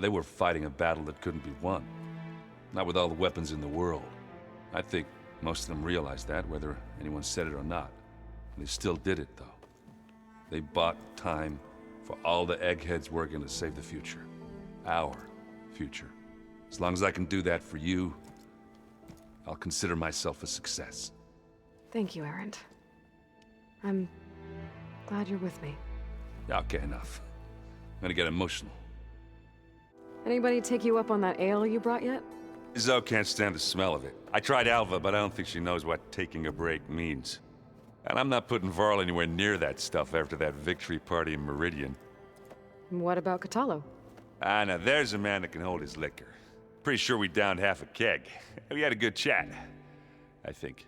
they were fighting a battle that couldn't be won. Not with all the weapons in the world. I think most of them realized that, whether anyone said it or not. They still did it, though. They bought time for all the eggheads working to save the future. Our future. As long as I can do that for you, I'll consider myself a success. Thank you, Erend. I'm glad you're with me. Yeah, okay, enough. I'm gonna get emotional. Anybody take you up on that ale you brought yet? Zoe can't stand the smell of it. I tried Alva, but I don't think she knows what taking a break means. And I'm not putting Varl anywhere near that stuff after that victory party in Meridian. What about Kotallo? Now there's a man that can hold his liquor. Pretty sure we downed half a keg. We had a good chat, I think.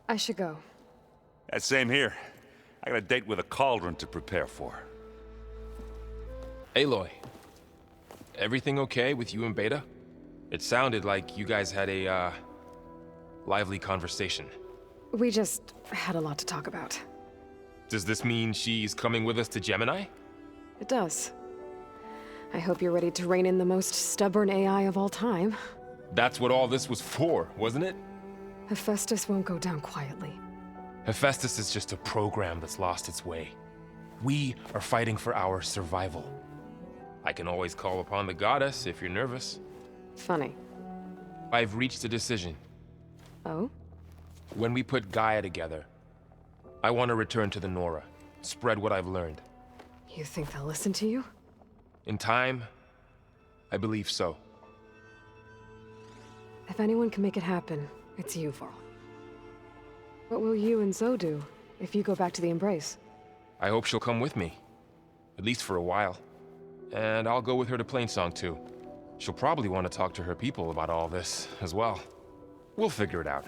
I should go. Same here. I got a date with a cauldron to prepare for. Aloy, everything okay with you and Beta? It sounded like you guys had a, lively conversation. We just had a lot to talk about. Does this mean she's coming with us to Gemini? It does. I hope you're ready to rein in the most stubborn AI of all time. That's what all this was for, wasn't it? Hephaestus won't go down quietly. Hephaestus is just a program that's lost its way. We are fighting for our survival. I can always call upon the goddess if you're nervous. Funny. I've reached a decision. Oh? When we put Gaia together, I want to return to the Nora, spread what I've learned. You think they'll listen to you? In time, I believe so. If anyone can make it happen, it's you, Varl. What will you and Zoe do if you go back to the Embrace? I hope she'll come with me, at least for a while. And I'll go with her to Plainsong too. She'll probably want to talk to her people about all this as well. We'll figure it out.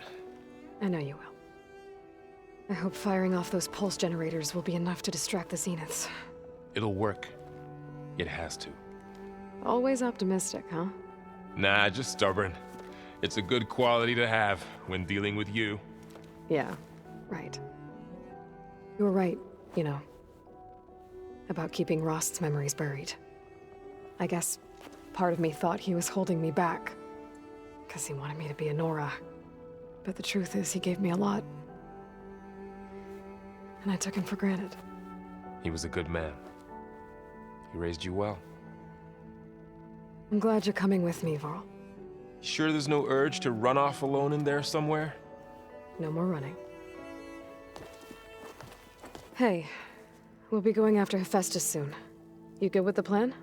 I know you will. I hope firing off those pulse generators will be enough to distract the Zeniths. It'll work. It has to. Always optimistic, huh? Nah, just stubborn. It's a good quality to have when dealing with you. Yeah, right. You were right, you know, about keeping Rost's memories buried. I guess part of me thought he was holding me back, because he wanted me to be a Nora. But the truth is, he gave me a lot. And I took him for granted. He was a good man. He raised you well. I'm glad you're coming with me, Varl. Sure there's no urge to run off alone in there somewhere? No more running. Hey, we'll be going after Hephaestus soon. You good with the plan?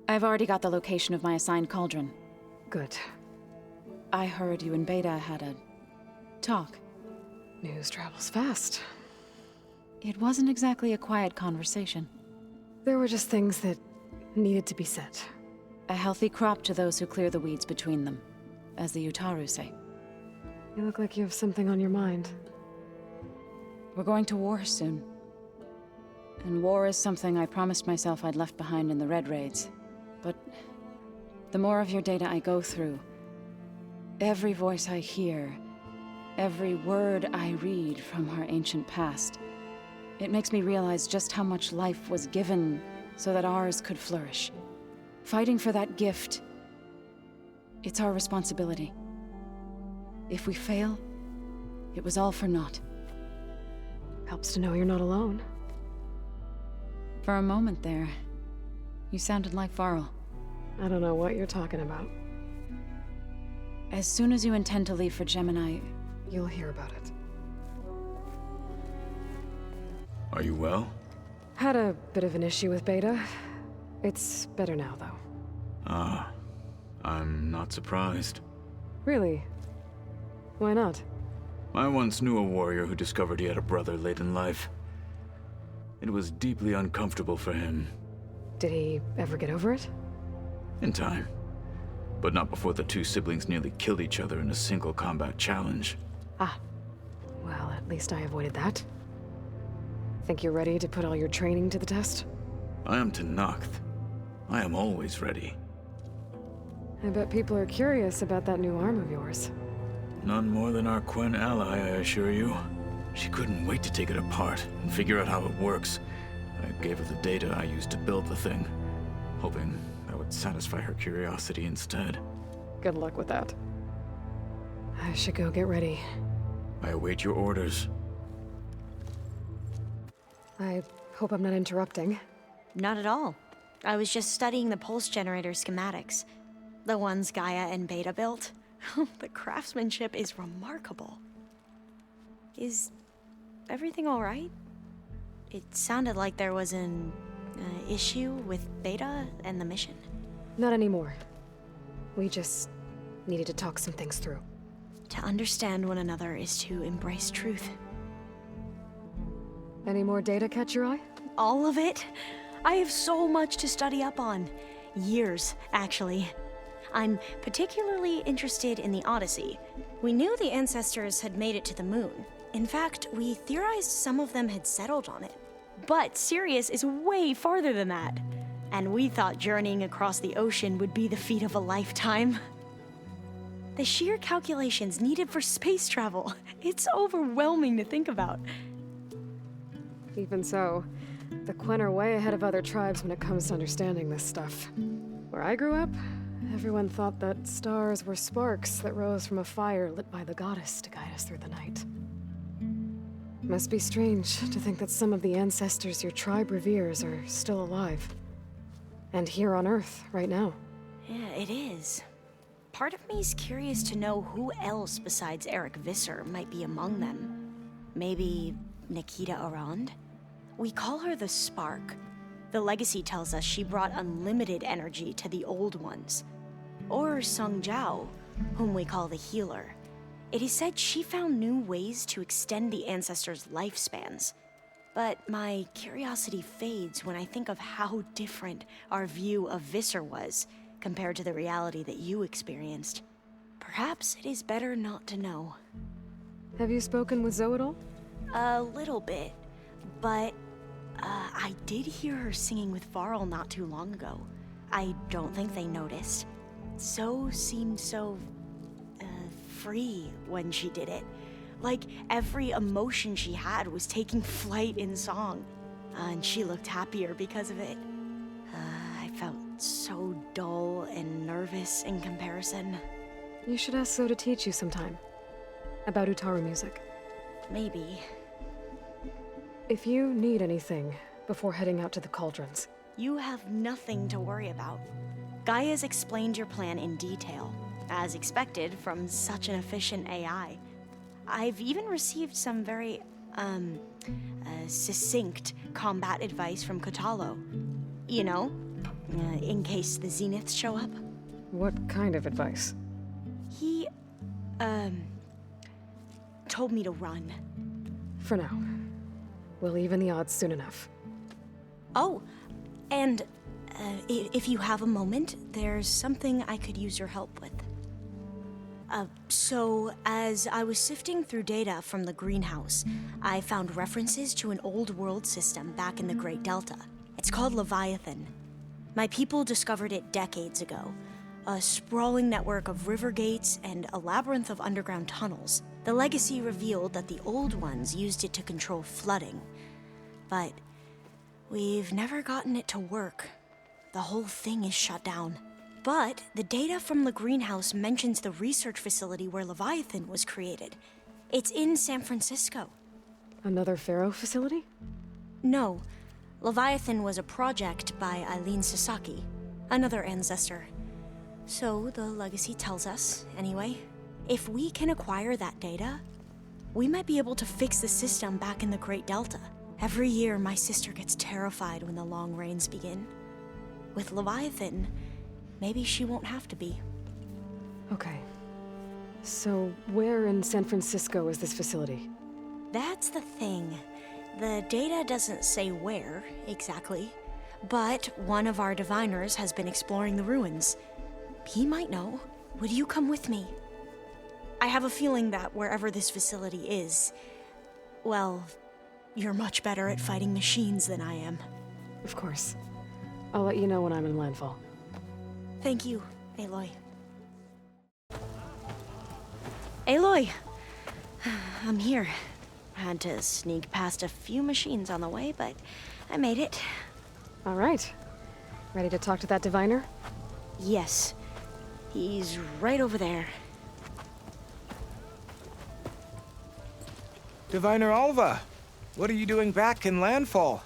I've already got the location of my assigned cauldron. Good. I heard you and Beta had a talk. News travels fast. It wasn't exactly a quiet conversation. There were just things that needed to be said. A healthy crop to those who clear the weeds between them, as the Utaru say. You look like you have something on your mind. We're going to war soon. And war is something I promised myself I'd left behind in the Red Raids. But the more of your data I go through, every voice I hear, every word I read from our ancient past, it makes me realize just how much life was given so that ours could flourish. Fighting for that gift, it's our responsibility. If we fail, it was all for naught. Helps to know you're not alone. For a moment there, you sounded like Varl. I don't know what you're talking about. As soon as you intend to leave for Gemini, you'll hear about it. Are you well? Had a bit of an issue with Beta. It's better now, though. Ah, I'm not surprised. Really? Why not? I once knew a warrior who discovered he had a brother late in life. It was deeply uncomfortable for him. Did he ever get over it? In time. But not before the two siblings nearly killed each other in a single combat challenge. Ah. Well, at least I avoided that. Think you're ready to put all your training to the test? I am Tenakth. I am always ready. I bet people are curious about that new arm of yours. None more than our Quen ally, I assure you. She couldn't wait to take it apart and figure out how it works. I gave her the data I used to build the thing, hoping that would satisfy her curiosity instead. Good luck with that. I should go get ready. I await your orders. I hope I'm not interrupting. Not at all. I was just studying the pulse generator schematics. The ones Gaia and Beta built. The craftsmanship is remarkable. Is everything all right? It sounded like there was an issue with Beta and the mission. Not anymore. We just needed to talk some things through. To understand one another is to embrace truth. Any more data catch your eye? All of it? I have so much to study up on. Years, actually. I'm particularly interested in the Odyssey. We knew the ancestors had made it to the moon. In fact, we theorized some of them had settled on it. But Sirius is way farther than that. And we thought journeying across the ocean would be the feat of a lifetime. The sheer calculations needed for space travel, it's overwhelming to think about. Even so, the Quen are way ahead of other tribes when it comes to understanding this stuff. Where I grew up, everyone thought that stars were sparks that rose from a fire lit by the goddess to guide us through the night. Must be strange to think that some of the ancestors your tribe reveres are still alive. And here on Earth, right now. Yeah, it is. Part of me's curious to know who else besides Eric Visser might be among them. Maybe Nikita Arand? We call her the Spark. The legacy tells us she brought unlimited energy to the Old Ones. Or Sung Jiao, whom we call the Healer. It is said she found new ways to extend the ancestors' lifespans. But my curiosity fades when I think of how different our view of Visser was compared to the reality that you experienced. Perhaps it is better not to know. Have you spoken with Zoe at all? A little bit, but I did hear her singing with Faro not too long ago. I don't think they noticed. Zoe seemed so free when she did it. Like every emotion she had was taking flight in song. And she looked happier because of it. I felt so dull and nervous in comparison. You should ask Zoe to teach you sometime. About Utaru music. Maybe. If you need anything before heading out to the cauldrons. You have nothing to worry about. Gaia's explained your plan in detail, as expected from such an efficient AI. I've even received some very, succinct combat advice from Kotallo. You know, in case the Zeniths show up. What kind of advice? He, told me to run. For now. We'll even the odds soon enough. Oh, and if you have a moment, there's something I could use your help with. So, as I was sifting through data from the greenhouse, I found references to an old world system back in the Great Delta. It's called Leviathan. My people discovered it decades ago. A sprawling network of river gates and a labyrinth of underground tunnels. The legacy revealed that the old ones used it to control flooding. But we've never gotten it to work. The whole thing is shut down. But the data from the greenhouse mentions the research facility where Leviathan was created. It's in San Francisco. Another Faro facility? No. Leviathan was a project by Eileen Sasaki, another ancestor. So the legacy tells us, anyway. If we can acquire that data, we might be able to fix the system back in the Great Delta. Every year, my sister gets terrified when the long rains begin. With Leviathan, maybe she won't have to be. Okay. So, where in San Francisco is this facility? That's the thing. The data doesn't say where, exactly. But one of our diviners has been exploring the ruins. He might know. Would you come with me? I have a feeling that wherever this facility is, well, you're much better at fighting machines than I am. Of course. I'll let you know when I'm in Landfall. Thank you, Aloy. Aloy! I'm here. Had to sneak past a few machines on the way, but I made it. All right. Ready to talk to that diviner? Yes. He's right over there. Diviner Alva, what are you doing back in Landfall?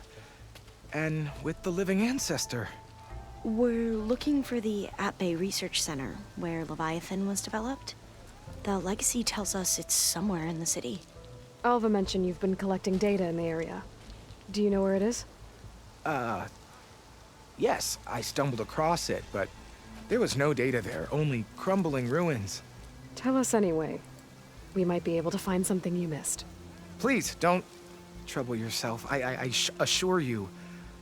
And with the living ancestor? We're looking for the At-Bay Research Center, where Leviathan was developed. The legacy tells us it's somewhere in the city. Alva mentioned you've been collecting data in the area. Do you know where it is? Yes, I stumbled across it, but there was no data there, only crumbling ruins. Tell us anyway. We might be able to find something you missed. Please, don't trouble yourself. I assure you,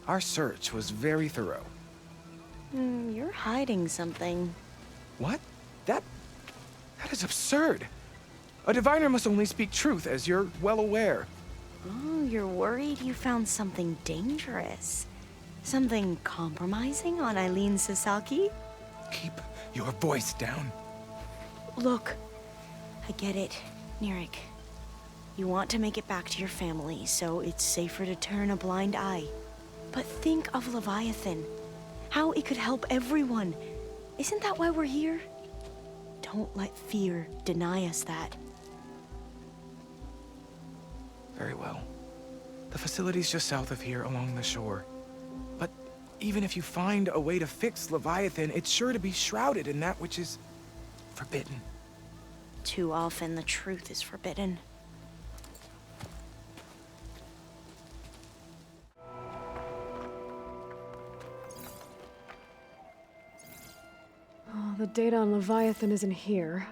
our search was very thorough. You're hiding something. What? That is absurd. A diviner must only speak truth, as you're well aware. Oh, you're worried you found something dangerous? Something compromising on Eileen Sasaki? Keep your voice down. Look, I get it, Nirik. You want to make it back to your family, so it's safer to turn a blind eye. But think of Leviathan. How it could help everyone. Isn't that why we're here? Don't let fear deny us that. Very well. The facility's just south of here along the shore. But even if you find a way to fix Leviathan, it's sure to be shrouded in that which is forbidden. Too often the truth is forbidden. Oh, the data on Leviathan isn't here.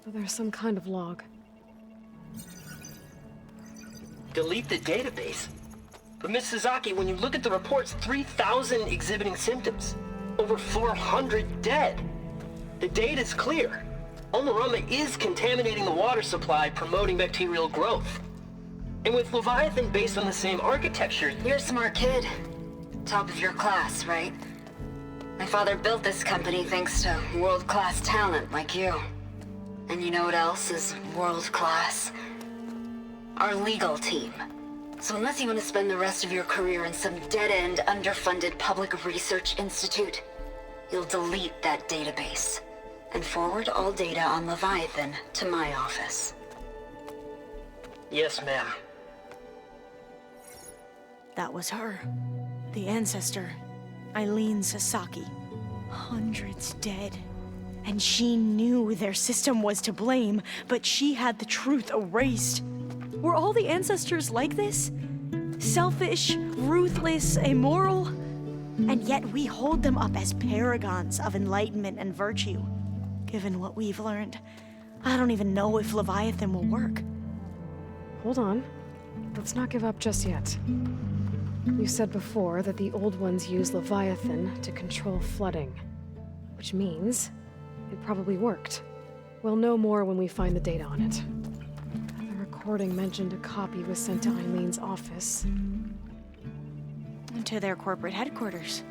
But there's some kind of log. Delete the database? But Miss Sasaki, when you look at the reports, 3,000 exhibiting symptoms. Over 400 dead. The data's clear. Omurama is contaminating the water supply, promoting bacterial growth. And with Leviathan based on the same architecture... You're a smart kid. Top of your class, right? My father built this company thanks to world-class talent like you. And you know what else is world-class? Our legal team. So unless you want to spend the rest of your career in some dead-end, underfunded public research institute, you'll delete that database and forward all data on Leviathan to my office. Yes, ma'am. That was her. The ancestor, Eileen Sasaki. Hundreds dead. And she knew their system was to blame, but she had the truth erased. Were all the ancestors like this? Selfish, ruthless, immoral? And yet we hold them up as paragons of enlightenment and virtue. Given what we've learned, I don't even know if Leviathan will work. Hold on. Let's not give up just yet. You said before that the old ones use Leviathan to control flooding. Which means it probably worked. We'll know more when we find the data on it. The recording mentioned a copy was sent to Eileen's office. To their corporate headquarters.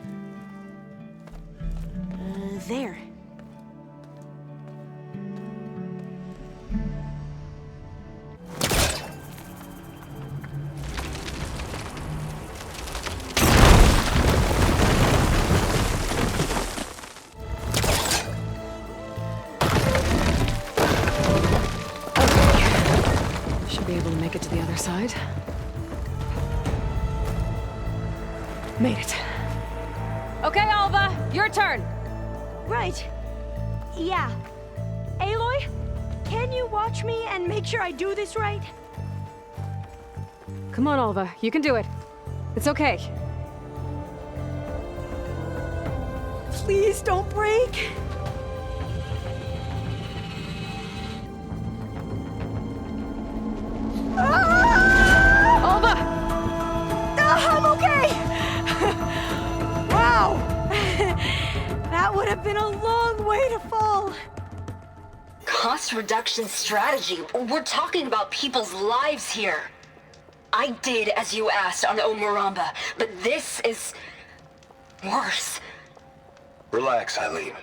There. Should be able to make it to the other side. Made it. Okay, Alva, your turn. Right. Yeah. Aloy, can you watch me and make sure I do this right? Come on, Alva. You can do it. It's okay. Please don't break. Alva! I'm okay! Wow! That would have been a long way to fall. Cost reduction strategy? We're talking about people's lives here. I did as you asked on Omuramba, but this is worse. Relax, Eileen.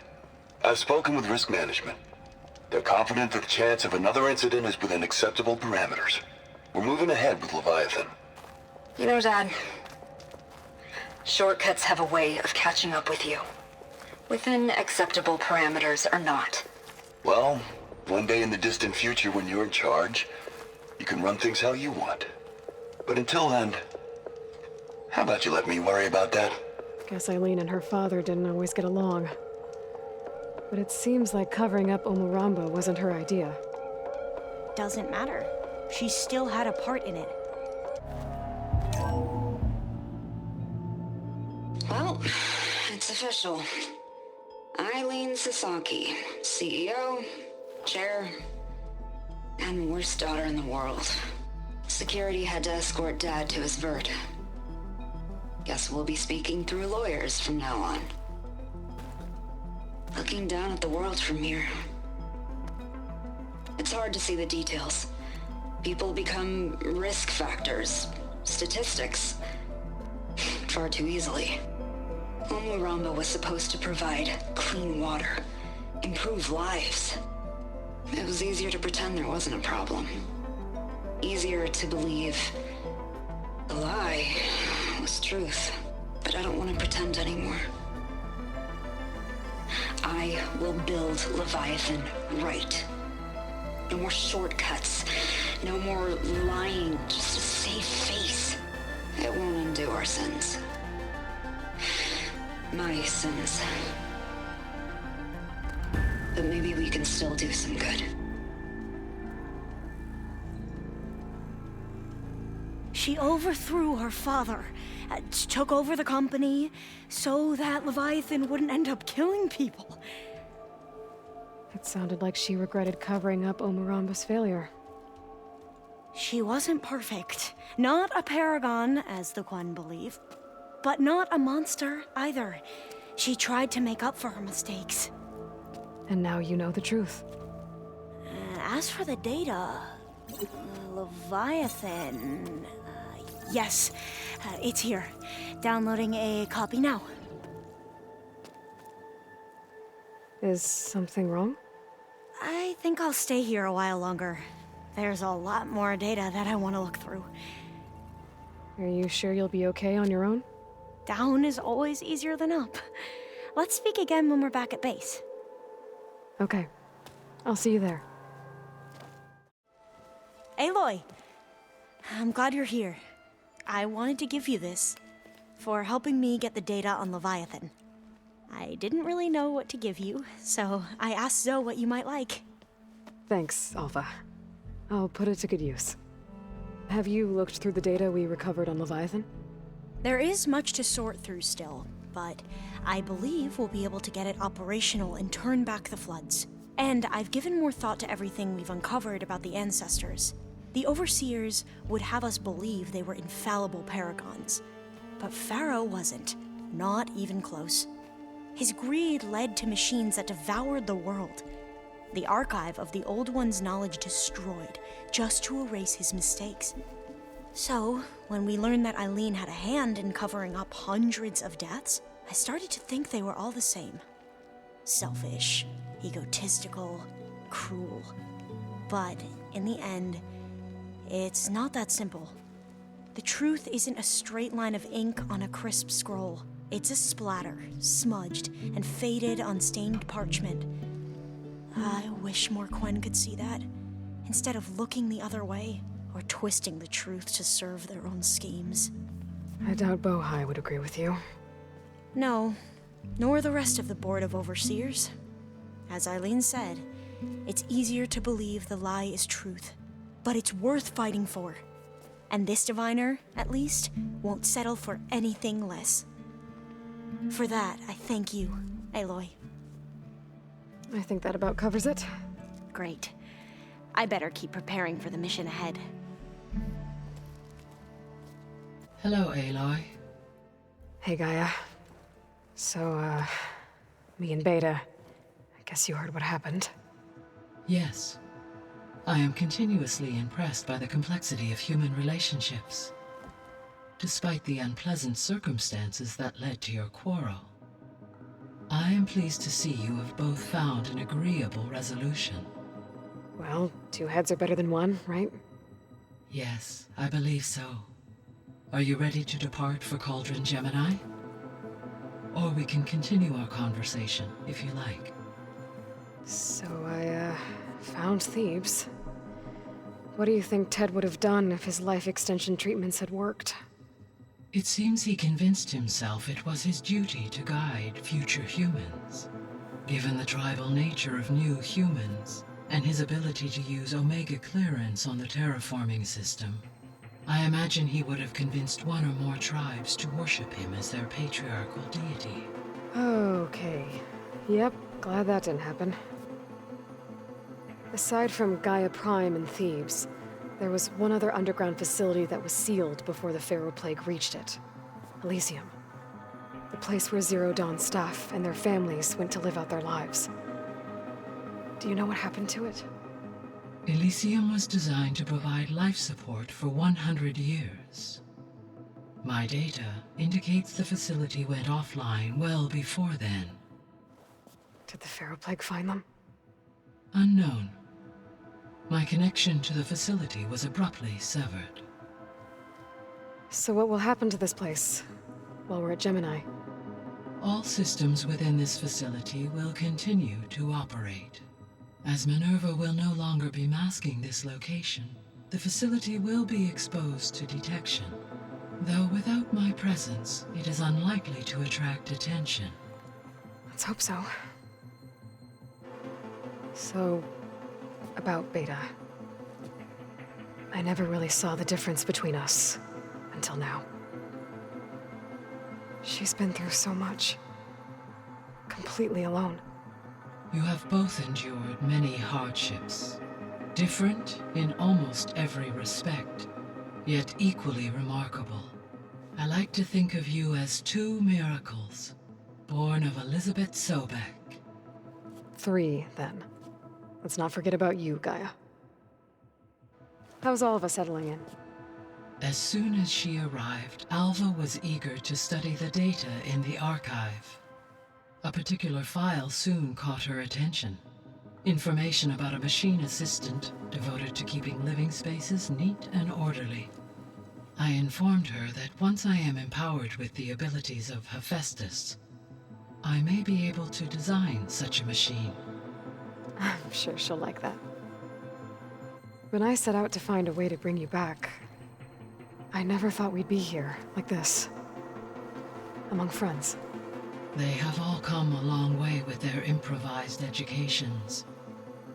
I've spoken with risk management. They're confident that the chance of another incident is within acceptable parameters. We're moving ahead with Leviathan. You know, Dad, shortcuts have a way of catching up with you. Within acceptable parameters or not. Well, one day in the distant future when you're in charge, you can run things how you want. But until then, how about you let me worry about that? Guess Eileen and her father didn't always get along. But it seems like covering up Omuramba wasn't her idea. Doesn't matter. She still had a part in it. Well, it's official. Eileen Sasaki, CEO, chair, and worst daughter in the world. Security had to escort Dad to his vert. Guess we'll be speaking through lawyers from now on. Looking down at the world from here. It's hard to see the details. People become risk factors, statistics, far too easily. Omuramba was supposed to provide clean water, improve lives. It was easier to pretend there wasn't a problem. Easier to believe the lie was truth. But I don't want to pretend anymore. I will build Leviathan right. No more shortcuts. No more lying just to save face. It won't undo our sins. My sins. But maybe we can still do some good. She overthrew her father, took over the company, so that Leviathan wouldn't end up killing people. It sounded like she regretted covering up Omoramba's failure. She wasn't perfect. Not a paragon, as the Quan believe, but not a monster either. She tried to make up for her mistakes. And now you know the truth. As for the data, Leviathan... yes, it's here. Downloading a copy now. Is something wrong? I think I'll stay here a while longer. There's a lot more data that I want to look through. Are you sure you'll be okay on your own? Down is always easier than up. Let's speak again when we're back at base. Okay. I'll see you there. Aloy! I'm glad you're here. I wanted to give you this for helping me get the data on Leviathan. I didn't really know what to give you, so I asked Zoe what you might like. Thanks, Alpha. I'll put it to good use. Have you looked through the data we recovered on Leviathan? There is much to sort through still, but I believe we'll be able to get it operational and turn back the floods. And I've given more thought to everything we've uncovered about the ancestors. The Overseers would have us believe they were infallible paragons. But Faro wasn't. Not even close. His greed led to machines that devoured the world. The archive of the Old One's knowledge destroyed, just to erase his mistakes. So, when we learned that Eileen had a hand in covering up hundreds of deaths, I started to think they were all the same. Selfish, egotistical, cruel. But in the end, it's not that simple. The truth isn't a straight line of ink on a crisp scroll. It's a splatter, smudged and faded on stained parchment. I wish more Quen could see that, instead of looking the other way or twisting the truth to serve their own schemes. I doubt Bohai would agree with you. No, nor the rest of the Board of Overseers. As Eileen said, it's easier to believe the lie is truth, but it's worth fighting for. And this diviner, at least, won't settle for anything less. For that, I thank you, Aloy. I think that about covers it. Great. I better keep preparing for the mission ahead. Hello, Aloy. Hey, Gaia. So, me and Beta, I guess you heard what happened. Yes. I am continuously impressed by the complexity of human relationships. Despite the unpleasant circumstances that led to your quarrel, I am pleased to see you have both found an agreeable resolution. Well, two heads are better than one, right? Yes, I believe so. Are you ready to depart for Cauldron Gemini? Or we can continue our conversation, if you like. So I, found Thebes. What do you think Ted would have done if his life extension treatments had worked? It seems he convinced himself it was his duty to guide future humans. Given the tribal nature of new humans, and his ability to use Omega clearance on the terraforming system, I imagine he would have convinced one or more tribes to worship him as their patriarchal deity. Okay. Yep, glad that didn't happen. Aside from Gaia Prime and Thebes, there was one other underground facility that was sealed before the Faro Plague reached it. Elysium. The place where Zero Dawn staff and their families went to live out their lives. Do you know what happened to it? Elysium was designed to provide life support for 100 years. My data indicates the facility went offline well before then. Did the Faro Plague find them? Unknown. My connection to the facility was abruptly severed. So what will happen to this place while we're at Gemini? All systems within this facility will continue to operate, As Minerva will no longer be masking this location, the facility will be exposed to detection. Though without my presence, it is unlikely to attract attention. Let's hope so. So, about Beta. I never really saw the difference between us until now. She's been through so much. Completely alone. You have both endured many hardships. Different in almost every respect, yet equally remarkable. I like to think of you as two miracles, born of Elisabet Sobeck. 3, then. Let's not forget about you, Gaia. How's Alva settling in? As soon as she arrived, Alva was eager to study the data in the archive. A particular file soon caught her attention. Information about a machine assistant devoted to keeping living spaces neat and orderly. I informed her that once I am empowered with the abilities of Hephaestus, I may be able to design such a machine. I'm sure she'll like that. When I set out to find a way to bring you back, I never thought we'd be here, like this. Among friends. They have all come a long way with their improvised educations.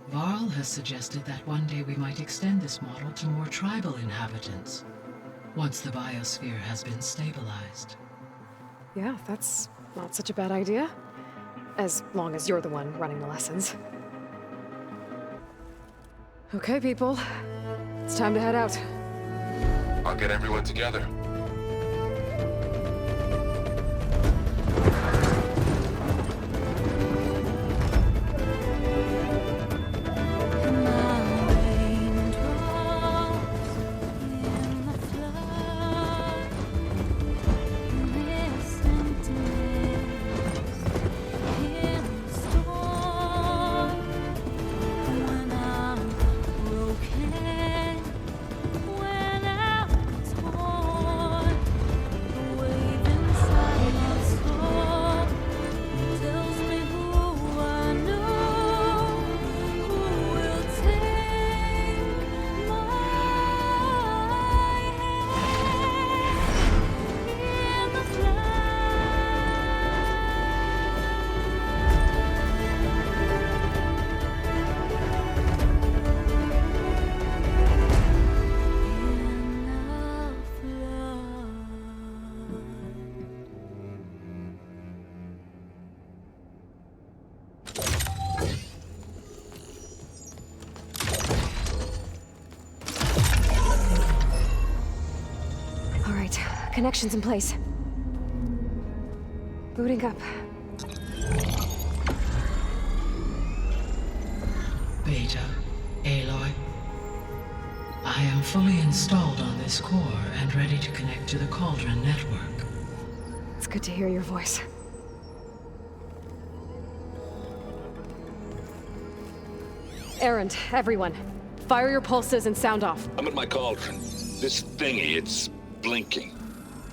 Varl has suggested that one day we might extend this model to more tribal inhabitants, once the biosphere has been stabilized. Yeah, that's not such a bad idea. As long as you're the one running the lessons. Okay, people. It's time to head out. I'll get everyone together. Connections in place. Booting up. Beta, Aloy. I am fully installed on this core and ready to connect to the Cauldron network. It's good to hear your voice. Errand, everyone. Fire your pulses and sound off. I'm at my cauldron. This thingy, it's blinking.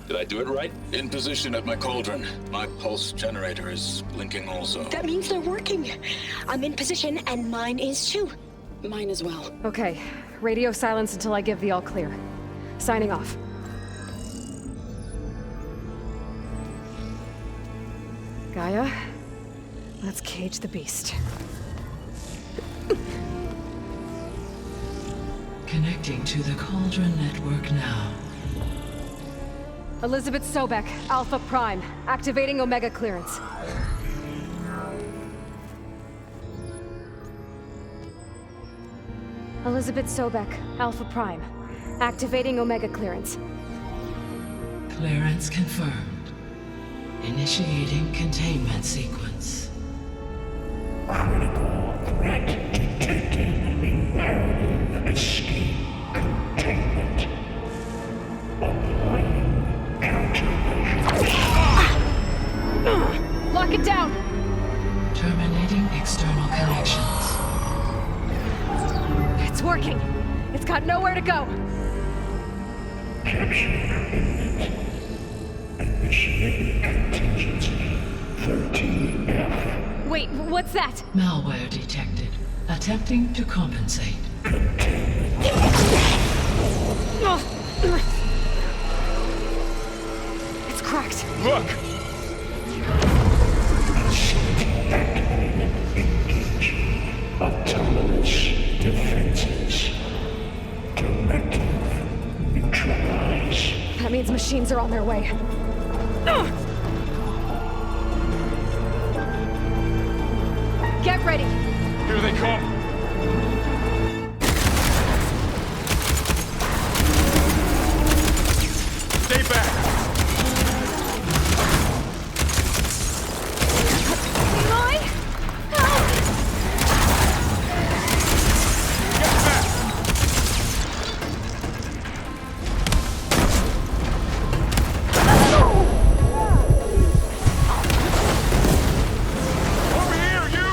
Did I do it right? In position at my cauldron. My pulse generator is blinking also. That means they're working. I'm in position, and mine is too. Mine as well. Okay. Radio silence until I give the all clear. Signing off. Gaia, let's cage the beast. Connecting to the Cauldron network now. Elisabet Sobeck, Alpha Prime, activating Omega clearance. Elisabet Sobeck, Alpha Prime, activating Omega clearance. Clearance confirmed. Initiating containment sequence. Critical threat detected. Imperative escape containment. Applying countermeasures. Lock it down! Terminating external connections. It's working! It's got nowhere to go! Capture imminent. Initiating contingency 13F. Wait, what's that? Malware detected. Attempting to compensate. It's cracked. Look! Autonomous defenses. Directive. Neutralize. That means machines are on their way. Get ready. Here they come. Stay back. Aloy? Help! Get back. Over here, you!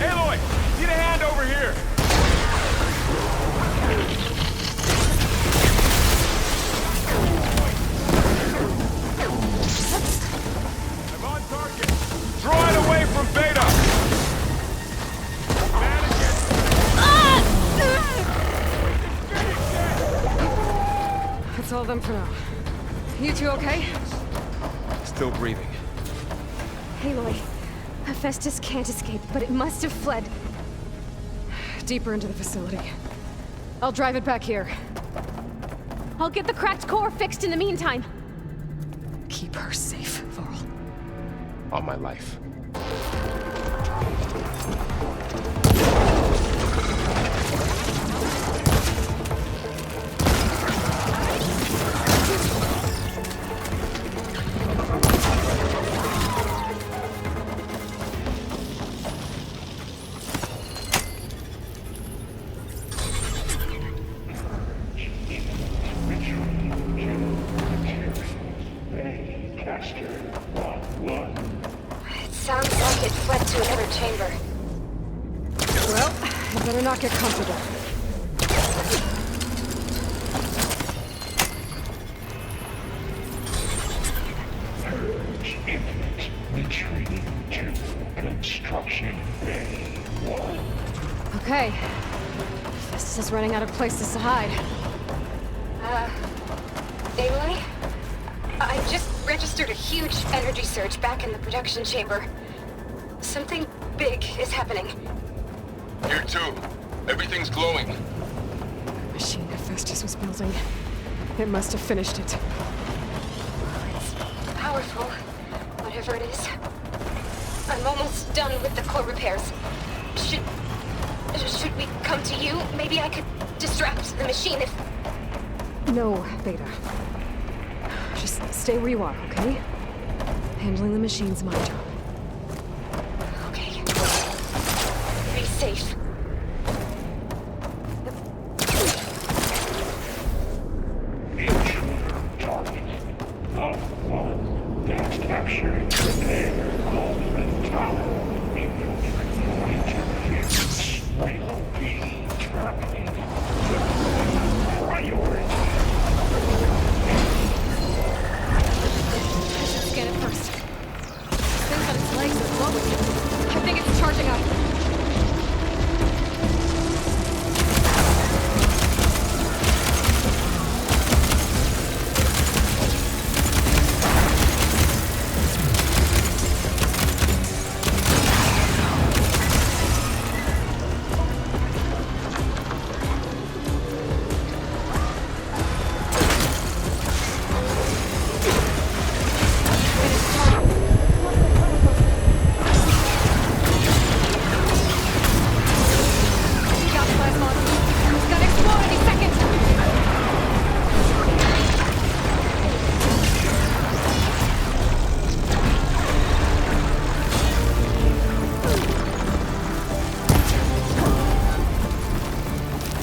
Aloy, need a hand over here. I'm on target. Draw it away from Beta. That's all of them for now. You two okay? Still breathing. Aloy, Hephaestus can't escape, but it must have fled deeper into the facility. I'll drive it back here. I'll get the cracked core fixed in the meantime. Keep her safe, Varl. All my life. It sounds like it fled to another chamber. Well, I better not get comfortable. Purge imminent. Retreating to construction bay 1. Okay. Hephaestus is running out of places to hide. Aloy? I just registered a huge energy surge back in the production chamber. Something big is happening. Here too. Everything's glowing. Machine Hephaestus was building. It must have finished it. It's powerful, whatever it is. I'm almost done with the core repairs. Should we come to you? Maybe I could distract the machine if... No, Beta. Just stay where you are, okay? Handling the machine's my job. Okay. Be safe. Intruder target. Up 1. That's capturing repair. Kotallo. Interference. Will be tracking. Priority. Scan it first. Things on its legs are glowing. I think it's charging up.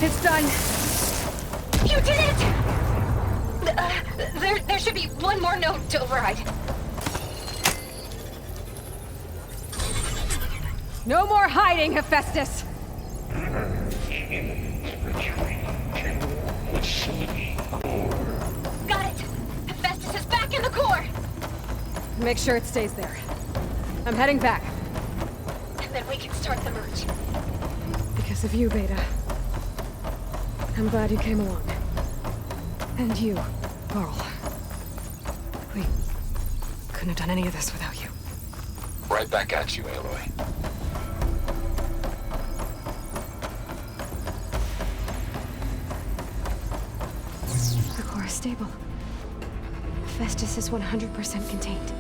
It's done. You did it! There should be one more node to override. No more hiding, Hephaestus! Purge imminent. Retreating to facility core. Make sure it stays there. I'm heading back. And then we can start the merge. Because of you, Beta. I'm glad you came along. And you, Carl. We couldn't have done any of this without you. Right back at you, Aloy. The core is stable. Hephaestus is 100% contained.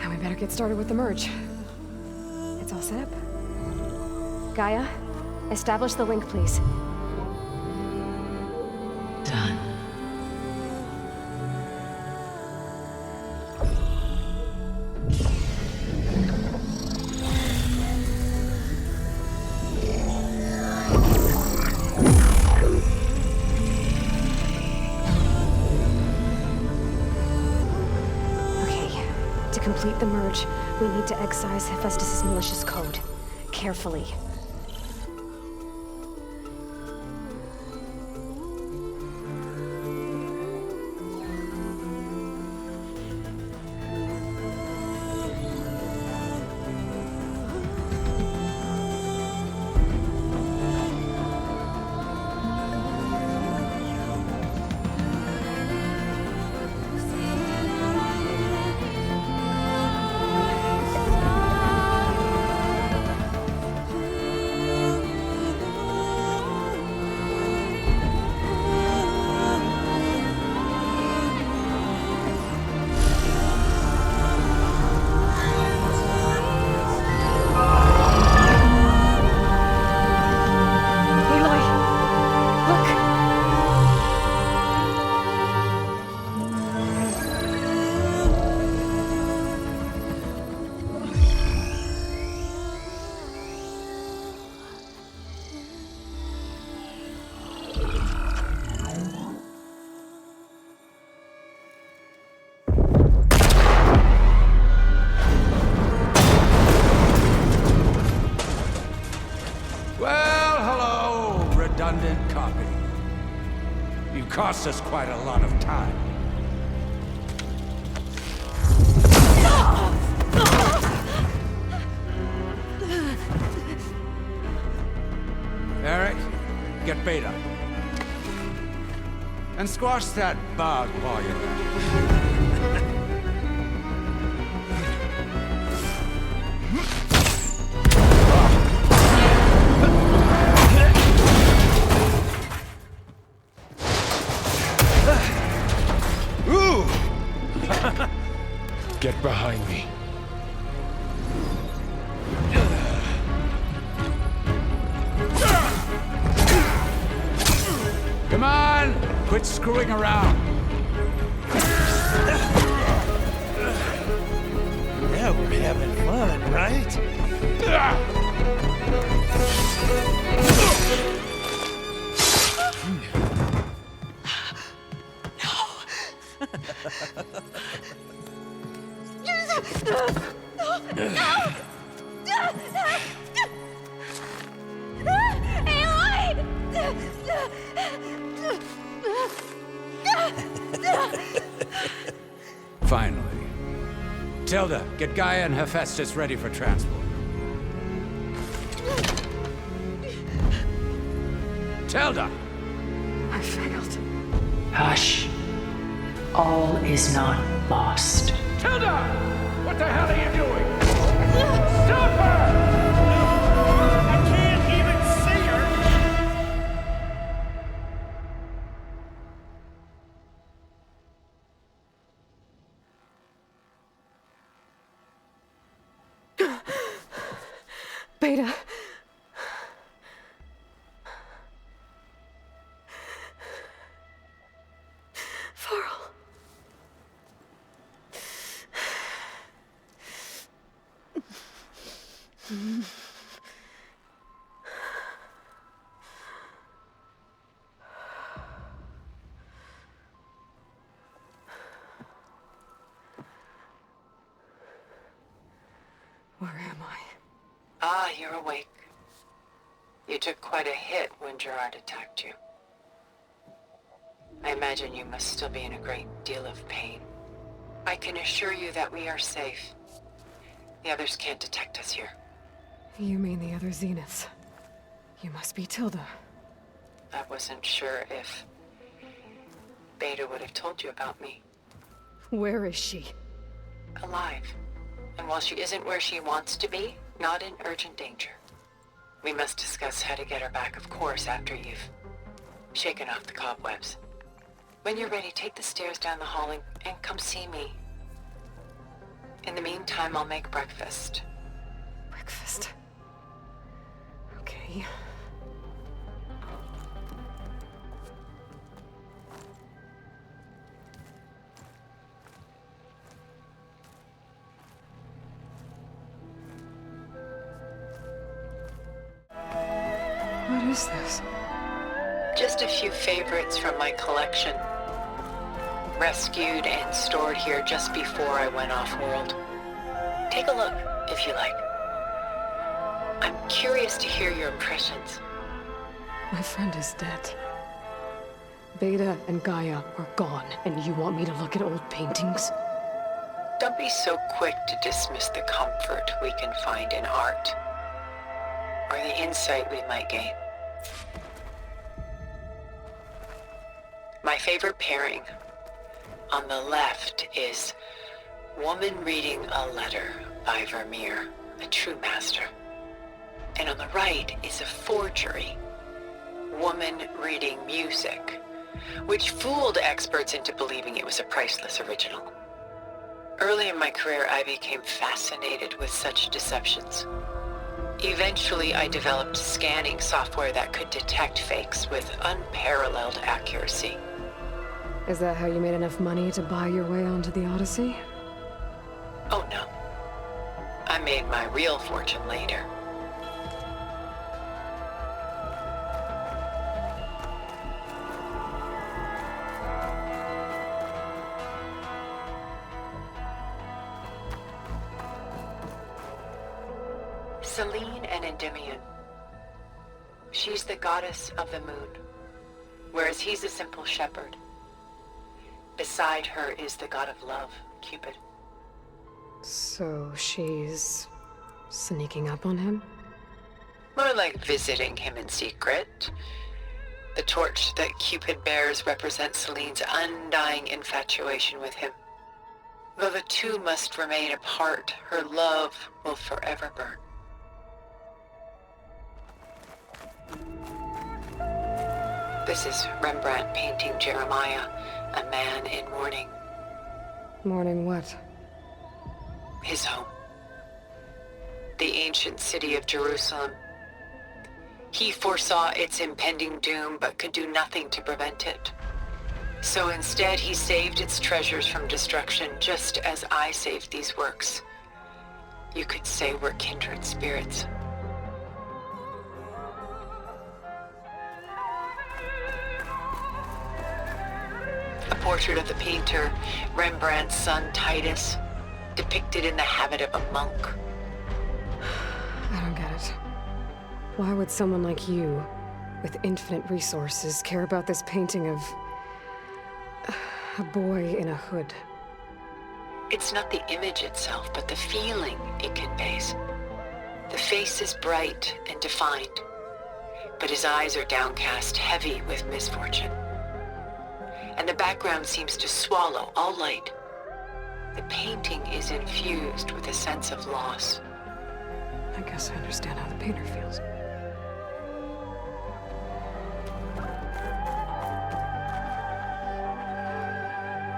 And we better get started with the merge. It's all set up. Gaia, establish the link, please. Done. To complete the merge, we need to excise Hephaestus' malicious code. Carefully. Redundant copy. You cost us quite a lot of time. Eric, get Beta. And squash that bug while you're at it. Get behind me. Come on! Quit screwing around. Yeah, we're having fun, right? Finally. Tilda, get Gaia and Hephaestus ready for transport. Tilda! I failed. Hush. All is not lost. Tilda! What the hell are you doing? Stop her! I can't even see her! Beta. Faro. Where am I? Ah, you're awake. You took quite a hit when Gerard attacked you. I imagine you must still be in a great deal of pain. I can assure you that we are safe. The others can't detect us here. You mean the other Zeniths? You must be Tilda. I wasn't sure if Beta would have told you about me. Where is she? Alive. And while she isn't where she wants to be, not in urgent danger. We must discuss how to get her back, of course, after you've shaken off the cobwebs. When you're ready, take the stairs down the hall and come see me. In the meantime, I'll make breakfast. Breakfast? Okay. What is this? Just a few favorites from my collection. Rescued and stored here just before I went off-world. Take a look, if you like. I'm curious to hear your impressions. My friend is dead. Beta and Gaia are gone, and you want me to look at old paintings? Don't be so quick to dismiss the comfort we can find in art, or the insight we might gain. My favorite pairing on the left is Woman Reading a Letter by Vermeer, a true master. And on the right is a forgery, Woman Reading Music, which fooled experts into believing it was a priceless original. Early in my career, I became fascinated with such deceptions. Eventually, I developed scanning software that could detect fakes with unparalleled accuracy. Is that how you made enough money to buy your way onto the Odyssey? Oh no. I made my real fortune later. Selene and Endymion. She's the goddess of the moon, whereas he's a simple shepherd. Beside her is the god of love, Cupid. So she's sneaking up on him? More like visiting him in secret. The torch that Cupid bears represents Selene's undying infatuation with him. Though the two must remain apart, her love will forever burn. This is Rembrandt painting Jeremiah, a man in mourning. Mourning what? His home. The ancient city of Jerusalem. He foresaw its impending doom, but could do nothing to prevent it. So instead, he saved its treasures from destruction, just as I saved these works. You could say we're kindred spirits. A portrait of the painter, Rembrandt's son Titus, depicted in the habit of a monk. I don't get it. Why would someone like you, with infinite resources, care about this painting of a boy in a hood? It's not the image itself, but the feeling it conveys. The face is bright and defined, but his eyes are downcast, heavy with misfortune. And the background seems to swallow all light. The painting is infused with a sense of loss. I guess I understand how the painter feels.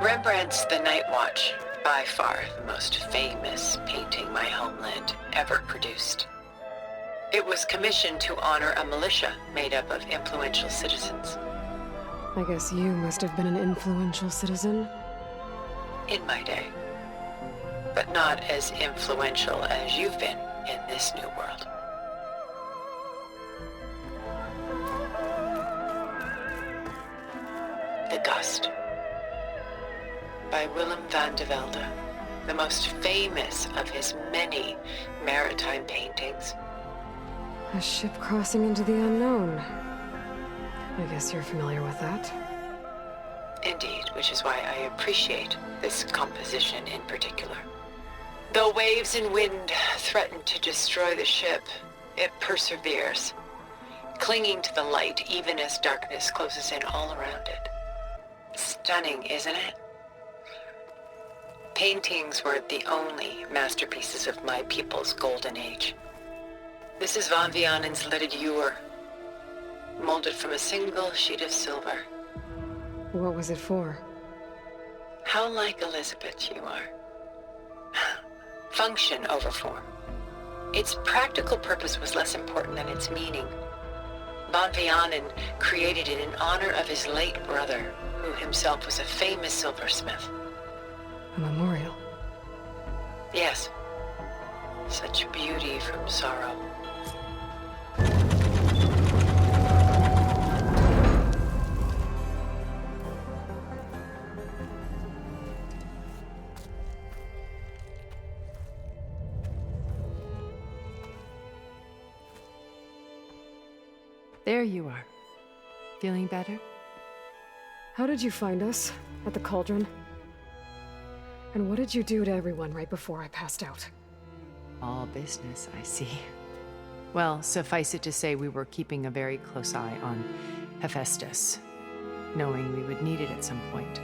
Rembrandt's The Night Watch, by far the most famous painting my homeland ever produced. It was commissioned to honor a militia made up of influential citizens. I guess you must have been an influential citizen? In my day. But not as influential as you've been in this new world. The Gust. By Willem van de Velde, the most famous of his many maritime paintings. A ship crossing into the unknown. I guess you're familiar with that. Indeed, which is why I appreciate this composition in particular. Though waves and wind threaten to destroy the ship, it perseveres, clinging to the light even as darkness closes in all around it. Stunning, isn't it? Paintings were the only masterpieces of my people's golden age. This is Van Vianen's leaded ewer, molded from a single sheet of silver. What was it for? How like Elisabet you are. Function over form. Its practical purpose was less important than its meaning. Van Vianen created it in honor of his late brother, who himself was a famous silversmith. A memorial. Yes. Such beauty from sorrow. There you are. Feeling better? How did you find us? At the cauldron? And what did you do to everyone right before I passed out? All business, I see. Well, suffice it to say we were keeping a very close eye on Hephaestus, knowing we would need it at some point.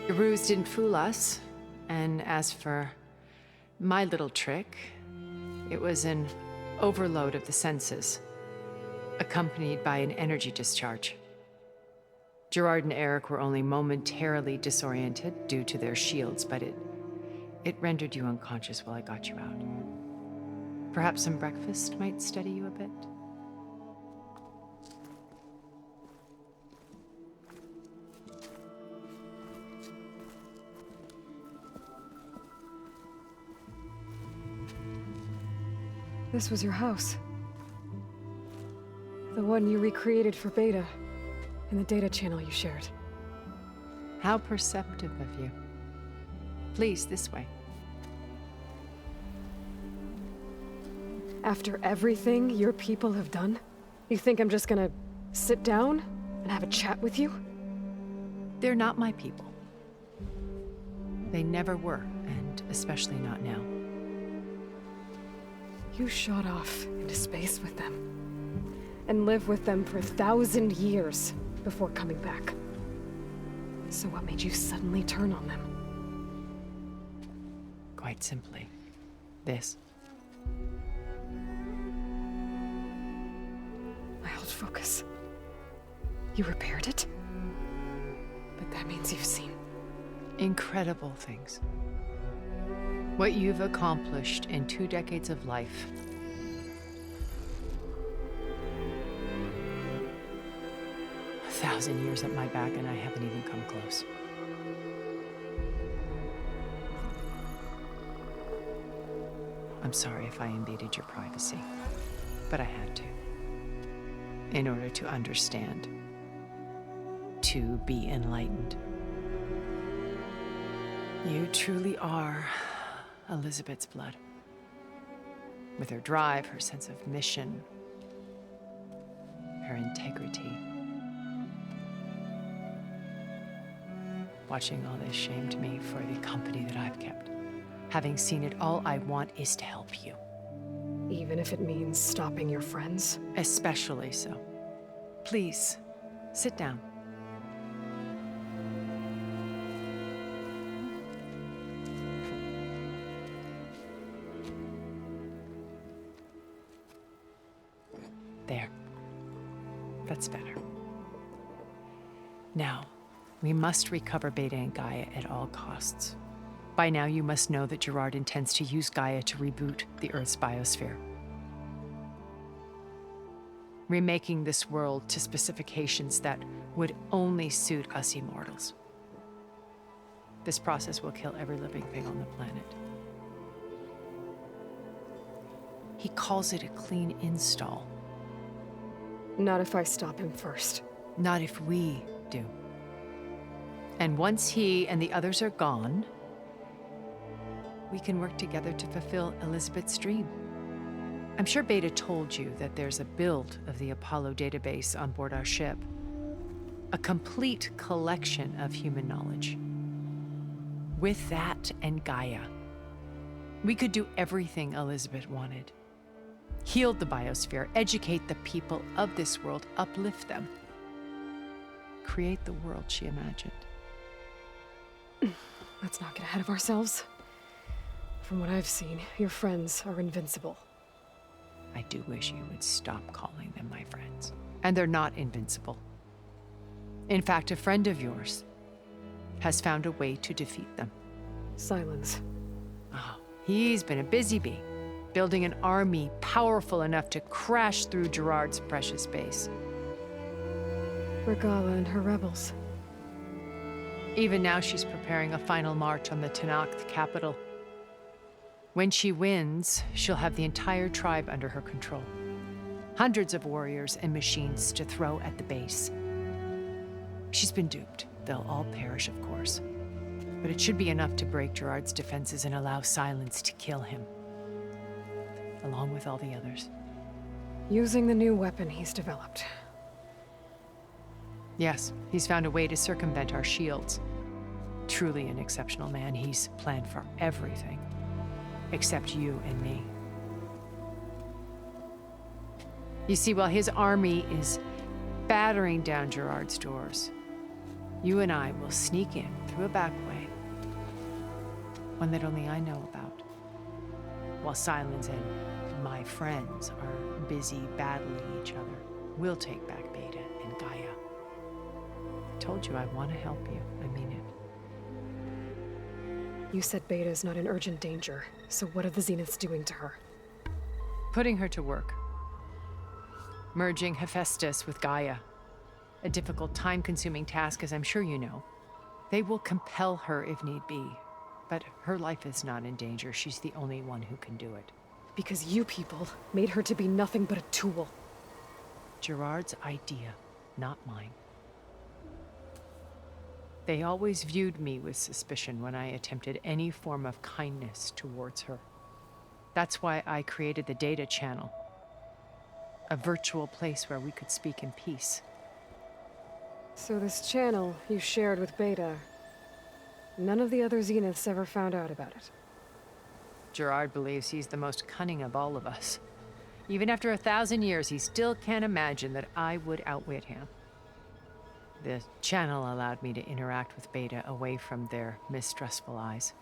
Your ruse didn't fool us, and as for my little trick, it was an overload of the senses, accompanied by an energy discharge. Gerard and Eric were only momentarily disoriented due to their shields, but it rendered you unconscious while I got you out. Perhaps some breakfast might steady you a bit? This was your house. The one you recreated for Beta, in the data channel you shared. How perceptive of you. Please, this way. After everything your people have done, you think I'm just gonna sit down and have a chat with you? They're not my people. They never were, and especially not now. You shot off into space with them, and lived with them for 1,000 years before coming back. So what made you suddenly turn on them? Quite simply, this. My old focus. You repaired it? But that means you've seen incredible things. What you've accomplished in 2 decades of life. A 1,000 years at my back, and I haven't even come close. I'm sorry if I invaded your privacy, but I had to. In order to understand. To be enlightened. You truly are Elisabet's blood. With her drive, her sense of mission, her integrity. Watching all this shamed me for the company that I've kept. Having seen it, all I want is to help you. Even if it means stopping your friends? Especially so. Please, sit down. There. That's better. Now, we must recover Beta and Gaia at all costs. By now, you must know that Gerard intends to use Gaia to reboot the Earth's biosphere. Remaking this world to specifications that would only suit us immortals. This process will kill every living thing on the planet. He calls it a clean install. Not if I stop him first. Not if we do. And once he and the others are gone, we can work together to fulfill Elisabet's dream. I'm sure Beta told you that there's a build of the Apollo database on board our ship. A complete collection of human knowledge. With that and Gaia, we could do everything Elisabet wanted. Heal the biosphere, educate the people of this world, uplift them. Create the world she imagined. Let's not get ahead of ourselves. From what I've seen, your friends are invincible. I do wish you would stop calling them my friends. And they're not invincible. In fact, a friend of yours has found a way to defeat them. Silence. Oh, he's been a busy bee, building an army powerful enough to crash through Gerard's precious base. Guerrilla and her rebels. Even now, she's preparing a final march on the Tenakth capital. When she wins, she'll have the entire tribe under her control. Hundreds of warriors and machines to throw at the base. She's been duped. They'll all perish, of course. But it should be enough to break Gerard's defenses and allow Silence to kill him. Along with all the others. Using the new weapon he's developed. Yes, he's found a way to circumvent our shields. Truly an exceptional man. He's planned for everything. Except you and me. You see, while his army is battering down Gerard's doors, you and I will sneak in through a back way. One that only I know about. While Silence and my friends are busy battling each other, we'll take back Beta and Gaia. I told you I want to help you. I mean it. You said Beta is not in urgent danger, so what are the Zeniths doing to her? Putting her to work. Merging Hephaestus with Gaia. A difficult, time-consuming task, as I'm sure you know. They will compel her if need be, but her life is not in danger. She's the only one who can do it. Because you people made her to be nothing but a tool. Gerard's idea, not mine. They always viewed me with suspicion when I attempted any form of kindness towards her. That's why I created the data channel. A virtual place where we could speak in peace. So this channel you shared with Beta, none of the other Zeniths ever found out about it? Gerard believes he's the most cunning of all of us. Even after 1,000 years, he still can't imagine that I would outwit him. The channel allowed me to interact with Beta away from their mistrustful eyes.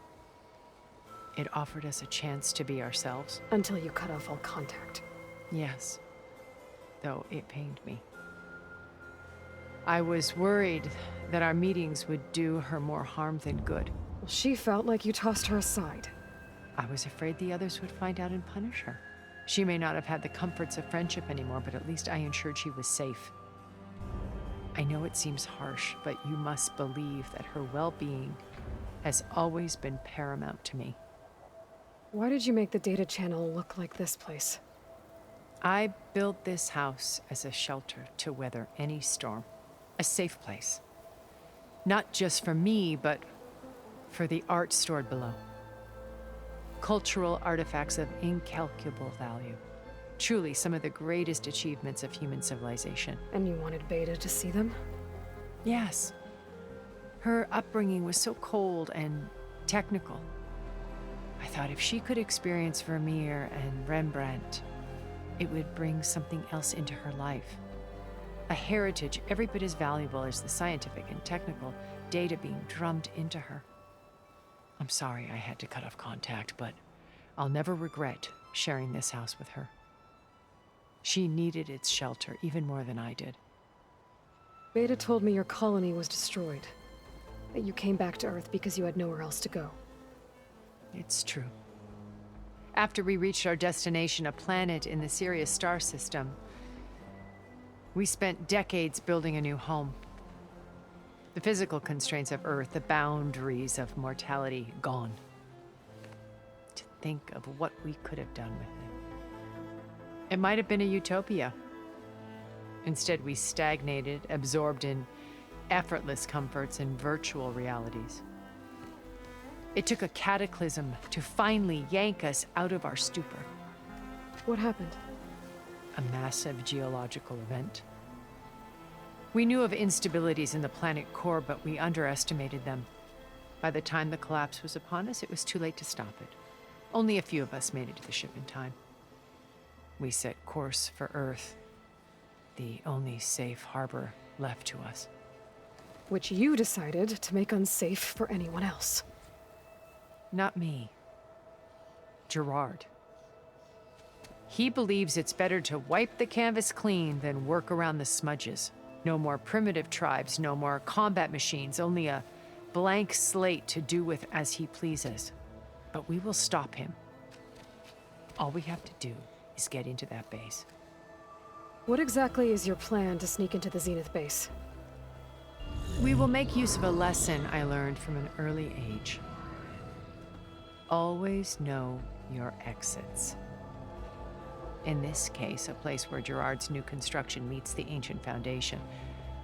It offered us a chance to be ourselves. Until you cut off all contact. Yes. Though it pained me. I was worried that our meetings would do her more harm than good. Well, she felt like you tossed her aside. I was afraid the others would find out and punish her. She may not have had the comforts of friendship anymore, but at least I ensured she was safe. I know it seems harsh, but you must believe that her well-being has always been paramount to me. Why did you make the data channel look like this place? I built this house as a shelter to weather any storm. A safe place. Not just for me, but for the art stored below. Cultural artifacts of incalculable value. Truly some of the greatest achievements of human civilization. And you wanted Beta to see them? Yes. Her upbringing was so cold and technical. I thought if she could experience Vermeer and Rembrandt, it would bring something else into her life. A heritage every bit as valuable as the scientific and technical data being drummed into her. I'm sorry I had to cut off contact, but I'll never regret sharing this house with her. She needed its shelter even more than I did. Beta told me your colony was destroyed. That you came back to Earth because you had nowhere else to go. It's true. After we reached our destination, a planet in the Sirius star system, we spent decades building a new home. The physical constraints of Earth, the boundaries of mortality, gone. To think of what we could have done with it. It might have been a utopia. Instead, we stagnated, absorbed in effortless comforts and virtual realities. It took a cataclysm to finally yank us out of our stupor. What happened? A massive geological event. We knew of instabilities in the planet core, but we underestimated them. By the time the collapse was upon us, it was too late to stop it. Only a few of us made it to the ship in time. We set course for Earth, the only safe harbor left to us. Which you decided to make unsafe for anyone else. Not me. Gerard. He believes it's better to wipe the canvas clean than work around the smudges. No more primitive tribes, no more combat machines, only a blank slate to do with as he pleases. But we will stop him. All we have to do is get into that base. What exactly is your plan to sneak into the Zenith base? We will make use of a lesson I learned from an early age. Always know your exits. In this case, a place where Gerard's new construction meets the ancient foundation,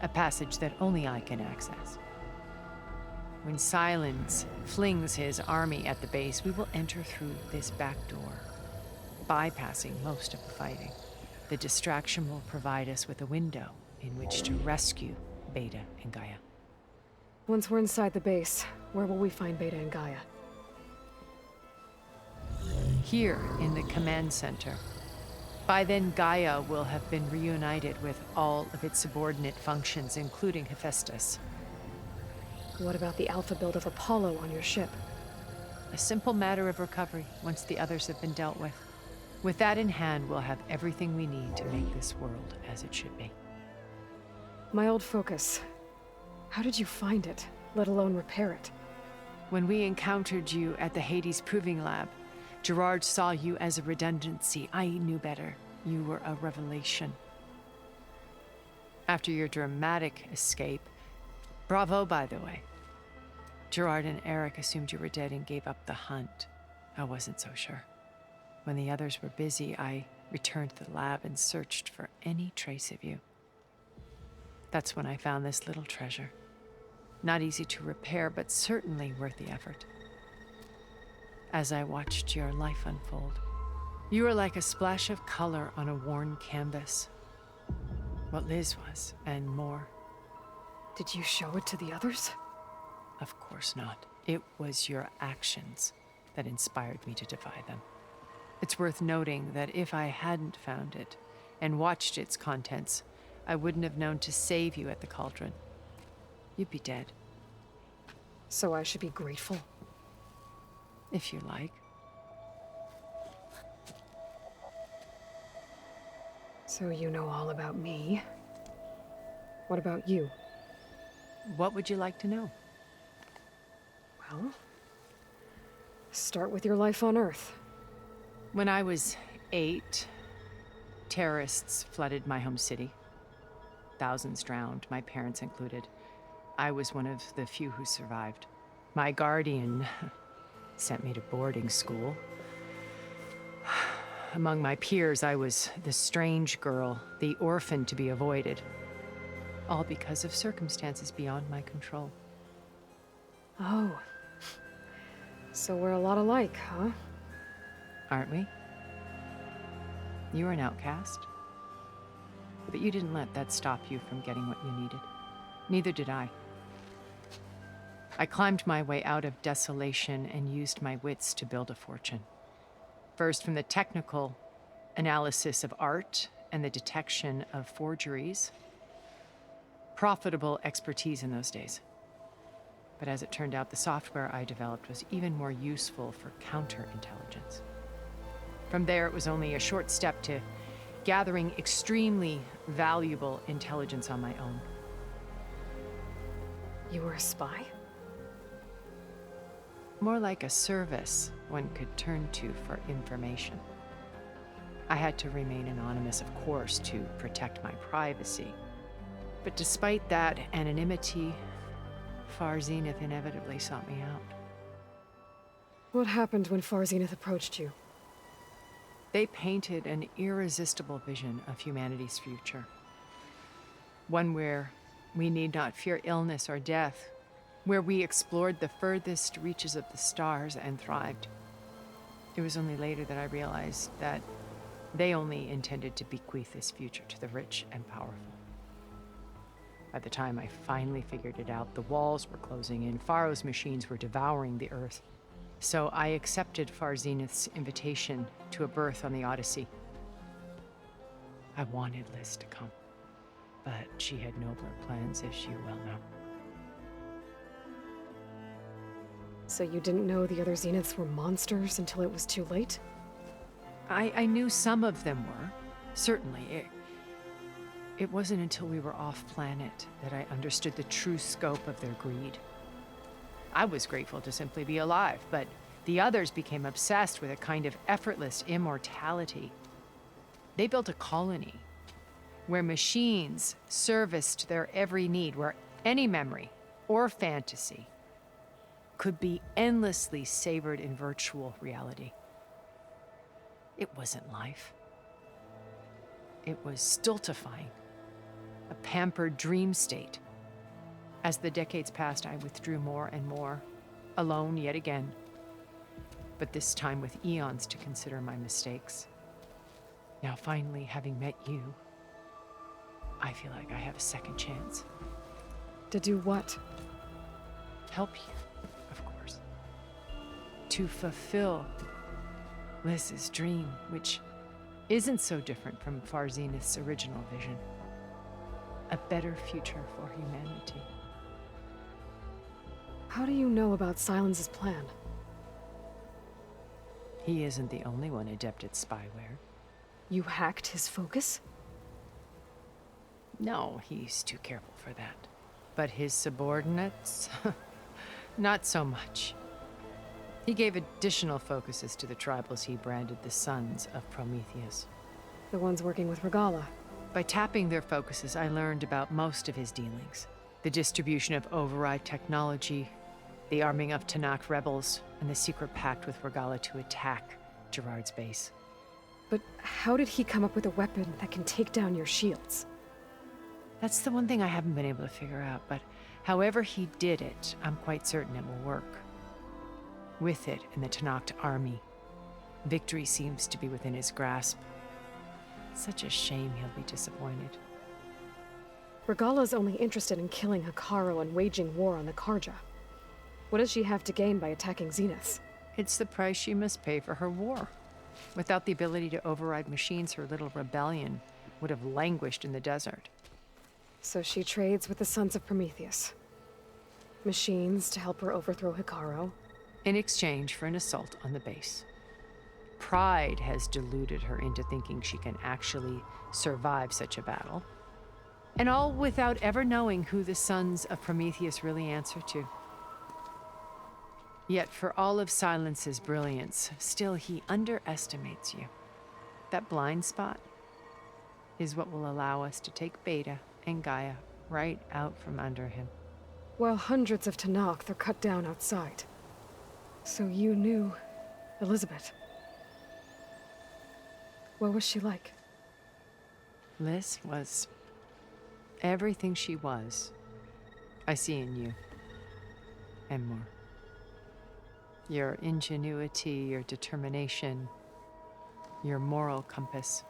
a passage that only I can access. When Silence flings his army at the base, we will enter through this back door, bypassing most of the fighting. The distraction will provide us with a window in which to rescue Beta and Gaia. Once we're inside the base, where will we find Beta and Gaia? Here in the command center. By then, Gaia will have been reunited with all of its subordinate functions, including Hephaestus. What about the alpha build of Apollo on your ship? A simple matter of recovery once the others have been dealt with. With that in hand, we'll have everything we need to make this world as it should be. My old focus. How did you find it, let alone repair it? When we encountered you at the Hades Proving Lab, Gerard saw you as a redundancy. I knew better. You were a revelation. After your dramatic escape, bravo, by the way. Gerard and Eric assumed you were dead and gave up the hunt. I wasn't so sure. When the others were busy, I returned to the lab and searched for any trace of you. That's when I found this little treasure. Not easy to repair, but certainly worth the effort. As I watched your life unfold, you were like a splash of color on a worn canvas. What Liz was, and more. Did you show it to the others? Of course not. It was your actions that inspired me to defy them. It's worth noting that if I hadn't found it and watched its contents, I wouldn't have known to save you at the cauldron. You'd be dead. So I should be grateful? If you like. So you know all about me. What about you? What would you like to know? Well, start with your life on Earth. When I was 8, terrorists flooded my home city. Thousands drowned, my parents included. I was one of the few who survived. My guardian sent me to boarding school. Among my peers, I was the strange girl, the orphan to be avoided. All because of circumstances beyond my control. Oh. So we're a lot alike, huh? Aren't we? You were an outcast. But you didn't let that stop you from getting what you needed. Neither did I. I climbed my way out of desolation and used my wits to build a fortune. First, from the technical analysis of art and the detection of forgeries. Profitable expertise in those days. But as it turned out, the software I developed was even more useful for counterintelligence. From there, it was only a short step to gathering extremely valuable intelligence on my own. You were a spy? More like a service one could turn to for information. I had to remain anonymous, of course, to protect my privacy. But despite that anonymity, Far Zenith inevitably sought me out. What happened when Far Zenith approached you? They painted an irresistible vision of humanity's future. One where we need not fear illness or death, where we explored the furthest reaches of the stars and thrived. It was only later that I realized that they only intended to bequeath this future to the rich and powerful. By the time I finally figured it out, the walls were closing in, Faro's machines were devouring the Earth. So I accepted Far Zenith's invitation to a berth on the Odyssey. I wanted Liz to come, but she had nobler plans, as you well know. So you didn't know the other Zeniths were monsters until it was too late? I knew some of them were, certainly. It wasn't until we were off-planet that I understood the true scope of their greed. I was grateful to simply be alive, but the others became obsessed with a kind of effortless immortality. They built a colony where machines serviced their every need, where any memory or fantasy could be endlessly savored in virtual reality. It wasn't life. It was stultifying, a pampered dream state. As the decades passed, I withdrew more and more, alone yet again, but this time with eons to consider my mistakes. Now finally, having met you, I feel like I have a second chance. To do what? Help you, of course. To fulfill Liz's dream, which isn't so different from Far Zenith's original vision. A better future for humanity. How do you know about Silence's plan? He isn't the only one adept at spyware. You hacked his focus? No, he's too careful for that. But his subordinates? Not so much. He gave additional focuses to the tribals he branded the Sons of Prometheus. The ones working with Guerrilla. By tapping their focuses, I learned about most of his dealings. The distribution of override technology, the arming of Tenakth rebels, and the secret pact with Guerrilla to attack Gerard's base. But how did he come up with a weapon that can take down your shields? That's the one thing I haven't been able to figure out, but however he did it, I'm quite certain it will work. With it in the Tenakth army, victory seems to be within his grasp. Such a shame he'll be disappointed. Regalla's only interested in killing Hepharo and waging war on the Karja. What does she have to gain by attacking Zeniths? It's the price she must pay for her war. Without the ability to override machines, her little rebellion would have languished in the desert. So she trades with the Sons of Prometheus. Machines to help her overthrow Hepharo. In exchange for an assault on the base. Pride has deluded her into thinking she can actually survive such a battle. And all without ever knowing who the Sons of Prometheus really answer to. Yet for all of Silence's brilliance, still he underestimates you. That blind spot is what will allow us to take Beta and Gaia right out from under him. While hundreds of Tenakth are cut down outside. So you knew Elisabet. What was she like? Liz was everything she was. I see in you. And more. Your ingenuity, your determination, your moral compass.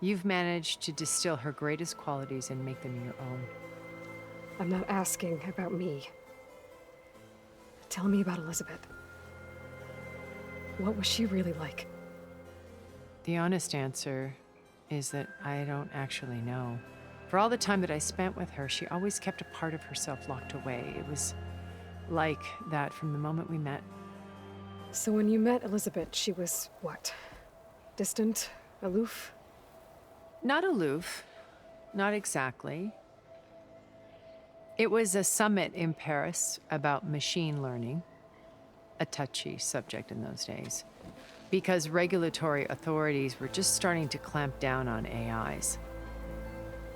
You've managed to distill her greatest qualities and make them your own. I'm not asking about me. Tell me about Elisabet. What was she really like? The honest answer is that I don't actually know. For all the time that I spent with her, she always kept a part of herself locked away. It was like that from the moment we met. So when you met Elisabet, she was what? Distant? Aloof? Not aloof. Not exactly. It was a summit in Paris about machine learning. A touchy subject in those days. Because regulatory authorities were just starting to clamp down on AIs.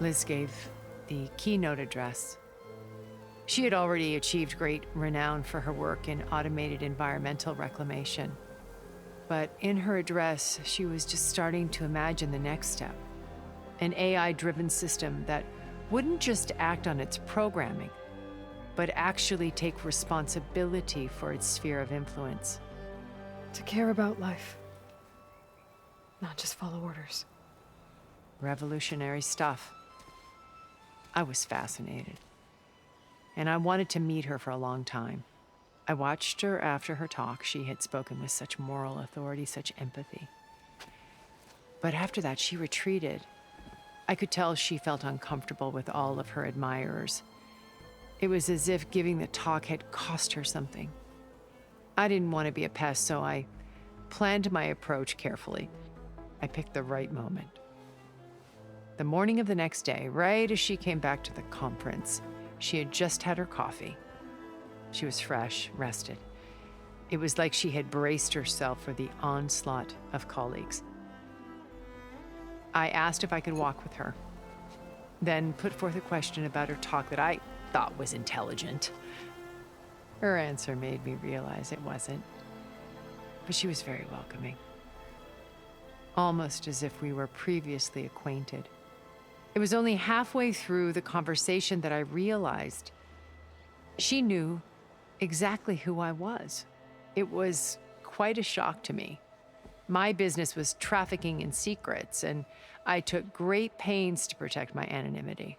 Liz gave the keynote address. She had already achieved great renown for her work in automated environmental reclamation. But in her address, she was just starting to imagine the next step. An AI-driven system that wouldn't just act on its programming, but actually take responsibility for its sphere of influence. To care about life. Not just follow orders. Revolutionary stuff. I was fascinated. and I wanted to meet her for a long time. I watched her after her talk. She had spoken with such moral authority, such empathy. But after that, she retreated. I could tell she felt uncomfortable with all of her admirers. It was as if giving the talk had cost her something. I didn't want to be a pest, so I planned my approach carefully. I picked the right moment. The morning of the next day, right as she came back to the conference, she had just had her coffee. She was fresh, rested. It was like she had braced herself for the onslaught of colleagues. I asked if I could walk with her, then put forth a question about her talk that I thought was intelligent. Her answer made me realize it wasn't, but she was very welcoming, almost as if we were previously acquainted. It was only halfway through the conversation that I realized she knew exactly who I was. It was quite a shock to me. My business was trafficking in secrets, and I took great pains to protect my anonymity.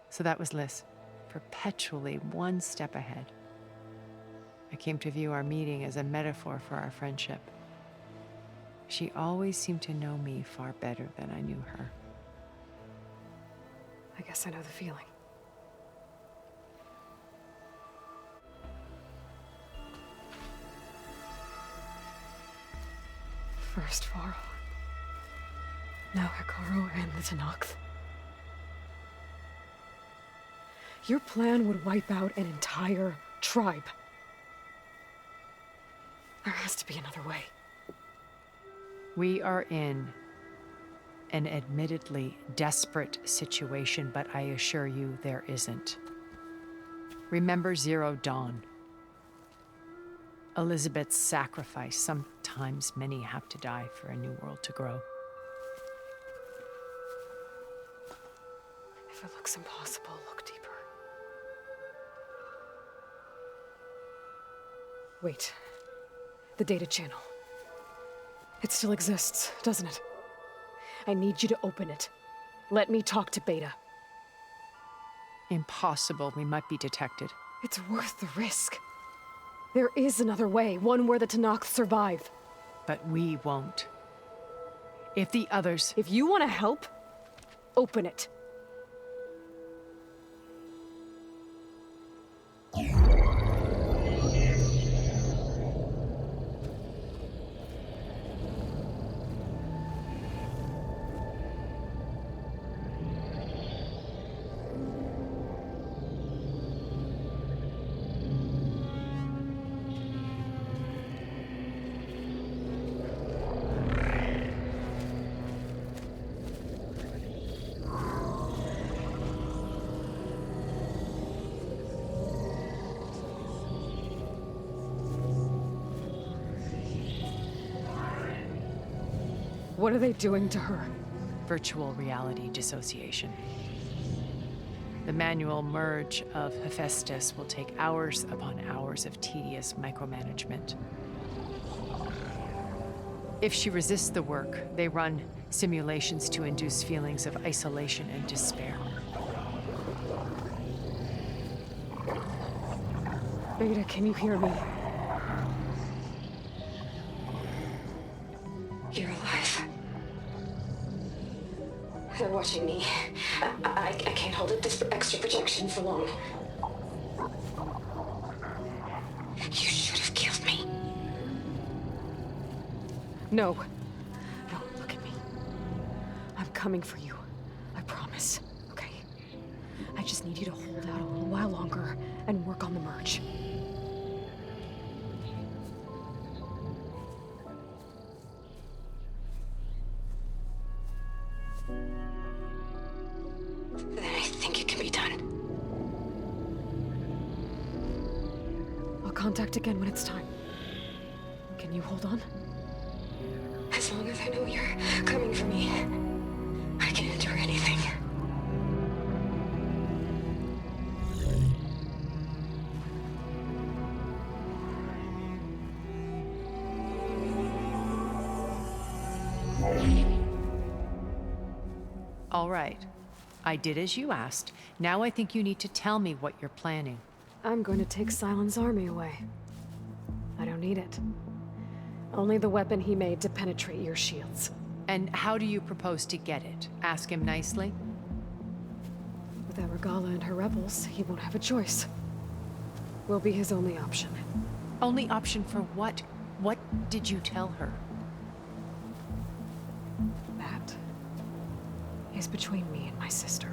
So that was Liz, perpetually one step ahead. I came to view our meeting as a metaphor for our friendship. She always seemed to know me far better than I knew her. I guess I know the feeling. First Faro, now Hekarro and the Tenakth. Your plan would wipe out an entire tribe. There has to be another way. We are in an admittedly desperate situation, but I assure you there isn't. Remember Zero Dawn. Elisabet's sacrifice. Sometimes many have to die for a new world to grow. If it looks impossible, look deeper. Wait. The data channel. It still exists, doesn't it? I need you to open it. Let me talk to Beta. Impossible. We might be detected. It's worth the risk. There is another way, one where the Tenakth survive. But we won't. If the others... If you want to help, open it. What are they doing to her? Virtual reality dissociation. The manual merge of Hephaestus will take hours upon hours of tedious micromanagement. If she resists the work, they run simulations to induce feelings of isolation and despair. Beta, can you hear me? You're alive. They're watching me. I can't hold up this extra projection for long. You should have killed me. No. No, look at me. I'm coming for you. I promise. Okay? I just need you to hold out a little while longer and work on the merge. Then I think it can be done. I'll contact again when it's time. Can you hold on? As long as I know you're coming for me, I can endure anything. All right. I did as you asked. Now I think you need to tell me what you're planning. I'm going to take Sylens' army away. I don't need it. Only the weapon he made to penetrate your shields. And how do you propose to get it? Ask him nicely? Without Regalla and her rebels, he won't have a choice. We'll be his only option. Only option for what? What did you tell her? That is between me and my sister.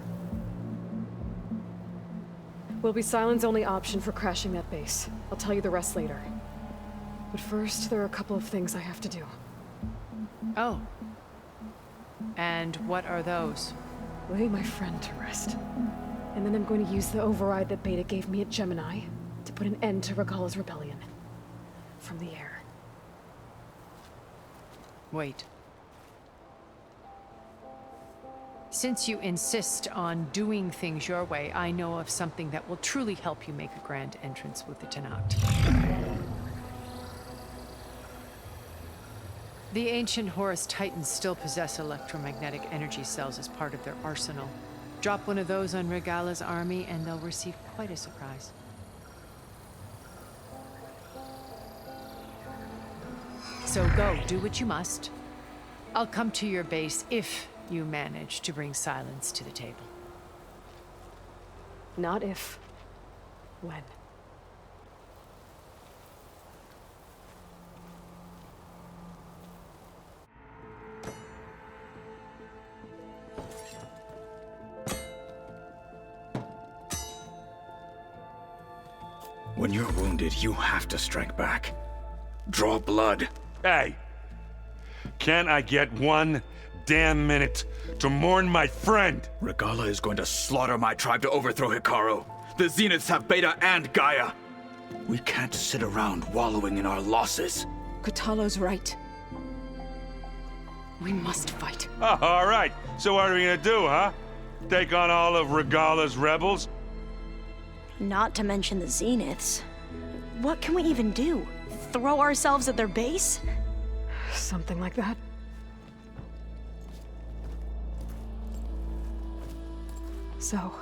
Will be Sylens' only option for crashing that base. I'll tell you the rest later. But first, there are a couple of things I have to do. Oh. And what are those? Lay my friend to rest. And then I'm going to use the override that Beta gave me at Gemini to put an end to Regalla's rebellion. From the air. Wait. Since you insist on doing things your way, I know of something that will truly help you make a grand entrance with the Tenakth. The ancient Horus Titans still possess electromagnetic energy cells as part of their arsenal. Drop one of those on Regalla's army and they'll receive quite a surprise. So go, do what you must. I'll come to your base if you manage to bring Sylens to the table. Not if. When. When you're wounded, you have to strike back. Draw blood. Hey! Can't I get one damn minute to mourn my friend? Regalla is going to slaughter my tribe to overthrow Hekarro. The Zeniths have Beta and Gaia. We can't sit around wallowing in our losses. Kotallo's right. We must fight. Oh, all right. So what are we gonna do, huh? Take on all of Regalla's rebels? Not to mention the Zeniths. What can we even do? Throw ourselves at their base? Something like that. So...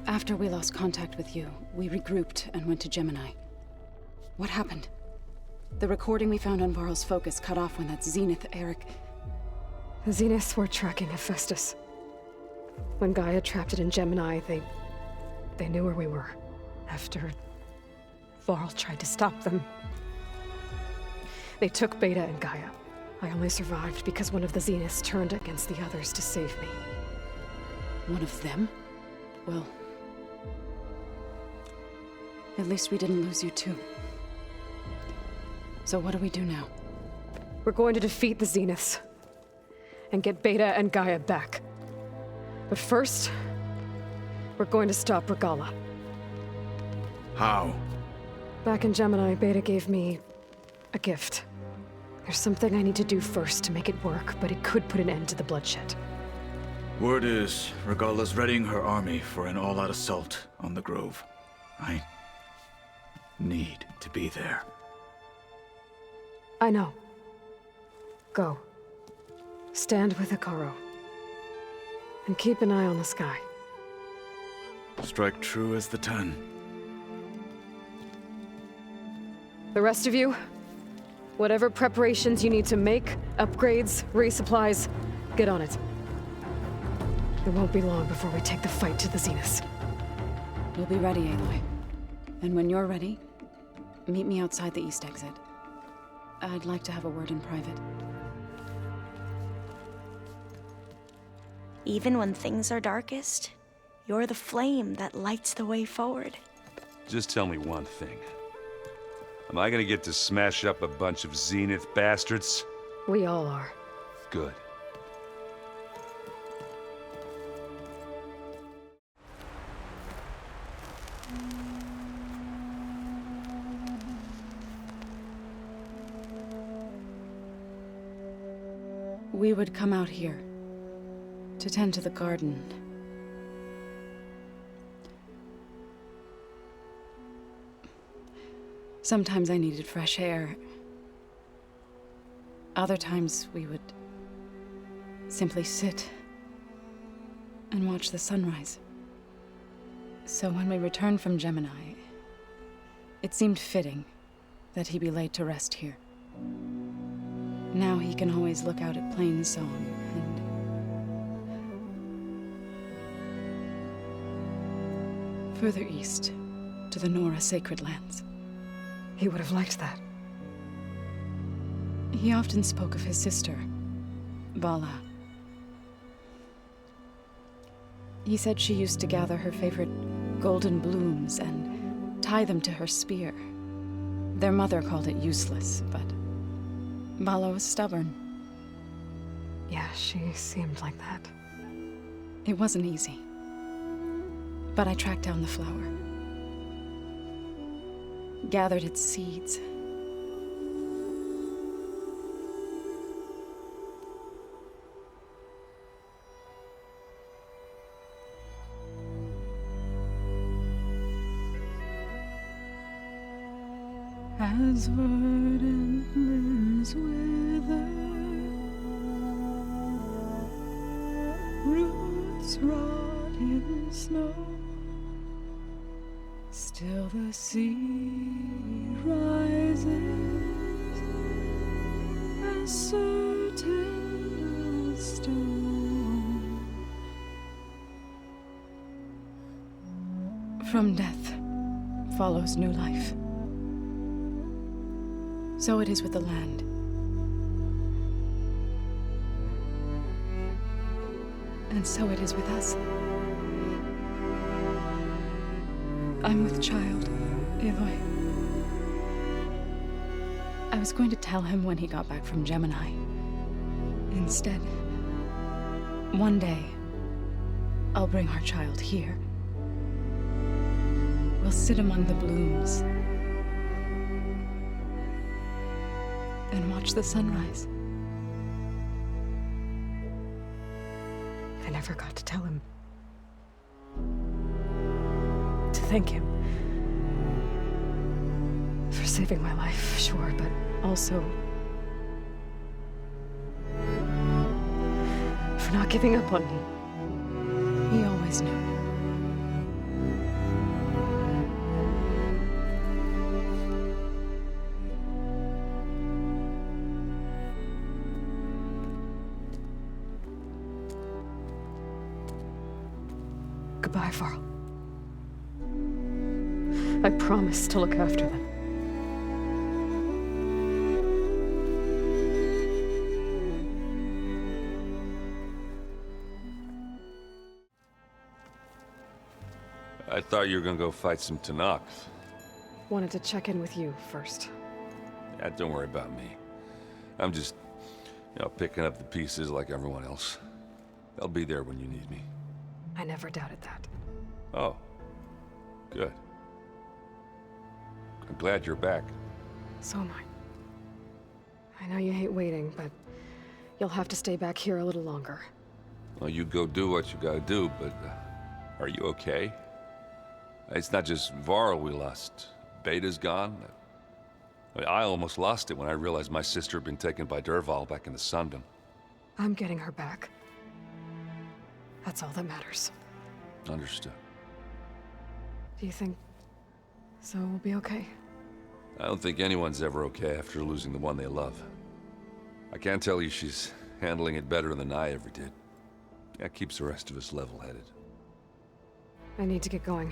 After we lost contact with you, we regrouped and went to Gemini. What happened? The recording we found on Varl's focus cut off when that Zenith, Eric... The Zeniths were tracking Hephaestus. When Gaia trapped it in Gemini, they knew where we were. After Varl tried to stop them. They took Beta and Gaia. I only survived because one of the Zeniths turned against the others to save me. One of them? Well... at least we didn't lose you too. So what do we do now? We're going to defeat the Zeniths. And get Beta and Gaia back. But first, we're going to stop Regalla. How? Back in Gemini, Beta gave me a gift. There's something I need to do first to make it work, but it could put an end to the bloodshed. Word is, Regalla's readying her army for an all-out assault on the Grove. I need to be there. I know. Go. Stand with Hekarro. And keep an eye on the sky. Strike true as the 10. The rest of you, whatever preparations you need to make, upgrades, resupplies, get on it. It won't be long before we take the fight to the Zeniths. We'll be ready, Aloy. And when you're ready, meet me outside the east exit. I'd like to have a word in private. Even when things are darkest, you're the flame that lights the way forward. Just tell me one thing. Am I gonna get to smash up a bunch of Zenith bastards? We all are. Good. We would come out here to tend to the garden. Sometimes I needed fresh air. Other times we would simply sit and watch the sunrise. So when we returned from Gemini, it seemed fitting that he be laid to rest here. Now he can always look out at Plain Song and further east to the Nora Sacred Lands. He would have liked that. He often spoke of his sister, Bala. He said she used to gather her favorite golden blooms and tie them to her spear. Their mother called it useless, but Bala was stubborn. Yeah, she seemed like that. It wasn't easy. But I tracked down the flower. Gathered its seeds. As verdant limbs wither, roots rot in snow, still the sea rises, as certain as stone. From death follows new life. So it is with the land. And so it is with us. I'm with child, Aloy. I was going to tell him when he got back from Gemini. Instead, one day, I'll bring our child here. We'll sit among the blooms and watch the sunrise. I never got to tell him. To thank him. For saving my life, sure, but also for not giving up on me. He always knew. Goodbye, Faro. I promise to look after them. I thought you were gonna go fight some Tenakth. Wanted to check in with you first. Yeah, don't worry about me. I'm just, picking up the pieces like everyone else. I'll be there when you need me. I never doubted that. Oh. Good. I'm glad you're back. So am I. I know you hate waiting, but you'll have to stay back here a little longer. Well, you go do what you gotta do, but are you okay? It's not just Varl we lost. Beta's gone. I almost lost it when I realized my sister had been taken by Dervahl back in the Sundom. I'm getting her back. That's all that matters. Understood. Do you think so will be okay? I don't think anyone's ever okay after losing the one they love. I can tell you she's handling it better than I ever did. That keeps the rest of us level-headed. I need to get going.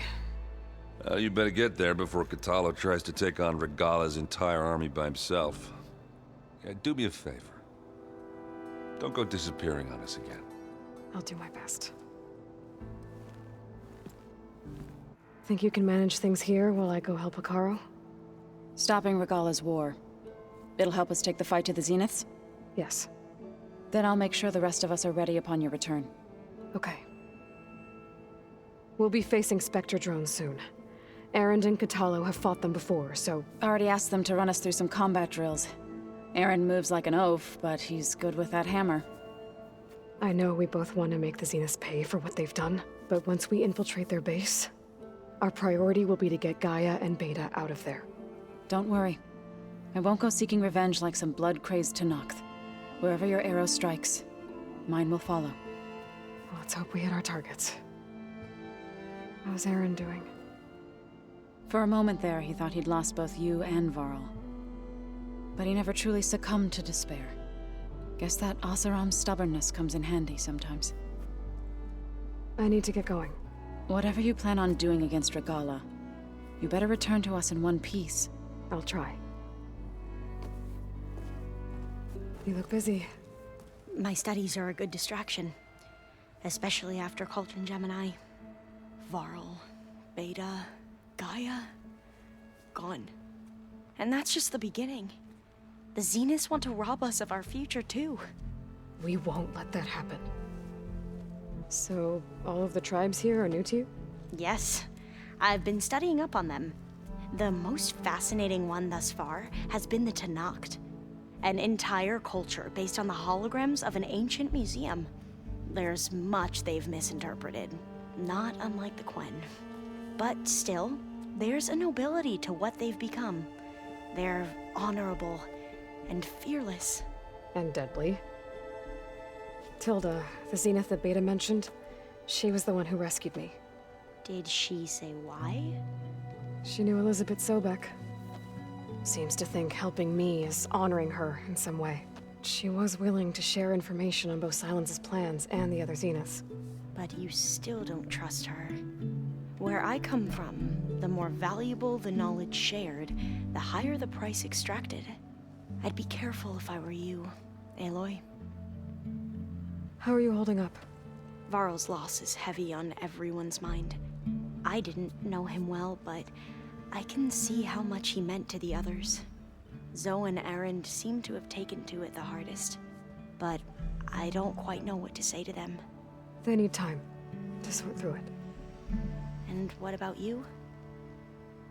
You better get there before Kotallo tries to take on Regala's entire army by himself. Yeah, do me a favor. Don't go disappearing on us again. I'll do my best. Think you can manage things here while I go help Akaro? Stopping Regala's war. It'll help us take the fight to the Zeniths? Yes. Then I'll make sure the rest of us are ready upon your return. Okay. We'll be facing Specter drones soon. Erend and Kotallo have fought them before, so... Already asked them to run us through some combat drills. Erend moves like an oaf, but he's good with that hammer. I know we both want to make the Zeniths pay for what they've done, but once we infiltrate their base, our priority will be to get Gaia and Beta out of there. Don't worry. I won't go seeking revenge like some blood-crazed Tenakth. Wherever your arrow strikes, mine will follow. Let's hope we hit our targets. How's Aaron doing? For a moment there, he thought he'd lost both you and Varl. But he never truly succumbed to despair. Guess that Oseram's stubbornness comes in handy sometimes. I need to get going. Whatever you plan on doing against Regalla, you better return to us in one piece. I'll try. You look busy. My studies are a good distraction. Especially after Cauldron Gemini. Varl, Beta, Gaia, gone. And that's just the beginning. The Zeniths want to rob us of our future, too. We won't let that happen. So, all of the tribes here are new to you? Yes. I've been studying up on them. The most fascinating one thus far has been the Tenakth. An entire culture based on the holograms of an ancient museum. There's much they've misinterpreted, not unlike the Quen. But still, there's a nobility to what they've become. They're honorable and fearless. And deadly. Tilda, the Zenith that Beta mentioned, she was the one who rescued me. Did she say why? She knew Elisabet Sobeck. Seems to think helping me is honoring her in some way. She was willing to share information on both Silence's plans and the other Zeniths. But you still don't trust her. Where I come from, the more valuable the knowledge shared, the higher the price extracted. I'd be careful if I were you, Aloy. How are you holding up? Varl's loss is heavy on everyone's mind. I didn't know him well, but I can see how much he meant to the others. Zoe and Aaron seem to have taken to it the hardest, but I don't quite know what to say to them. They need time to sort through it. And what about you?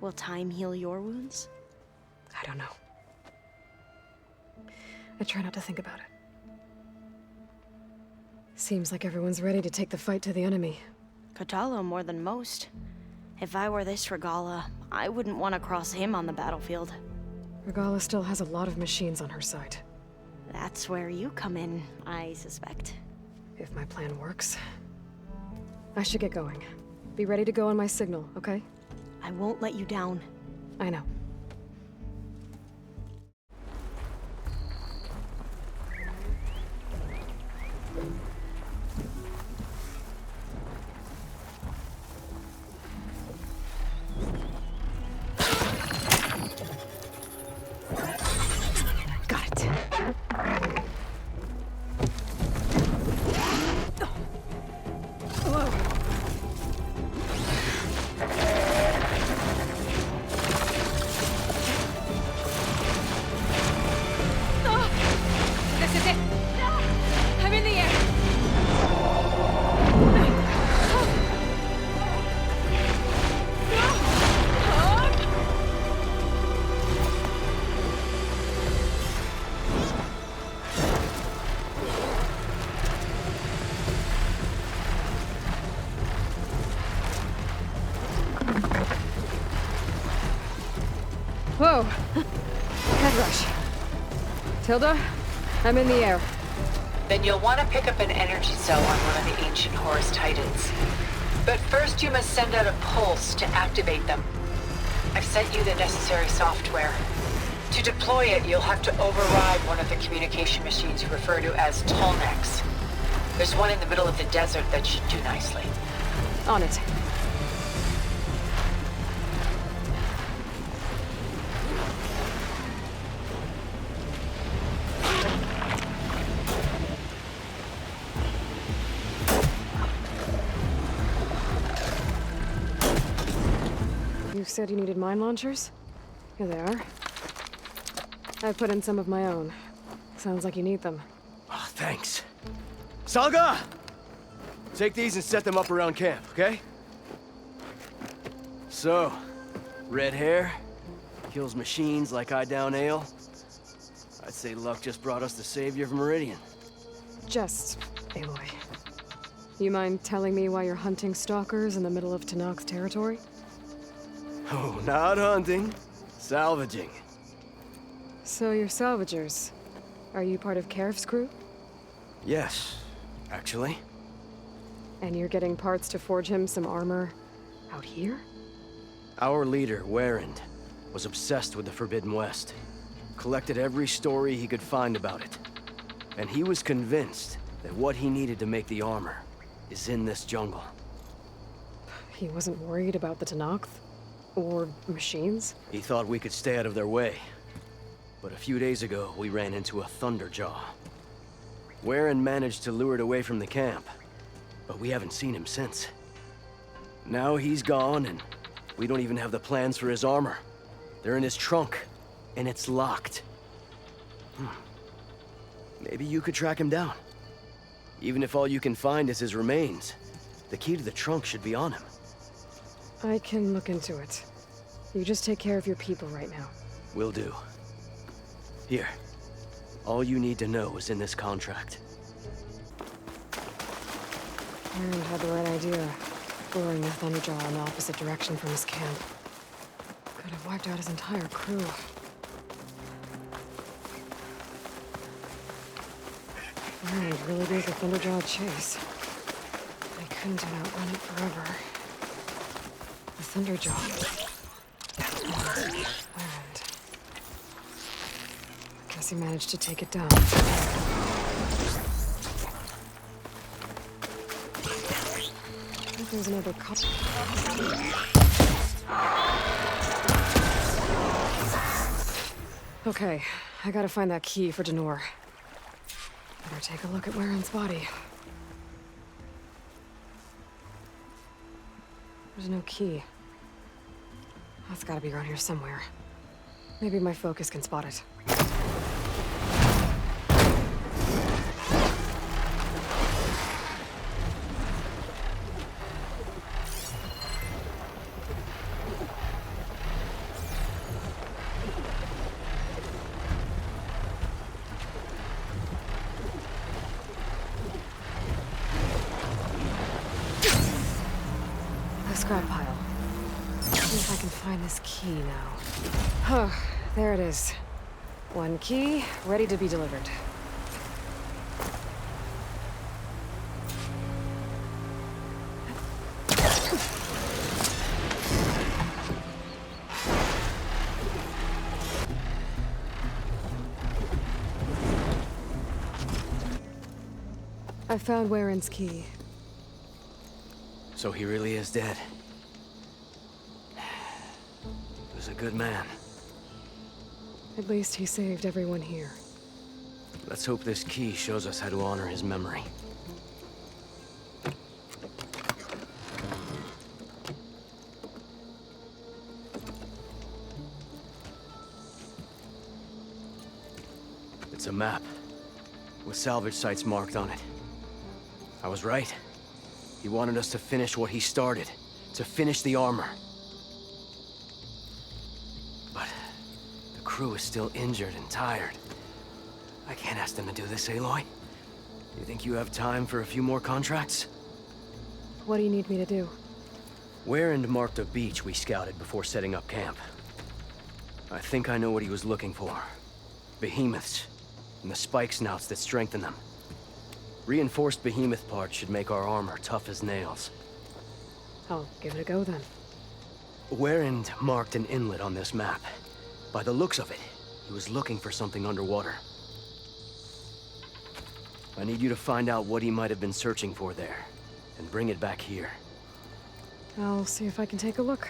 Will time heal your wounds? I don't know. I try not to think about it. Seems like everyone's ready to take the fight to the enemy. Kotallo more than most. If I were this Regalla, I wouldn't want to cross him on the battlefield. Regalla still has a lot of machines on her side. That's where you come in, I suspect. If my plan works. I should get going. Be ready to go on my signal, okay? I won't let you down. I know. Whoa! Head rush. Tilda, I'm in the air. Then you'll want to pick up an energy cell on one of the ancient Horus Titans. But first you must send out a pulse to activate them. I've sent you the necessary software. To deploy it, you'll have to override one of the communication machines you refer to as Tolnex. There's one in the middle of the desert that should do nicely. On it. You said you needed mine launchers? Here they are. I put in some of my own. Sounds like you need them. Oh, thanks. Salga! Take these and set them up around camp, okay? So, red hair, kills machines like I down ale. I'd say luck just brought us the savior of Meridian. Just, Aloy. You mind telling me why you're hunting stalkers in the middle of Tenakth territory? Oh, not hunting. Salvaging. So you're salvagers. Are you part of Karif's crew? Yes, actually. And you're getting parts to forge him some armor out here? Our leader, Warrend, was obsessed with the Forbidden West. Collected every story he could find about it. And he was convinced that what he needed to make the armor is in this jungle. He wasn't worried about the Tenakth? Or machines? He thought we could stay out of their way. But a few days ago, we ran into a Thunderjaw. Warren managed to lure it away from the camp, but we haven't seen him since. Now he's gone, and we don't even have the plans for his armor. They're in his trunk, and it's locked. Maybe you could track him down. Even if all you can find is his remains, the key to the trunk should be on him. I can look into it. You just take care of your people right now. Will do. Here. All you need to know is in this contract. Aaron had the right idea. Luring the Thunderjaw in the opposite direction from his camp. Could have wiped out his entire crew. Aaron really gave the Thunderjaw a chase. They couldn't outrun it forever. The Thunderjaw. And I guess he managed to take it down. I think there's another couple. Okay, I gotta find that key for Denor. Better take a look at Warren's body. There's no key. That's gotta be around here somewhere. Maybe my focus can spot it. The scrap pile. See if I can find this key now. Oh, there it is. One key, ready to be delivered. I found Warren's key. So he really is dead. He was a good man. At least he saved everyone here. Let's hope this key shows us how to honor his memory. It's a map, with salvage sites marked on it. I was right. He wanted us to finish what he started, to finish the armor. But the crew is still injured and tired. I can't ask them to do this, Aloy. You think you have time for a few more contracts? What do you need me to do? Warrend marked a beach we scouted before setting up camp. I think I know what he was looking for. Behemoths, and the spike snouts that strengthen them. Reinforced behemoth parts should make our armor tough as nails. I'll give it a go then. Warrend marked an inlet on this map. By the looks of it, he was looking for something underwater. I need you to find out what he might have been searching for there, and bring it back here. I'll see if I can take a look.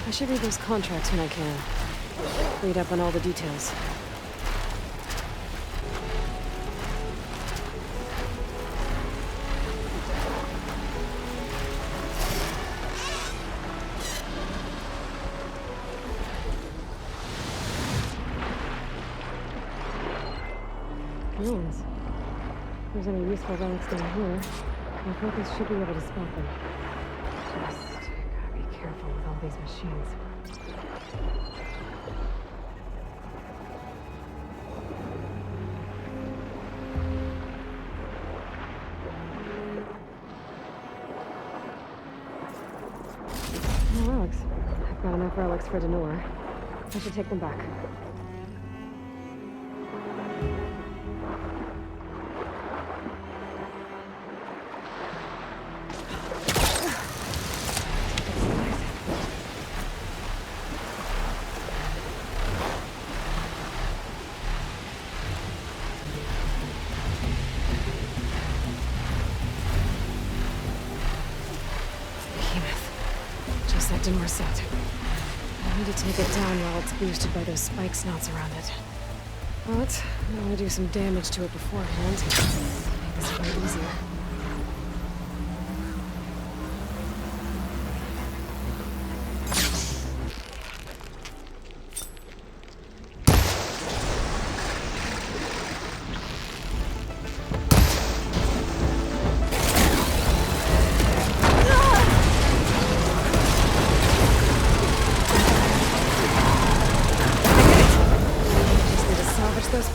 I should read those contracts when I can. Read up on all the details. Ruins. If there's any useful relics down here, my focus should be able to spot them. Just gotta be careful with all these machines. enough relics for Denor. I should take them back. Just like Denor said. I need to take it down while it's boosted by those spike snouts around it. But I want to do some damage to it beforehand. Make this fight easier.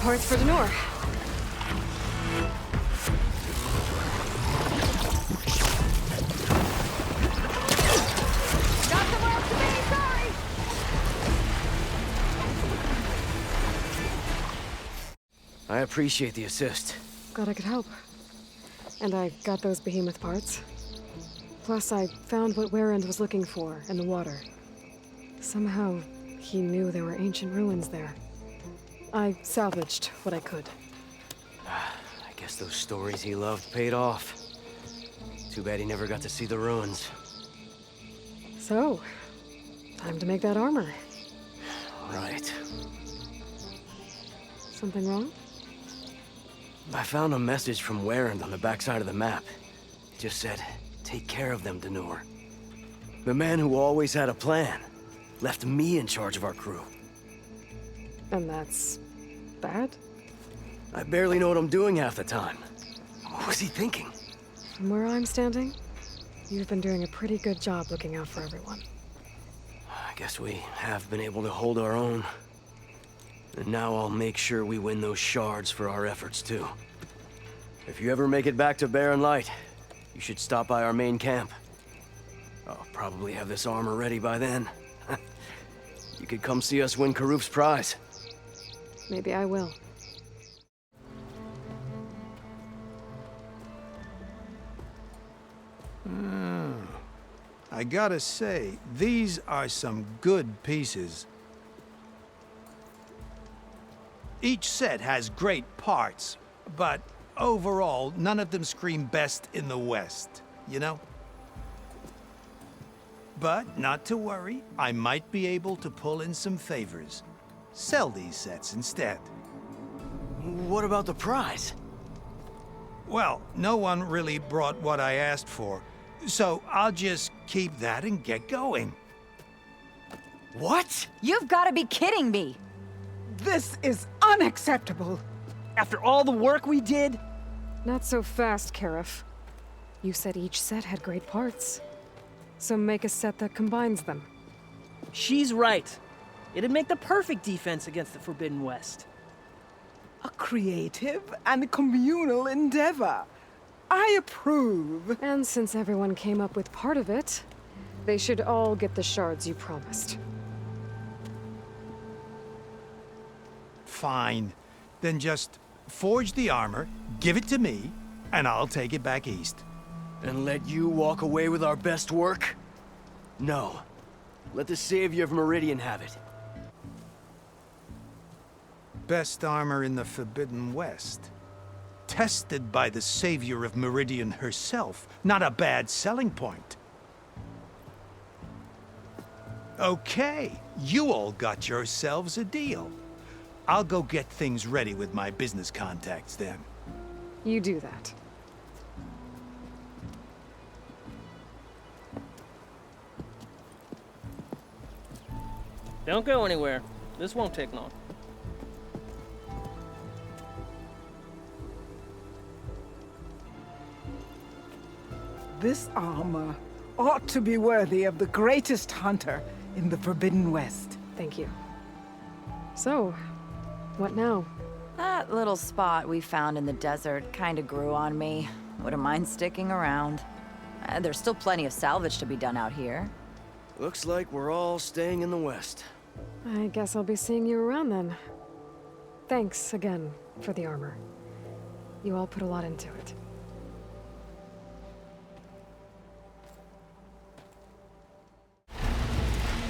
Parts for Denor. Got somewhere else to be, sorry! I appreciate the assist. Glad I could help. And I got those behemoth parts. Plus, I found what Warrend was looking for in the water. Somehow, he knew there were ancient ruins there. I salvaged what I could. I guess those stories he loved paid off. Too bad he never got to see the ruins. So, time to make that armor. Right. Something wrong? I found a message from Warrend on the backside of the map. It just said, take care of them, Denor. The man who always had a plan left me in charge of our crew. And that's bad? I barely know what I'm doing half the time. What was he thinking? From where I'm standing, you've been doing a pretty good job looking out for everyone. I guess we have been able to hold our own. And now I'll make sure we win those shards for our efforts, too. If you ever make it back to Barren Light, you should stop by our main camp. I'll probably have this armor ready by then. You could come see us win Karuf's prize. Maybe I will. I gotta say, these are some good pieces. Each set has great parts, but overall, none of them scream best in the West, you know? But not to worry, I might be able to pull in some favors. Sell these sets instead. What about the prize? Well, no one really brought what I asked for, so I'll just keep that and get going. What? You've got to be kidding me! This is unacceptable! After all the work we did? Not so fast, Karif. You said each set had great parts. So make a set that combines them. She's right. It'd make the perfect defense against the Forbidden West. A creative and communal endeavor. I approve. And since everyone came up with part of it, they should all get the shards you promised. Fine. Then just forge the armor, give it to me, and I'll take it back east. And let you walk away with our best work? No. Let the Savior of Meridian have it. Best armor in the Forbidden West. Tested by the Savior of Meridian herself. Not a bad selling point. Okay, you all got yourselves a deal. I'll go get things ready with my business contacts then. You do that. Don't go anywhere. This won't take long. This armor ought to be worthy of the greatest hunter in the Forbidden West. Thank you. So, what now? That little spot we found in the desert kinda grew on me. Wouldn't mind sticking around. There's still plenty of salvage to be done out here. Looks like we're all staying in the west. I guess I'll be seeing you around then. Thanks again for the armor. You all put a lot into it.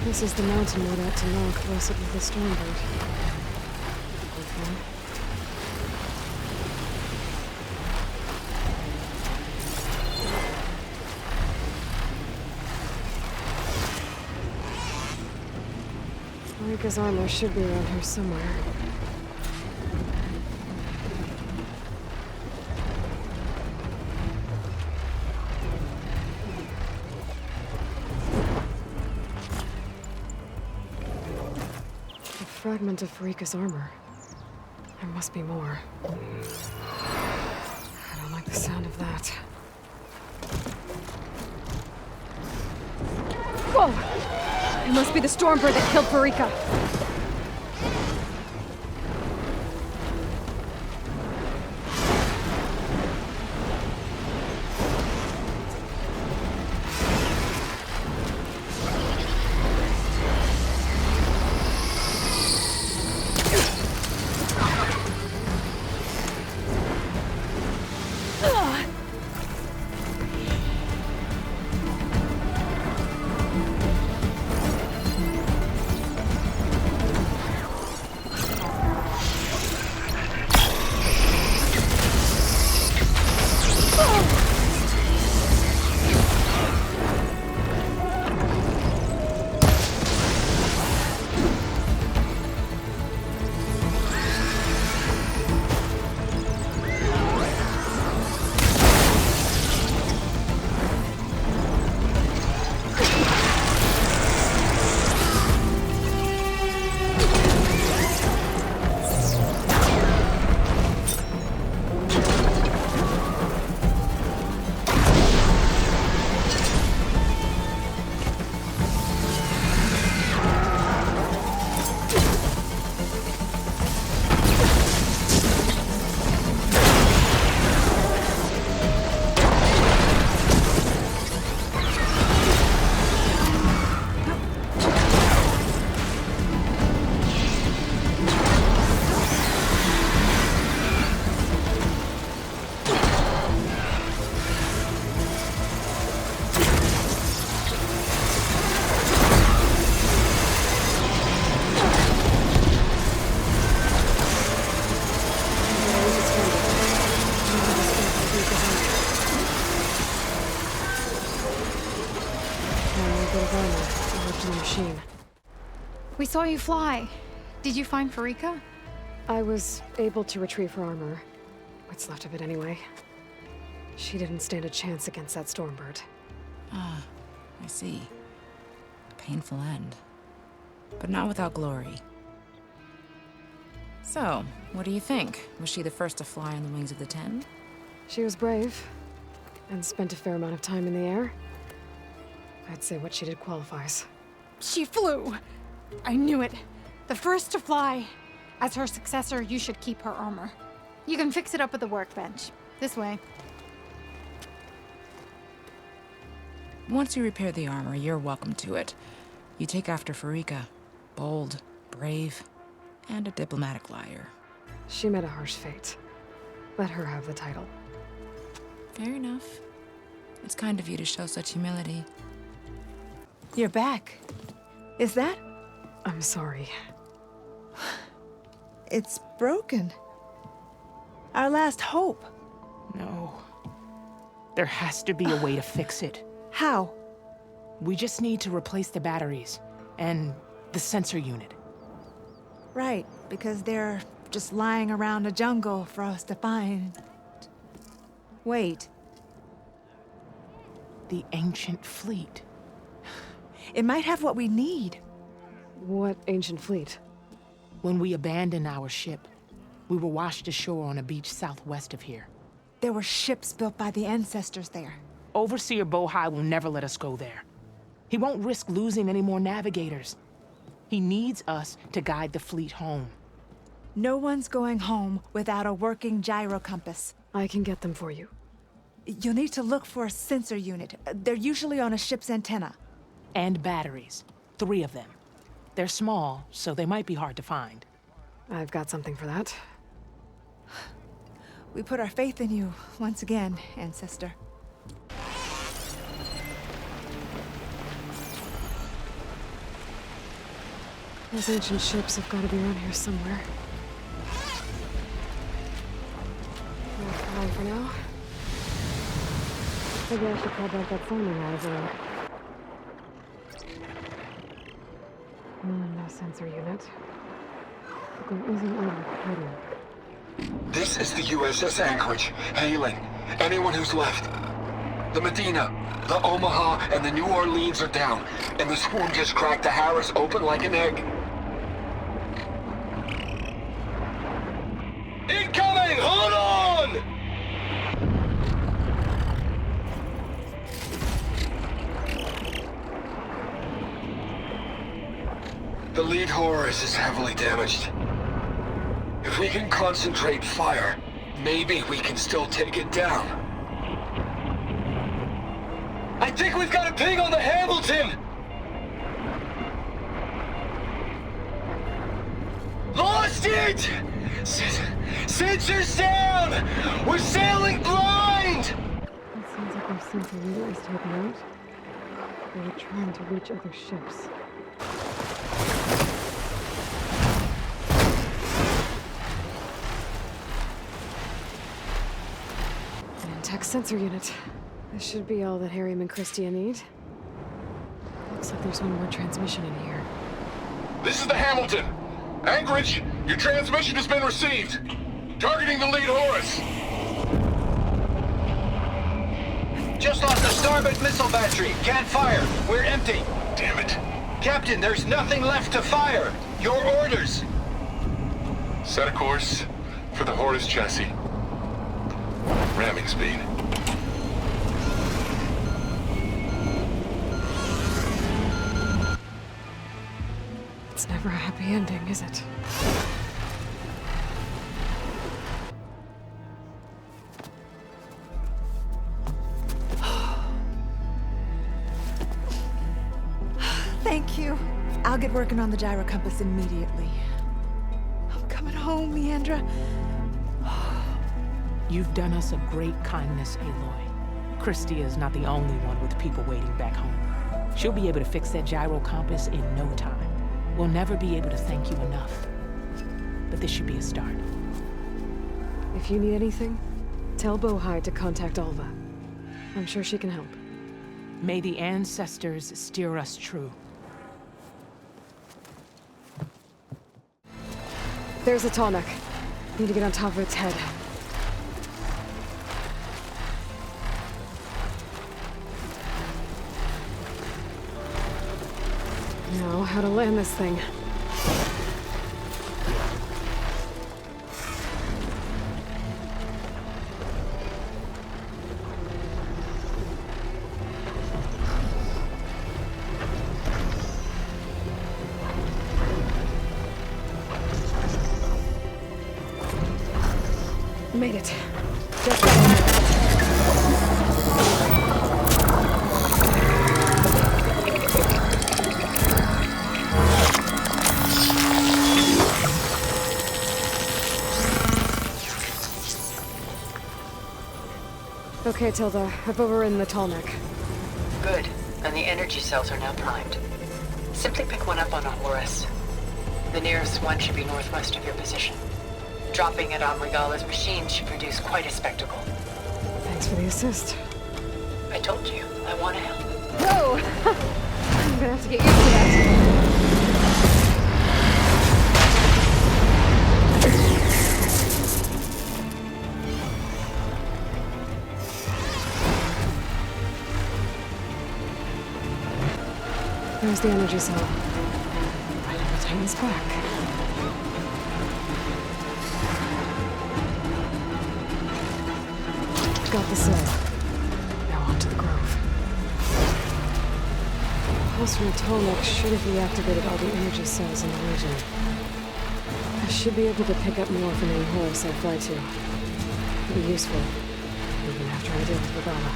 This is the mountain where that Tenakth wrestled with the Stormbird. Okay. Rika's armor should be around here somewhere. A fragment of Rika's armor. There must be more. I don't like the sound of that. Whoa! It must be the Stormbird that killed Farika. We saw you fly. Did you find Farika? I was able to retrieve her armor. What's left of it anyway. She didn't stand a chance against that Stormbird. Ah, I see. A painful end. But not without glory. So, what do you think? Was she the first to fly on the wings of the Ten? She was brave, and spent a fair amount of time in the air. I'd say what she did qualifies. She flew! I knew it. The first to fly. As her successor, you should keep her armor. You can fix it up at the workbench. This way. Once you repair the armor, you're welcome to it. You take after Farika. Bold, brave, and a diplomatic liar. She met a harsh fate. Let her have the title. Fair enough. It's kind of you to show such humility. You're back. Is that? I'm sorry. It's broken. Our last hope. No. There has to be a way to fix it. How? We just need to replace the batteries and the sensor unit. Right, because they're just lying around a jungle for us to find. Wait. The ancient fleet. It might have what we need. What ancient fleet? When we abandoned our ship, we were washed ashore on a beach southwest of here. There were ships built by the ancestors there. Overseer Bohai will never let us go there. He won't risk losing any more navigators. He needs us to guide the fleet home. No one's going home without a working gyro compass. I can get them for you. You'll need to look for a sensor unit. They're usually on a ship's antenna. And batteries. 3 of them. They're small, so they might be hard to find. I've got something for that. We put our faith in you once again, Ancestor. Those ancient ships have got to be around here somewhere. Not fine for now. Maybe I should call back that sunrise. No sensor unit. But there isn't overheating. This is the USS Anchorage. Hailing anyone who's left. The Medina, the Omaha, and the New Orleans are down, and the swarm just cracked the Harris open like an egg. Incoming! Hold on! The lead Horus is heavily damaged. If we can concentrate fire, maybe we can still take it down. I think we've got a ping on the Hamilton! Lost it! Sensors down! We're sailing blind! It seems like our sensor unit was taken out. They were trying to reach other ships. Tech sensor unit. This should be all that Harry and Christia need. Looks like there's one more transmission in here. This is the Hamilton. Anchorage, your transmission has been received. Targeting the lead Horus. Just lost the starboard missile battery. Can't fire. We're empty. Damn it. Captain, there's nothing left to fire. Your orders. Set a course for the Horus chassis. Ramming speed. It's never a happy ending, is it? Thank you. I'll get working on the gyro compass immediately. I'm coming home, Leandra. You've done us a great kindness, Aloy. Christia is not the only one with people waiting back home. She'll be able to fix that gyro compass in no time. We'll never be able to thank you enough. But this should be a start. If you need anything, tell Bohai to contact Alva. I'm sure she can help. May the ancestors steer us true. There's a Tenakth. Need to get on top of its head. Now, how to land this thing. Made it. Just got in. Okay, Tilda. I've overridden the Tenakth. Good. And the energy cells are now primed. Simply pick one up on a Horus. The nearest one should be northwest of your position. Dropping it on Regala's machine should produce quite a spectacle. Thanks for the assist. I told you, I want to help. Whoa! I'm gonna have to get used to that. There's the energy cell. Right on the Titan's back. Got the cell. Now on to the grove. Pulse from the Tenakth should have reactivated all the energy cells in the region. I should be able to pick up more from any Horus I fly to. It'll be useful, even after I deal with Guerrilla.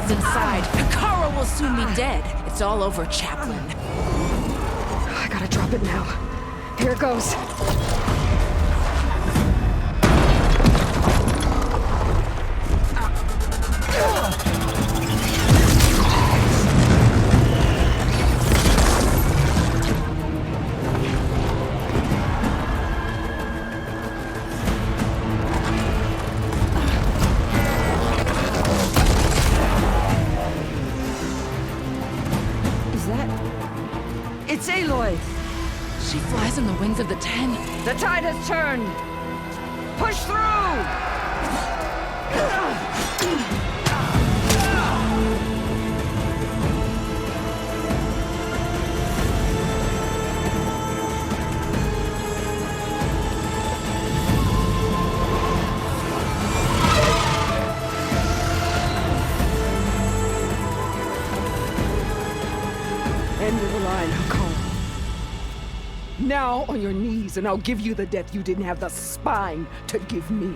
cells inside. Faro will soon be dead. It's all over, Chaplain. I gotta drop it now. Here it goes. It's Aloy! She flies on the wings of the 10. The tide has turned! Push through! End of the line, Hakon. Now on your knees, and I'll give you the death you didn't have the spine to give me.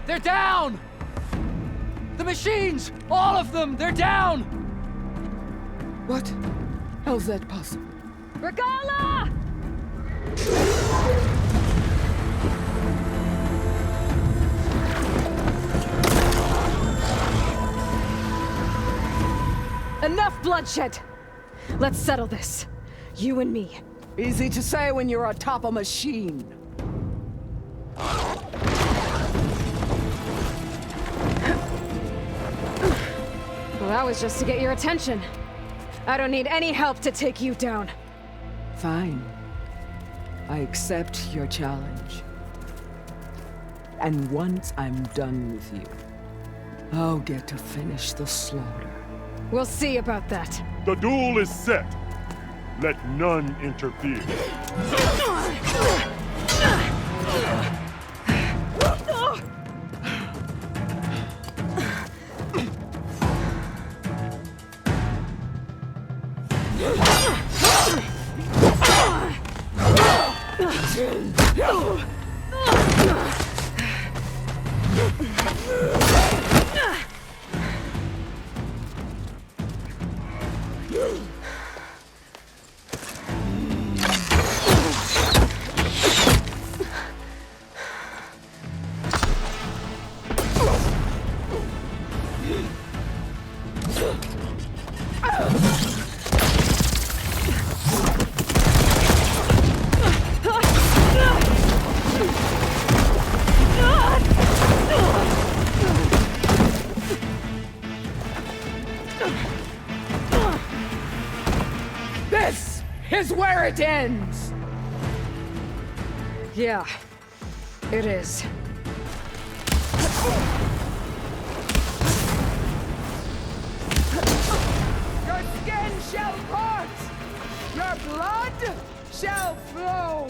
They're down! The machines! All of them! They're down! What? How's that possible? Guerrilla! Enough bloodshed! Let's settle this. You and me. Easy to say when you're atop a machine. Well, that was just to get your attention. I don't need any help to take you down. Fine. I accept your challenge. And once I'm done with you, I'll get to finish the slaughter. We'll see about that. The duel is set. Let none interfere. This is where it ends! Yeah, it is. Your skin shall part! Your blood shall flow!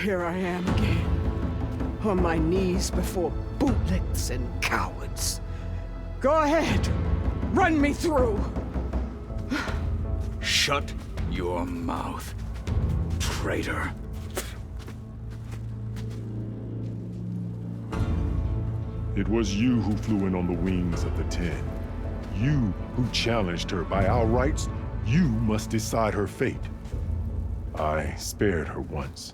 Here I am again, on my knees before bootlicks and cowards. Go ahead, run me through! Shut your mouth, traitor. It was you who flew in on the wings of the 10. You who challenged her. By our rights, you must decide her fate. I spared her once.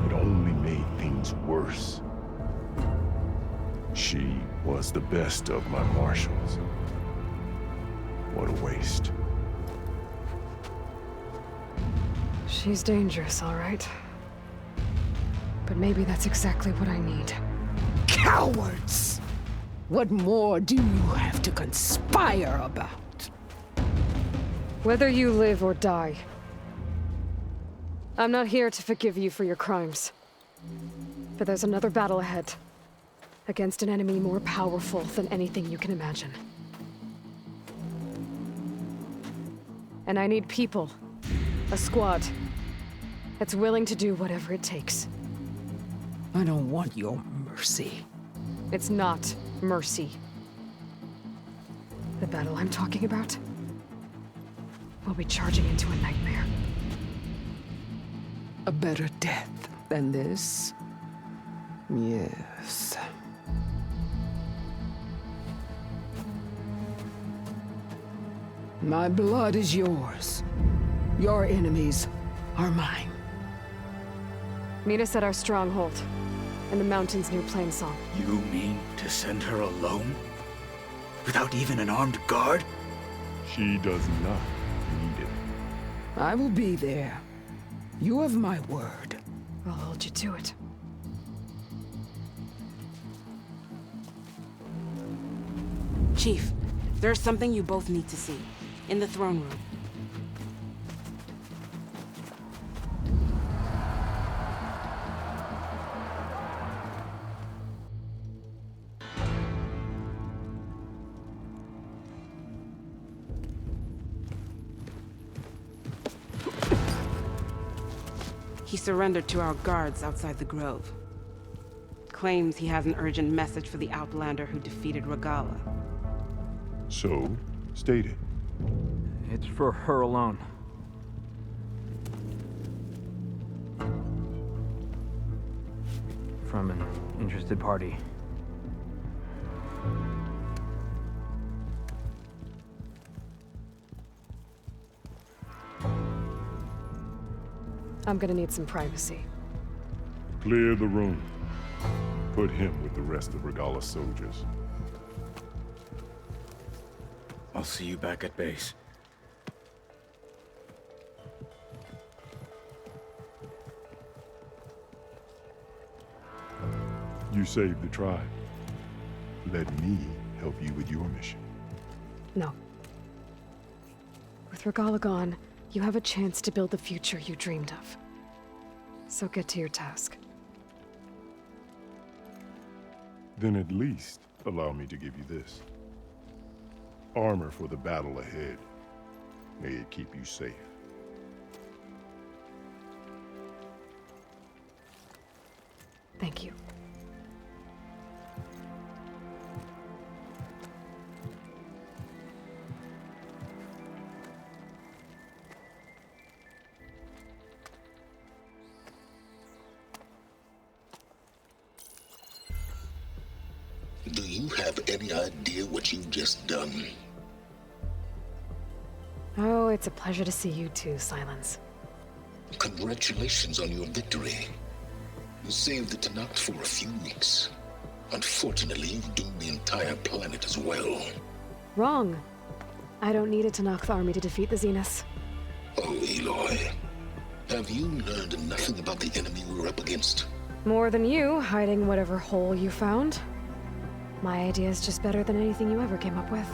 It only made things worse. She was the best of my marshals. What a waste. She's dangerous, all right. But maybe that's exactly what I need. Cowards! What more do you have to conspire about? Whether you live or die, I'm not here to forgive you for your crimes. But there's another battle ahead, against an enemy more powerful than anything you can imagine. And I need people, a squad, that's willing to do whatever it takes. I don't want your mercy. It's not mercy. The battle I'm talking about will be charging into a nightmare. A better death than this? Yes. My blood is yours. Your enemies are mine. Meet us at our stronghold, in the mountains near Plainsong. You mean to send her alone? Without even an armed guard? She does not need it. I will be there. You have my word. I'll hold you to it. Chief, there's something you both need to see. In the throne room. He surrendered to our guards outside the grove. Claims he has an urgent message for the Outlander who defeated Guerrilla. So, state it. It's for her alone. From an interested party. I'm gonna need some privacy. Clear the room. Put him with the rest of Regalla's soldiers. I'll see you back at base. You saved the tribe. Let me help you with your mission. No. With Regalla gone, you have a chance to build the future you dreamed of. So get to your task. Then at least allow me to give you this. Armor for the battle ahead. May it keep you safe. Thank you. Do you have any idea what you've just done? Oh, it's a pleasure to see you too, Silence. Congratulations on your victory. You saved the Tenakth for a few weeks. Unfortunately, you've doomed the entire planet as well. Wrong. I don't need a Tenakth army to defeat the Zeniths. Oh, Aloy. Have you learned nothing about the enemy we're up against? More than you, hiding whatever hole you found. My idea is just better than anything you ever came up with.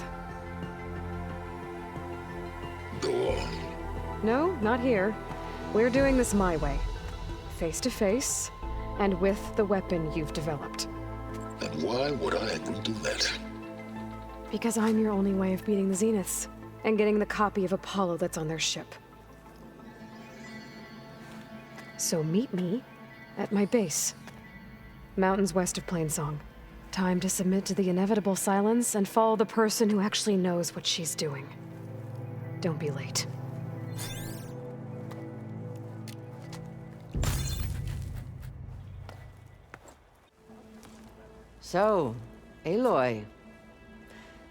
Go on. No, not here. We're doing this my way. Face to face, and with the weapon you've developed. And why would I agree to that? Because I'm your only way of beating the Zeniths, and getting the copy of Apollo that's on their ship. So meet me at my base. Mountains west of Plainsong. Time to submit to the inevitable silence and follow the person who actually knows what she's doing. Don't be late. So, Aloy,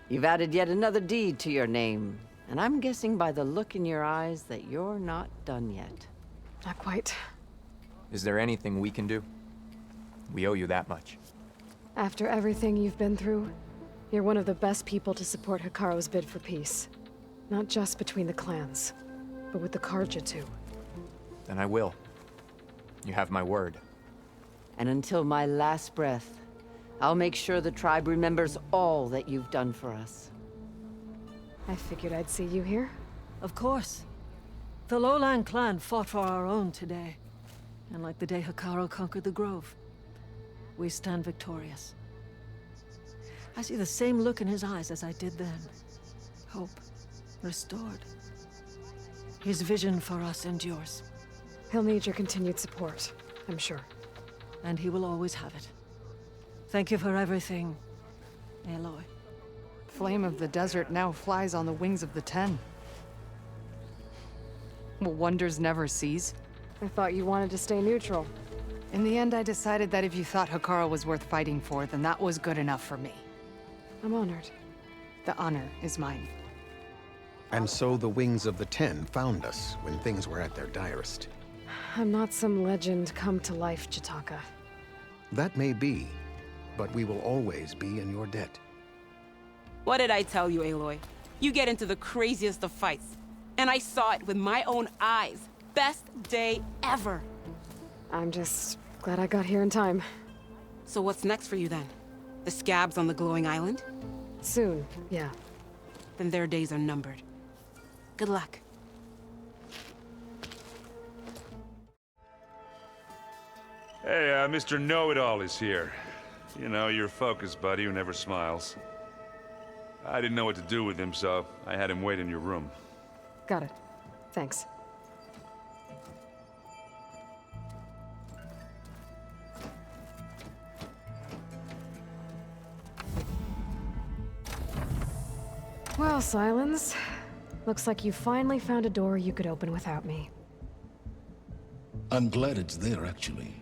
you've added yet another deed to your name, and I'm guessing by the look in your eyes that you're not done yet. Not quite. Is there anything we can do? We owe you that much. After everything you've been through, you're one of the best people to support Hikaru's bid for peace. Not just between the clans, but with the Carja too. Then I will. You have my word. And until my last breath, I'll make sure the tribe remembers all that you've done for us. I figured I'd see you here. Of course. The Lowland clan fought for our own today. And like the day Hikaru conquered the Grove, we stand victorious. I see the same look in his eyes as I did then. Hope restored. His vision for us endures. He'll need your continued support, I'm sure. And he will always have it. Thank you for everything, Aloy. Flame of the desert now flies on the wings of the Ten. Will wonders never cease? I thought you wanted to stay neutral. In the end, I decided that if you thought Hekarro was worth fighting for, then that was good enough for me. I'm honored. The honor is mine. And so the Wings of the Ten found us when things were at their direst. I'm not some legend come to life, Jataka. That may be, but we will always be in your debt. What did I tell you, Aloy? You get into the craziest of fights. And I saw it with my own eyes. Best day ever. I'm just glad I got here in time. So what's next for you then? The scabs on the glowing island? Soon, yeah. Then their days are numbered. Good luck. Hey, Mr. Know-It-All is here. You know, your focus buddy who never smiles. I didn't know what to do with him, so I had him wait in your room. Got it. Thanks. Well, Silence. Looks like you finally found a door you could open without me. I'm glad it's there, actually.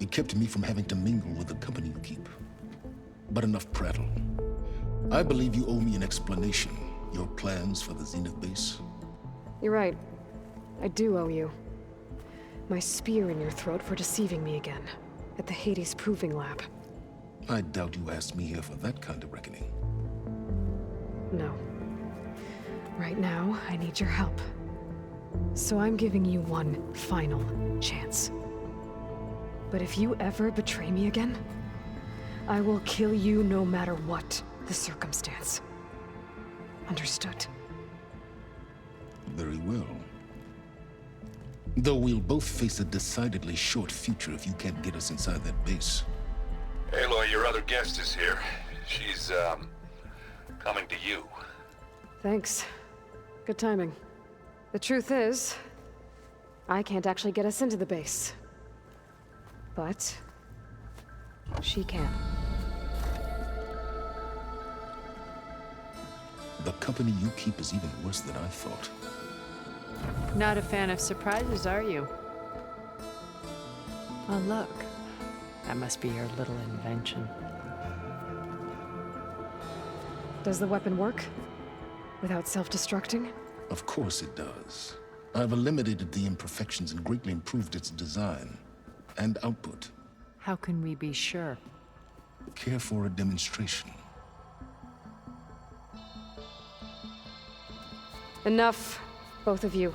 It kept me from having to mingle with the company you keep. But enough prattle. I believe you owe me an explanation. Your plans for the Zenith base? You're right. I do owe you. My spear in your throat for deceiving me again. At the Hades Proving Lab. I doubt you asked me here for that kind of reckoning. No. Right now, I need your help. So I'm giving you one final chance. But if you ever betray me again, I will kill you no matter what the circumstance. Understood? Very well. Though we'll both face a decidedly short future if you can't get us inside that base. Aloy, your other guest is here. She's, coming to you. Thanks. Good timing. The truth is, I can't actually get us into the base. But she can. The company you keep is even worse than I thought. Not a fan of surprises, are you? Oh, look. That must be your little invention. Does the weapon work? Without self-destructing? Of course it does. I've eliminated the imperfections and greatly improved its design and output. How can we be sure? Care for a demonstration? Enough, both of you.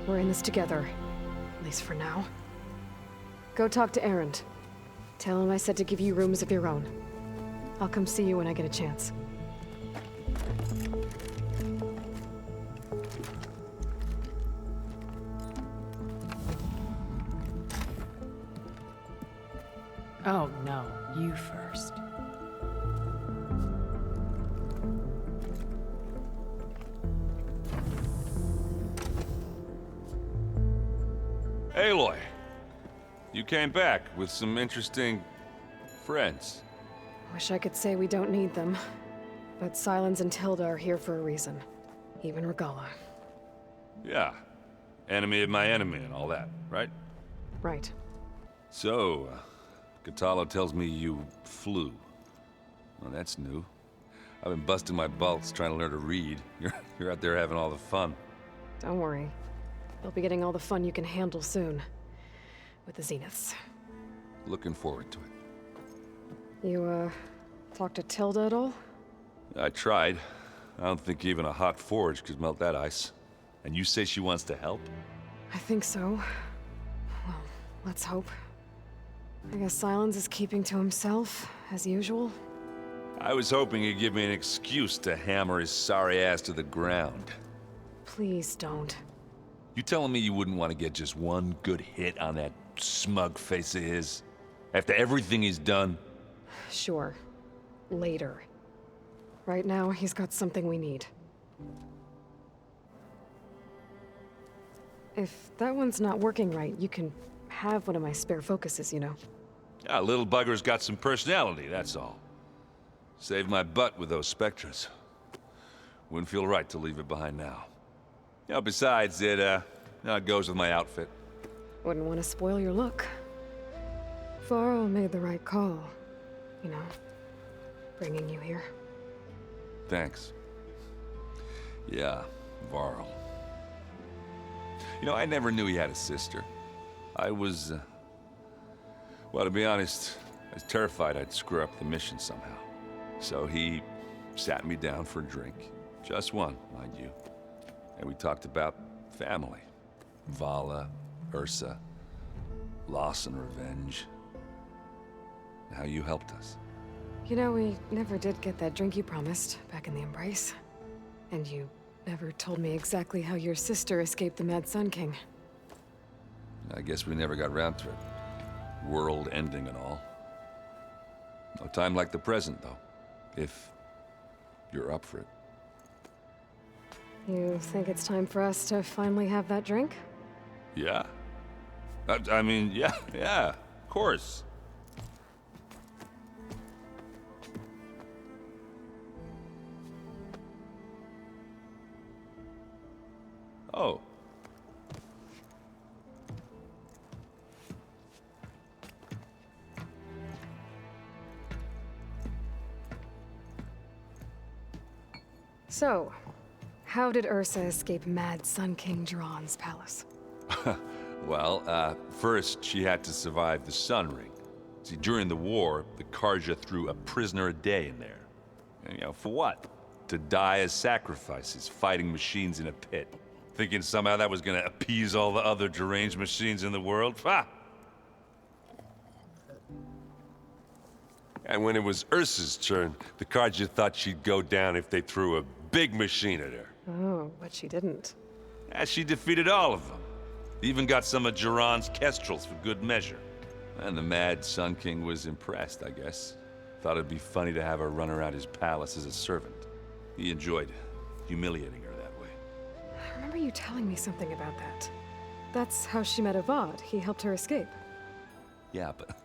We're in this together, at least for now. Go talk to Erend. Tell him I said to give you rooms of your own. I'll come see you when I get a chance. Oh, no. You first. Aloy, you came back with some interesting friends. Wish I could say we don't need them. But Silence and Tilda are here for a reason. Even Regalla. Yeah. Enemy of my enemy and all that, right? Right. So, Kotallo tells me you flew. Well, that's new. I've been busting my balls trying to learn to read. You're out there having all the fun. Don't worry. You'll be getting all the fun you can handle soon. With the Zeniths. Looking forward to it. You, talked to Tilda at all? I tried. I don't think even a hot forge could melt that ice. And you say she wants to help? I think so. Well, let's hope. I guess Silence is keeping to himself, as usual. I was hoping he'd give me an excuse to hammer his sorry ass to the ground. Please don't. You telling me you wouldn't want to get just one good hit on that smug face of his? After everything he's done? Sure. Later. Right now, he's got something we need. If that one's not working right, you can have one of my spare focuses, you know. Yeah, little bugger's got some personality, that's all. Saved my butt with those Spectres. Wouldn't feel right to leave it behind now. You know, besides, it Now it goes with my outfit. Wouldn't want to spoil your look. Faro made the right call. You know, bringing you here. Thanks. Yeah, Varl. You know, I never knew he had a sister. I was, well, to be honest, I was terrified I'd screw up the mission somehow. So he sat me down for a drink. Just one, mind you. And we talked about family. Vala, Ursa, loss and revenge. How you helped us. You know, we never did get that drink you promised back in the Embrace. And you never told me exactly how your sister escaped the Mad Sun King. I guess we never got round to it. World ending and all. No time like the present, though. If you're up for it. You think it's time for us to finally have that drink? Yeah. I mean, yeah, of course. Oh. So, how did Ursa escape Mad Sun King Jiran's palace? Well, first she had to survive the Sun Ring. See, during the war, the Karja threw a prisoner a day in there. And, you know, for what? To die as sacrifices, fighting machines in a pit. Thinking somehow that was gonna appease all the other deranged machines in the world? Ha! And when it was Ursa's turn, the Karja thought she'd go down if they threw a big machine at her. Oh, but she didn't. And she defeated all of them. Even got some of Jiran's kestrels for good measure. And the Mad Sun King was impressed, I guess. Thought it'd be funny to have her run around his palace as a servant. He enjoyed humiliating her that way. I remember you telling me something about that. That's how she met Avad. He helped her escape. Yeah, but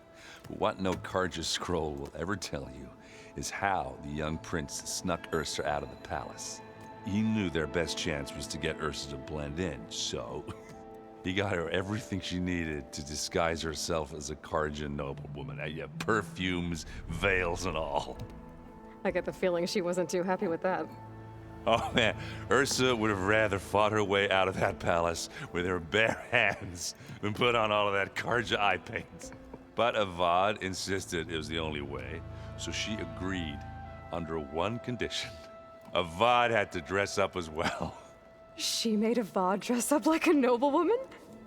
what no Karja scroll will ever tell you is how the young prince snuck Ursa out of the palace. He knew their best chance was to get Ursa to blend in, so he got her everything she needed to disguise herself as a Karja noblewoman. Yeah, perfumes, veils, and all. I get the feeling she wasn't too happy with that. Oh man, Ursa would have rather fought her way out of that palace with her bare hands than put on all of that Karja eye paint. But Avad insisted it was the only way, so she agreed under one condition. Avad had to dress up as well. She made Avad dress up like a noblewoman?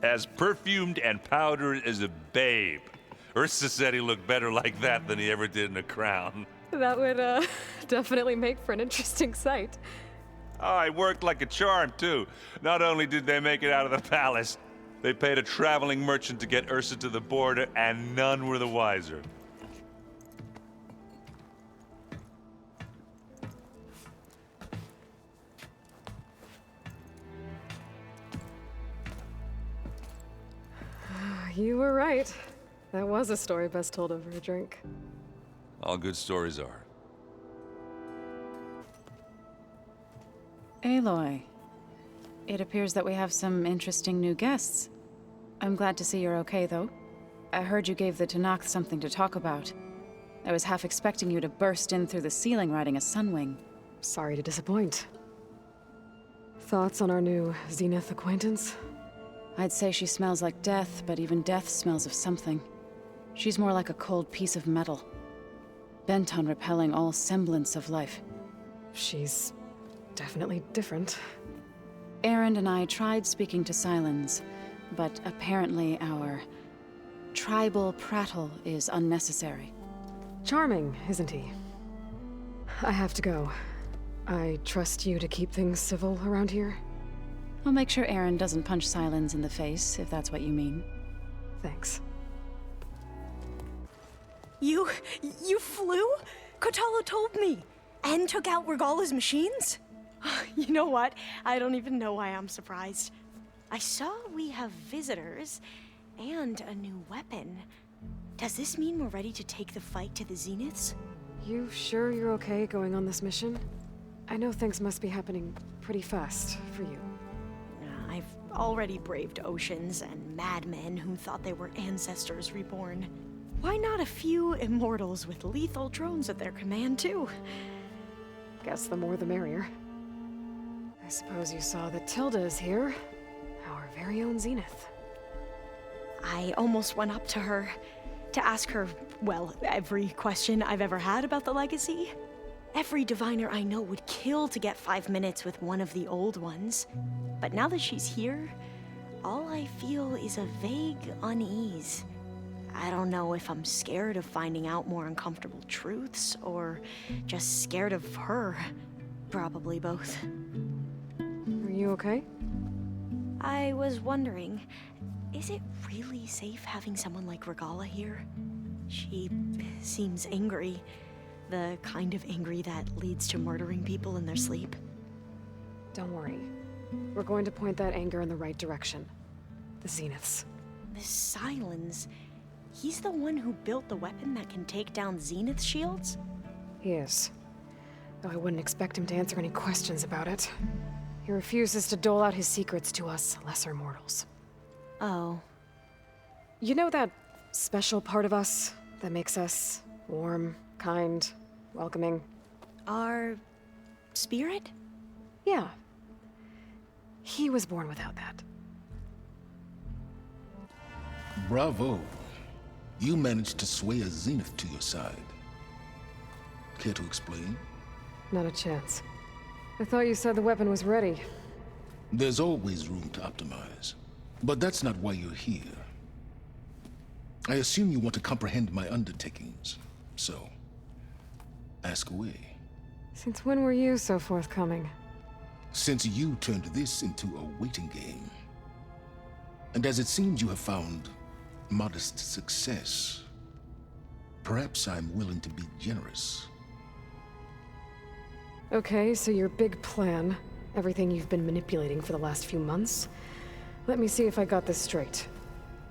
As perfumed and powdered as a babe. Ursa said he looked better like that than he ever did in a crown. That would, definitely make for an interesting sight. Oh, it worked like a charm, too. Not only did they make it out of the palace, they paid a traveling merchant to get Ursa to the border, and none were the wiser. You were right. That was a story best told over a drink. All good stories are. Aloy, it appears that we have some interesting new guests. I'm glad to see you're okay, though. I heard you gave the Tenakth something to talk about. I was half expecting you to burst in through the ceiling riding a sunwing. Sorry to disappoint. Thoughts on our new Zenith acquaintance? I'd say she smells like death, but even death smells of something. She's more like a cold piece of metal, bent on repelling all semblance of life. She's definitely different. Erend and I tried speaking to Silence, but apparently our tribal prattle is unnecessary. Charming, isn't he? I have to go. I trust you to keep things civil around here. I'll make sure Erend doesn't punch Silence in the face, if that's what you mean. Thanks. You flew? Kotallo told me. And took out Regalla's machines? You know what? I don't even know why I'm surprised. I saw we have visitors and a new weapon. Does this mean we're ready to take the fight to the Zeniths? You sure you're okay going on this mission? I know things must be happening pretty fast for you. already braved oceans and madmen who thought they were ancestors reborn. Why not a few immortals with lethal drones at their command, too? Guess the more the merrier. I suppose you saw that Tilda is here. Our very own Zenith. I almost went up to her to ask her, well, every question I've ever had about the legacy. Every diviner I know would kill to get 5 minutes with one of the old ones. But now that she's here, all I feel is a vague unease. I don't know if I'm scared of finding out more uncomfortable truths, or just scared of her. Probably both. Are you okay? I was wondering, is it really safe having someone like Guerrilla here? She seems angry. The kind of angry that leads to murdering people in their sleep. Don't worry. We're going to point that anger in the right direction. The Zeniths. The Silence. He's the one who built the weapon that can take down Zenith shields? He is. Though I wouldn't expect him to answer any questions about it. He refuses to dole out his secrets to us lesser mortals. Oh. You know that special part of us that makes us warm, kind, welcoming? Our spirit? Yeah. He was born without that. Bravo. You managed to sway a Zenith to your side. Care to explain? Not a chance. I thought you said the weapon was ready. There's always room to optimize. But that's not why you're here. I assume you want to comprehend my undertakings. So, ask away. Since when were you so forthcoming? Since you turned this into a waiting game. And as it seems you have found modest success, perhaps I'm willing to be generous. Okay, so your big plan, everything you've been manipulating for the last few months. Let me see if I got this straight.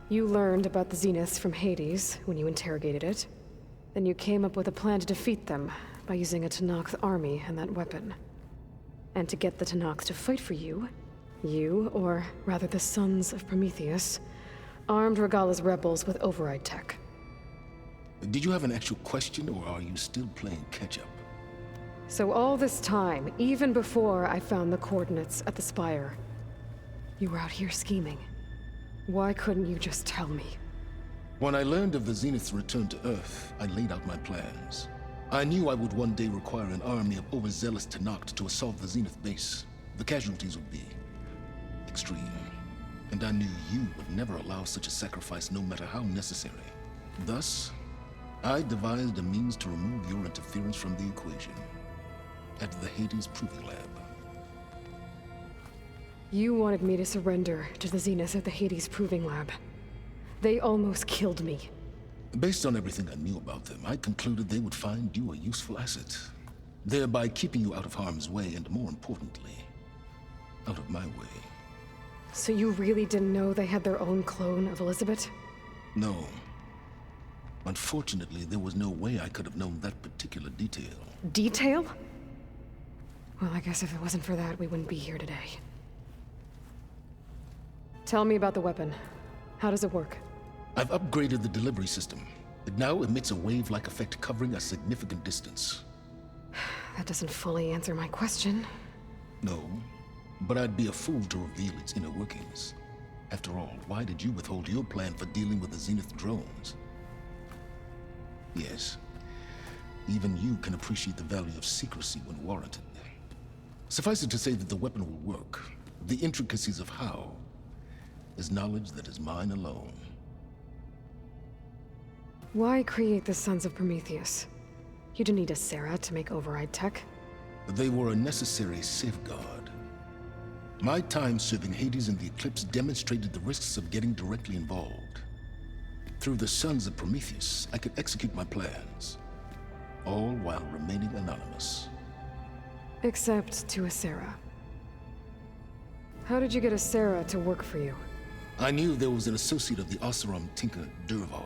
You learned about the Zeniths from Hades when you interrogated it. Then you came up with a plan to defeat them by using a Tenakth army and that weapon. And to get the Tenakth to fight for you, or rather the Sons of Prometheus, armed Regalla's rebels with override tech. Did you have an actual question, or are you still playing catch-up? So all this time, even before I found the coordinates at the Spire, you were out here scheming. Why couldn't you just tell me? When I learned of the Zenith's return to Earth, I laid out my plans. I knew I would one day require an army of overzealous Tenakth to assault the Zenith base. The casualties would be extreme. And I knew you would never allow such a sacrifice, no matter how necessary. Thus, I devised a means to remove your interference from the equation. At the Hades Proving Lab. You wanted me to surrender to the Zeniths at the Hades Proving Lab. They almost killed me. Based on everything I knew about them, I concluded they would find you a useful asset, thereby keeping you out of harm's way and, more importantly, out of my way. So you really didn't know they had their own clone of Elisabet? No. Unfortunately, there was no way I could have known that particular detail. Detail? Well, I guess if it wasn't for that, we wouldn't be here today. Tell me about the weapon. How does it work? I've upgraded the delivery system. It now emits a wave-like effect covering a significant distance. That doesn't fully answer my question. No, but I'd be a fool to reveal its inner workings. After all, why did you withhold your plan for dealing with the Zenith drones? Yes, even you can appreciate the value of secrecy when warranted. Suffice it to say that the weapon will work. The intricacies of how is knowledge that is mine alone. Why create the Sons of Prometheus? You didn't need a Sarah to make override tech. They were a necessary safeguard. My time serving Hades in the Eclipse demonstrated the risks of getting directly involved. Through the Sons of Prometheus, I could execute my plans, all while remaining anonymous. Except to a Sarah. How did you get a Sarah to work for you? I knew there was an associate of the Oseram tinker, Durval,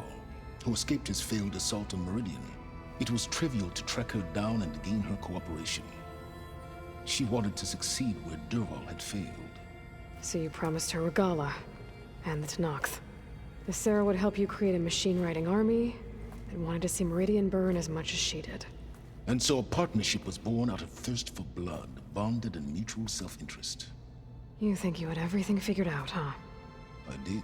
who escaped his failed assault on Meridian. It was trivial to track her down and gain her cooperation. She wanted to succeed where Durval had failed. So you promised her Guerrilla and the Tenakth. If Sarah would help you create a machine-riding army, and wanted to see Meridian burn as much as she did. And so a partnership was born out of thirst for blood, bonded in mutual self-interest. You think you had everything figured out, huh? I did.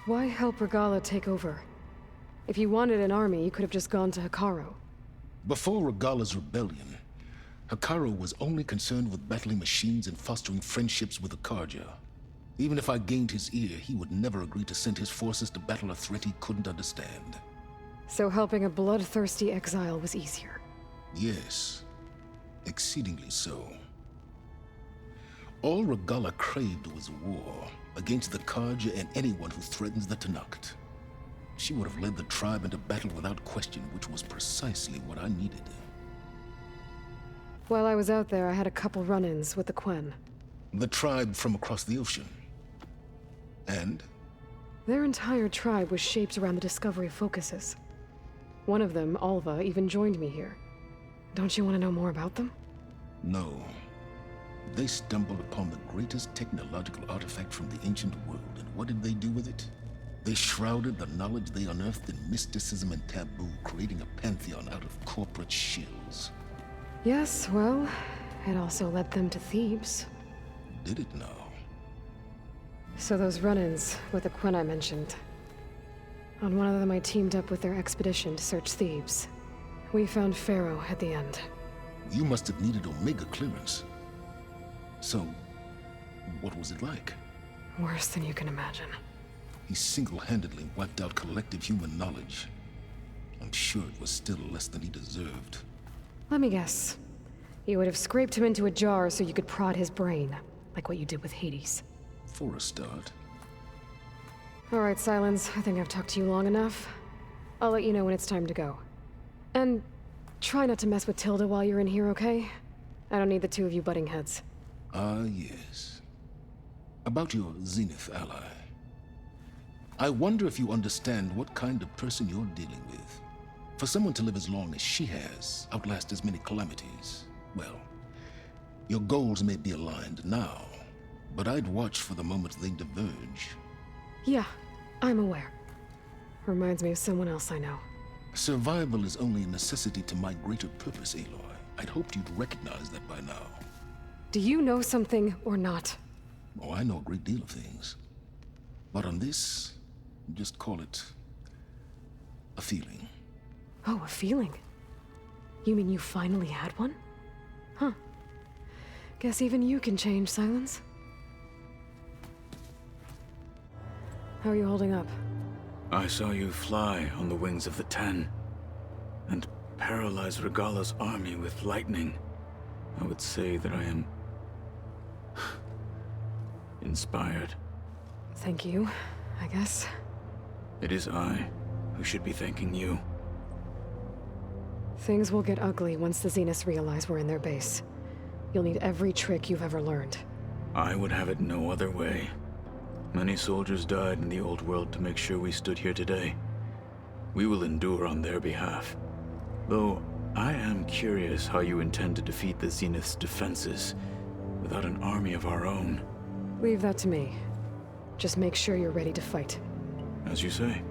Why help Regalla take over? If you wanted an army, you could have just gone to Hepharo. Before Regalla's rebellion, Hepharo was only concerned with battling machines and fostering friendships with the Carja. Even if I gained his ear, he would never agree to send his forces to battle a threat he couldn't understand. So helping a bloodthirsty exile was easier? Yes, exceedingly so. All Regalla craved was war against the Carja and anyone who threatens the Tenakth. She would have led the tribe into battle without question, which was precisely what I needed. While I was out there, I had a couple run-ins with the Quen. The tribe from across the ocean. And? Their entire tribe was shaped around the discovery of focuses. One of them, Alva, even joined me here. Don't you want to know more about them? No. They stumbled upon the greatest technological artifact from the ancient world, and what did they do with it? They shrouded the knowledge they unearthed in mysticism and taboo, creating a pantheon out of corporate shills. Yes, well, it also led them to Thebes. Did it now? So those run-ins with the Quen I mentioned. On one of them I teamed up with their expedition to search Thebes. We found Faro at the end. You must have needed Omega clearance. So, what was it like? Worse than you can imagine. He single-handedly wiped out collective human knowledge. I'm sure it was still less than he deserved. Let me guess. You would have scraped him into a jar so you could prod his brain, like what you did with Hades. For a start. All right, Silence. I think I've talked to you long enough. I'll let you know when it's time to go. And try not to mess with Tilda while you're in here, okay? I don't need the two of you butting heads. Ah, yes. About your Zenith ally. I wonder if you understand what kind of person you're dealing with. For someone to live as long as she has, outlast as many calamities, well, your goals may be aligned now, but I'd watch for the moment they diverge. Yeah, I'm aware. Reminds me of someone else I know. Survival is only a necessity to my greater purpose, Aloy. I'd hoped you'd recognize that by now. Do you know something or not? Oh, I know a great deal of things. But on this, just call it a feeling. Oh, a feeling? You mean you finally had one? Huh. Guess even you can change, Silence. How are you holding up? I saw you fly on the wings of the Ten, and paralyze Regalla's army with lightning. I would say that I am inspired. Thank you, I guess. It is I who should be thanking you. Things will get ugly once the Zeniths realize we're in their base. You'll need every trick you've ever learned. I would have it no other way. Many soldiers died in the old world to make sure we stood here today. We will endure on their behalf. Though, I am curious how you intend to defeat the Zenith's defenses without an army of our own. Leave that to me. Just make sure you're ready to fight. As you say.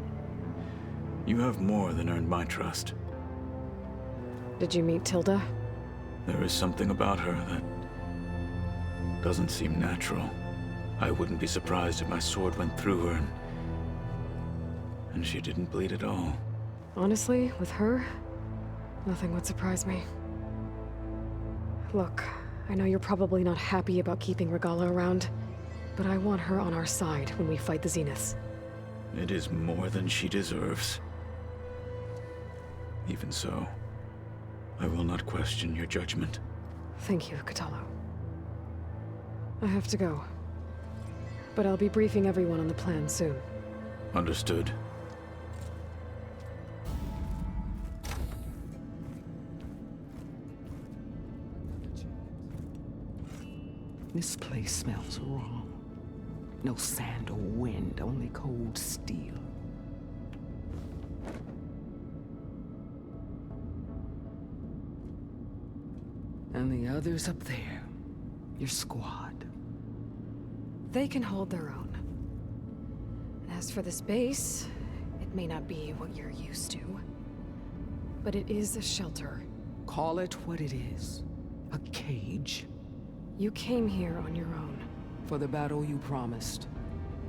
You have more than earned my trust. Did you meet Tilda? There is something about her that doesn't seem natural. I wouldn't be surprised if my sword went through her and she didn't bleed at all. Honestly, with her, nothing would surprise me. Look, I know you're probably not happy about keeping Regalla around, but I want her on our side when we fight the Zeniths. It is more than she deserves. Even so, I will not question your judgment. Thank you, Kotallo. I have to go. But I'll be briefing everyone on the plan soon. Understood. This place smells wrong. No sand or wind, only cold steel. And the others up there, your squad. They can hold their own. As for this base, it may not be what you're used to, but it is a shelter. Call it what it is. A cage. You came here on your own. For the battle you promised.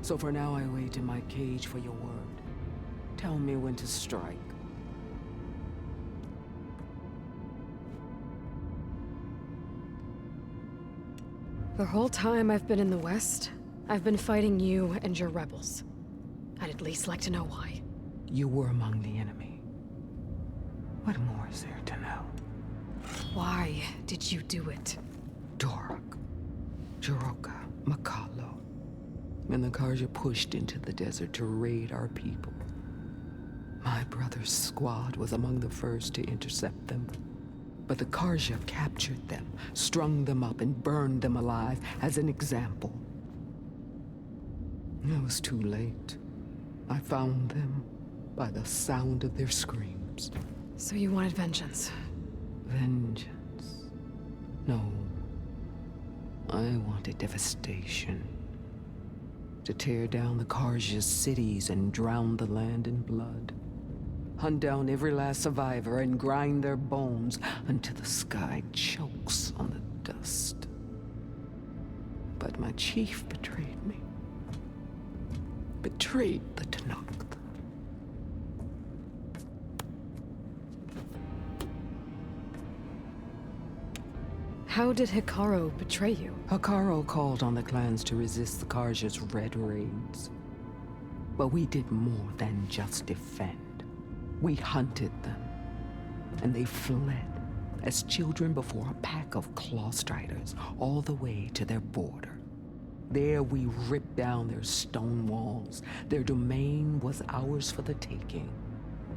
So for now I wait in my cage for your word. Tell me when to strike. The whole time I've been in the West, I've been fighting you and your rebels. I'd at least like to know why. You were among the enemy. What more is there to know? Why did you do it? Dorok, Jiroka, Kotallo, and the Karja pushed into the desert to raid our people. My brother's squad was among the first to intercept them. But the Karja captured them, strung them up, and burned them alive as an example. It was too late. I found them by the sound of their screams. So you wanted vengeance? Vengeance? No. I wanted devastation. To tear down the Karja's cities and drown the land in blood. Hunt down every last survivor and grind their bones until the sky chokes on the dust. But my chief betrayed me. Betrayed the Tenakth. How did Hekarro betray you? Hekarro called on the clans to resist the Karja's red raids. But we did more than just defend. We hunted them, and they fled as children before a pack of claw striders all the way to their border. There we ripped down their stone walls. Their domain was ours for the taking.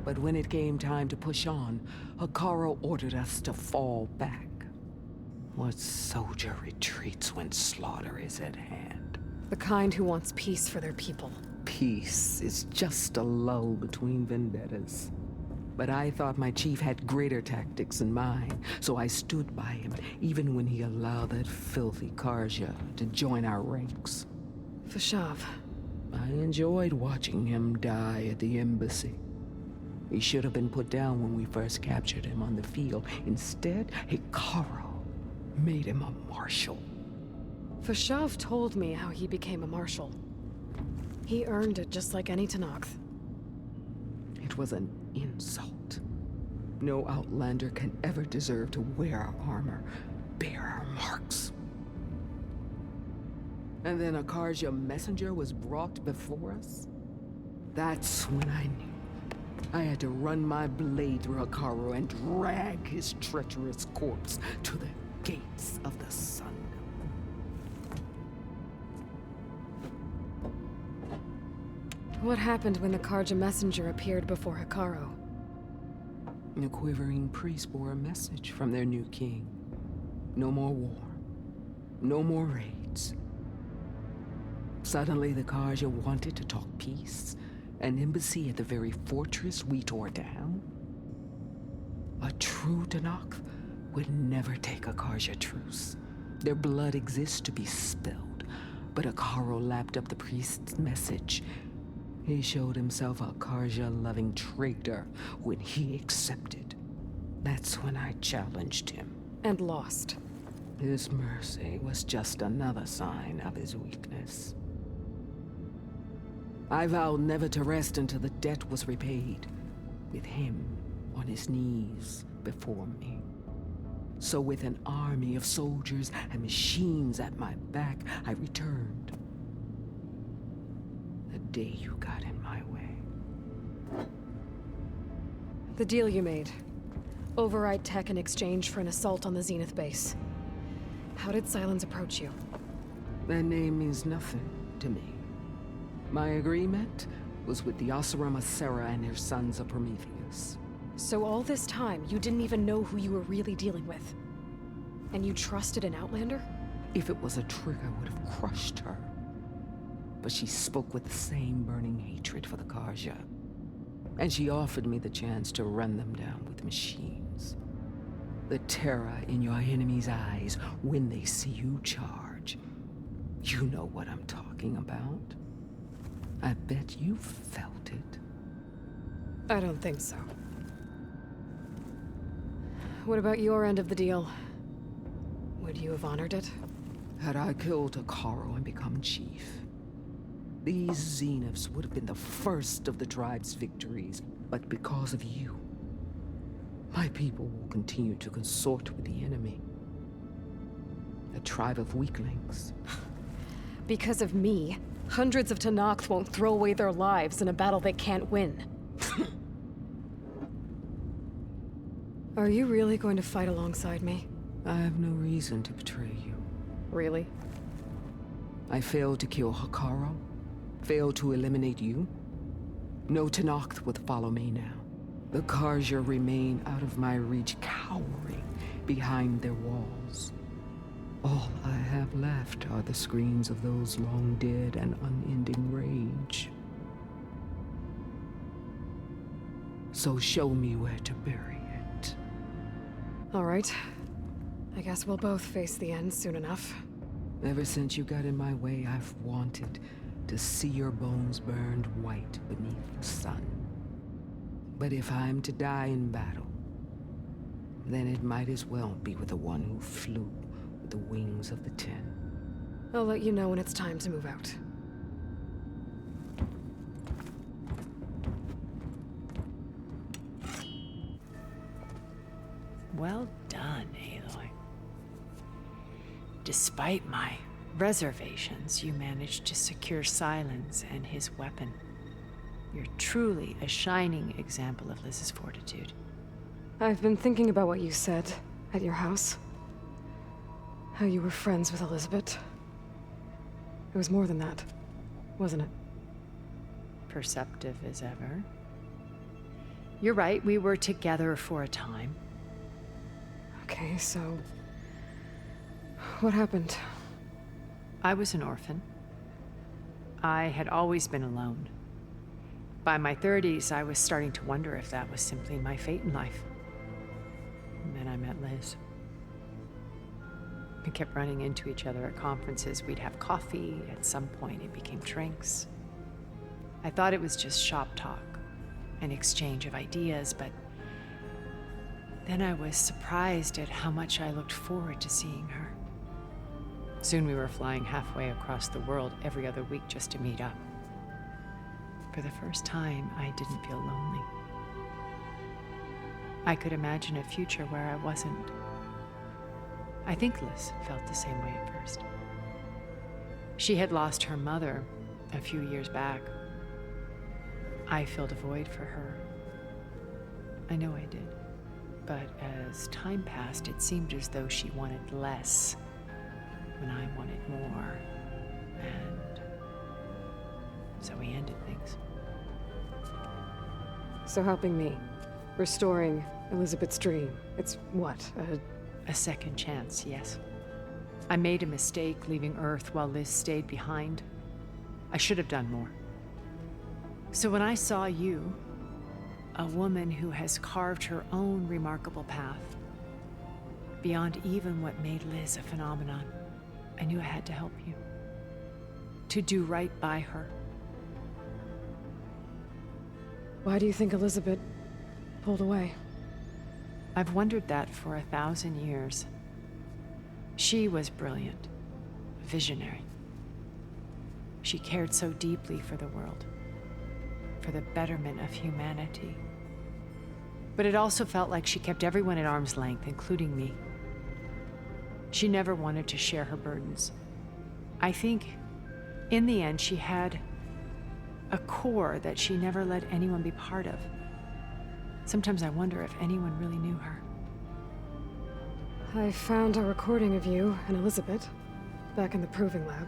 But when it came time to push on, Hekarro ordered us to fall back. What soldier retreats when slaughter is at hand? The kind who wants peace for their people. Peace is just a lull between vendettas. But I thought my chief had greater tactics than mine, so I stood by him, even when he allowed that filthy Karja to join our ranks. Fashav. I enjoyed watching him die at the embassy. He should have been put down when we first captured him on the field. Instead, Hekarro made him a marshal. Fashav told me how he became a marshal. He earned it just like any Tenakth. It was an insult. No Outlander can ever deserve to wear our armor, bear our marks. And then a Karja messenger was brought before us? That's when I knew. I had to run my blade through Hekarro and drag his treacherous corpse to the gates of the sun. What happened when the Karja messenger appeared before Hekarro? The quivering priest bore a message from their new king. No more war. No more raids. Suddenly the Karja wanted to talk peace. An embassy at the very fortress we tore down? A true Tenakth would never take a Karja truce. Their blood exists to be spilled. But Hekarro lapped up the priest's message. He showed himself a Karja-loving traitor when he accepted. That's when I challenged him. And lost. His mercy was just another sign of his weakness. I vowed never to rest until the debt was repaid, with him on his knees before me. So with an army of soldiers and machines at my back, I returned. The day you got in my way. The deal you made. Override tech in exchange for an assault on the Zenith base. How did Silence approach you? That name means nothing to me. My agreement was with the Oseram Asera and their sons of Prometheus. So all this time, you didn't even know who you were really dealing with? And you trusted an Outlander? If it was a trick, I would have crushed her. But she spoke with the same burning hatred for the Karja. And she offered me the chance to run them down with machines. The terror in your enemy's eyes when they see you charge. You know what I'm talking about. I bet you felt it. I don't think so. What about your end of the deal? Would you have honored it? Had I killed Hepharo and become chief, these Zeniths would have been the first of the tribe's victories. But because of you, my people will continue to consort with the enemy. A tribe of weaklings. Because of me, hundreds of Tenakth won't throw away their lives in a battle they can't win. Are you really going to fight alongside me? I have no reason to betray you. Really? I failed to kill Hepharo, failed to eliminate you. No Tenakth would follow me now. The Karja remain out of my reach, cowering behind their walls. All I have left are the screams of those long dead and unending rage. So show me where to bury it. All right. I guess we'll both face the end soon enough. Ever since you got in my way, I've wanted to see your bones burned white beneath the sun. But if I'm to die in battle, then it might as well be with the one who flew with the wings of the Ten. I'll let you know when it's time to move out. Well done, Aloy. Despite my reservations, you managed to secure Silence and his weapon. You're truly a shining example of Liz's fortitude. I've been thinking about what you said at your house. How you were friends with Elisabet. It was more than that, wasn't it? Perceptive as ever. You're right, we were together for a time. Okay, so... what happened? I was an orphan. I had always been alone. By my 30s, I was starting to wonder if that was simply my fate in life. And then I met Liz. We kept running into each other at conferences. We'd have coffee. At some point, it became drinks. I thought it was just shop talk, an exchange of ideas, but then I was surprised at how much I looked forward to seeing her. Soon we were flying halfway across the world every other week just to meet up. For the first time, I didn't feel lonely. I could imagine a future where I wasn't. I think Liz felt the same way at first. She had lost her mother a few years back. I filled a void for her. I know I did. But as time passed, it seemed as though she wanted less when I wanted more. And so we ended things. So helping me, restoring Elisabet's dream, it's what, a second chance, yes. I made a mistake leaving Earth while Liz stayed behind. I should have done more. So when I saw you, a woman who has carved her own remarkable path, beyond even what made Liz a phenomenon, I knew I had to help you. To do right by her. Why do you think Elisabet pulled away? I've wondered that for 1,000 years. She was brilliant, visionary. She cared so deeply for the world, for the betterment of humanity. But it also felt like she kept everyone at arm's length, including me. She never wanted to share her burdens. I think, in the end, she had a core that she never let anyone be part of. Sometimes I wonder if anyone really knew her. I found a recording of you and Elisabet back in the proving lab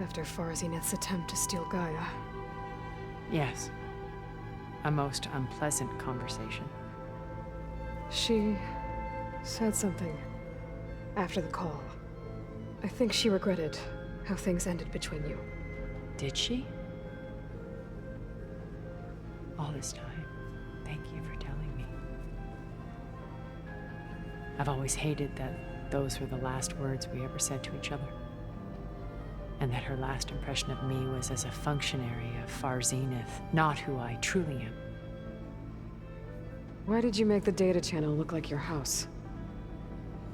after Farzineth's attempt to steal Gaia. Yes. A most unpleasant conversation. She said something after the call. I think she regretted how things ended between you. Did she? All this time, thank you for telling me. I've always hated that those were the last words we ever said to each other. and that her last impression of me was as a functionary of Far Zenith, not who I truly am. Why did you make the data channel look like your house?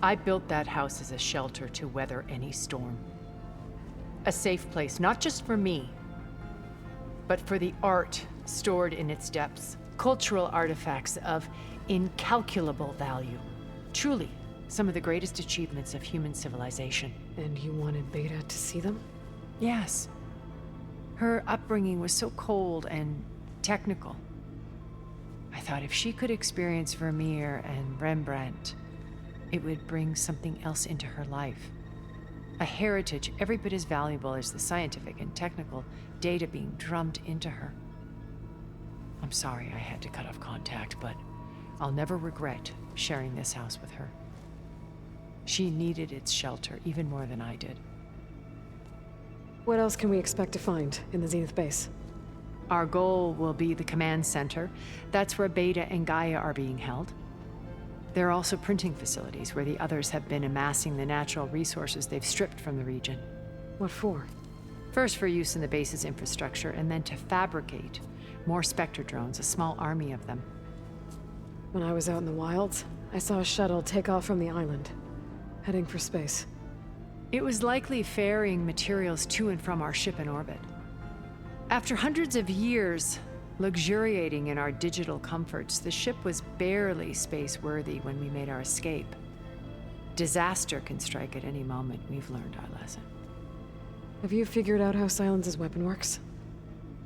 I built that house as a shelter to weather any storm. A safe place, not just for me, but for the art stored in its depths. Cultural artifacts of incalculable value. Truly, some of the greatest achievements of human civilization. And you wanted Beta to see them? Yes. Her upbringing was so cold and technical. I thought if she could experience Vermeer and Rembrandt, it would bring something else into her life. A heritage every bit as valuable as the scientific and technical data being drummed into her. I'm sorry I had to cut off contact, but I'll never regret sharing this house with her. She needed its shelter even more than I did. What else can we expect to find in the Zenith base? Our goal will be the command center. That's where Beta and Gaia are being held. There are also printing facilities where the others have been amassing the natural resources they've stripped from the region. What for? First for use in the base's infrastructure, and then to fabricate more Specter drones, a small army of them. When I was out in the wilds, I saw a shuttle take off from the island, heading for space. It was likely ferrying materials to and from our ship in orbit. After hundreds of years luxuriating in our digital comforts, the ship was barely space-worthy when we made our escape. Disaster can strike at any moment. We've learned our lesson. Have you figured out how Silence's weapon works?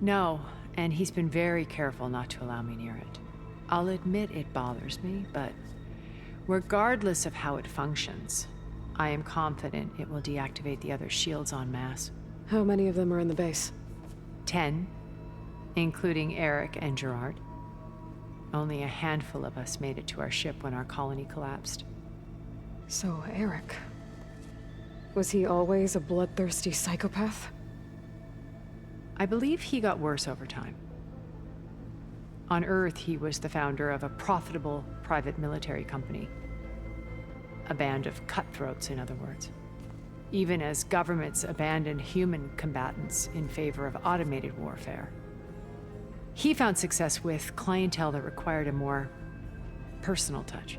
No, and he's been very careful not to allow me near it. I'll admit it bothers me, but regardless of how it functions, I am confident it will deactivate the other shields en masse. How many of them are in the base? 10, including Eric and Gerard. Only a handful of us made it to our ship when our colony collapsed. So, Eric... was he always a bloodthirsty psychopath? I believe he got worse over time. On Earth, he was the founder of a profitable private military company. A band of cutthroats, in other words. Even as governments abandoned human combatants in favor of automated warfare. He found success with clientele that required a more personal touch.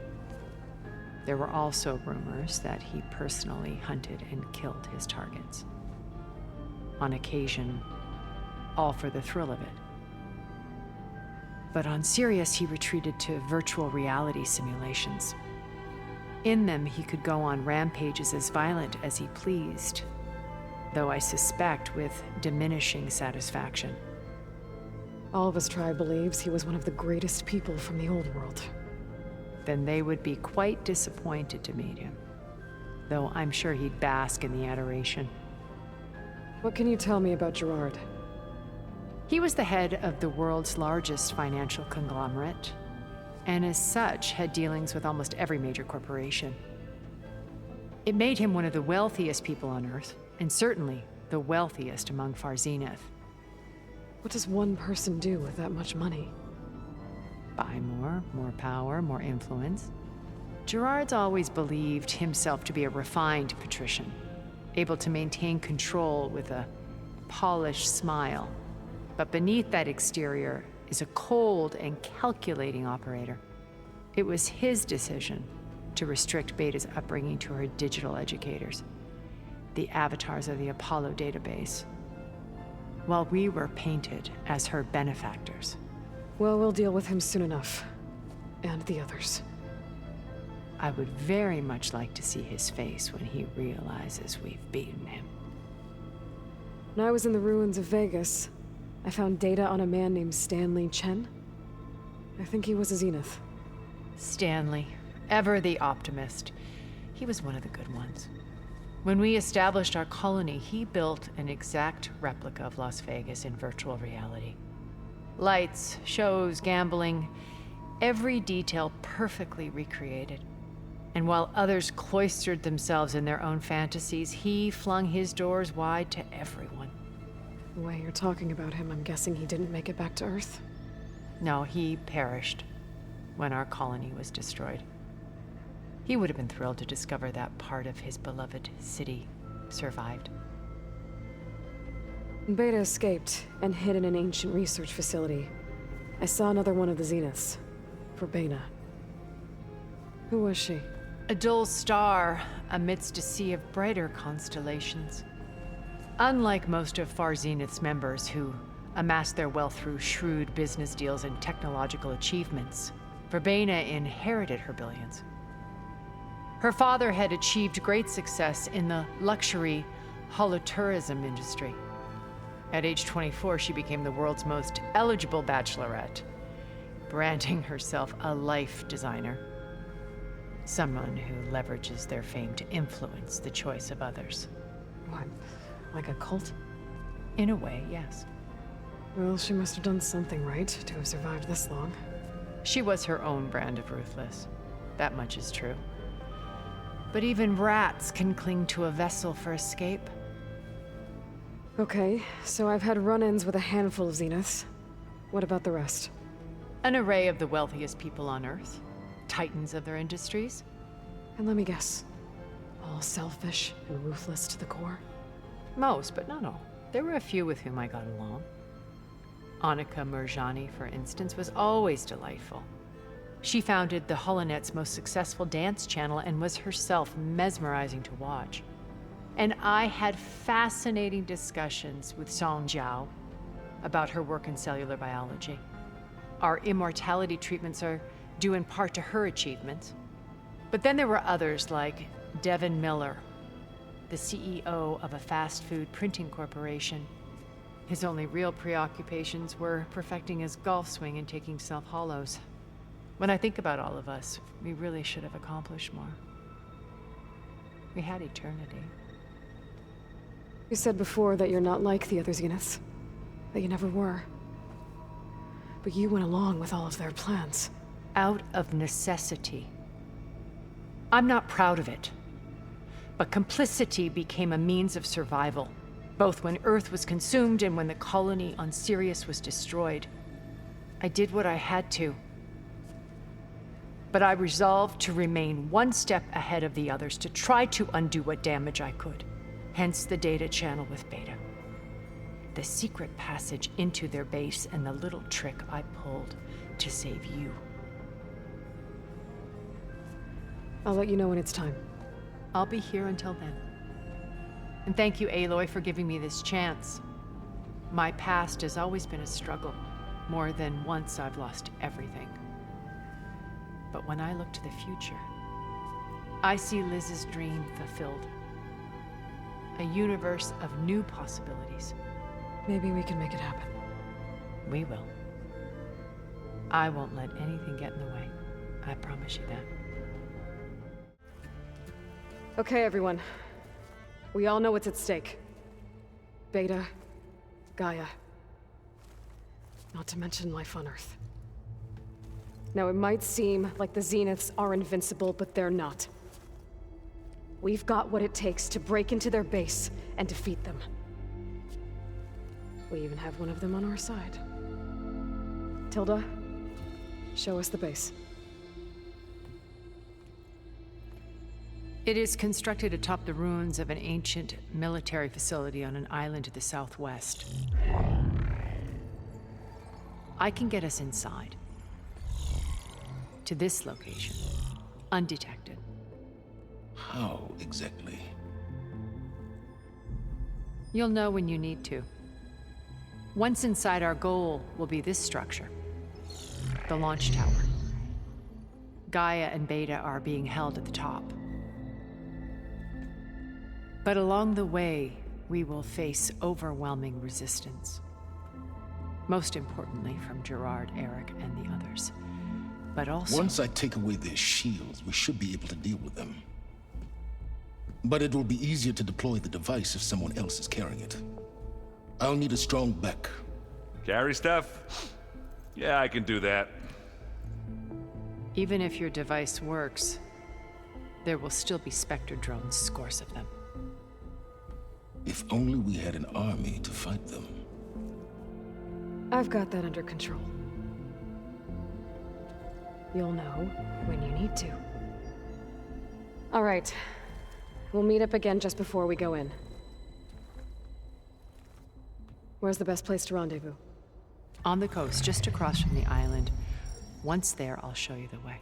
There were also rumors that he personally hunted and killed his targets. On occasion, all for the thrill of it. But on Sirius, he retreated to virtual reality simulations. In them, he could go on rampages as violent as he pleased, though I suspect with diminishing satisfaction. All of his tribe believes he was one of the greatest people from the old world. Then they would be quite disappointed to meet him, though I'm sure he'd bask in the adoration. What can you tell me about Gerard? He was the head of the world's largest financial conglomerate, and as such had dealings with almost every major corporation. It made him one of the wealthiest people on Earth, and certainly the wealthiest among Far Zenith. What does one person do with that much money? Buy more power, more influence. Gerard's always believed himself to be a refined patrician, able to maintain control with a polished smile. But beneath that exterior is a cold and calculating operator. It was his decision to restrict Beta's upbringing to her digital educators, the avatars of the Apollo database, while we were painted as her benefactors. Well, we'll deal with him soon enough. And the others. I would very much like to see his face when he realizes we've beaten him. When I was in the ruins of Vegas, I found data on a man named Stanley Chen. I think he was a Zenith. Stanley, ever the optimist. He was one of the good ones. When we established our colony, he built an exact replica of Las Vegas in virtual reality. Lights, shows, gambling, every detail perfectly recreated. And while others cloistered themselves in their own fantasies, he flung his doors wide to everyone. The way you're talking about him, I'm guessing he didn't make it back to Earth? No, he perished when our colony was destroyed. He would have been thrilled to discover that part of his beloved city survived. Beta escaped and hid in an ancient research facility. I saw another one of the Zeniths. Verbena. Who was she? A dull star amidst a sea of brighter constellations. Unlike most of Far Zenith's members who amassed their wealth through shrewd business deals and technological achievements, Verbena inherited her billions. Her father had achieved great success in the luxury holotourism industry. At age 24, she became the world's most eligible bachelorette, branding herself a life designer. Someone who leverages their fame to influence the choice of others. What? Like a cult? In a way, yes. Well, she must have done something right to have survived this long. She was her own brand of ruthless. That much is true. But even rats can cling to a vessel for escape. Okay, so I've had run-ins with a handful of Zeniths. What about the rest? An array of the wealthiest people on Earth. Titans of their industries. And let me guess. All selfish and ruthless to the core? Most, but not all. There were a few with whom I got along. Annika Murjani, for instance, was always delightful. She founded the Holonet's most successful dance channel and was herself mesmerizing to watch. And I had fascinating discussions with Song Jiao about her work in cellular biology. Our immortality treatments are due in part to her achievements. But then there were others like Devin Miller, the CEO of a fast food printing corporation. His only real preoccupations were perfecting his golf swing and taking self-hollows. When I think about all of us, we really should have accomplished more. We had eternity. You said before that you're not like the other Zeniths. That you never were. But you went along with all of their plans. Out of necessity. I'm not proud of it. But complicity became a means of survival, both when Earth was consumed and when the colony on Sirius was destroyed. I did what I had to. But I resolved to remain one step ahead of the others, to try to undo what damage I could. Hence the data channel with Beta. The secret passage into their base and the little trick I pulled to save you. I'll let you know when it's time. I'll be here until then. And thank you, Aloy, for giving me this chance. My past has always been a struggle. More than once I've lost everything. But when I look to the future, I see Liz's dream fulfilled. A universe of new possibilities. Maybe we can make it happen. We will. I won't let anything get in the way. I promise you that. Okay, everyone. We all know what's at stake. Beta, Gaia. Not to mention life on Earth. Now, it might seem like the Zeniths are invincible, but they're not. We've got what it takes to break into their base and defeat them. We even have one of them on our side. Tilda, show us the base. It is constructed atop the ruins of an ancient military facility on an island to the southwest. I can get us inside. To this location, undetected. How exactly? You'll know when you need to. Once inside, our goal will be this structure. The launch tower. Gaia and Beta are being held at the top. But along the way, we will face overwhelming resistance. Most importantly, from Gerard, Eric, and the others. But also... Once I take away their shields, we should be able to deal with them. But it will be easier to deploy the device if someone else is carrying it. I'll need a strong back. Carry stuff? Yeah, I can do that. Even if your device works, there will still be Spectre drones, scores of them. If only we had an army to fight them. I've got that under control. You'll know when you need to. All right. We'll meet up again just before we go in. Where's the best place to rendezvous? On the coast, just across from the island. Once there, I'll show you the way.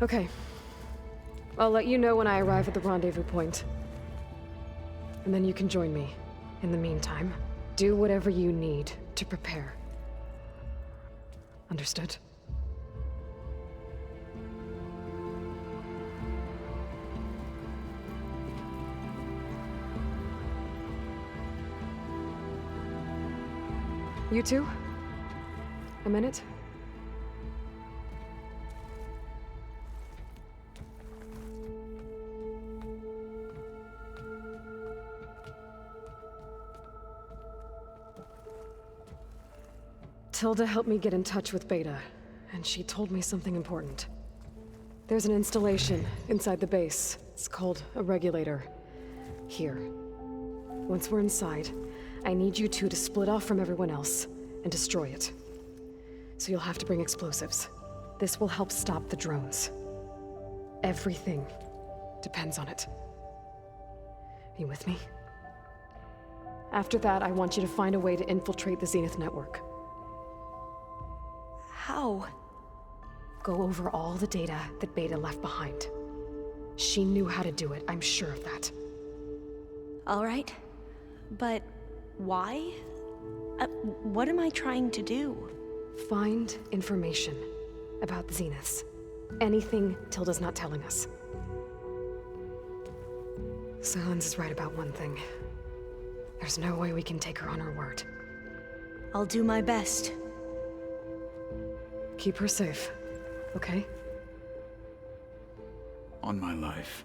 Okay. I'll let you know when I arrive at the rendezvous point. And then you can join me. In the meantime, do whatever you need to prepare. Understood? You two? A minute? Tilda helped me get in touch with Beta, and she told me something important. There's an installation inside the base. It's called a regulator. Here. Once we're inside, I need you two to split off from everyone else and destroy it. So you'll have to bring explosives. This will help stop the drones. Everything depends on it. Are you with me? After that, I want you to find a way to infiltrate the Zenith network. How? Go over all the data that Beta left behind. She knew how to do it, I'm sure of that. All right. But why? What am I trying to do? Find information about the Zeniths. Anything Tilda's not telling us. Silence is right about one thing. There's no way we can take her on her word. I'll do my best. Keep her safe, okay? On my life.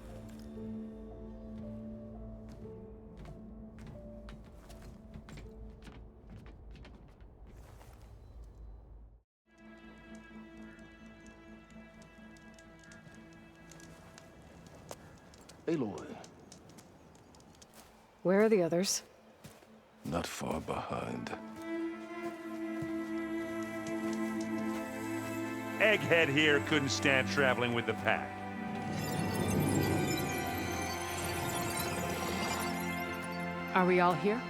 Aloy. Where are the others? Not far behind. Egghead here couldn't stand traveling with the pack. Are we all here?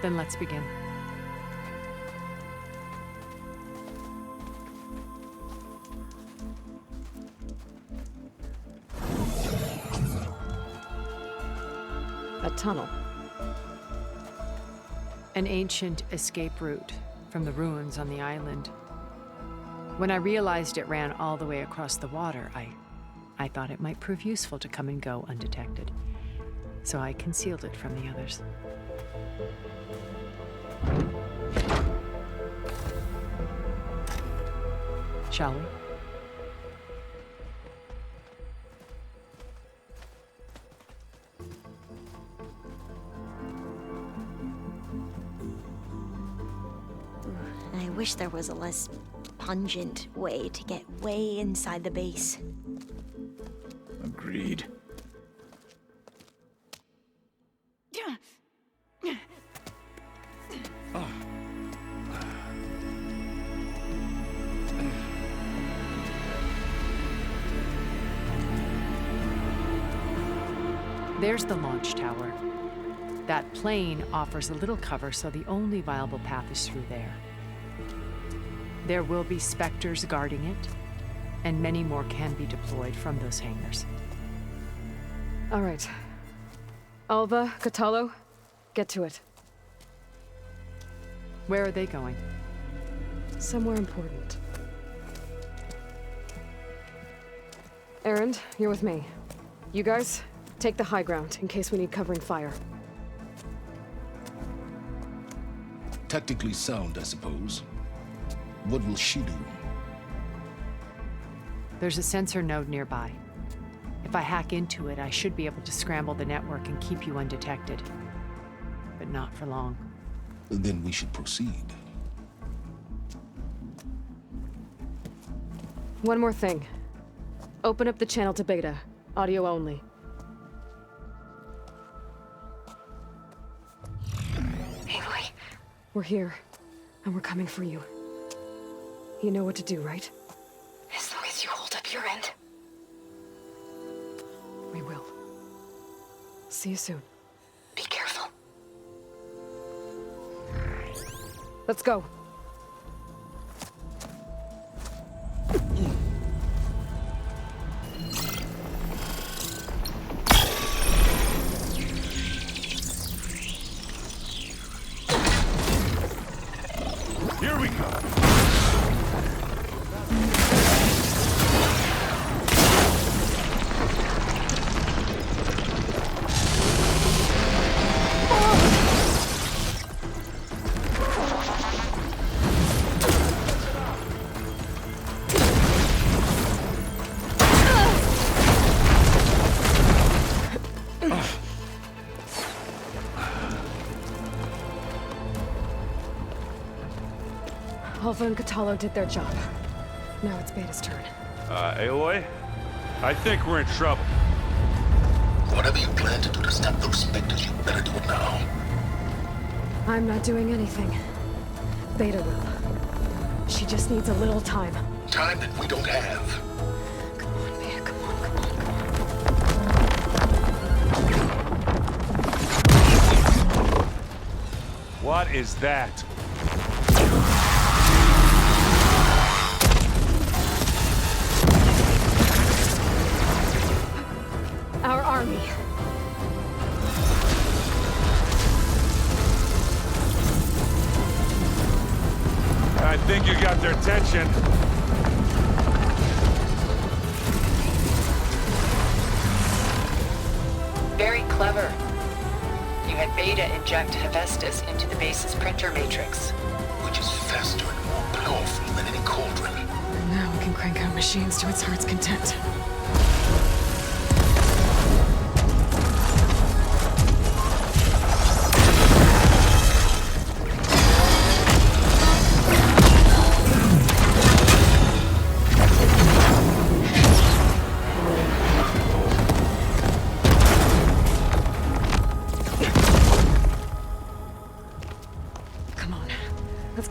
Then let's begin. A tunnel. An ancient escape route from the ruins on the island. When I realized it ran all the way across the water, I thought it might prove useful to come and go undetected. So I concealed it from the others. Shall we? I wish there was a less pungent way to get way inside the base. Agreed. There's the launch tower. That plane offers a little cover, so the only viable path is through there. There will be Specters guarding it, and many more can be deployed from those hangars. All right. Alva, Kotallo, get to it. Where are they going? Somewhere important. Erend, you're with me. You guys, take the high ground in case we need covering fire. Tactically sound, I suppose. What will she do? There's a sensor node nearby. If I hack into it, I should be able to scramble the network and keep you undetected. But not for long. Then we should proceed. One more thing. Open up the channel to Beta. Audio only. Aloy. We're here, and we're coming for you. You know what to do, right? As long as you hold up your end. We will. See you soon. Be careful. Let's go. Here we go. Alpha and Kotallo did their job. Now it's Beta's turn. Aloy? I think we're in trouble. Whatever you plan to do to stop those specters, you better do it now. I'm not doing anything. Beta will. She just needs a little time. Time that we don't have. Come on, Beta, come on, come on. What is that? Our army. I think you got their attention. Very clever. You had Beta inject Hephaestus into the base's printer matrix. Which is faster and more powerful than any cauldron. And now we can crank out machines to its heart's content.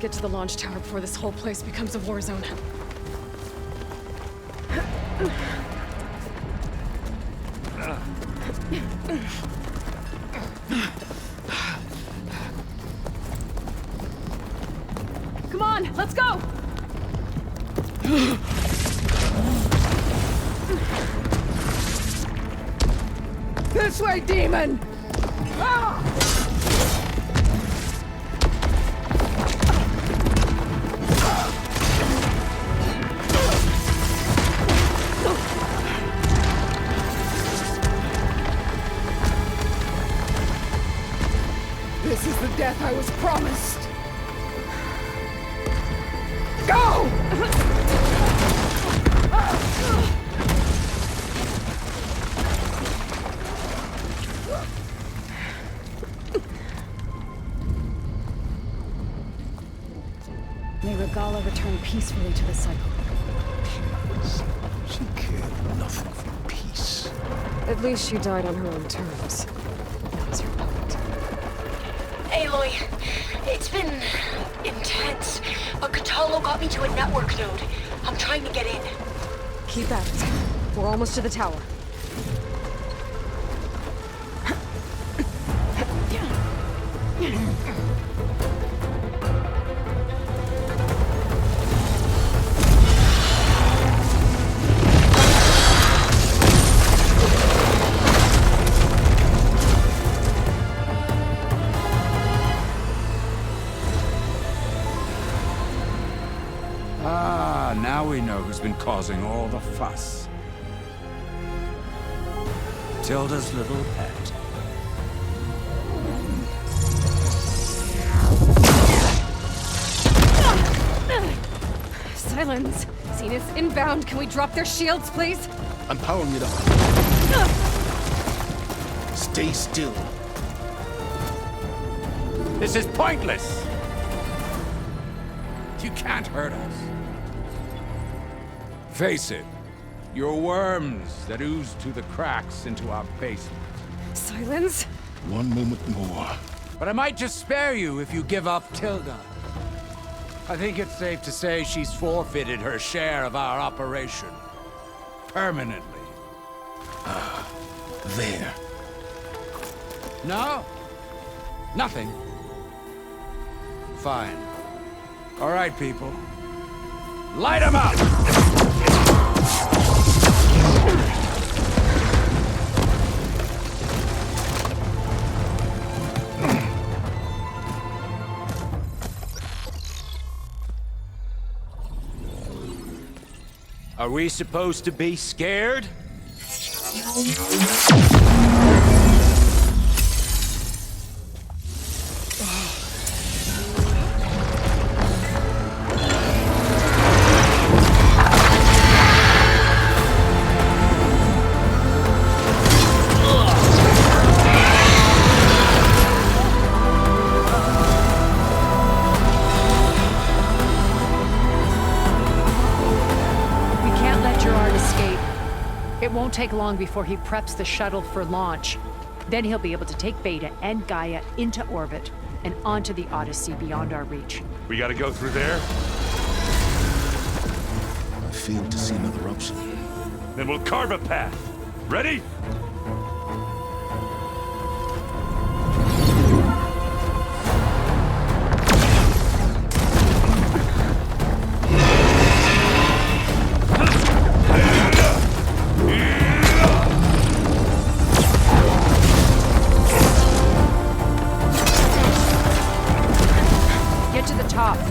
Get to the launch tower before this whole place becomes a war zone. Come on, let's go! This way, demon! Ah! This is the death I was promised. Go! May Regalla return peacefully to the cycle. She cared nothing for peace. At least she died on her own terms. That was her point. Aloy, it's been intense, but Kotallo got me to a network node. I'm trying to get in. Keep at it. We're almost to the tower. Now we know who's been causing all the fuss. Tilda's little pet. Silence. Zenith inbound. Can we drop their shields, please? I'm powering it up. Stay still. This is pointless! You can't hurt us. Face it, you're worms that ooze through the cracks into our basement. Silence? One moment more. But I might just spare you if you give up Tilda. I think it's safe to say she's forfeited her share of our operation. Permanently. There. No? Nothing? Fine. All right, people. Light 'em up! Are we supposed to be scared? It won't take long before he preps the shuttle for launch. Then he'll be able to take Beta and Gaia into orbit and onto the Odyssey beyond our reach. We gotta go through there? I fail to see another option. Then we'll carve a path. Ready?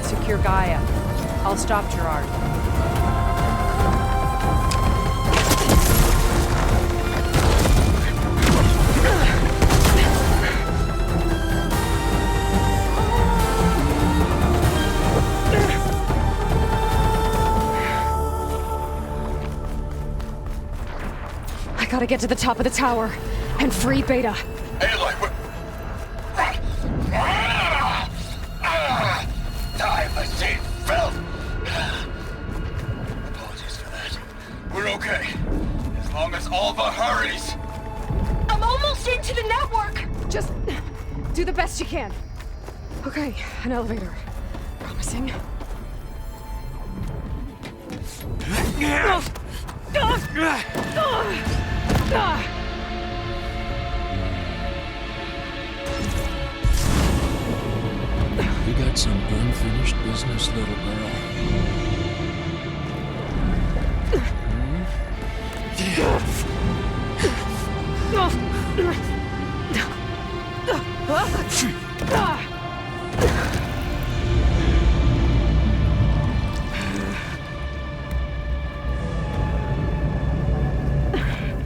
Secure Gaia. I'll stop Gerard. I gotta get to the top of the tower and free Beta. Aloy, time machine filth! Apologies for that. We're okay. As long as Alva hurries. I'm almost into the network! Just do the best you can. Okay, an elevator. Promising. We got some unfinished business, little girl.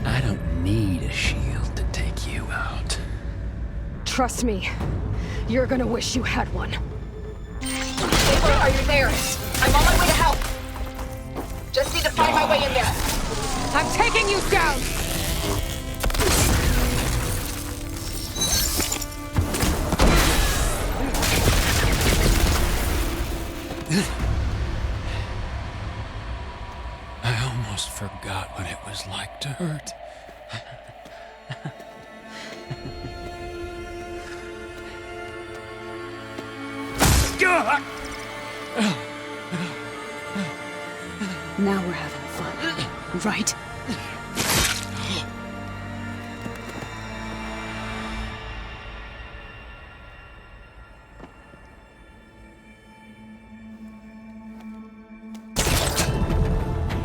I don't need a shield to take you out. Trust me, you're gonna wish you had one. Aloy, are you there? I'm on my way to help. Just need to find my way in there. I'm taking you down! I almost forgot what it was like to hurt. Now we're having fun, right?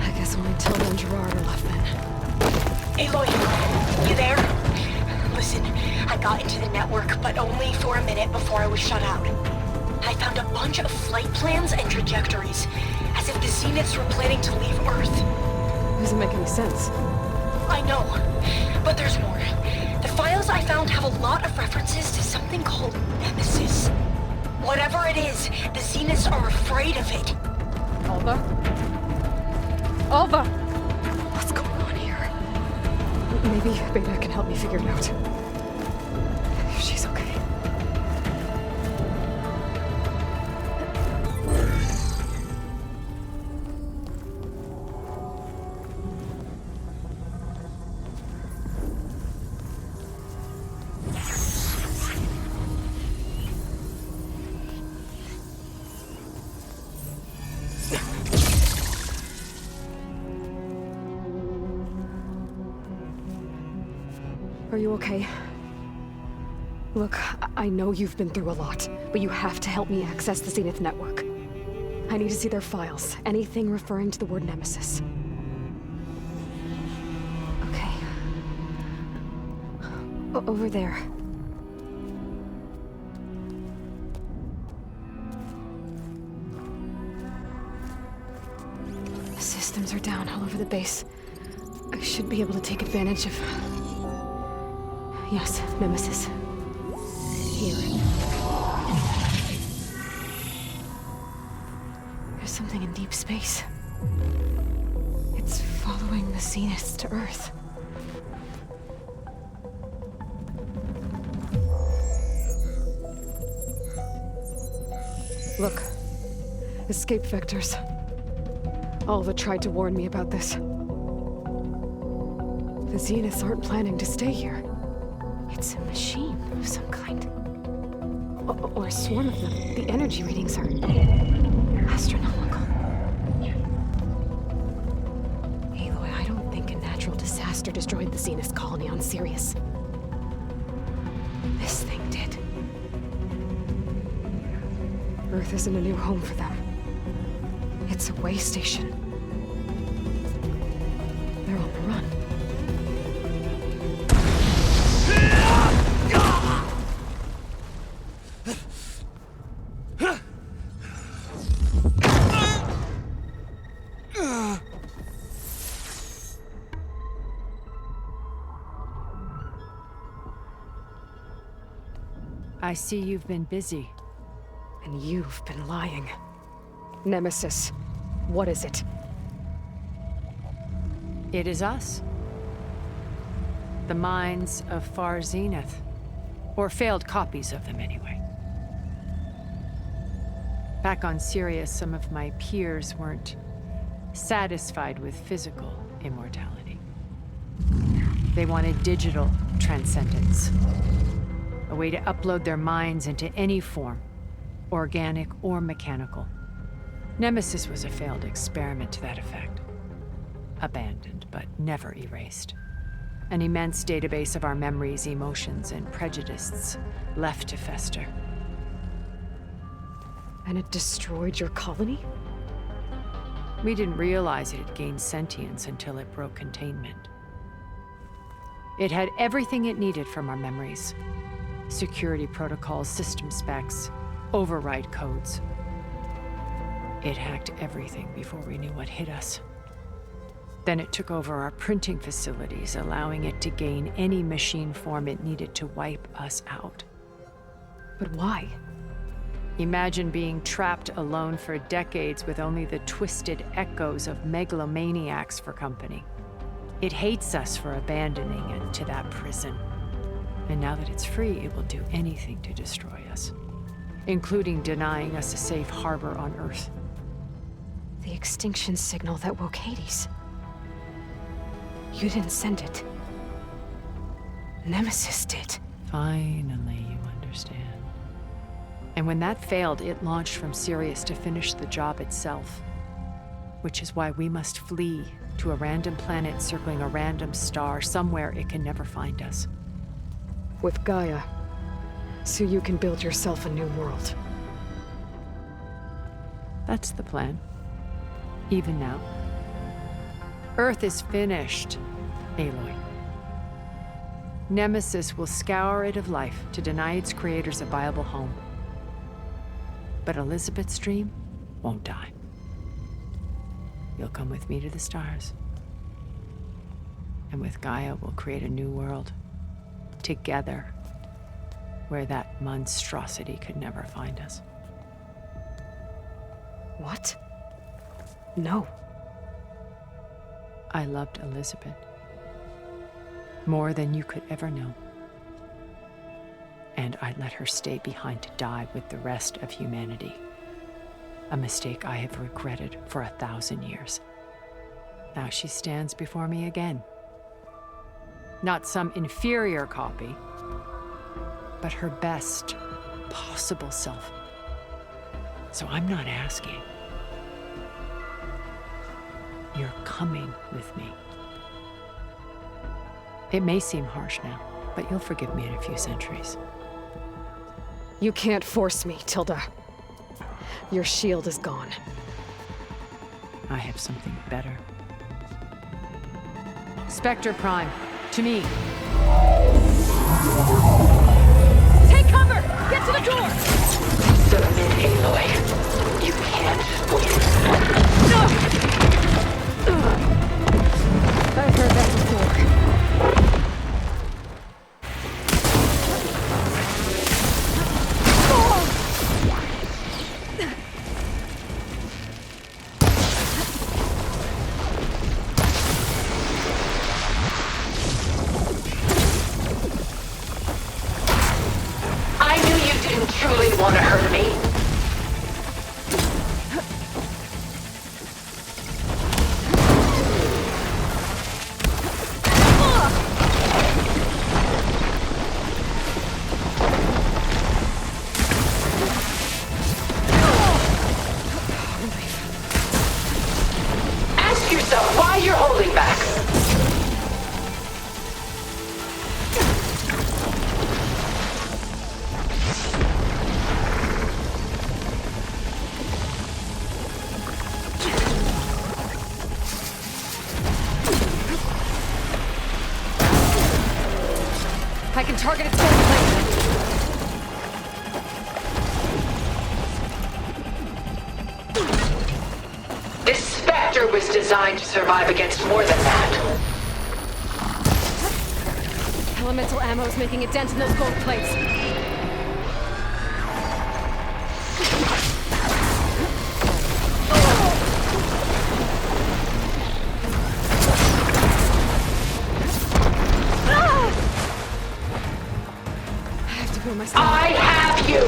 I guess only Tilda and Gerard are left then. Aloy, you there? Listen, I got into the network, but only for a minute before I was shut out. I found a bunch of flight plans and trajectories, as if the Zeniths were planning to leave Earth. Doesn't make any sense. I know, but there's more. The files I found have a lot of references to something called Nemesis. Whatever it is, the Zeniths are afraid of it. Alva? Alva! What's going on here? Maybe Beta can help me figure it out. If she's okay. Are you okay? Look, I know you've been through a lot, but you have to help me access the Zenith network. I need to see their files, anything referring to the word Nemesis. Okay. Over there. The systems are down all over the base. I should be able to take advantage of... Yes, Nemesis. Here. There's something in deep space. It's following the Zeniths to Earth. Look. Escape vectors. Alva tried to warn me about this. The Zeniths aren't planning to stay here. It's a machine of some kind. Or a swarm of them. The energy readings are astronomical. Aloy, I don't think a natural disaster destroyed the Zenith colony on Sirius. This thing did. Earth isn't a new home for them. It's a way station. They're on the run. I see you've been busy. And you've been lying. Nemesis, what is it? It is us. The minds of Far Zenith. Or failed copies of them, anyway. Back on Sirius, some of my peers weren't satisfied with physical immortality. They wanted digital transcendence. A way to upload their minds into any form, organic or mechanical. Nemesis was a failed experiment to that effect. Abandoned, but never erased. An immense database of our memories, emotions, and prejudices left to fester. And it destroyed your colony? We didn't realize it had gained sentience until it broke containment. It had everything it needed from our memories. Security protocols, system specs, override codes. It hacked everything before we knew what hit us. Then it took over our printing facilities, allowing it to gain any machine form it needed to wipe us out. But why? Imagine being trapped alone for decades with only the twisted echoes of megalomaniacs for company. It hates us for abandoning it to that prison. And now that it's free, it will do anything to destroy us, including denying us a safe harbor on Earth. The extinction signal that woke Hades. You didn't send it. Nemesis did. Finally, you understand. And when that failed, it launched from Sirius to finish the job itself. Which is why we must flee to a random planet circling a random star somewhere it can never find us. With Gaia, so you can build yourself a new world. That's the plan. Even now. Earth is finished, Aloy. Nemesis will scour it of life to deny its creators a viable home. But Elisabet's dream won't die. You'll come with me to the stars. And with Gaia, we'll create a new world. Together, where that monstrosity could never find us. What? No. I loved Elisabet. More than you could ever know. And I let her stay behind to die with the rest of humanity. A mistake I have regretted for 1,000 years. Now she stands before me again. Not some inferior copy, but her best possible self. So I'm not asking. You're coming with me. It may seem harsh now, but you'll forgive me in a few centuries. You can't force me, Tilda. Your shield is gone. I have something better. Specter Prime, to me. Take cover! Get to the door! Submit, Aloy. You can't win. I've heard that before. I knew you didn't truly want to hurt me. Ask yourself why you're holding back. I can target its gold plate. This Spectre was designed to survive against more than that. Elemental ammo's making a dent in those gold plates. I have you!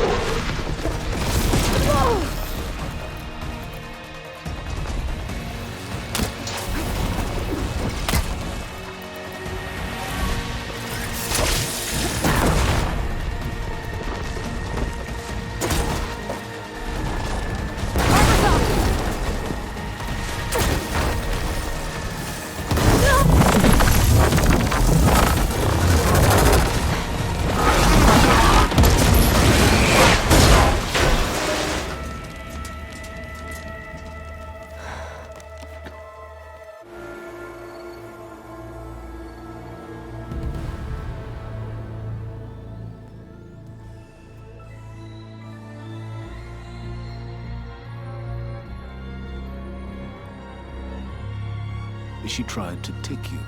She tried to take you.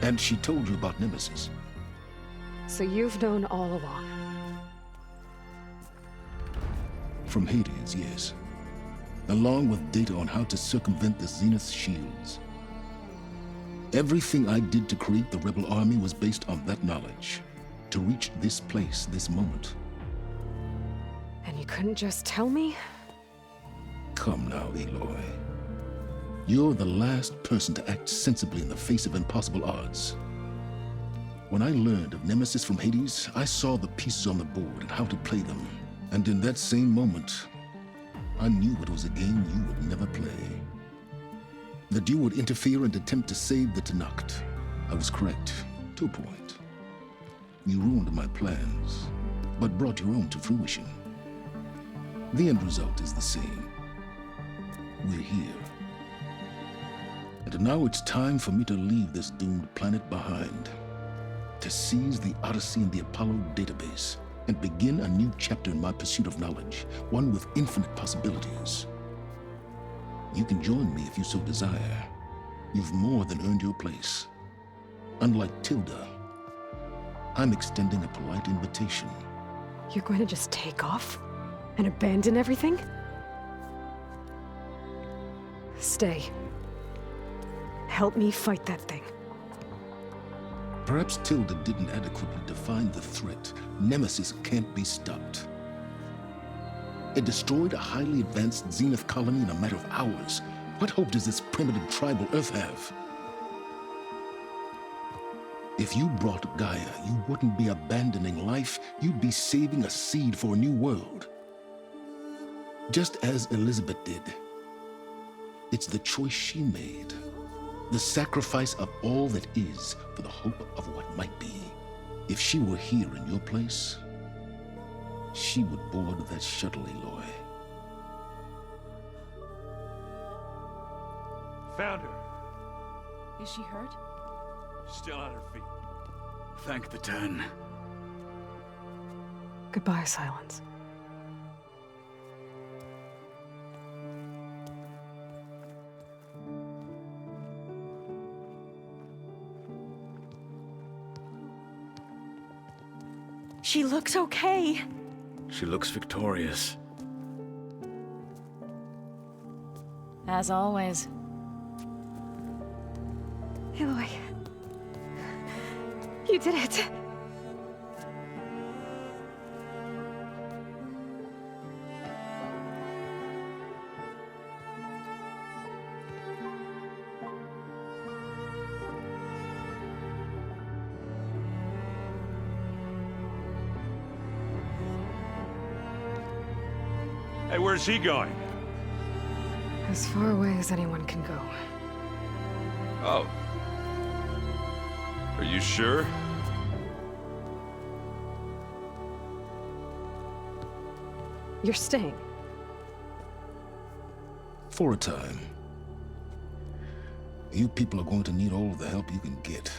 And she told you about Nemesis. So you've known all along. From Hades, yes. Along with data on how to circumvent the Zenith's shields. Everything I did to create the rebel army was based on that knowledge. To reach this place, this moment. And you couldn't just tell me? Come now, Aloy. You're the last person to act sensibly in the face of impossible odds. When I learned of Nemesis from Hades, I saw the pieces on the board and how to play them. And in that same moment, I knew it was a game you would never play. That you would interfere and attempt to save the Tenakth. I was correct, to a point. You ruined my plans, but brought your own to fruition. The end result is the same. We're here. And now it's time for me to leave this doomed planet behind. To seize the Odyssey and the Apollo database, and begin a new chapter in my pursuit of knowledge, one with infinite possibilities. You can join me if you so desire. You've more than earned your place. Unlike Tilda, I'm extending a polite invitation. You're going to just take off? And abandon everything? Stay. Help me fight that thing. Perhaps Tilda didn't adequately define the threat. Nemesis can't be stopped. It destroyed a highly advanced Zenith colony in a matter of hours. What hope does this primitive tribal Earth have? If you brought Gaia, you wouldn't be abandoning life, you'd be saving a seed for a new world. Just as Elisabet did. It's the choice she made. The sacrifice of all that is for the hope of what might be. If she were here in your place, she would board that shuttle, Aloy. Found her. Is she hurt? Still on her feet. Thank the Ten. Goodbye, Silence. She looks okay. She looks victorious. As always. Aloy. You did it. Hey, where's he going? As far away as anyone can go. Oh. Are you sure? You're staying. For a time. You people are going to need all the help you can get.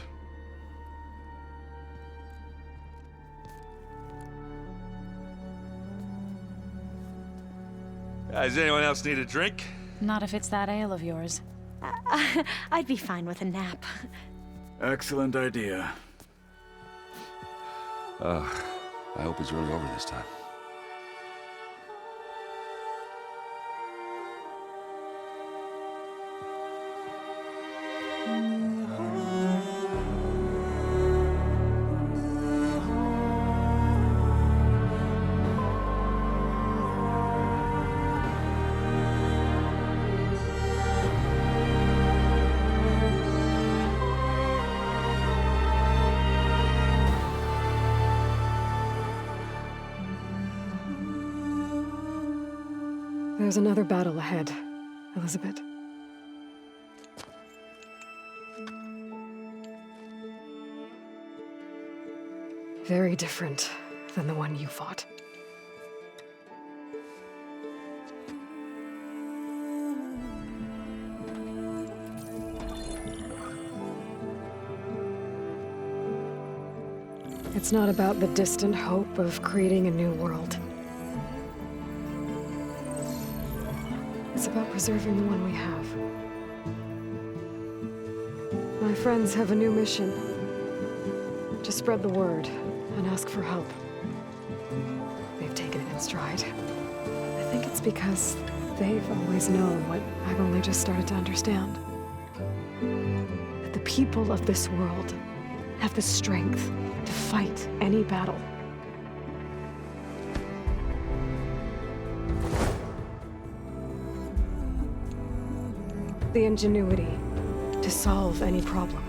Does anyone else need a drink? Not if it's that ale of yours. I'd be fine with a nap. Excellent idea. I hope it's really over this time. There's another battle ahead, Elisabet. Very different than the one you fought. It's not about the distant hope of creating a new world. It's about preserving the one we have. My friends have a new mission. To spread the word and ask for help. They've taken it in stride. I think it's because they've always known what I've only just started to understand. That the people of this world have the strength to fight any battle. The ingenuity to solve any problem.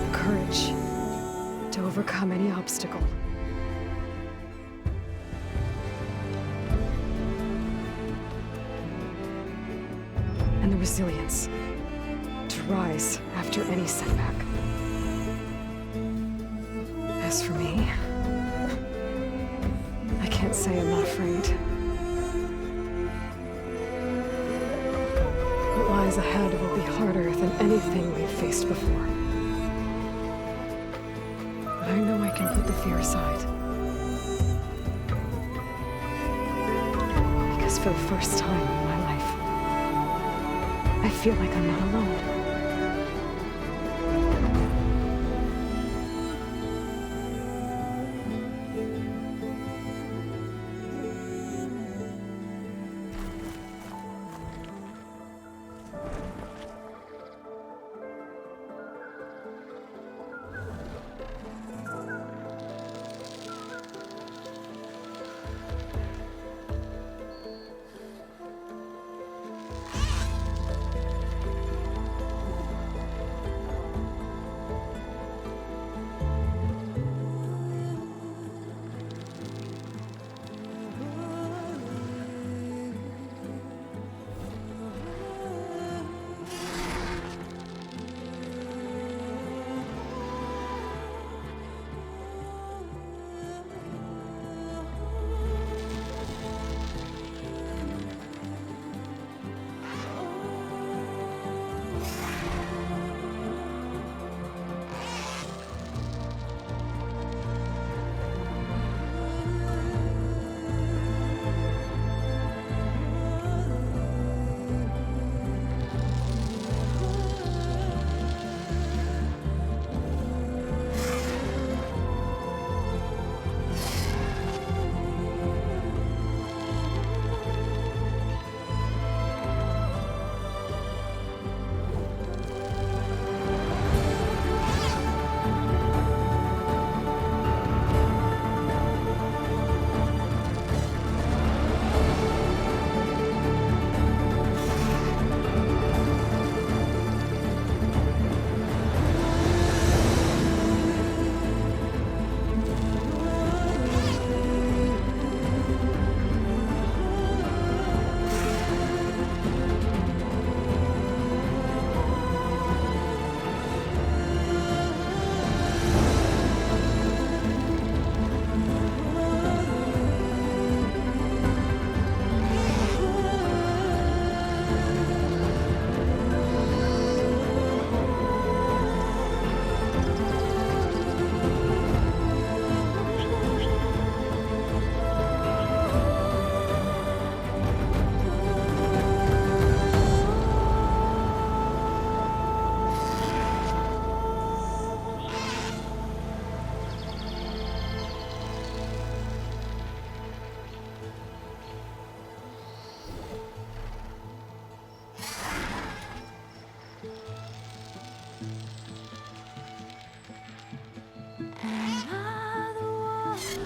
The courage to overcome any obstacle. And the resilience to rise after any setback. As for me, I can't say I'm not afraid. What lies ahead will be harder than anything we've faced before. But I know I can put the fear aside. Because for the first time in my life, I feel like I'm not alone.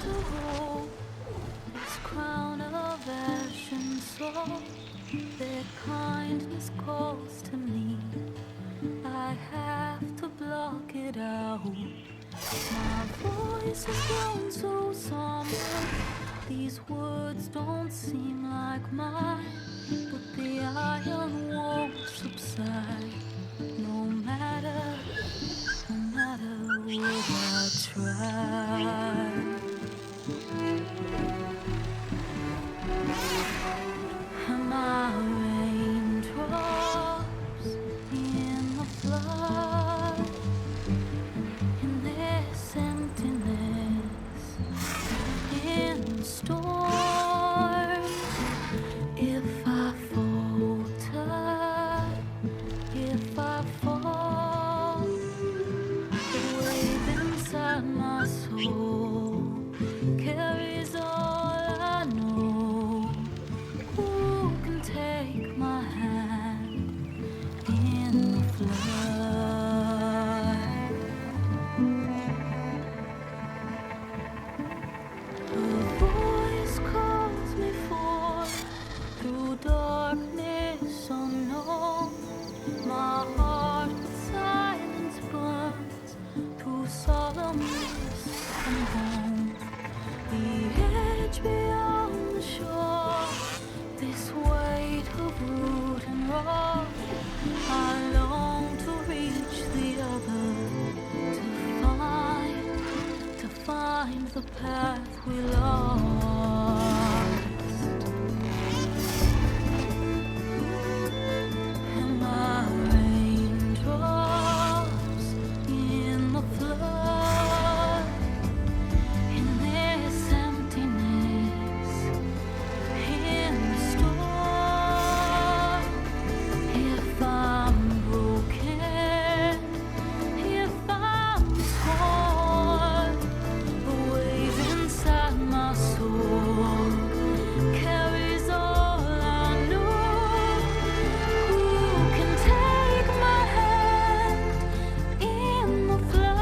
to hold this crown of ash and salt. Their kindness calls to me. I have to block it out. My voice has grown so somber. These words don't seem like mine, but the iron won't subside. No matter what I try. And my raindrops in the flood, in this emptiness, in storms. If I falter, if I fall, the wave inside my soul carries all I know. Who can take my hand in the flood? A voice calls me forth through darkness unknown. My heart with silence burns through solemnness and home. The edge beyond the shore, this weight of root and rock. I long to reach the other, to find the path we lost. And my raindrops in the flood, in this emptiness, in the storm. If I'm broken, if I'm torn, the wave inside my soul carries all I know. Who can take my hand in the flood?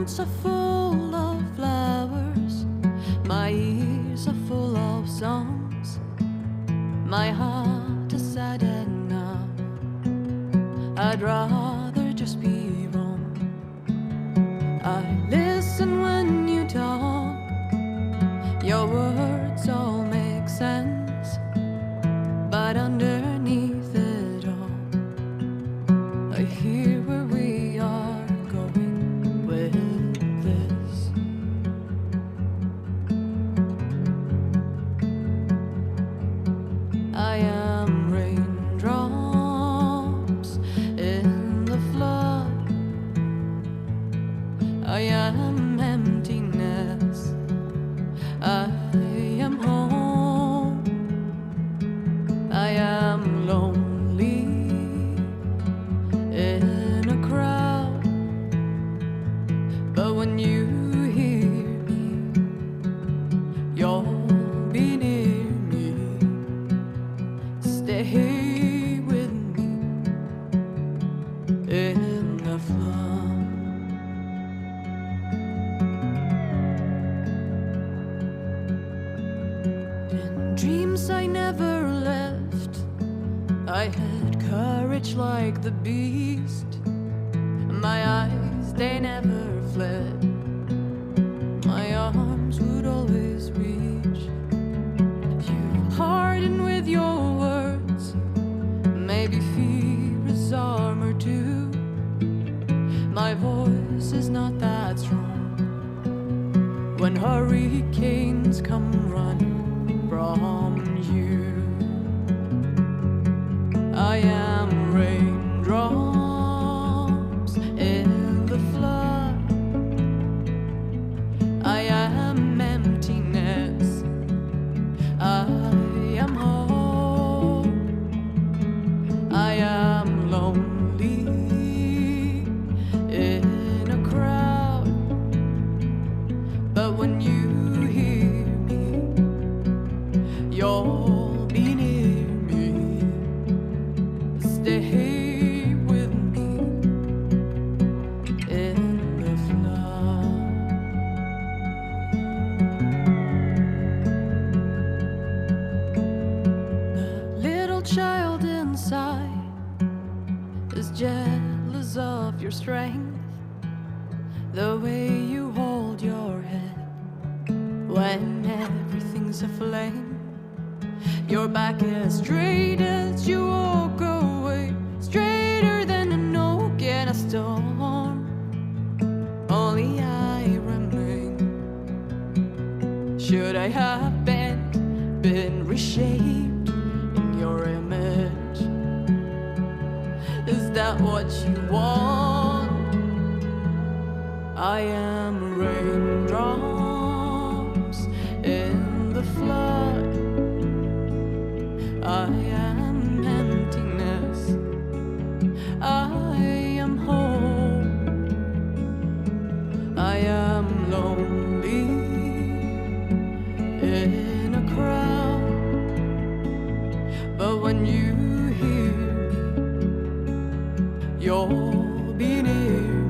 hands are full of flowers, my ears are full of songs, my heart is sad enough. I'd rather just be wrong. I listen when you talk, your words all make sense, but underneath it all, I hear where we are going with this. I am raindrops in the flood. I am emptiness. I am home. I am lonely in a crowd. But when you hear me, you'll be near me. Stay with me in the flood. In dreams I never left, I had courage like the beast. My eyes, they never fled. My arms would always reach. You harden with your words. Maybe fear is armor too. My voice is not that strong. When hurricanes come running from you, I am raindrops in the flood. I am emptiness. I am home. I am lonely in a crowd. But when you hear me, you'll be near me. Stay with me in the flood. The little child inside is jealous of your strength, the way you hold your head when everything's aflame. Your back as straight as you walk away, straighter than an oak in a storm. Only I remain. Should I have been reshaped in your image? Is that what you want? I am raindrops in the flood. I am emptiness. I am home. I am lonely in a crowd. But when you hear me, you'll be near